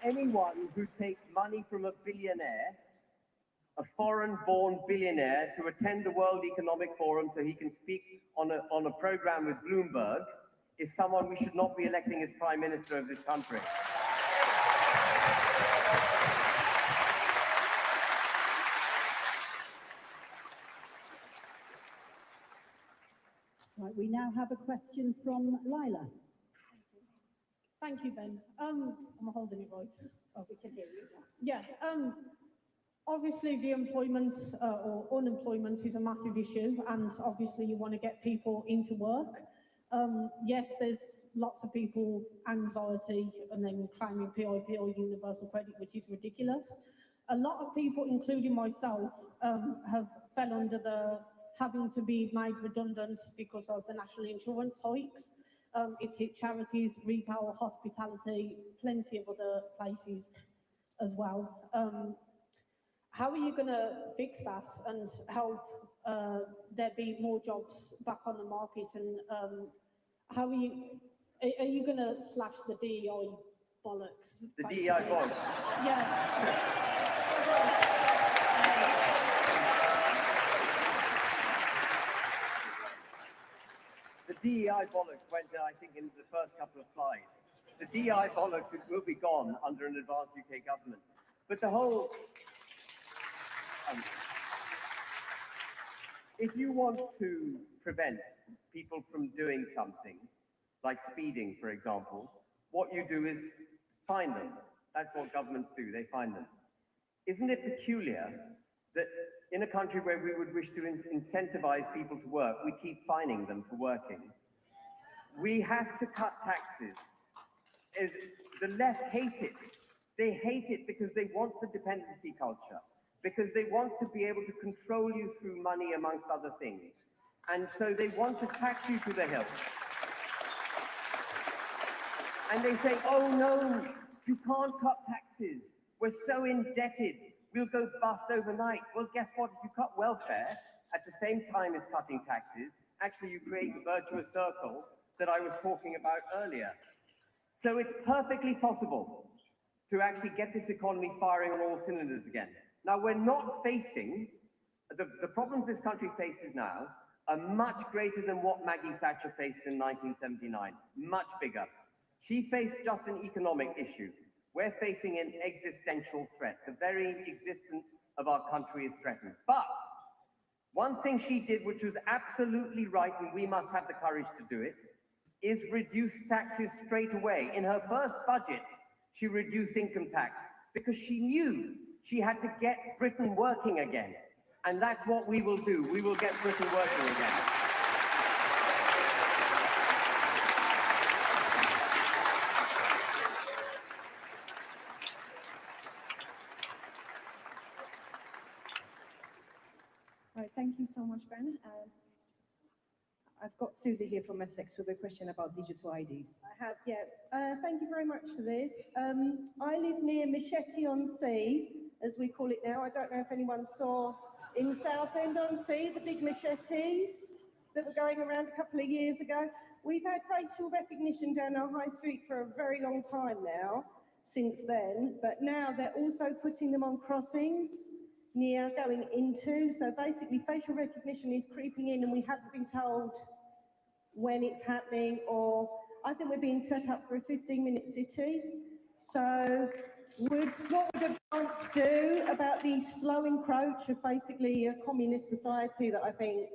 Anyone who takes money from a billionaire, a foreign-born billionaire, to attend the World Economic Forum so he can speak on a program with Bloomberg is someone we should not be electing as Prime Minister of this country. Right, we now have a question from Lila. Thank you, Ben. I'm holding your voice. Oh, we can hear you. Yeah. Obviously, the employment or unemployment is a massive issue, and obviously you want to get people into work. Yes, there's lots of people anxiety and then claiming PIP or universal credit, which is ridiculous. A lot of people, including myself, have fell under the having to be made redundant because of the national insurance hikes. It's hit charities, retail, hospitality, plenty of other places as well. How are you going to fix that and help there be more jobs back on the market? And how are you going to slash the DEI bollocks? The basically? DEI bollocks? Yeah. The DEI bollocks went, I think, into the first couple of slides. The DEI bollocks will be gone under an Advance UK government. But the whole... if you want to prevent people from doing something, like speeding, for example, what you do is find them. That's what governments do, they find them. Isn't it peculiar that in a country where we would wish to incentivize people to work, we keep fining them for working. We have to cut taxes. The left hate it. They hate it because they want the dependency culture, because they want to be able to control you through money, amongst other things. And so they want to tax you to the hilt. And they say, oh no, you can't cut taxes. We're so indebted, we'll go bust overnight. Well, guess what? If you cut welfare at the same time as cutting taxes, actually you create the virtuous circle that I was talking about earlier. So it's perfectly possible to actually get this economy firing on all cylinders again. Now, we're not facing, the problems this country faces now are much greater than what Maggie Thatcher faced in 1979, much bigger. She faced just an economic issue. We're facing an existential threat. The very existence of our country is threatened. But one thing she did, which was absolutely right, and we must have the courage to do it, is reduce taxes straight away. In her first budget, she reduced income tax because she knew she had to get Britain working again. And that's what we will do. We will get Britain working again. Right, thank you so much, Ben. I've got Susie here from Essex with a question about digital IDs. I have, yeah. Thank you very much for this. I live near Machete-on-Sea, as we call it now. I don't know if anyone saw in Southend-on-Sea the big machetes that were going around a couple of years ago. We've had facial recognition down our high street for a very long time now, since then, but now they're also putting them on crossings near going into. So basically facial recognition is creeping in and we haven't been told when it's happening, or I think we're being set up for a 15-minute city. So what would Advance do about the slow encroach of basically a communist society that I think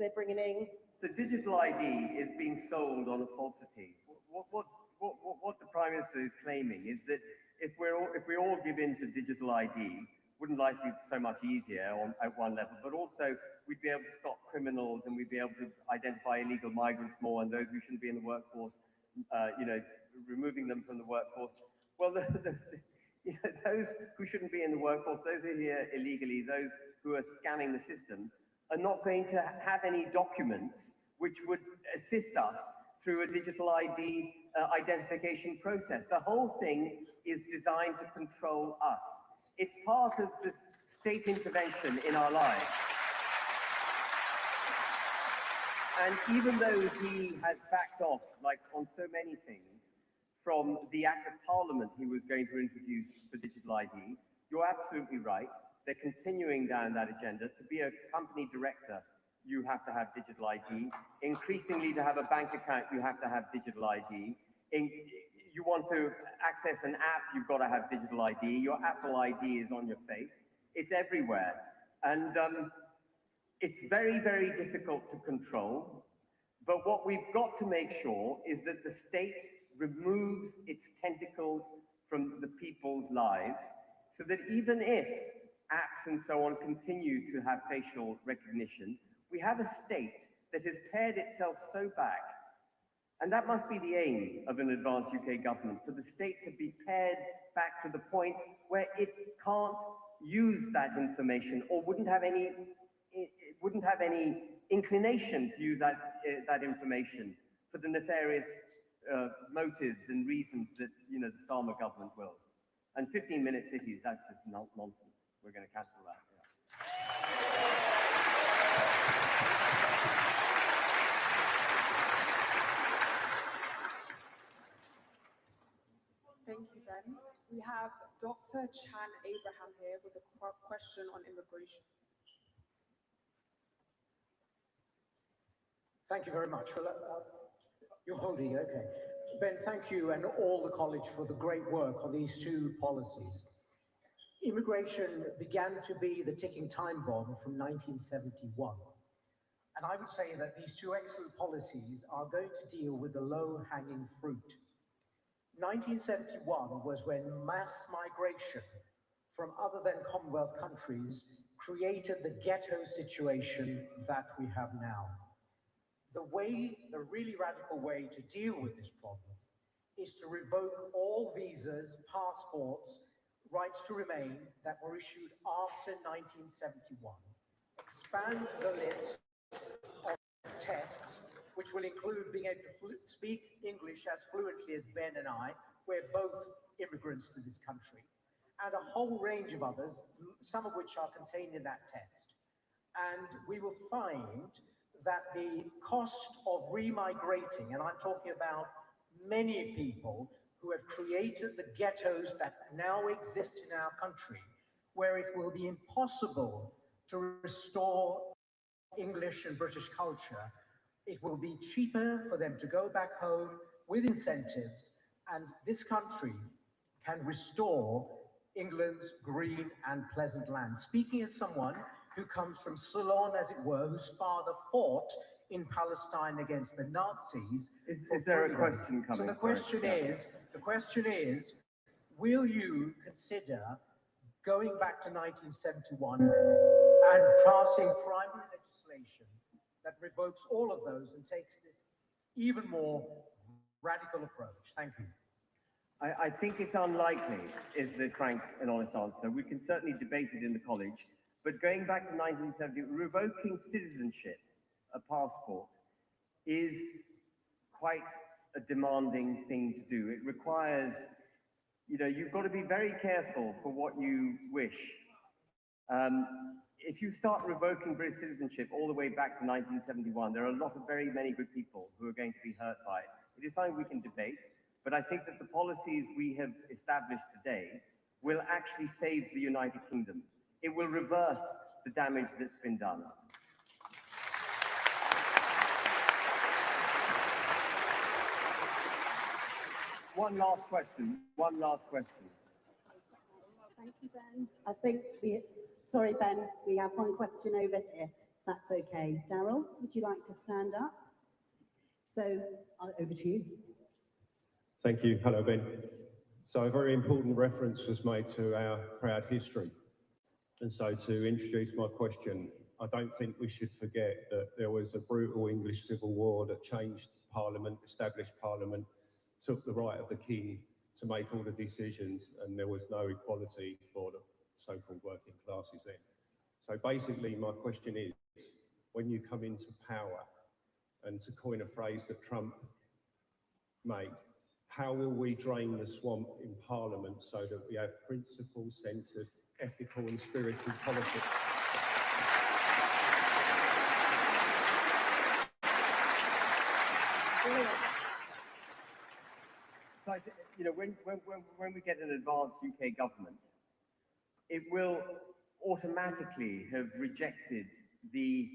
they're bringing in? So digital ID is being sold on a falsity. What the Prime Minister is claiming is that if we all give in to digital ID, wouldn't life be so much easier at one level, but also we'd be able to stop criminals and we'd be able to identify illegal migrants more and those who shouldn't be in the workforce, removing them from the workforce. Well, those who shouldn't be in the workforce, those who are here illegally, those who are scamming the system, are not going to have any documents which would assist us through a digital ID identification process. The whole thing is designed to control us. It's part of this state intervention in our lives. And even though he has backed off, like on so many things, from the Act of Parliament he was going to introduce for digital ID, you're absolutely right. They're continuing down that agenda. To be a company director, you have to have digital ID. Increasingly, to have a bank account, you have to have digital ID. You want to access an app, you've got to have digital ID. Your Apple ID is on your face. It's everywhere. And it's very, very difficult to control. But what we've got to make sure is that the state removes its tentacles from the people's lives so that even if apps and so on continue to have facial recognition, we have a state that has pared itself so back. And that must be the aim of an Advance UK government, for the state to be pared back to the point where it can't use that information or wouldn't have any inclination to use that information for the nefarious motives and reasons that the Starmer government will. And 15-minute cities, that's just nonsense. We're going to cancel that. Thank you, Ben. We have Dr. Chan Abraham here with a question on immigration. Thank you very much. Well, you're holding, okay. Ben, thank you and all the college for the great work on these two policies. Immigration began to be the ticking time bomb from 1971. And I would say that these two excellent policies are going to deal with the low-hanging fruit. 1971 was when mass migration from other than Commonwealth countries created the ghetto situation that we have now. The really radical way to deal with this problem is to revoke all visas, passports, rights to remain that were issued after 1971. Expand the list of tests, which will include being able to speak English as fluently as Ben and I. We're both immigrants to this country, and a whole range of others, some of which are contained in that test. And we will find that the cost of remigrating, and I'm talking about many people who have created the ghettos that now exist in our country, where it will be impossible to restore English and British culture. It will be cheaper for them to go back home with incentives, and this country can restore England's green and pleasant land. Speaking as someone who comes from Ceylon, as it were, whose father fought in Palestine against the Nazis. Is there a question coming? So the question is, will you consider going back to 1971 and passing primary legislation that revokes all of those and takes this even more radical approach? Thank you. I think it's unlikely, is the frank and honest answer. We can certainly debate it in the college, but going back to 1970, revoking citizenship, a passport, is quite a demanding thing to do. It requires, you've got to be very careful for what you wish. If you start revoking British citizenship all the way back to 1971, there are a lot of very many good people who are going to be hurt by it. It is something we can debate. But I think that the policies we have established today will actually save the United Kingdom. It will reverse the damage that's been done. One last question. Thank you, Ben. I think sorry, Ben, we have one question over here. That's okay. Daryl, would you like to stand up? So, over to you. Thank you. Hello, Ben. So a very important reference was made to our proud history. And so to introduce my question, I don't think we should forget that there was a brutal English civil war that changed Parliament, established Parliament, took the right of the king to make all the decisions, and there was no equality for the so-called working classes then. So basically my question is, when you come into power, and to coin a phrase that Trump made, how will we drain the swamp in Parliament so that we have principle-centred, ethical and spiritual politics? So, when we get an advanced UK government, it will automatically have rejected the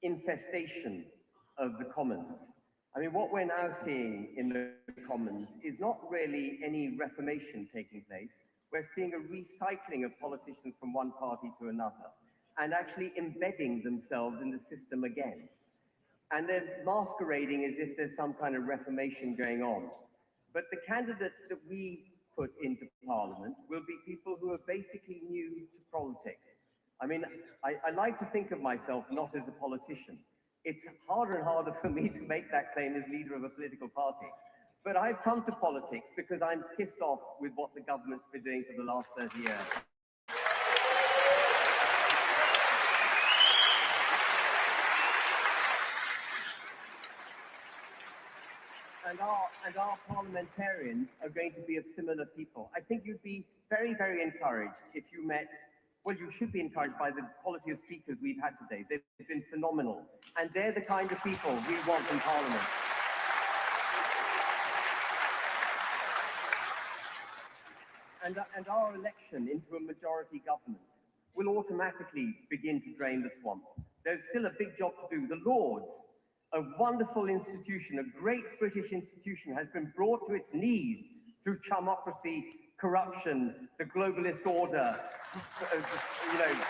infestation of the Commons. I mean, what we're now seeing in the Commons is not really any reformation taking place. We're seeing a recycling of politicians from one party to another and actually embedding themselves in the system again. And they're masquerading as if there's some kind of reformation going on. But the candidates that we put into Parliament will be people who are basically new to politics. I mean, I like to think of myself not as a politician. It's harder and harder for me to make that claim as leader of a political party. But I've come to politics because I'm pissed off with what the government's been doing for the last 30 years. And our parliamentarians are going to be of similar people. I think you'd be very, very encouraged if you met, well, you should be encouraged by the quality of speakers we've had today. They've been phenomenal. And they're the kind of people we want in Parliament. And our election into a majority government will automatically begin to drain the swamp. There's still a big job to do. The Lords, a wonderful institution, a great British institution, has been brought to its knees through chumocracy, corruption, the globalist order,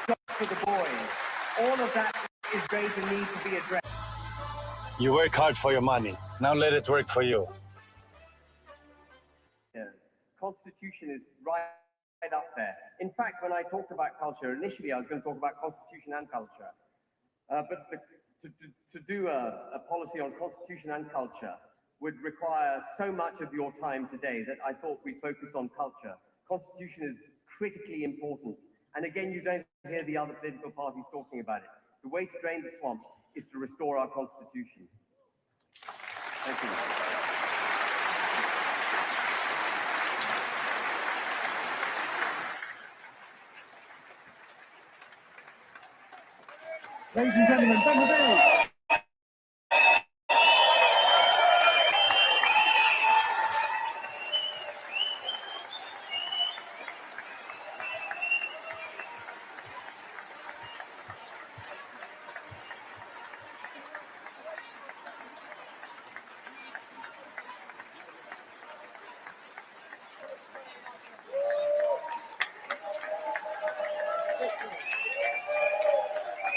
jobs for the boys. All of that is going to need to be addressed. You work hard for your money. Now let it work for you. Constitution is right up there. In fact, when I talked about culture, initially I was going to talk about constitution and culture. To do a policy on constitution and culture would require so much of your time today that I thought we focus on culture. Constitution is critically important. And again, you don't hear the other political parties talking about it. The way to drain the swamp is to restore our constitution. Thank you. Ladies and gentlemen, Ben Lavelle.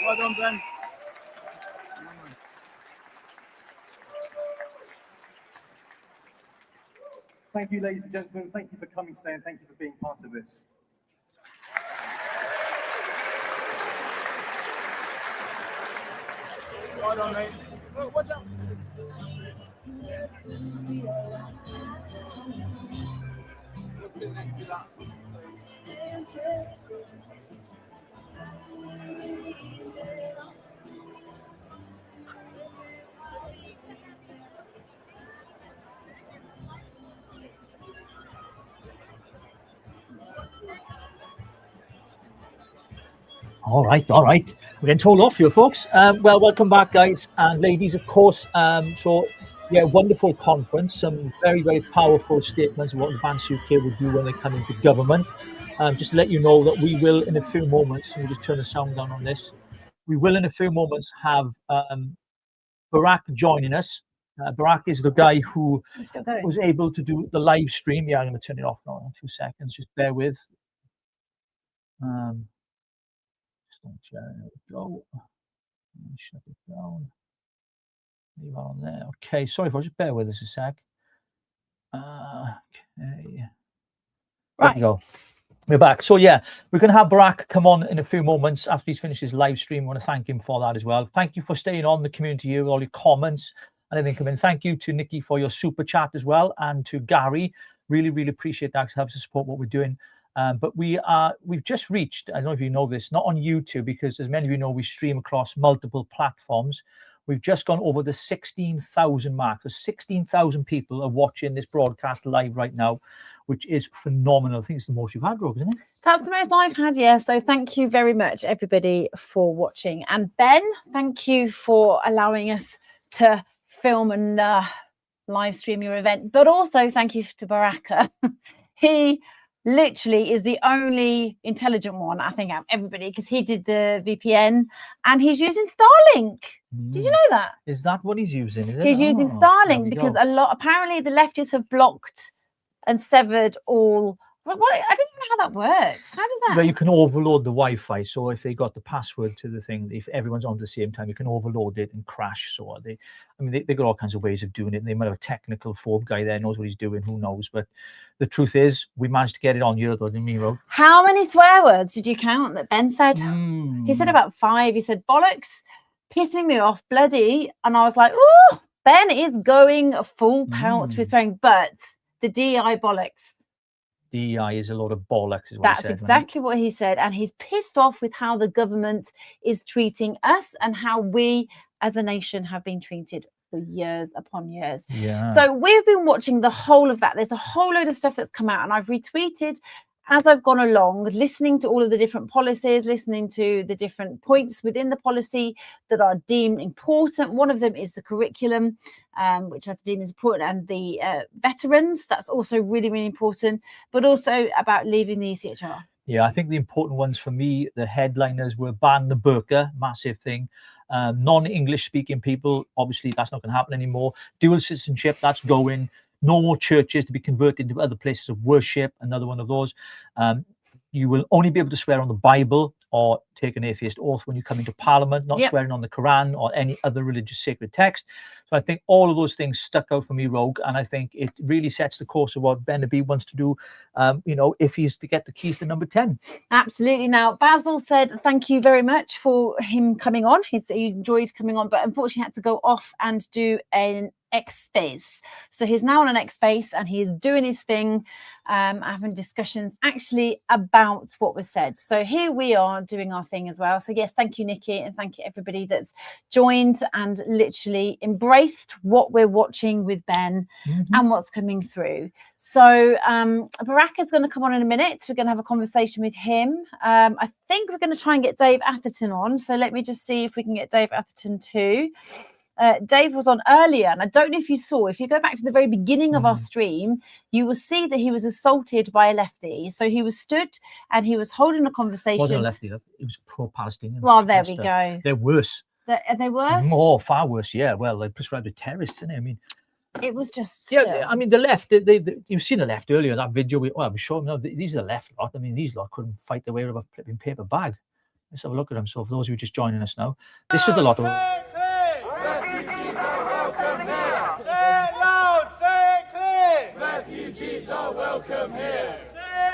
Well done, Ben. Thank you, ladies and gentlemen. Thank you for coming today and thank you for being part of this. Well done, mate. What's up? All right. We're getting told off here, folks. Well, welcome back, guys and ladies, of course. So, yeah, wonderful conference. Some very, very powerful statements of what Advance UK will do when they come into government. Just to let you know that we will, in a few moments, let me just turn the sound down on this. We will, in a few moments, have Barack joining us. Barack is the guy who was able to do the live stream. Yeah, I'm going to turn it off now in 2 seconds. Just bear with. There we go. Shut it down. Leave that on there. Okay, sorry for just bear with us a sec. Okay. There we go. We're back. So yeah, we're going to have Barack come on in a few moments after he's finished his live stream. I want to thank him for that as well. Thank you for staying on the community here with all your comments and everything coming in. Thank you to Nikki for your super chat as well, and to Gary. Really, really appreciate that. It helps to support what we're doing. But we've just reached, I don't know if you know this, not on YouTube, because as many of you know, we stream across multiple platforms. We've just gone over the 16,000 mark. So 16,000 people are watching this broadcast live right now, which is phenomenal. I think it's the most you've had, Rogue, isn't it? That's the most I've had, yeah. So thank you very much, everybody, for watching. And Ben, thank you for allowing us to film and live stream your event. But also thank you to Baraka. He literally is the only intelligent one, I think, out of everybody, because he did the VPN and he's using Starlink. Did you know that? Is that what he's using? Is it? He's using Starlink because apparently the leftists have blocked and severed all. What? I don't know how that works. How does that? Well, you can overload the Wi-Fi. So if they got the password to the thing, if everyone's on at the same time, you can overload it and crash. So they got all kinds of ways of doing it. They might have a technical phobe guy there, knows what he's doing. Who knows? But the truth is, we managed to get it on here, though, didn't we, Rogue? How many swear words did you count that Ben said? He said about 5. He said bollocks, pissing me off, bloody, and I was like, oh, Ben is going full pelt with swearing, but the DI bollocks. DEI is a lot of bollocks, is what That's he said, exactly what he said. And he's pissed off with how the government is treating us and how we as a nation have been treated for years upon years. Yeah. So we've been watching the whole of that. There's a whole load of stuff that's come out and I've retweeted as I've gone along, listening to all of the different policies, listening to the different points within the policy that are deemed important. One of them is the curriculum, which I deem is important, and the veterans. That's also really, really important, but also about leaving the ECHR. Yeah, I think the important ones for me, the headliners were ban the burqa, massive thing. Non-English speaking people, obviously that's not going to happen anymore. Dual citizenship, that's going. No more churches to be converted into other places of worship, another one of those. You will only be able to swear on the Bible or take an atheist oath when you come into Parliament, not swearing on the Quran or any other religious sacred text. So I think all of those things stuck out for me, Rogue, and I think it really sets the course of what Bennaby wants to do, if he's to get the keys to number 10. Absolutely. Now, Basil said thank you very much for him coming on. He enjoyed coming on, but unfortunately had to go off and do an X space. So he's now on an X space and he's doing his thing, having discussions actually about what was said. So here we are doing our thing as well. So yes, thank you, Nikki, and thank you everybody that's joined and literally embraced what we're watching with Ben and what's coming through. So Baraka's going to come on in a minute. We're going to have a conversation with him. I think we're going to try and get Dave Atherton on. So let me just see if we can get Dave Atherton too. Dave was on earlier, and I don't know if you saw, if you go back to the very beginning of our stream, you will see that he was assaulted by a lefty. So he was stood and he was holding a conversation. Wasn't a lefty, it was pro-Palestinian. Well, there we go. They're worse. Are they worse? More, far worse, yeah. Well, they prescribed to terrorists, isn't it? I mean, it was just... Yeah, I mean, the left, you've seen the left earlier, that video. I was showing, these are the left lot. I mean, these lot couldn't fight their way out of a flipping paper bag. Let's have a look at them. So for those of you just joining us now, this is the lot of... Refugees are welcome here. Say it loud, say it clear. Refugees are welcome here.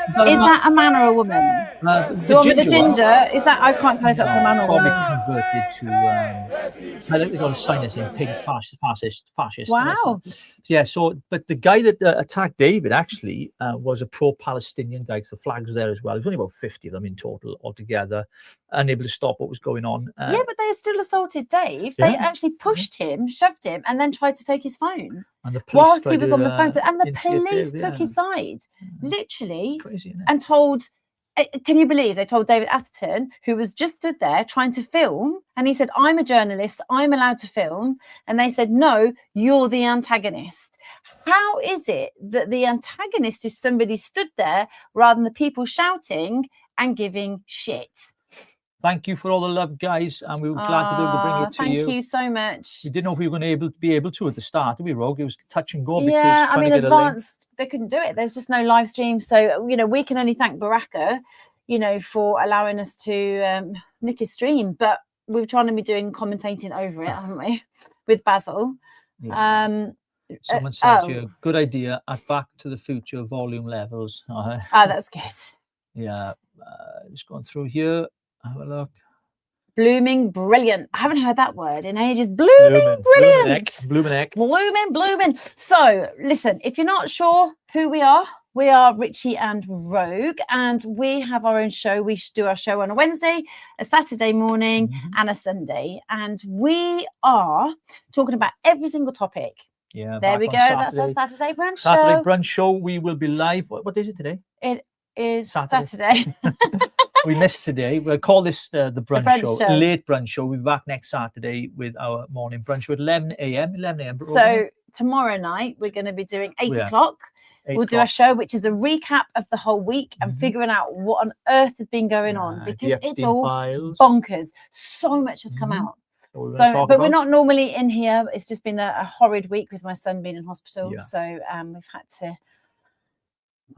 Is that a man or a woman? The ginger, is that? I can't tell if that's a man or a woman. Probably converted to. I think they got a sign that saying "pig fascist." Wow. Yeah. So, but the guy that attacked David actually was a pro-Palestinian guy. So the flags were there as well. There's only about 50 of them in total altogether, unable to stop what was going on. Yeah, but they still assaulted Dave. They actually pushed him, shoved him, and then tried to take his phone. And the police whilst he was on the phone, and the police Dave, took his side, literally, crazy, and told. Can you believe they told David Atherton, who was just stood there trying to film, and he said, "I'm a journalist, I'm allowed to film," and they said, "No, you're the antagonist." How is it that the antagonist is somebody stood there rather than the people shouting and giving shit? Thank you for all the love, guys, and we were glad to be able to bring it to you. Thank you so much. We didn't know if we were going to be able to at the start, did we, Rogue? It was touch and go. Yeah, because I mean, Advanced, they couldn't do it. There's just no live stream. So, we can only thank Baraka, for allowing us to nick his stream. But we're trying to be doing commentating over it, haven't we, with Basil? Yeah. Someone said to you, good idea at Back to the Future volume levels. That's good. Yeah, just going through here. Have a look. Blooming brilliant. I haven't heard that word in ages. Blooming brilliant. Blooming. So, listen, if you're not sure who we are Richie and Rogue, and we have our own show. We do our show on a Wednesday, a Saturday morning, and a Sunday. And we are talking about every single topic. Yeah. There we go. That's our Saturday brunch show. Saturday brunch show. We will be live. What day is it today? It is Saturday. We missed today. We'll call this the brunch show. Late brunch show. We'll be back next Saturday with our morning brunch show at 11 a.m. So tomorrow night we're going to be doing 8 o'clock. We'll do a show which is a recap of the whole week and figuring out what on earth has been going on, because it's all bonkers. So much has come out. But we're not normally in here. It's just been a horrid week with my son being in hospital. Yeah. So we've had to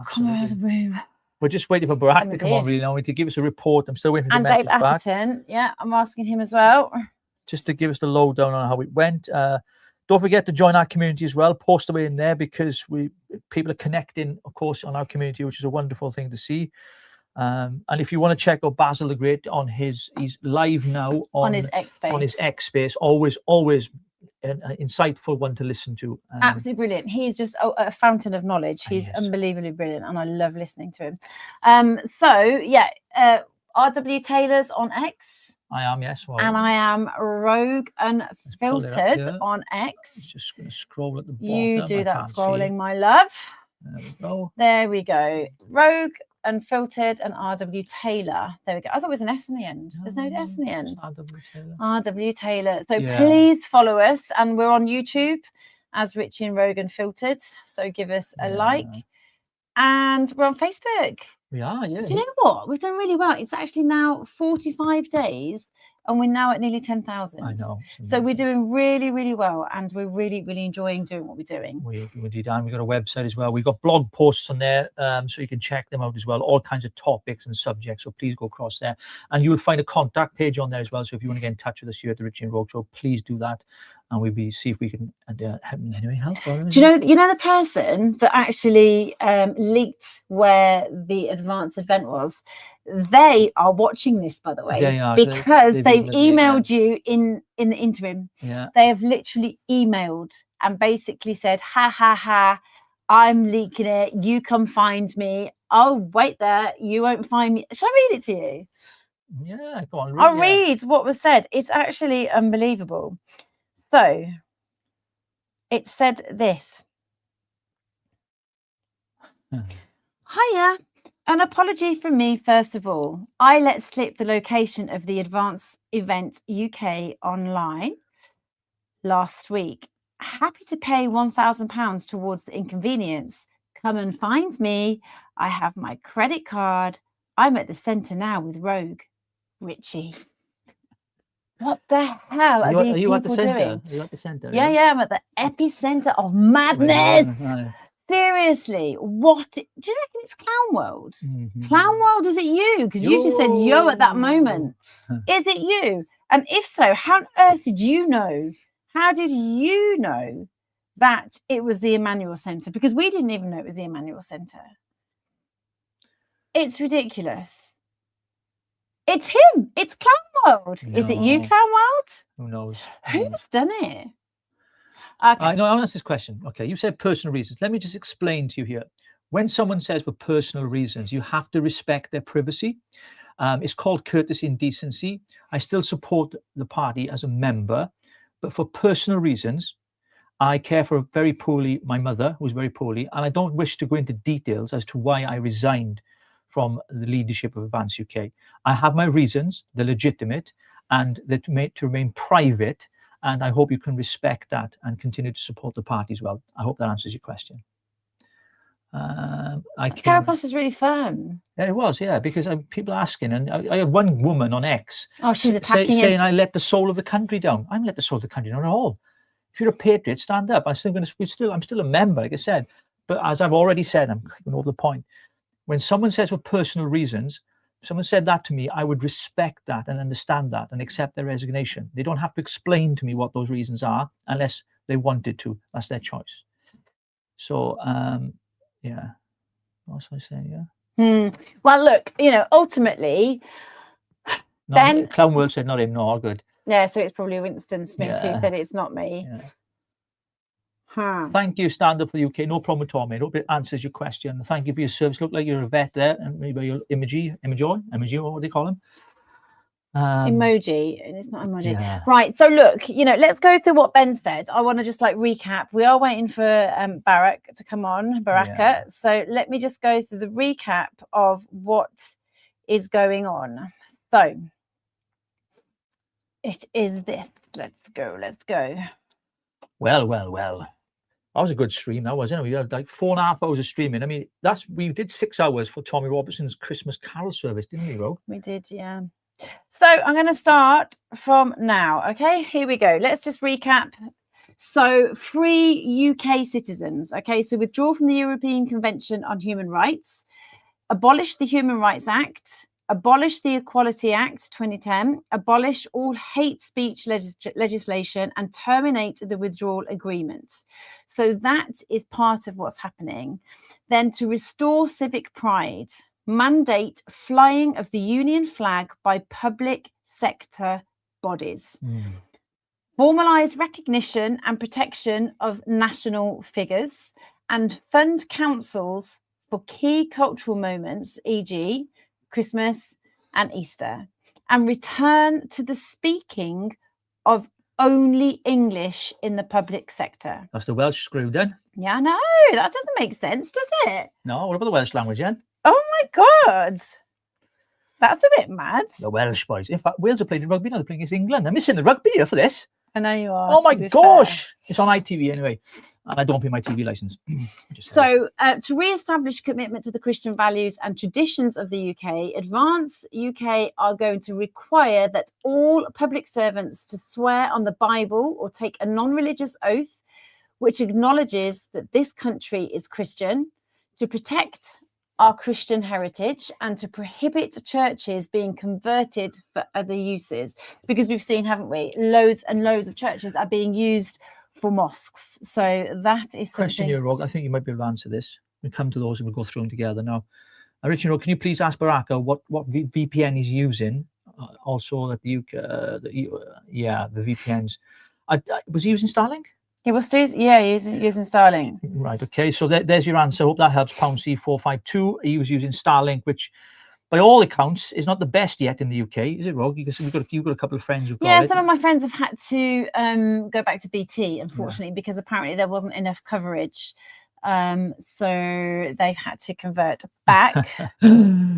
come out of the room. We're just waiting for Barack to come on, really, now to give us a report. I'm still waiting for the message back. And Dave Atherton, yeah, I'm asking him as well. Just to give us the lowdown on how it went. Don't forget to join our community as well. Post away in there, because people are connecting, of course, on our community, which is a wonderful thing to see. And if you want to check out Basil the Great he's live now on his X space. Always an insightful one to listen to. Absolutely brilliant. He's just a fountain of knowledge. He's unbelievably brilliant, and I love listening to him. RW Taylor's on X. I am, yes. Well, and I am Rogue Unfiltered on X. Just going to scroll at the bottom. You do that scrolling, my love. There we go. There we go. Rogue Unfiltered and RW Taylor. There we go. I thought it was an S in the end. There's no S in the end. RW Taylor. So please follow us, and we're on YouTube as Richie and Rogue Unfiltered. So give us a like, and we're on Facebook. We are, yeah. Do you know what? We've done really well. It's actually now 45 days and we're now at nearly 10,000. I know. So we're doing really, really well, and we're really, really enjoying doing what we're doing. We did, and we've got a website as well. We've got blog posts on there, so you can check them out as well. All kinds of topics and subjects. So please go across there, and you will find a contact page on there as well. So if you want to get in touch with us here at the Richie and Rogue Show, please do that, and we'll see if we can help. Do you know the person that actually leaked where the advanced event was? They are watching this, by the way, they are, because they've emailed emailed you in the interim. Yeah. They have literally emailed and basically said, ha ha ha, I'm leaking it, you come find me. Oh, wait there, you won't find me. Shall I read it to you? Yeah, go on. I'll read what was said. It's actually unbelievable. So it said this. Hiya. An apology from me, first of all. I let slip the location of the Advance Event UK online last week. Happy to pay £1,000 towards the inconvenience. Come and find me. I have my credit card. I'm at the centre now with Rogue. Richie. What the hell are these people doing? Are you at the centre? Yeah, I'm at the epicenter of madness. Right. Seriously, what? Do you reckon it's Clown World? Clown World, is it you? Because you just said yo at that moment. Is it you? And if so, how on earth did you know? How did you know that it was the Emmanuel Centre? Because we didn't even know it was the Emmanuel Centre. It's ridiculous. It's him. It's Clown World. Is it you, No. Clown World? Who knows? Who's done it? Okay. I know. I'll answer this question. Okay, you said personal reasons. Let me just explain to you here. When someone says for personal reasons, you have to respect their privacy. It's called courtesy and decency. I still support the party as a member, but for personal reasons, I care for my mother, who's very poorly, and I don't wish to go into details as to why I resigned from the leadership of Advance UK. I have my reasons, they're legitimate, and they're to remain private. And I hope you can respect that and continue to support the party as well. I hope that answers your question. Caracos is really firm. Yeah, it was, yeah, because people are asking, and I had one woman on X. Oh, she's attacking saying him. I let the soul of the country down. I haven't let the soul of the country down at all. If you're a patriot, stand up. I'm still a member, like I said. But as I've already said, I'm going over the point. When someone says for personal reasons, someone said that to me, I would respect that and understand that and accept their resignation. They don't have to explain to me what those reasons are unless they wanted to. That's their choice. So, yeah. What was I saying? Yeah. Well, look, ultimately, No, Ben. Clown World said not him. No, all good. Yeah, so it's probably Winston Smith Yeah. who said it's not me. Yeah. Huh. Thank you, Stand Up for the UK. No problem at all, mate. Hope it answers your question. Thank you for your service. Look like you're a vet there, and maybe you're emoji, what do they call him? Emoji, and it's not emoji. Yeah. Right. So look, let's go through what Ben said. I want to just recap. We are waiting for Barack to come on, Baraka. Yeah. So let me just go through the recap of what is going on. So it is this. Let's go. Well. That was a good stream, that wasn't it? We had 4.5 hours of streaming. I mean, we did 6 hours for Tommy Robertson's Christmas Carol service, didn't we, Rogue? We did, yeah. So I'm going to start from now. Okay, here we go. Let's just recap. So free UK citizens. Okay, so withdraw from the European Convention on Human Rights, abolish the Human Rights Act, abolish the Equality Act 2010, abolish all hate speech legislation, and terminate the withdrawal agreement. So that is part of what's happening. Then to restore civic pride, mandate flying of the Union flag by public sector bodies. Formalise recognition and protection of national figures, and fund councils for key cultural moments, e.g. Christmas and Easter, and return to the speaking of only English in the public sector. That's the Welsh screw then. Yeah, no, that doesn't make sense, does it? No, what about the Welsh language then? Oh my God. That's a bit mad. The Welsh boys. In fact, Wales are playing rugby now. They're playing against England. I'm missing the rugby here for this. I know you are. Oh my gosh. It's on ITV anyway. and I don't pay my TV license. So, to re-establish commitment to the Christian values and traditions of the UK, Advance UK are going to require that all public servants to swear on the Bible or take a non-religious oath which acknowledges that this country is Christian, to protect our Christian heritage and to prohibit churches being converted for other uses. Because we've seen, haven't we, loads and loads of churches are being used for mosques. So that is something. Question here, Rogue. I think you might be able to answer this. We'll come to those and we'll go through them together now. Richie and Rogue, can you please ask Baraka what VPN he's using? Also, that the UK, the VPNs. Was he using Starlink? He was using Starlink. Right. Okay. So there's your answer. Hope that helps. Pound C452. He was using Starlink, which, by all accounts, is not the best yet in the UK. Is it, Rogue? Because you've got a couple of friends who've got it. Some of my friends have had to go back to BT, unfortunately, because apparently there wasn't enough coverage. So they've had to convert back.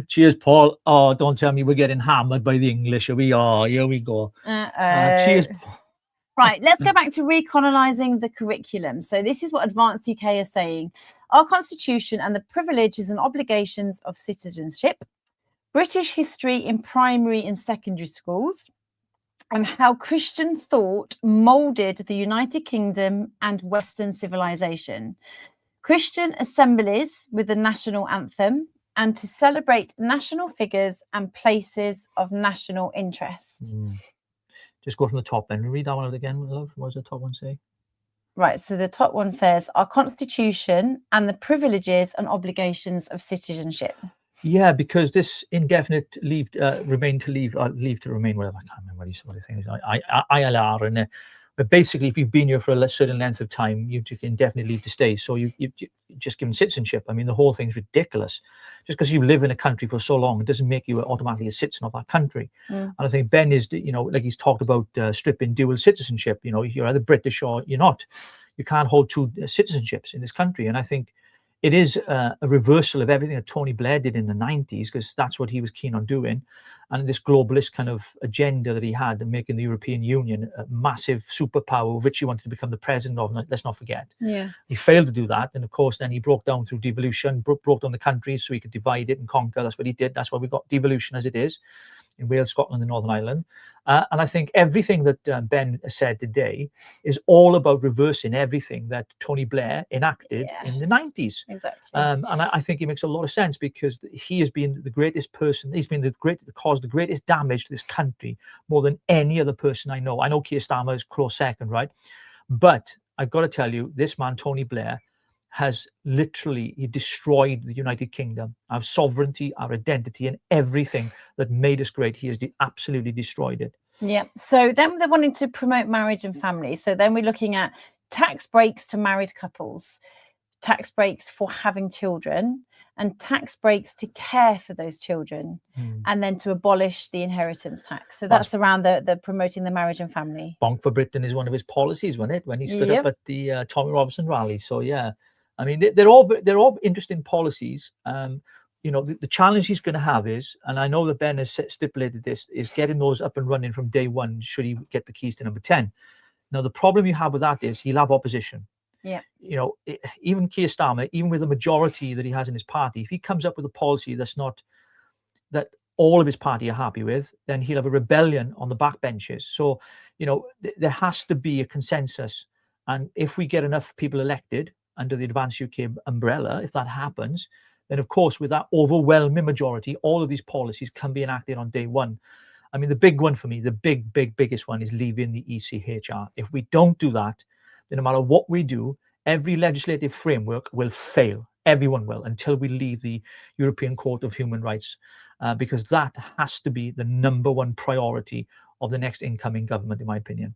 Cheers, Paul. Oh, don't tell me we're getting hammered by the English. Here we go. Cheers, Paul. Right, let's go back to recolonising the curriculum. So this is what Advance UK are saying. Our constitution and the privileges and obligations of citizenship, British history in primary and secondary schools, and how Christian thought moulded the United Kingdom and Western civilization. Christian assemblies with the national anthem, and to celebrate national figures and places of national interest. Just go from the top then. Read that one out again, love. What does the top one say? Right, so the top one says, our constitution and the privileges and obligations of citizenship. Yeah, because this indefinite leave to remain, whatever, I can't remember what the thing is, ILR, and but basically, if you've been here for a certain length of time, you can indefinitely leave to stay. So you just given citizenship. I mean, the whole thing's ridiculous. Just because you live in a country for so long, it doesn't make you automatically a citizen of that country. And I think Ben is, like he's talked about stripping dual citizenship. You're either British or you're not. You can't hold two citizenships in this country. And I think it is a reversal of everything that Tony Blair did in the 90s, because that's what he was keen on doing. And this globalist kind of agenda that he had in making the European Union a massive superpower, which he wanted to become the president of, let's not forget. Yeah. He failed to do that. And of course, then he broke down through devolution, broke down the countries so he could divide it and conquer. That's what he did. That's why we got devolution as it is in Wales, Scotland, and Northern Ireland. And I think everything that Ben said today is all about reversing everything that Tony Blair enacted in the 90s. Exactly. And I think it makes a lot of sense, because he has been the greatest person. He's been caused the greatest damage to this country more than any other person I know. I know Keir Starmer is close second, right? But I've got to tell you, this man, Tony Blair, has literally destroyed the United Kingdom, our sovereignty, our identity, and everything that made us great. He has absolutely destroyed it. Yeah. So then they're wanting to promote marriage and family. So then we're looking at tax breaks to married couples, tax breaks for having children, and tax breaks to care for those children, and then to abolish the inheritance tax. So that's around the promoting the marriage and family. Bonk for Britain is one of his policies, wasn't it, when he stood up at the Tommy Robinson rally? So yeah, I mean, they're all interesting policies. The challenge he's going to have is, and I know that Ben has stipulated this, is getting those up and running from day one, should he get the keys to number 10. Now, the problem you have with that is he'll have opposition. Yeah. Even Keir Starmer, even with the majority that he has in his party, if he comes up with a policy that all of his party are happy with, then he'll have a rebellion on the backbenches. So, there has to be a consensus. And if we get enough people elected under the Advance UK umbrella, if that happens, then of course, with that overwhelming majority, all of these policies can be enacted on day one. I mean, the big one for me, the biggest one is leaving the ECHR. If we don't do that, then no matter what we do, every legislative framework will fail. Everyone will, until we leave the European Court of Human Rights, because that has to be the number one priority of the next incoming government, in my opinion.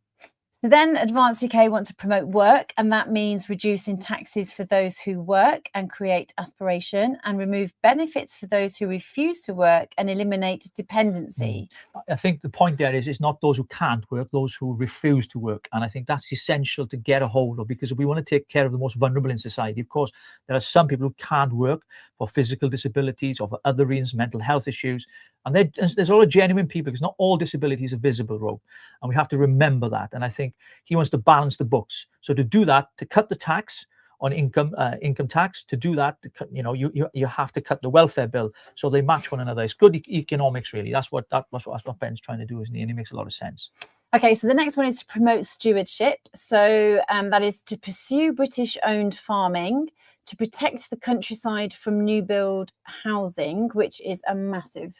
So then Advance UK want to promote work, and that means reducing taxes for those who work and create aspiration, and remove benefits for those who refuse to work and eliminate dependency. I think the point there is, it's not those who can't work, those who refuse to work. And I think that's essential to get a hold of, because if we want to take care of the most vulnerable in society, of course, there are some people who can't work for physical disabilities or for other reasons, mental health issues. And there's a lot of genuine people, because not all disabilities are visible, Rogue. And we have to remember that. And I think he wants to balance the books. So to do that, to cut the tax on income tax, to do that, you have to cut the welfare bill so they match one another. It's good economics, really. That's what Ben's trying to do, isn't he? And it makes a lot of sense. Okay, so the next one is to promote stewardship. So that is to pursue British-owned farming, to protect the countryside from new build housing, which is a massive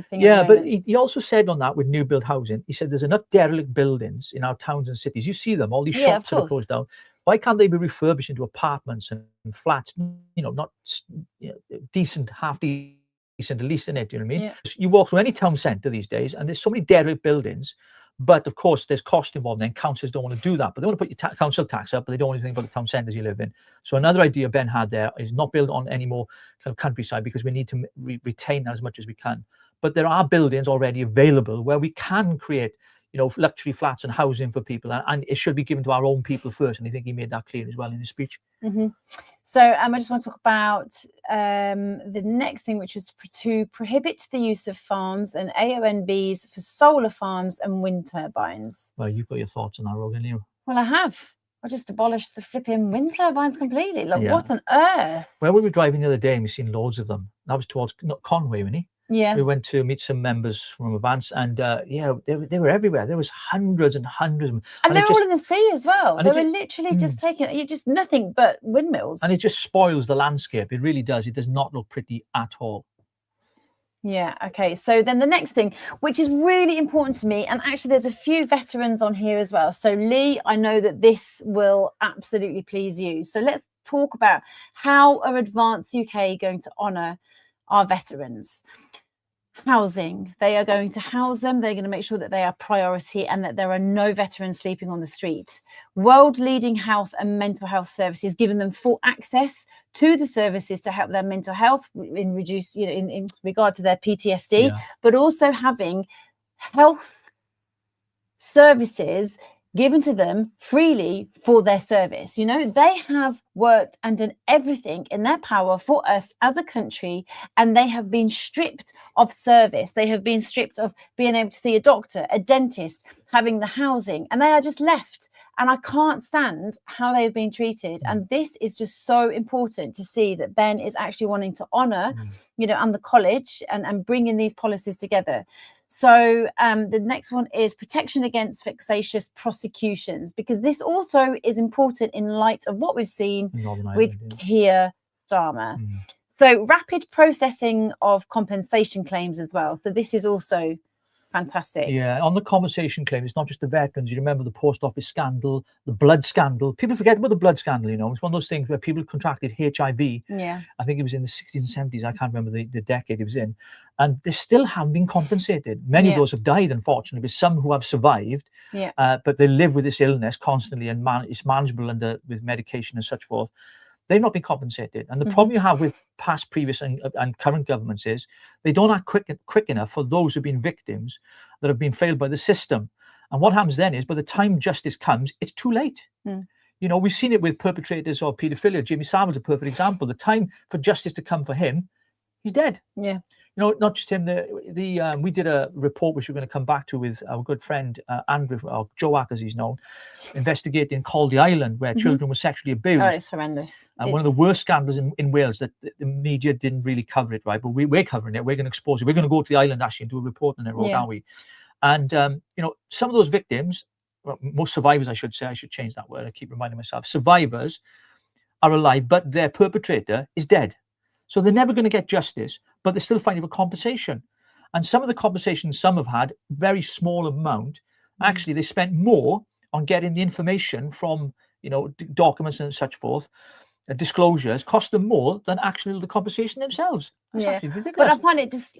thing. Yeah, but he also said on that with new build housing, he said there's enough derelict buildings in our towns and cities. You see them, all these shops that are closed down. Why can't they be refurbished into apartments and flats? Not decent, half decent, at least in it. You know what I mean? Yeah. You walk through any town centre these days, and there's so many derelict buildings. But of course, there's cost involved. Then councils don't want to do that, but they want to put your council tax up, but they don't want anything about the town centres you live in. So another idea Ben had there is not build on any more kind of countryside, because we need to retain that as much as we can. But there are buildings already available where we can create, luxury flats and housing for people, and it should be given to our own people first. And I think he made that clear as well in his speech. Mm-hmm. So I just want to talk about the next thing, which was to prohibit the use of farms and AONBs for solar farms and wind turbines. Well, you've got your thoughts on that, Rogue, haven't you? Well, I have. I just abolished the flipping wind turbines completely. Like, what on earth? Where we were driving the other day, and we've seen loads of them. That was towards Conway, wasn't he? Yeah. We went to meet some members from Advance, and they were everywhere. There was hundreds and hundreds of them. And they were all in the sea as well. They were literally just taking nothing but windmills. And it just spoils the landscape. It really does. It does not look pretty at all. Yeah, okay. So then the next thing, which is really important to me, and actually there's a few veterans on here as well. So Lee, I know that this will absolutely please you. So let's talk about how are Advance UK going to honour our veterans. Housing. They are going to house them. They're going to make sure that they are priority and that there are no veterans sleeping on the street. World-leading health and mental health services, giving them full access to the services to help their mental health in reduce, in regard to their PTSD, but also having health services given to them freely for their service. They have worked and done everything in their power for us as a country, and they have been stripped of service. They have been stripped of being able to see a doctor, a dentist, having the housing, and they are just left. And I can't stand how they've been treated. And this is just so important to see that Ben is actually wanting to honour, and the college and bringing these policies together. So the next one is protection against vexatious prosecutions, because this also is important in light of what we've seen with Keir Starmer. So rapid processing of compensation claims as well. So this is also fantastic. Yeah, on the compensation claim, it's not just the veterans. You remember the post office scandal, the blood scandal. People forget about the blood scandal, It's one of those things where people contracted HIV. Yeah. I think it was in the 60s and 70s. I can't remember the decade it was in. And they still haven't been compensated. Many of those have died, unfortunately, but some who have survived. Yeah. But they live with this illness constantly, and it's manageable with medication and such forth. They've not been compensated. And the problem you have with past, previous and current governments is they don't act quick enough for those who've been victims that have been failed by the system. And what happens then is by the time justice comes, it's too late. We've seen it with perpetrators of paedophilia. Jimmy Savile's a perfect example. The time for justice to come for him, he's dead. Yeah. Not just him. We did a report which we're going to come back to with our good friend Andrew, or Joak as he's known, investigating Caldy Island, where children were sexually abused. Oh, it's horrendous. And one of the worst scandals in Wales that the media didn't really cover it, right? But we're covering it. We're going to expose it. We're going to go to the island actually and do a report on it, aren't we? And some of those victims, well, most survivors, I should say, I should change that word. I keep reminding myself. Survivors are alive, but their perpetrator is dead. So they're never going to get justice, but they're still fighting for compensation. And some of the compensation some have had, very small amount, actually they spent more on getting the information from, documents and such forth, disclosures, cost them more than actually the compensation themselves. That's actually ridiculous. But I find it just,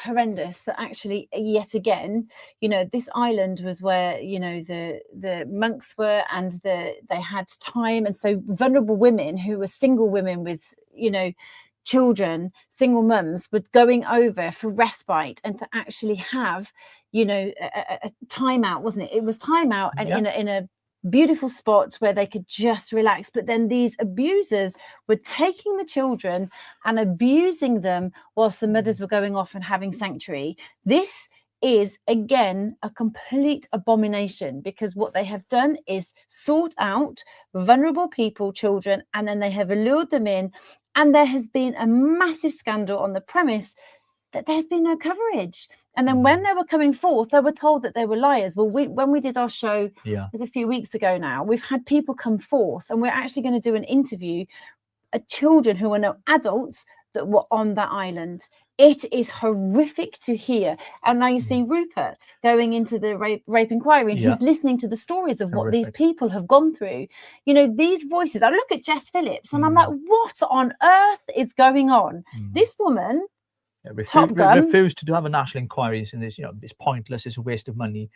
horrendous that actually, yet again, this island was where, the monks were, and they had time. And so vulnerable women who were single women with, children, single mums, were going over for respite and to actually have, a time out, wasn't it? It was time out and in a beautiful spot where they could just relax. But then these abusers were taking the children and abusing them whilst the mothers were going off and having sanctuary. This is again a complete abomination, because what they have done is sort out vulnerable people, children, and then they have allured them in, and there has been a massive scandal on the premise that there's been no coverage. And then when they were coming forth, they were told that they were liars. Well, when we did our show, it was a few weeks ago now, we've had people come forth, and we're actually going to do an interview of children who are now adults that were on that island. It is horrific to hear. And now you see Rupert going into the rape inquiry, and he's listening to the stories of what these people have gone through. You know, these voices. I look at Jess Phillips and I'm like, what on earth is going on? This woman, refused to have a national inquiry, and this, it's pointless, it's a waste of money.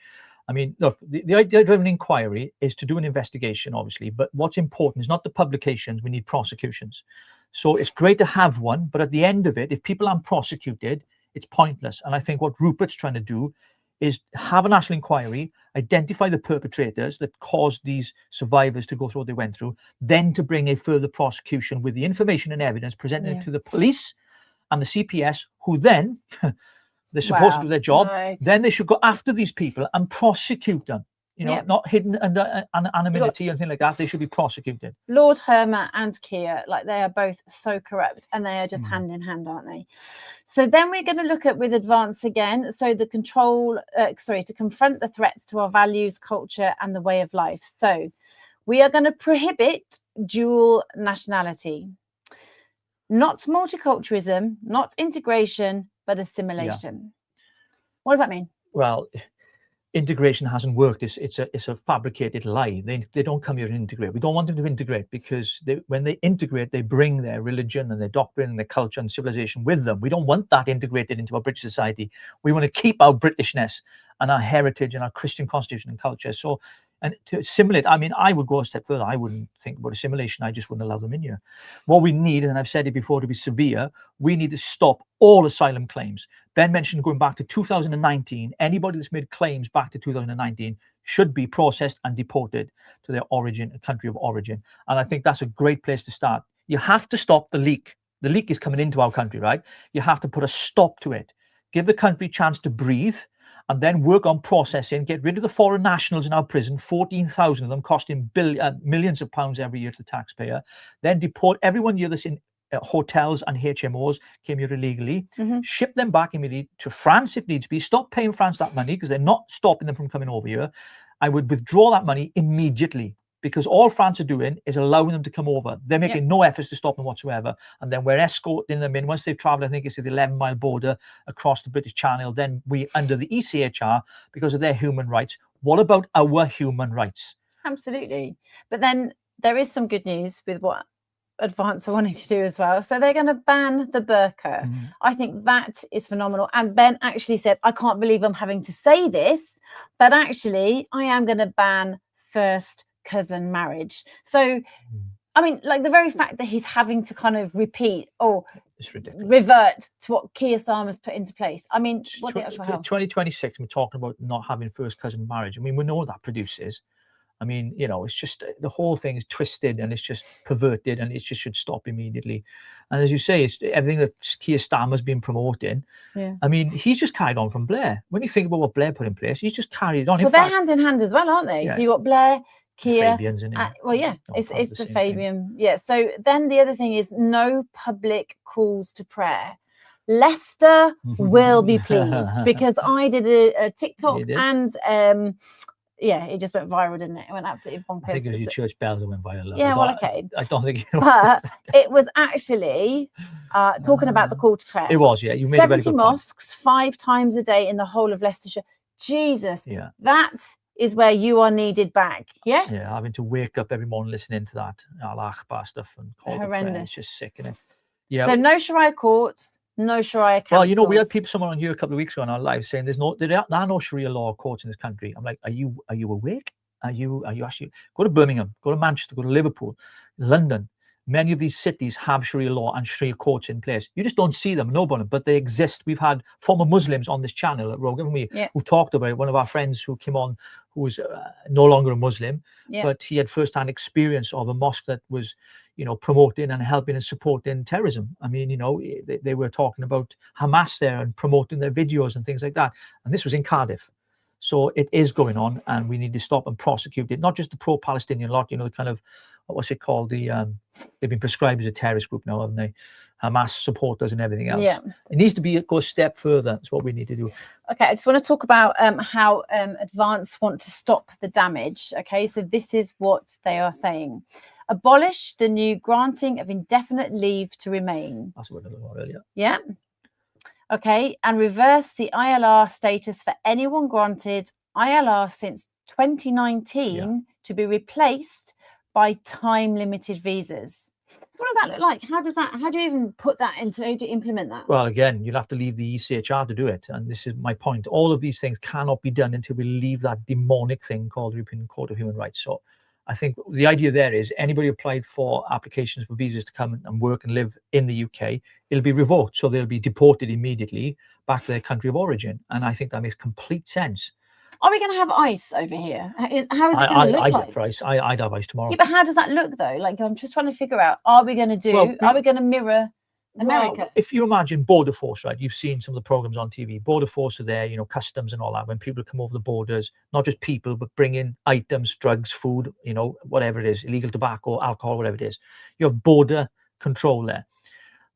I mean, look, the idea of an inquiry is to do an investigation, obviously, but what's important is not the publications, we need prosecutions. So it's great to have one, but at the end of it, if people aren't prosecuted, it's pointless. And I think what Rupert's trying to do is have a national inquiry, identify the perpetrators that caused these survivors to go through what they went through, then to bring a further prosecution with the information and evidence, presented it to the police and the CPS, who then, they're supposed to do their job, then they should go after these people and prosecute them. Not hidden under anonymity or anything like that. They should be prosecuted. Lord Herma and Keir, like, they are both so corrupt, and they are just hand in hand, aren't they? So then we're going to look at with Advance again. So to confront the threats to our values, culture, and the way of life. So we are going to prohibit dual nationality, not multiculturalism, not integration, but assimilation. What does that mean? Well, integration hasn't worked. It's a fabricated lie. They don't come here and integrate. We don't want them to integrate, because when they integrate, they bring their religion and their doctrine and their culture and civilization with them. We don't want that integrated into our British society. We want to keep our Britishness and our heritage and our Christian constitution and culture. So, and to assimilate, I mean, I would go a step further. I wouldn't think about assimilation. I just wouldn't allow them in here. What we need, and I've said it before, to be severe, we need to stop all asylum claims. Ben mentioned going back to 2019. Anybody that's made claims back to 2019 should be processed and deported to their country of origin. And I think that's a great place to start. You have to stop the leak. The leak is coming into our country, right? You have to put a stop to it. Give the country a chance to breathe, and then work on processing, get rid of the foreign nationals in our prison, 14,000 of them, costing millions of pounds every year to the taxpayer. Then deport everyone here that's in hotels and HMOs, came here illegally, ship them back immediately to France if needs be. Stop paying France that money, because they're not stopping them from coming over here. I would withdraw that money immediately, because all France are doing is allowing them to come over. They're making no efforts to stop them whatsoever. And then we're escorting them in. Once they've traveled, I think it's the 11-mile border across the British Channel, then we under the ECHR because of their human rights. What about our human rights? Absolutely. But then there is some good news with what Advance are wanting to do as well. So they're going to ban the burqa. I think that is phenomenal. And Ben actually said, I can't believe I'm having to say this, but actually I am going to ban first cousin marriage. So I mean, like, the very fact that he's having to kind of repeat or revert to what Keir Starmer's put into place. I mean, what the actual hell? 2026, we're talking about not having first cousin marriage. I mean, we know what that produces. I mean, it's just, the whole thing is twisted and it's just perverted, and it just should stop immediately. And as you say, it's everything that Keir Starmer's been promoting. I mean, he's just carried on from Blair. When you think about what Blair put in place, he's just carried on. Well, they're hand in hand as well, aren't they? So you got Blair, Keir, Fabian's in it. well, yeah, it's the Fabian. Yeah. So then the other thing is no public calls to prayer. Leicester will be pleased, because I did a TikTok and it just went viral, didn't it? It went absolutely bonkers. I think it was your church bells that went viral. Yeah, well, okay. I don't think but it was actually talking about the call to prayer. It was, yeah. You made 70 a very good mosques, 5 times a day in the whole of Leicestershire. Jesus, that is where you are needed back. Yes. Yeah, having to wake up every morning listening to that Al Akbar stuff and call the prayer, it's just sick, isn't it? Yeah. So no Sharia courts, no Sharia councils. Well, we had someone on here a couple of weeks ago on our live saying there are no Sharia law courts in this country. I'm like, are you awake? Are you actually go to Birmingham, go to Manchester, go to Liverpool, London? Many of these cities have Sharia law and Sharia courts in place. You just don't see them, but they exist. We've had former Muslims on this channel at Rogue, haven't we? Who talked about it. One of our friends who came on, who was no longer a Muslim, Yeah. but he had first-hand experience of a mosque that was, promoting and helping and supporting terrorism. I mean, they were talking about Hamas there and promoting their videos and things like that. And this was in Cardiff. So it is going on, and we need to stop and prosecute it. Not just the pro-Palestinian lot, the kind of, what's it called? They've been prescribed as a terrorist group now, haven't they? Hamas supporters and everything else. Yeah. It needs to go a step further. That's what we need to do. Okay, I just want to talk about how Advance want to stop the damage. Okay, so this is what they are saying. Abolish the new granting of indefinite leave to remain. That's what I was about earlier. Yeah. Okay, and reverse the ILR status for anyone granted ILR since 2019 to be replaced by time-limited visas. So what does that look like? How do you even put that into, how do you implement that? Well, again, you'll have to leave the ECHR to do it. And this is my point. All of these things cannot be done until we leave that demonic thing called the European Court of Human Rights. So I think the idea there is anybody applied for applications for visas to come and work and live in the UK, it'll be revoked. So they'll be deported immediately back to their country of origin. And I think that makes complete sense. Are we going to have ice over here? How is it going to look I'd like? have ice. I'd have ice tomorrow. Yeah, but how does that look though? Like, I'm just trying to figure out, are we going to mirror America? Well, if you imagine Border Force, right? You've seen some of the programs on TV. Border Force are there, customs and all that. When people come over the borders, not just people, but bring in items, drugs, food, whatever it is, illegal tobacco, alcohol, whatever it is. You have border control there.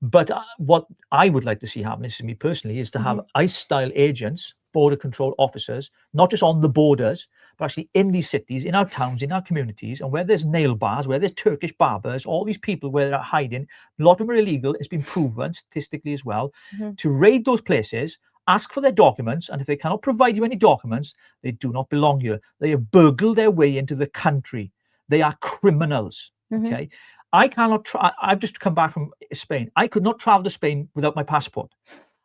But what I would like to see happen, this is me personally, is to have ICE-style agents, border control officers, not just on the borders, but actually in these cities, in our towns, in our communities, and where there's nail bars, where there's Turkish barbers, all these people where they're hiding, a lot of them are illegal, it's been proven statistically as well, to raid those places, ask for their documents, and if they cannot provide you any documents, they do not belong here. They have burgled their way into the country. They are criminals, okay? I cannot I've just come back from Spain. I could not travel to Spain without my passport.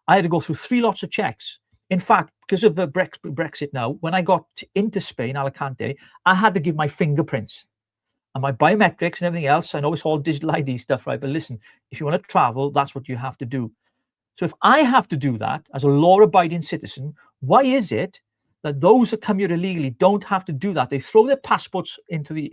I had to go through 3 lots of checks. In fact, because of the Brexit now, when I got into Spain, Alicante, I had to give my fingerprints and my biometrics and everything else. I know it's all digital ID stuff, right? But listen, if you want to travel, that's what you have to do. So if I have to do that as a law-abiding citizen, why is it that those that come here illegally don't have to do that? They throw their passports into the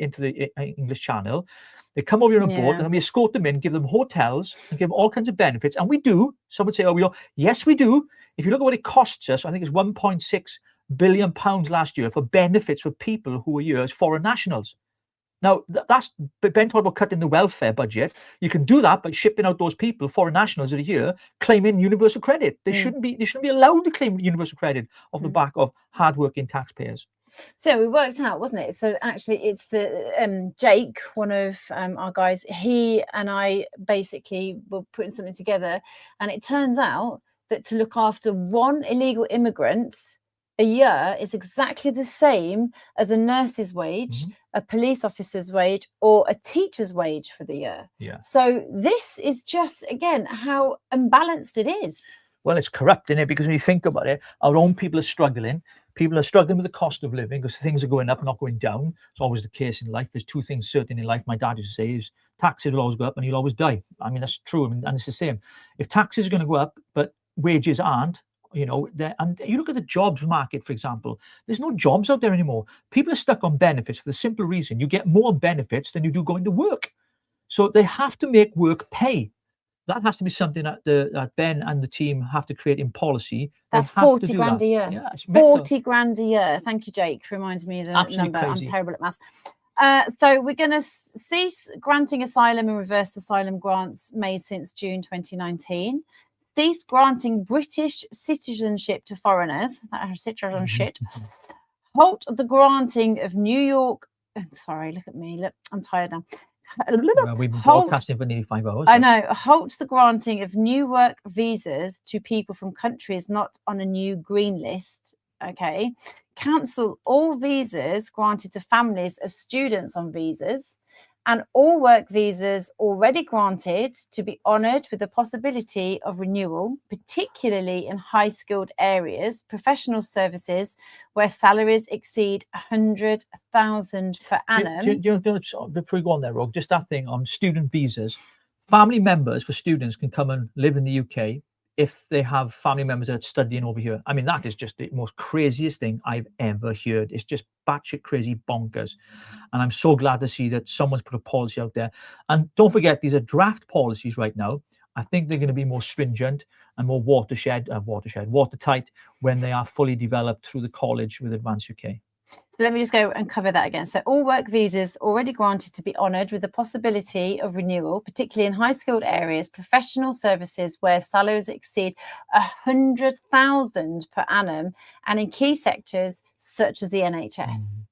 English Channel. They come over here on a boat, and then we escort them in, give them hotels, and give them all kinds of benefits. And we do. Some would say, oh, we don't. Yes, we do. If you look at what it costs us, I think it's £1.6 billion last year for benefits for people who are here as foreign nationals. Now, that's Ben talked about cutting the welfare budget. You can do that by shipping out those people, foreign nationals that are here, claiming universal credit. They shouldn't be allowed to claim universal credit off the back of hardworking taxpayers. So it worked out, wasn't it? So actually, it's the Jake, one of our guys. He and I basically were putting something together, and it turns out that to look after one illegal immigrant a year is exactly the same as a nurse's wage, a police officer's wage, or a teacher's wage for the year. Yeah. So this is just, again, how unbalanced it is. Well, it's corrupt, isn't it? Because when you think about it, our own people are struggling. People are struggling with the cost of living because things are going up, not going down. It's always the case in life. There's 2 things certain in life. My dad used to say is taxes will always go up and you'll always die. I mean, that's true. I mean, and it's the same. If taxes are going to go up, but wages aren't, and you look at the jobs market, for example, there's no jobs out there anymore. People are stuck on benefits for the simple reason you get more benefits than you do going to work. So they have to make work pay. That has to be something that Ben and the team have to create in policy. That's 40 grand a year. Yeah, it's 40 grand a year. Thank you, Jake, for reminding me of the Absolutely number. crazy. I'm terrible at maths. So we're going to cease granting asylum and reverse asylum grants made since June 2019. Cease granting British citizenship to foreigners. Halt the granting of New York. Sorry, look at me. Look, I'm tired now. Well, we've been broadcasting for nearly 5 hours. I know. Halt the granting of new work visas to people from countries not on a new green list. Okay. Cancel all visas granted to families of students on visas, and all work visas already granted to be honoured with the possibility of renewal, particularly in high-skilled areas, professional services where salaries exceed 100,000 per annum. Before we go on there, Rogue, just that thing on student visas. Family members for students can come and live in the UK if they have family members that are studying over here. I mean, that is just the most craziest thing I've ever heard. It's just batshit crazy bonkers. And I'm so glad to see that someone's put a policy out there. And don't forget, these are draft policies right now. I think they're going to be more stringent and more watertight when they are fully developed through the college with Advance UK. So let me just go and cover that again. So all work visas already granted to be honoured with the possibility of renewal, particularly in high skilled areas, professional services where salaries exceed 100,000 per annum, and in key sectors such as the NHS.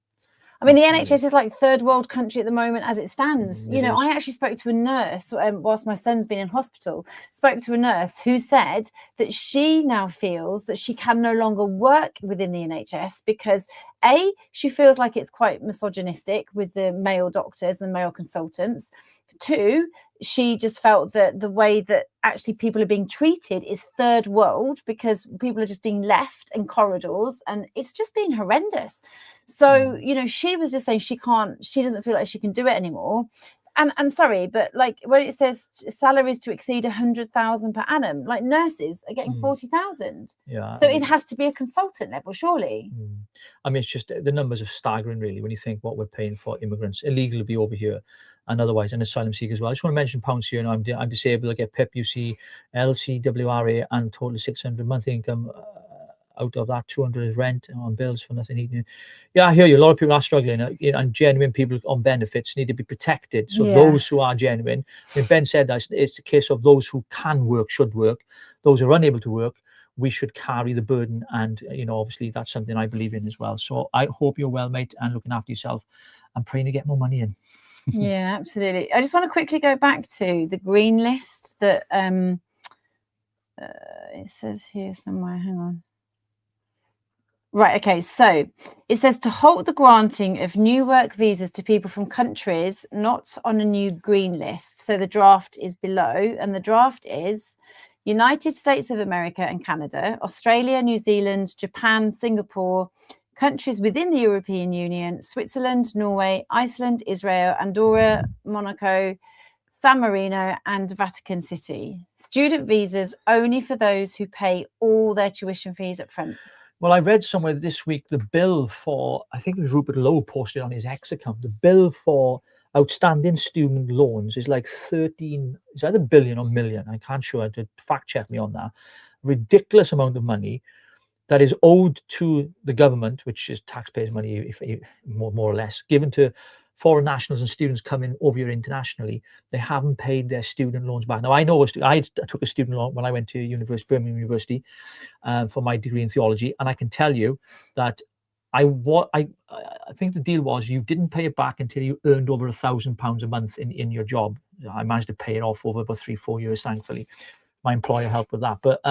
I mean, the NHS is like third world country at the moment as it stands. You know, I actually spoke to a nurse whilst my son's been in hospital, spoke to a nurse who said that she now feels that she can no longer work within the NHS because A, she feels like it's quite misogynistic with the male doctors and male consultants. 2, she just felt that the way that actually people are being treated is third world because people are just being left in corridors and it's just been horrendous. So, you know, she was just saying she doesn't feel like she can do it anymore. And sorry, but like when it says salaries to exceed 100,000 per annum, like nurses are getting 40,000. Yeah. So it has to be a consultant level, surely. I mean, it's just the numbers are staggering, really, when you think what we're paying for immigrants illegal to be over here and otherwise, and asylum seekers as well. I just want to mention pounds here. I'm disabled. I get PIP, UC, LCWRA, and total 600 monthly income. Out of that, 200 is rent on bills for nothing eating. Yeah, I hear you. A lot of people are struggling, and genuine people on benefits need to be protected. So those who are genuine, I mean, Ben said that it's a case of those who can work should work. Those who are unable to work, we should carry the burden. And you know, obviously, that's something I believe in as well. So I hope you're well, mate, and looking after yourself, and praying to get more money in. Yeah, absolutely. I just want to quickly go back to the green list that it says here somewhere. Hang on. Right, okay, so it says to halt the granting of new work visas to people from countries not on a new green list. So the draft is below, and the draft is United States of America and Canada, Australia, New Zealand, Japan, Singapore, countries within the European Union, Switzerland, Norway, Iceland, Israel, Andorra, Monaco, San Marino, and Vatican City. Student visas only for those who pay all their tuition fees up front. Well, I read somewhere this week the bill for, I think it was Rupert Lowe posted on his X account, the bill for outstanding student loans is like 13, it's either billion or million. I can't sure, to fact check me on that. Ridiculous amount of money that is owed to the government, which is taxpayers' money, if more or less, given to foreign nationals and students coming over here internationally. They haven't paid their student loans back. Now, I know I took a student loan when I went to Birmingham University for my degree in theology, and I can tell you that I think the deal was you didn't pay it back until you earned over £1,000 a month in your job. I managed to pay it off over about 3-4 years, thankfully. My employer helped with that. But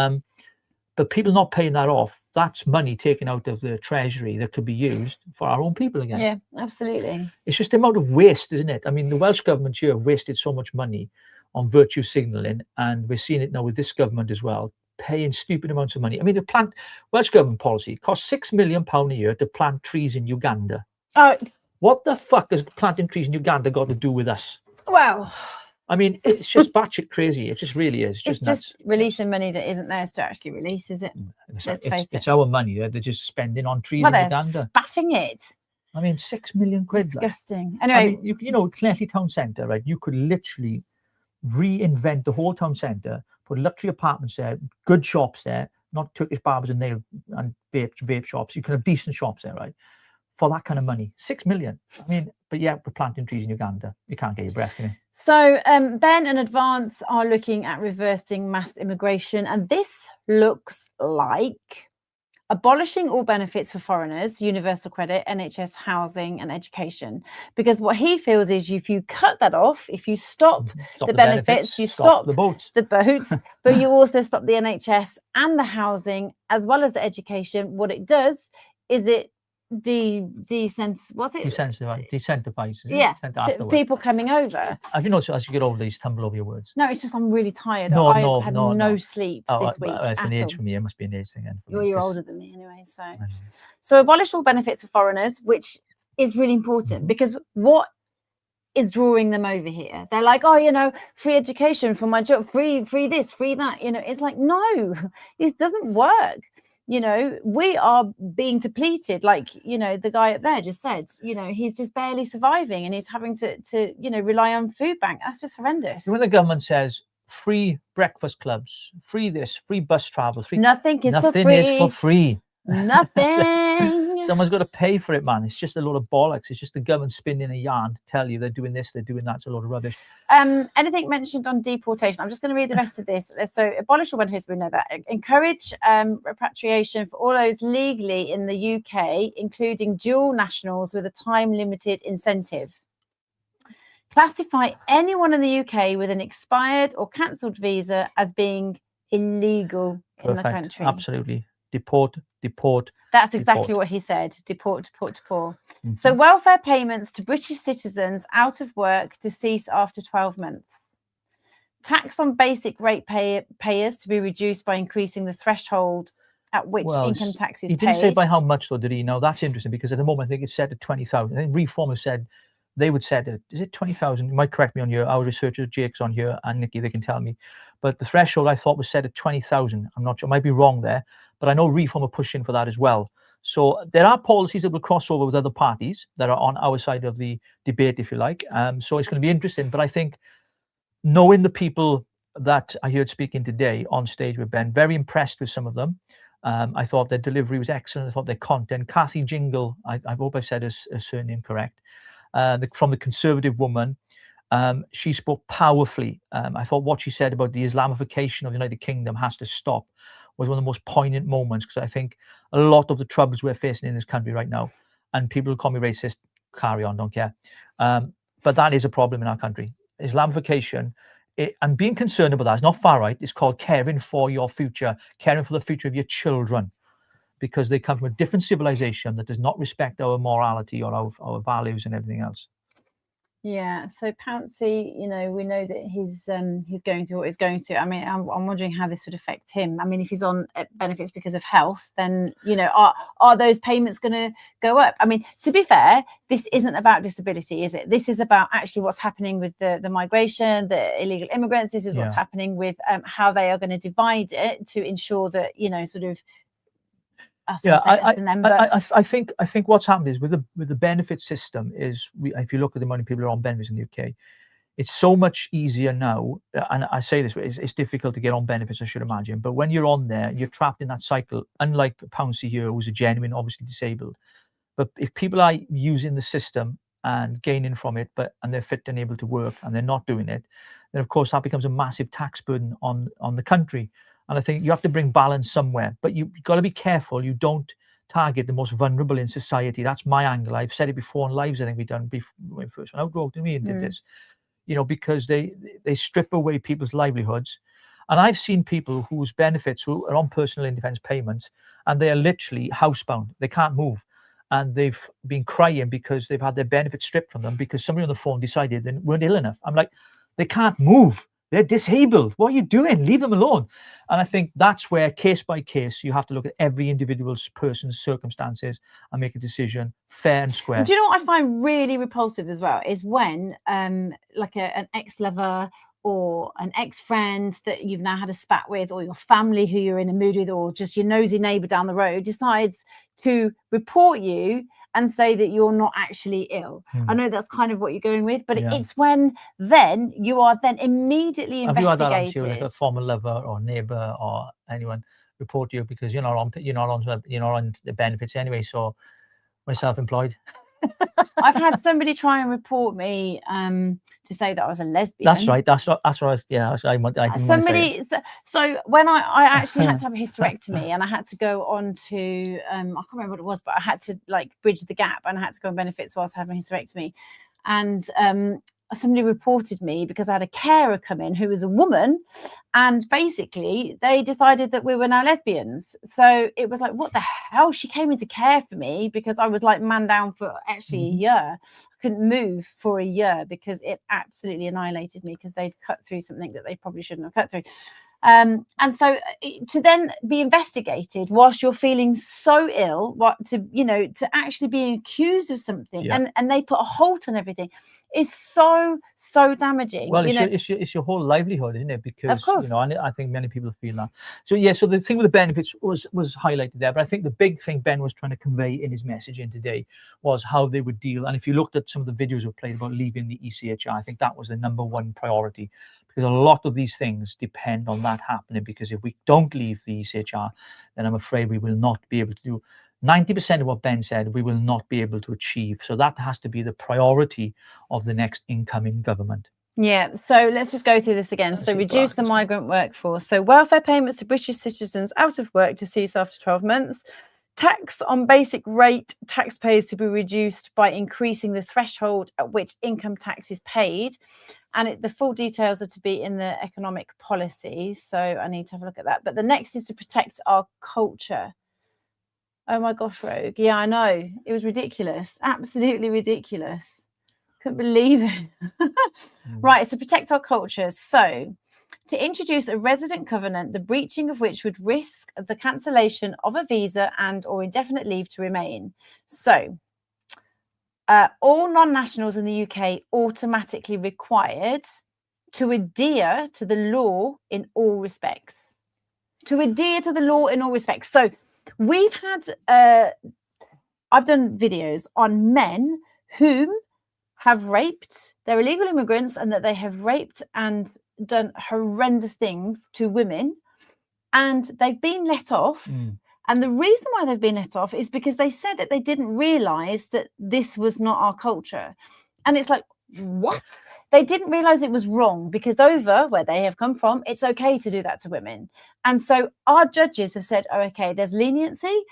people not paying that off, that's money taken out of the treasury that could be used for our own people again. Yeah, absolutely. It's just the amount of waste, isn't it? I mean, the Welsh government here wasted so much money on virtue signalling, and we're seeing it now with this government as well, paying stupid amounts of money. I mean, the Welsh government policy costs £6 million a year to plant trees in Uganda. What the fuck has planting trees in Uganda got to do with us? Well, I mean, it's just batshit crazy. It just really is. It's just releasing money that isn't theirs to actually release, is it? It's our money. They're just spending on trees Well, in they're Uganda. Baffing it. I mean, 6 million quid. Disgusting. Like. Anyway, I mean, you know, Clentley Town Centre, right? You could literally reinvent the whole town centre, put luxury apartments there, good shops there, not Turkish barbers and nail and vape shops. You can have decent shops there, right? For that kind of money, 6 million. I mean, but yeah, we're planting trees in Uganda. You can't get your breath, can you? So Ben and Advance are looking at reversing mass immigration, and this looks like abolishing all benefits for foreigners, universal credit, NHS, housing and education. Because what he feels is if you cut that off, if you stop the benefits, you stop the boats, but you also stop the NHS and the housing as well as the education. What it does is it desensitizes yeah, to people coming over. Have you noticed as you get older, you stumble over your words? No, it's just I'm really tired. No, I had no sleep this week. It's an age for me. It must be an age thing. Well, you're older than me anyway. So abolish all benefits for foreigners, which is really important because what is drawing them over here. They're like, oh, you know, free education for my job, free this, free that. You know, it's like, no, this doesn't work. You know, we are being depleted. Like, you know, the guy up there just said, you know, he's just barely surviving and he's having to you know, rely on food bank. That's just horrendous. When the government says free breakfast clubs, free this, free bus travel, free nothing is nothing for free. is for free. Nothing. Someone's got to pay for it, man. It's just a load of bollocks. It's just the government spinning a yarn to tell you they're doing this, they're doing that. It's a load of rubbish. Anything mentioned on deportation? I'm just going to read the rest of this. So, abolish or benefits, we know that. Encourage repatriation for all those legally in the UK, including dual nationals with a time-limited incentive. Classify anyone in the UK with an expired or cancelled visa as being illegal in the country. Absolutely. Deport. That's exactly what he said. Deport. So welfare payments to British citizens out of work to cease after 12 months. Tax on basic rate payers to be reduced by increasing the threshold at which income tax is paid. He didn't say by how much, though, did he? No, that's interesting, because at the moment I think it's set at 20,000. I think Reform has said they would set it. Is it 20,000? You might correct me on here. Our researchers, Jake's on here, and Nikki, they can tell me. But the threshold I thought was set at 20,000. I'm not sure. I might be wrong there. But I know Reform are pushing for that as well. So there are policies that will cross over with other parties that are on our side of the debate, if you like. So it's going to be interesting. But I think knowing the people that I heard speaking today on stage with Ben, very impressed with some of them. I thought their delivery was excellent. I thought their content. Kathy Jingle, I hope I said her surname correct, from the Conservative Woman. She spoke powerfully. I thought what she said about the Islamification of the United Kingdom has to stop was one of the most poignant moments, because I think a lot of the troubles we're facing in this country right now, and people who call me racist, carry on, don't care. But that is a problem in our country. Islamification, I'm being concerned about that. It's not far right. It's called caring for your future, caring for the future of your children, because they come from a different civilization that does not respect our morality or our values and everything else. Yeah, so Pouncey, you know, we know that he's going through what he's going through. I mean, I'm wondering how this would affect him. I mean, if he's on benefits because of health, then, you know, are those payments going to go up? I mean, to be fair, this isn't about disability, is it? This is about actually what's happening with the migration, the illegal immigrants. This is what's happening with how they are going to divide it to ensure that, you know, sort of. I think what's happened is with the benefit system is, if you look at the amount of people who are on benefits in the UK, it's so much easier now. And I say this, it's difficult to get on benefits, I should imagine. But when you're on there, you're trapped in that cycle. Unlike Pouncey here, who's a genuine, obviously disabled. But if people are using the system and gaining from it, and they're fit and able to work, and they're not doing it, then of course that becomes a massive tax burden on the country. And I think you have to bring balance somewhere, but you've got to be careful you don't target the most vulnerable in society. That's my angle. I've said it before in lives, I think we've done before, when we first went out, Rogue to me and did this, you know, because they strip away people's livelihoods. And I've seen people whose benefits, who are on personal independence payments, and they are literally housebound. They can't move. And they've been crying because they've had their benefits stripped from them because somebody on the phone decided they weren't ill enough. I'm like, they can't move. They're disabled. What are you doing? Leave them alone. And I think that's where, case by case, you have to look at every individual person's circumstances and make a decision fair and square. Do you know what I find really repulsive as well is when like an ex-lover or an ex-friend that you've now had a spat with, or your family who you're in a mood with, or just your nosy neighbour down the road decides to report you and say that you're not actually ill. I know that's kind of what you're going with, but it's when then you are then immediately investigated. Have you had that on like a former lover or neighbour or anyone report you because you're not on the benefits anyway? So we're self-employed. I've had somebody try and report me to say that I was a lesbian. That's right. That's what I was. Yeah, I didn't want to say it. So when I actually had to have a hysterectomy and I had to go on to I can't remember what it was, but I had to like bridge the gap and I had to go on benefits whilst having a hysterectomy, and somebody reported me because I had a carer come in who was a woman, and basically they decided that we were now lesbians. So it was like, what the hell? She came in to care for me because I was like man down for actually a year. I couldn't move for a year because it absolutely annihilated me because they'd cut through something that they probably shouldn't have cut through. And so to then be investigated whilst you're feeling so ill, to actually be accused of something, and they put a halt on everything. is so damaging. Well, you know, it's your whole livelihood, isn't it? Because course. you know, and I think many people feel that. So yeah, so the thing with the benefits was highlighted there, but I think the big thing Ben was trying to convey in his messaging today was how they would deal. And if you looked at some of the videos we played about leaving the ECHR, I think that was the #1 priority, because a lot of these things depend on that happening. Because if we don't leave the ECHR, then I'm afraid we will not be able to do 90% of what Ben said. We will not be able to achieve. So that has to be the priority of the next incoming government. Yeah, so let's just go through this again. So reduce the migrant workforce. So welfare payments to British citizens out of work to cease after 12 months. Tax on basic rate taxpayers to be reduced by increasing the threshold at which income tax is paid. And the full details are to be in the economic policy. So I need to have a look at that. But the next is to protect our culture. Oh my gosh, Rogue. Yeah, I know. It was ridiculous. Absolutely ridiculous. Couldn't believe it. Right, so protect our cultures. So to introduce a resident covenant, the breaching of which would risk the cancellation of a visa and or indefinite leave to remain. So all non-nationals in the UK automatically required to adhere to the law in all respects. To adhere to the law in all respects. So we've had, I've done videos on men whom have raped, they're illegal immigrants, and that they have raped and done horrendous things to women, and they've been let off. And the reason why they've been let off is because they said that they didn't realize that this was not our culture. And it's like, what? They didn't realize it was wrong, because over where they have come from, it's okay to do that to women. And so our judges have said, oh, okay, there's leniency.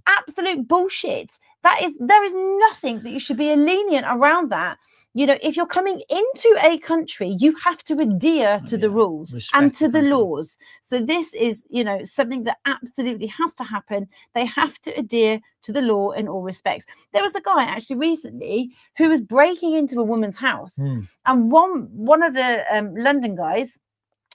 Absolute bullshit. There is nothing that you should be lenient around that. You know, if you're coming into a country, you have to adhere to the rules and to the laws. So this is, you know, something that absolutely has to happen. They have to adhere to the law in all respects. There was a guy actually recently who was breaking into a woman's house, and one of the London guys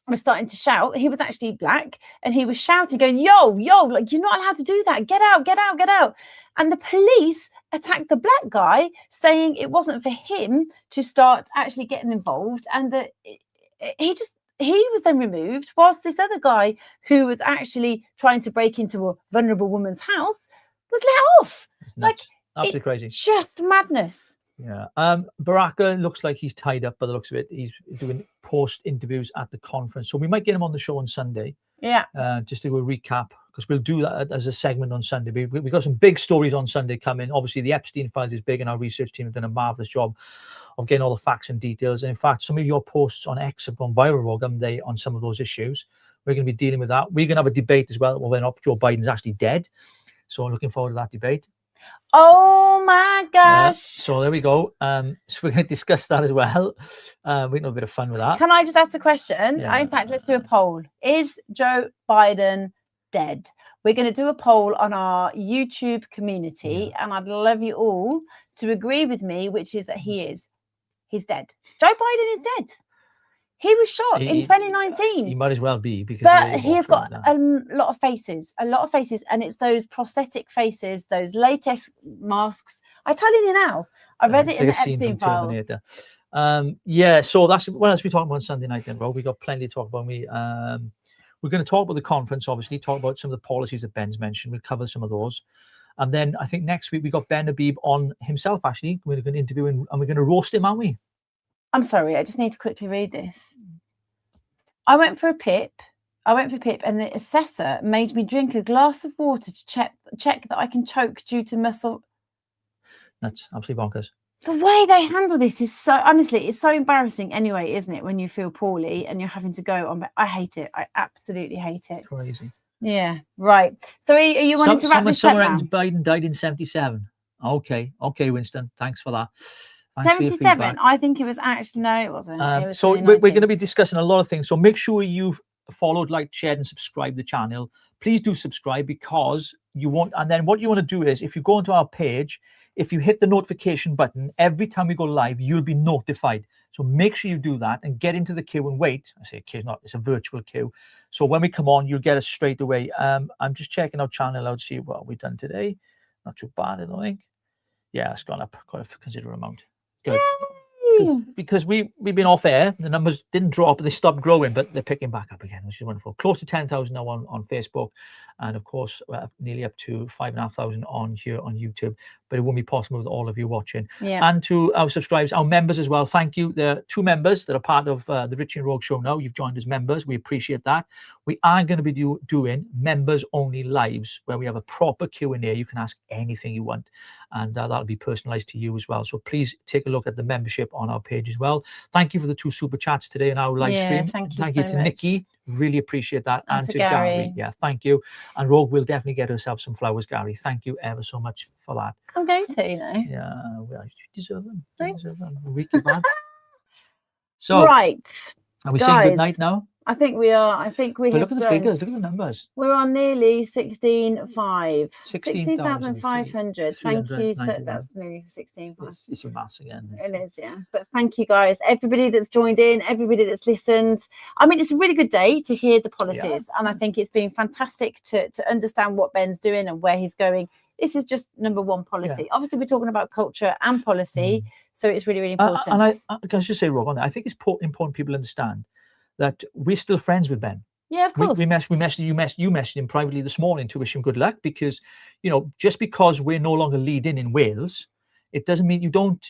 was starting to shout. He was actually black, and he was shouting, going, yo, like, you're not allowed to do that. Get out, get out, get out. And the police attacked the black guy, saying it wasn't for him to start actually getting involved, and that he was then removed, whilst this other guy who was actually trying to break into a vulnerable woman's house was let off. Like, absolutely crazy. Just madness. Yeah. Baraka looks like he's tied up by the looks of it. He's doing post interviews at the conference, so we might get him on the show on Sunday. Yeah. Just to do a recap, because we'll do that as a segment on Sunday. We've got some big stories on Sunday coming. Obviously, the Epstein files is big, and our research team have done a marvelous job of getting all the facts and details. And in fact, some of your posts on X have gone viral, Rogue, haven't they, on some of those issues. We're going to be dealing with that. We're going to have a debate as well whether or not Joe Biden's actually dead. So I'm looking forward to that debate. Oh my gosh. So there we go. So we're going to discuss that as well. We can have a bit of fun with that. Can I just ask a question? Yeah. In fact, let's do a poll. Is Joe Biden dead? We're going to do a poll on our YouTube community, and I'd love you all to agree with me, which is that he's dead. Joe Biden is dead. He was shot in 2019. He might as well be, because but he has got a lot of faces, and it's those prosthetic faces, those latex masks. I tell you now, I read it in the Epstein files. Yeah, so that's what else we talking about on Sunday night then, bro. We got plenty to talk about. We're going to talk about the conference, obviously, talk about some of the policies that Ben's mentioned. We'll cover some of those. And then I think next week we got Ben Habib on himself, actually. We're going to interview him, and we're going to roast him, aren't we? I'm sorry, I just need to quickly read this. I went for PIP, and the assessor made me drink a glass of water to check that I can choke due to muscle. That's absolutely bonkers. The way they handle this is so, honestly, it's so embarrassing anyway, isn't it? When you feel poorly and you're having to go on. I hate it. I absolutely hate it. Crazy. Yeah, right. So are you wanting to wrap this up now? Biden died in 77. Okay, Winston. Thanks for that. 77. I think it was actually, no, it wasn't. It was so we're going to be discussing a lot of things. So make sure you've followed, liked, shared, and subscribed the channel. Please do subscribe, because you won't. And then what you want to do is, if you go onto our page, if you hit the notification button, every time we go live, you'll be notified. So make sure you do that and get into the queue and wait. I say queue, it's a virtual queue. So when we come on, you'll get us straight away. I'm just checking our channel out to see what we've done today. Not too bad, I don't think. Yeah, it's gone up quite a considerable amount. Good. because we've been off air. The numbers didn't drop, they stopped growing, but they're picking back up again, which is wonderful. Close to 10,000 now on Facebook, and of course nearly up to 5,500 on here on YouTube. But it wouldn't be possible with all of you watching. Yeah. And to our subscribers, our members as well, thank you. There are 2 members that are part of the Richie and Rogue show now. You've joined as members. We appreciate that. We are going to be doing members only lives where we have a proper Q&A. You can ask anything you want, and that'll be personalized to you as well. So please take a look at the membership on our page as well. Thank you for the 2 super chats today in our live stream. Thank you so to much. Nikki. Really appreciate that. And to Gary. Yeah, thank you. And Rogue will definitely get herself some flowers, Gary. Thank you ever so much for that. I'm going to, you know. Yeah, well, you deserve them. You deserve them. A week back. So, right. Are we saying good night now? I think we are. I think we But have look at the done. figures. Look at the numbers. We're on nearly 16,500. 16,500. Thank you. So that's nearly 16,500. It's your maths again. It is, yeah. But thank you guys, everybody that's joined in, everybody that's listened. I mean, it's a really good day to hear the policies, and I think it's been fantastic to understand what Ben's doing and where he's going. This is just number 1 policy. Obviously, we're talking about culture and policy, so it's really, really important. And I can just say, Rob, on that, I think it's important people understand that we're still friends with Ben. Yeah, of course. You messaged him privately this morning to wish him good luck, because, you know, just because we're no longer leading in Wales, it doesn't mean you don't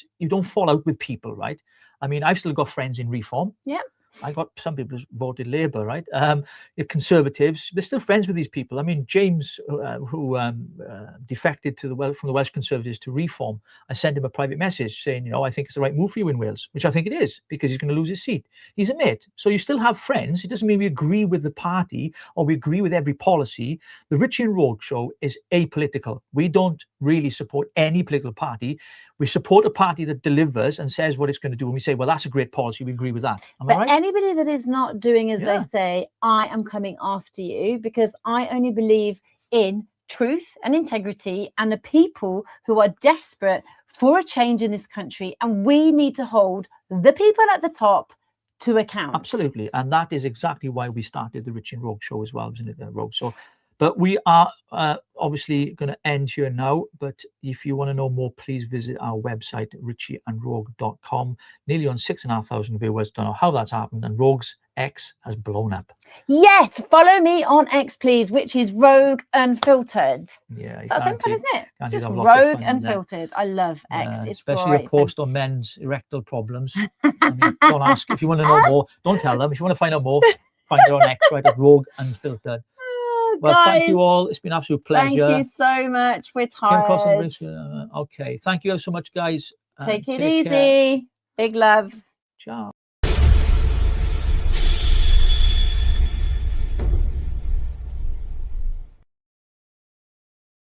fall out with people, right? I mean, I've still got friends in Reform. Yeah. I got some people who voted Labour, right? Conservatives, they're still friends with these people. I mean, James, who defected from the Welsh Conservatives to Reform, I sent him a private message saying, you know, I think it's the right move for you in Wales, which I think it is, because he's going to lose his seat. He's a mate. So you still have friends. It doesn't mean we agree with the party or we agree with every policy. The Richie and Rogue show is apolitical. We don't really support any political party. We support a party that delivers and says what it's going to do. And we say, well, that's a great policy. We agree with that. Am I right? Anybody that is not doing as they say, I am coming after you, because I only believe in truth and integrity and the people who are desperate for a change in this country. And we need to hold the people at the top to account. Absolutely. And that is exactly why we started the Richie and Rogue show as well, isn't it, Rogue? So, but we are obviously going to end here now. But if you want to know more, please visit our website, richieandrogue.com. Nearly on 6,500 viewers. Don't know how that's happened. And Rogue's X has blown up. Yes, follow me on X, please, which is Rogue Unfiltered. Yeah, that's simple, isn't it? It's just have lots of Rogue fun there. Unfiltered. I love X. It's especially great. a post on men's erectile problems. I mean, don't ask if you want to know more. Don't tell them. If you want to find out more, find it on X, right, at Rogue Unfiltered. Well, guys, thank you all. It's been an absolute pleasure. Thank you so much. We're tired. Okay. Thank you so much, guys. Take it take easy. care. Big love. Ciao.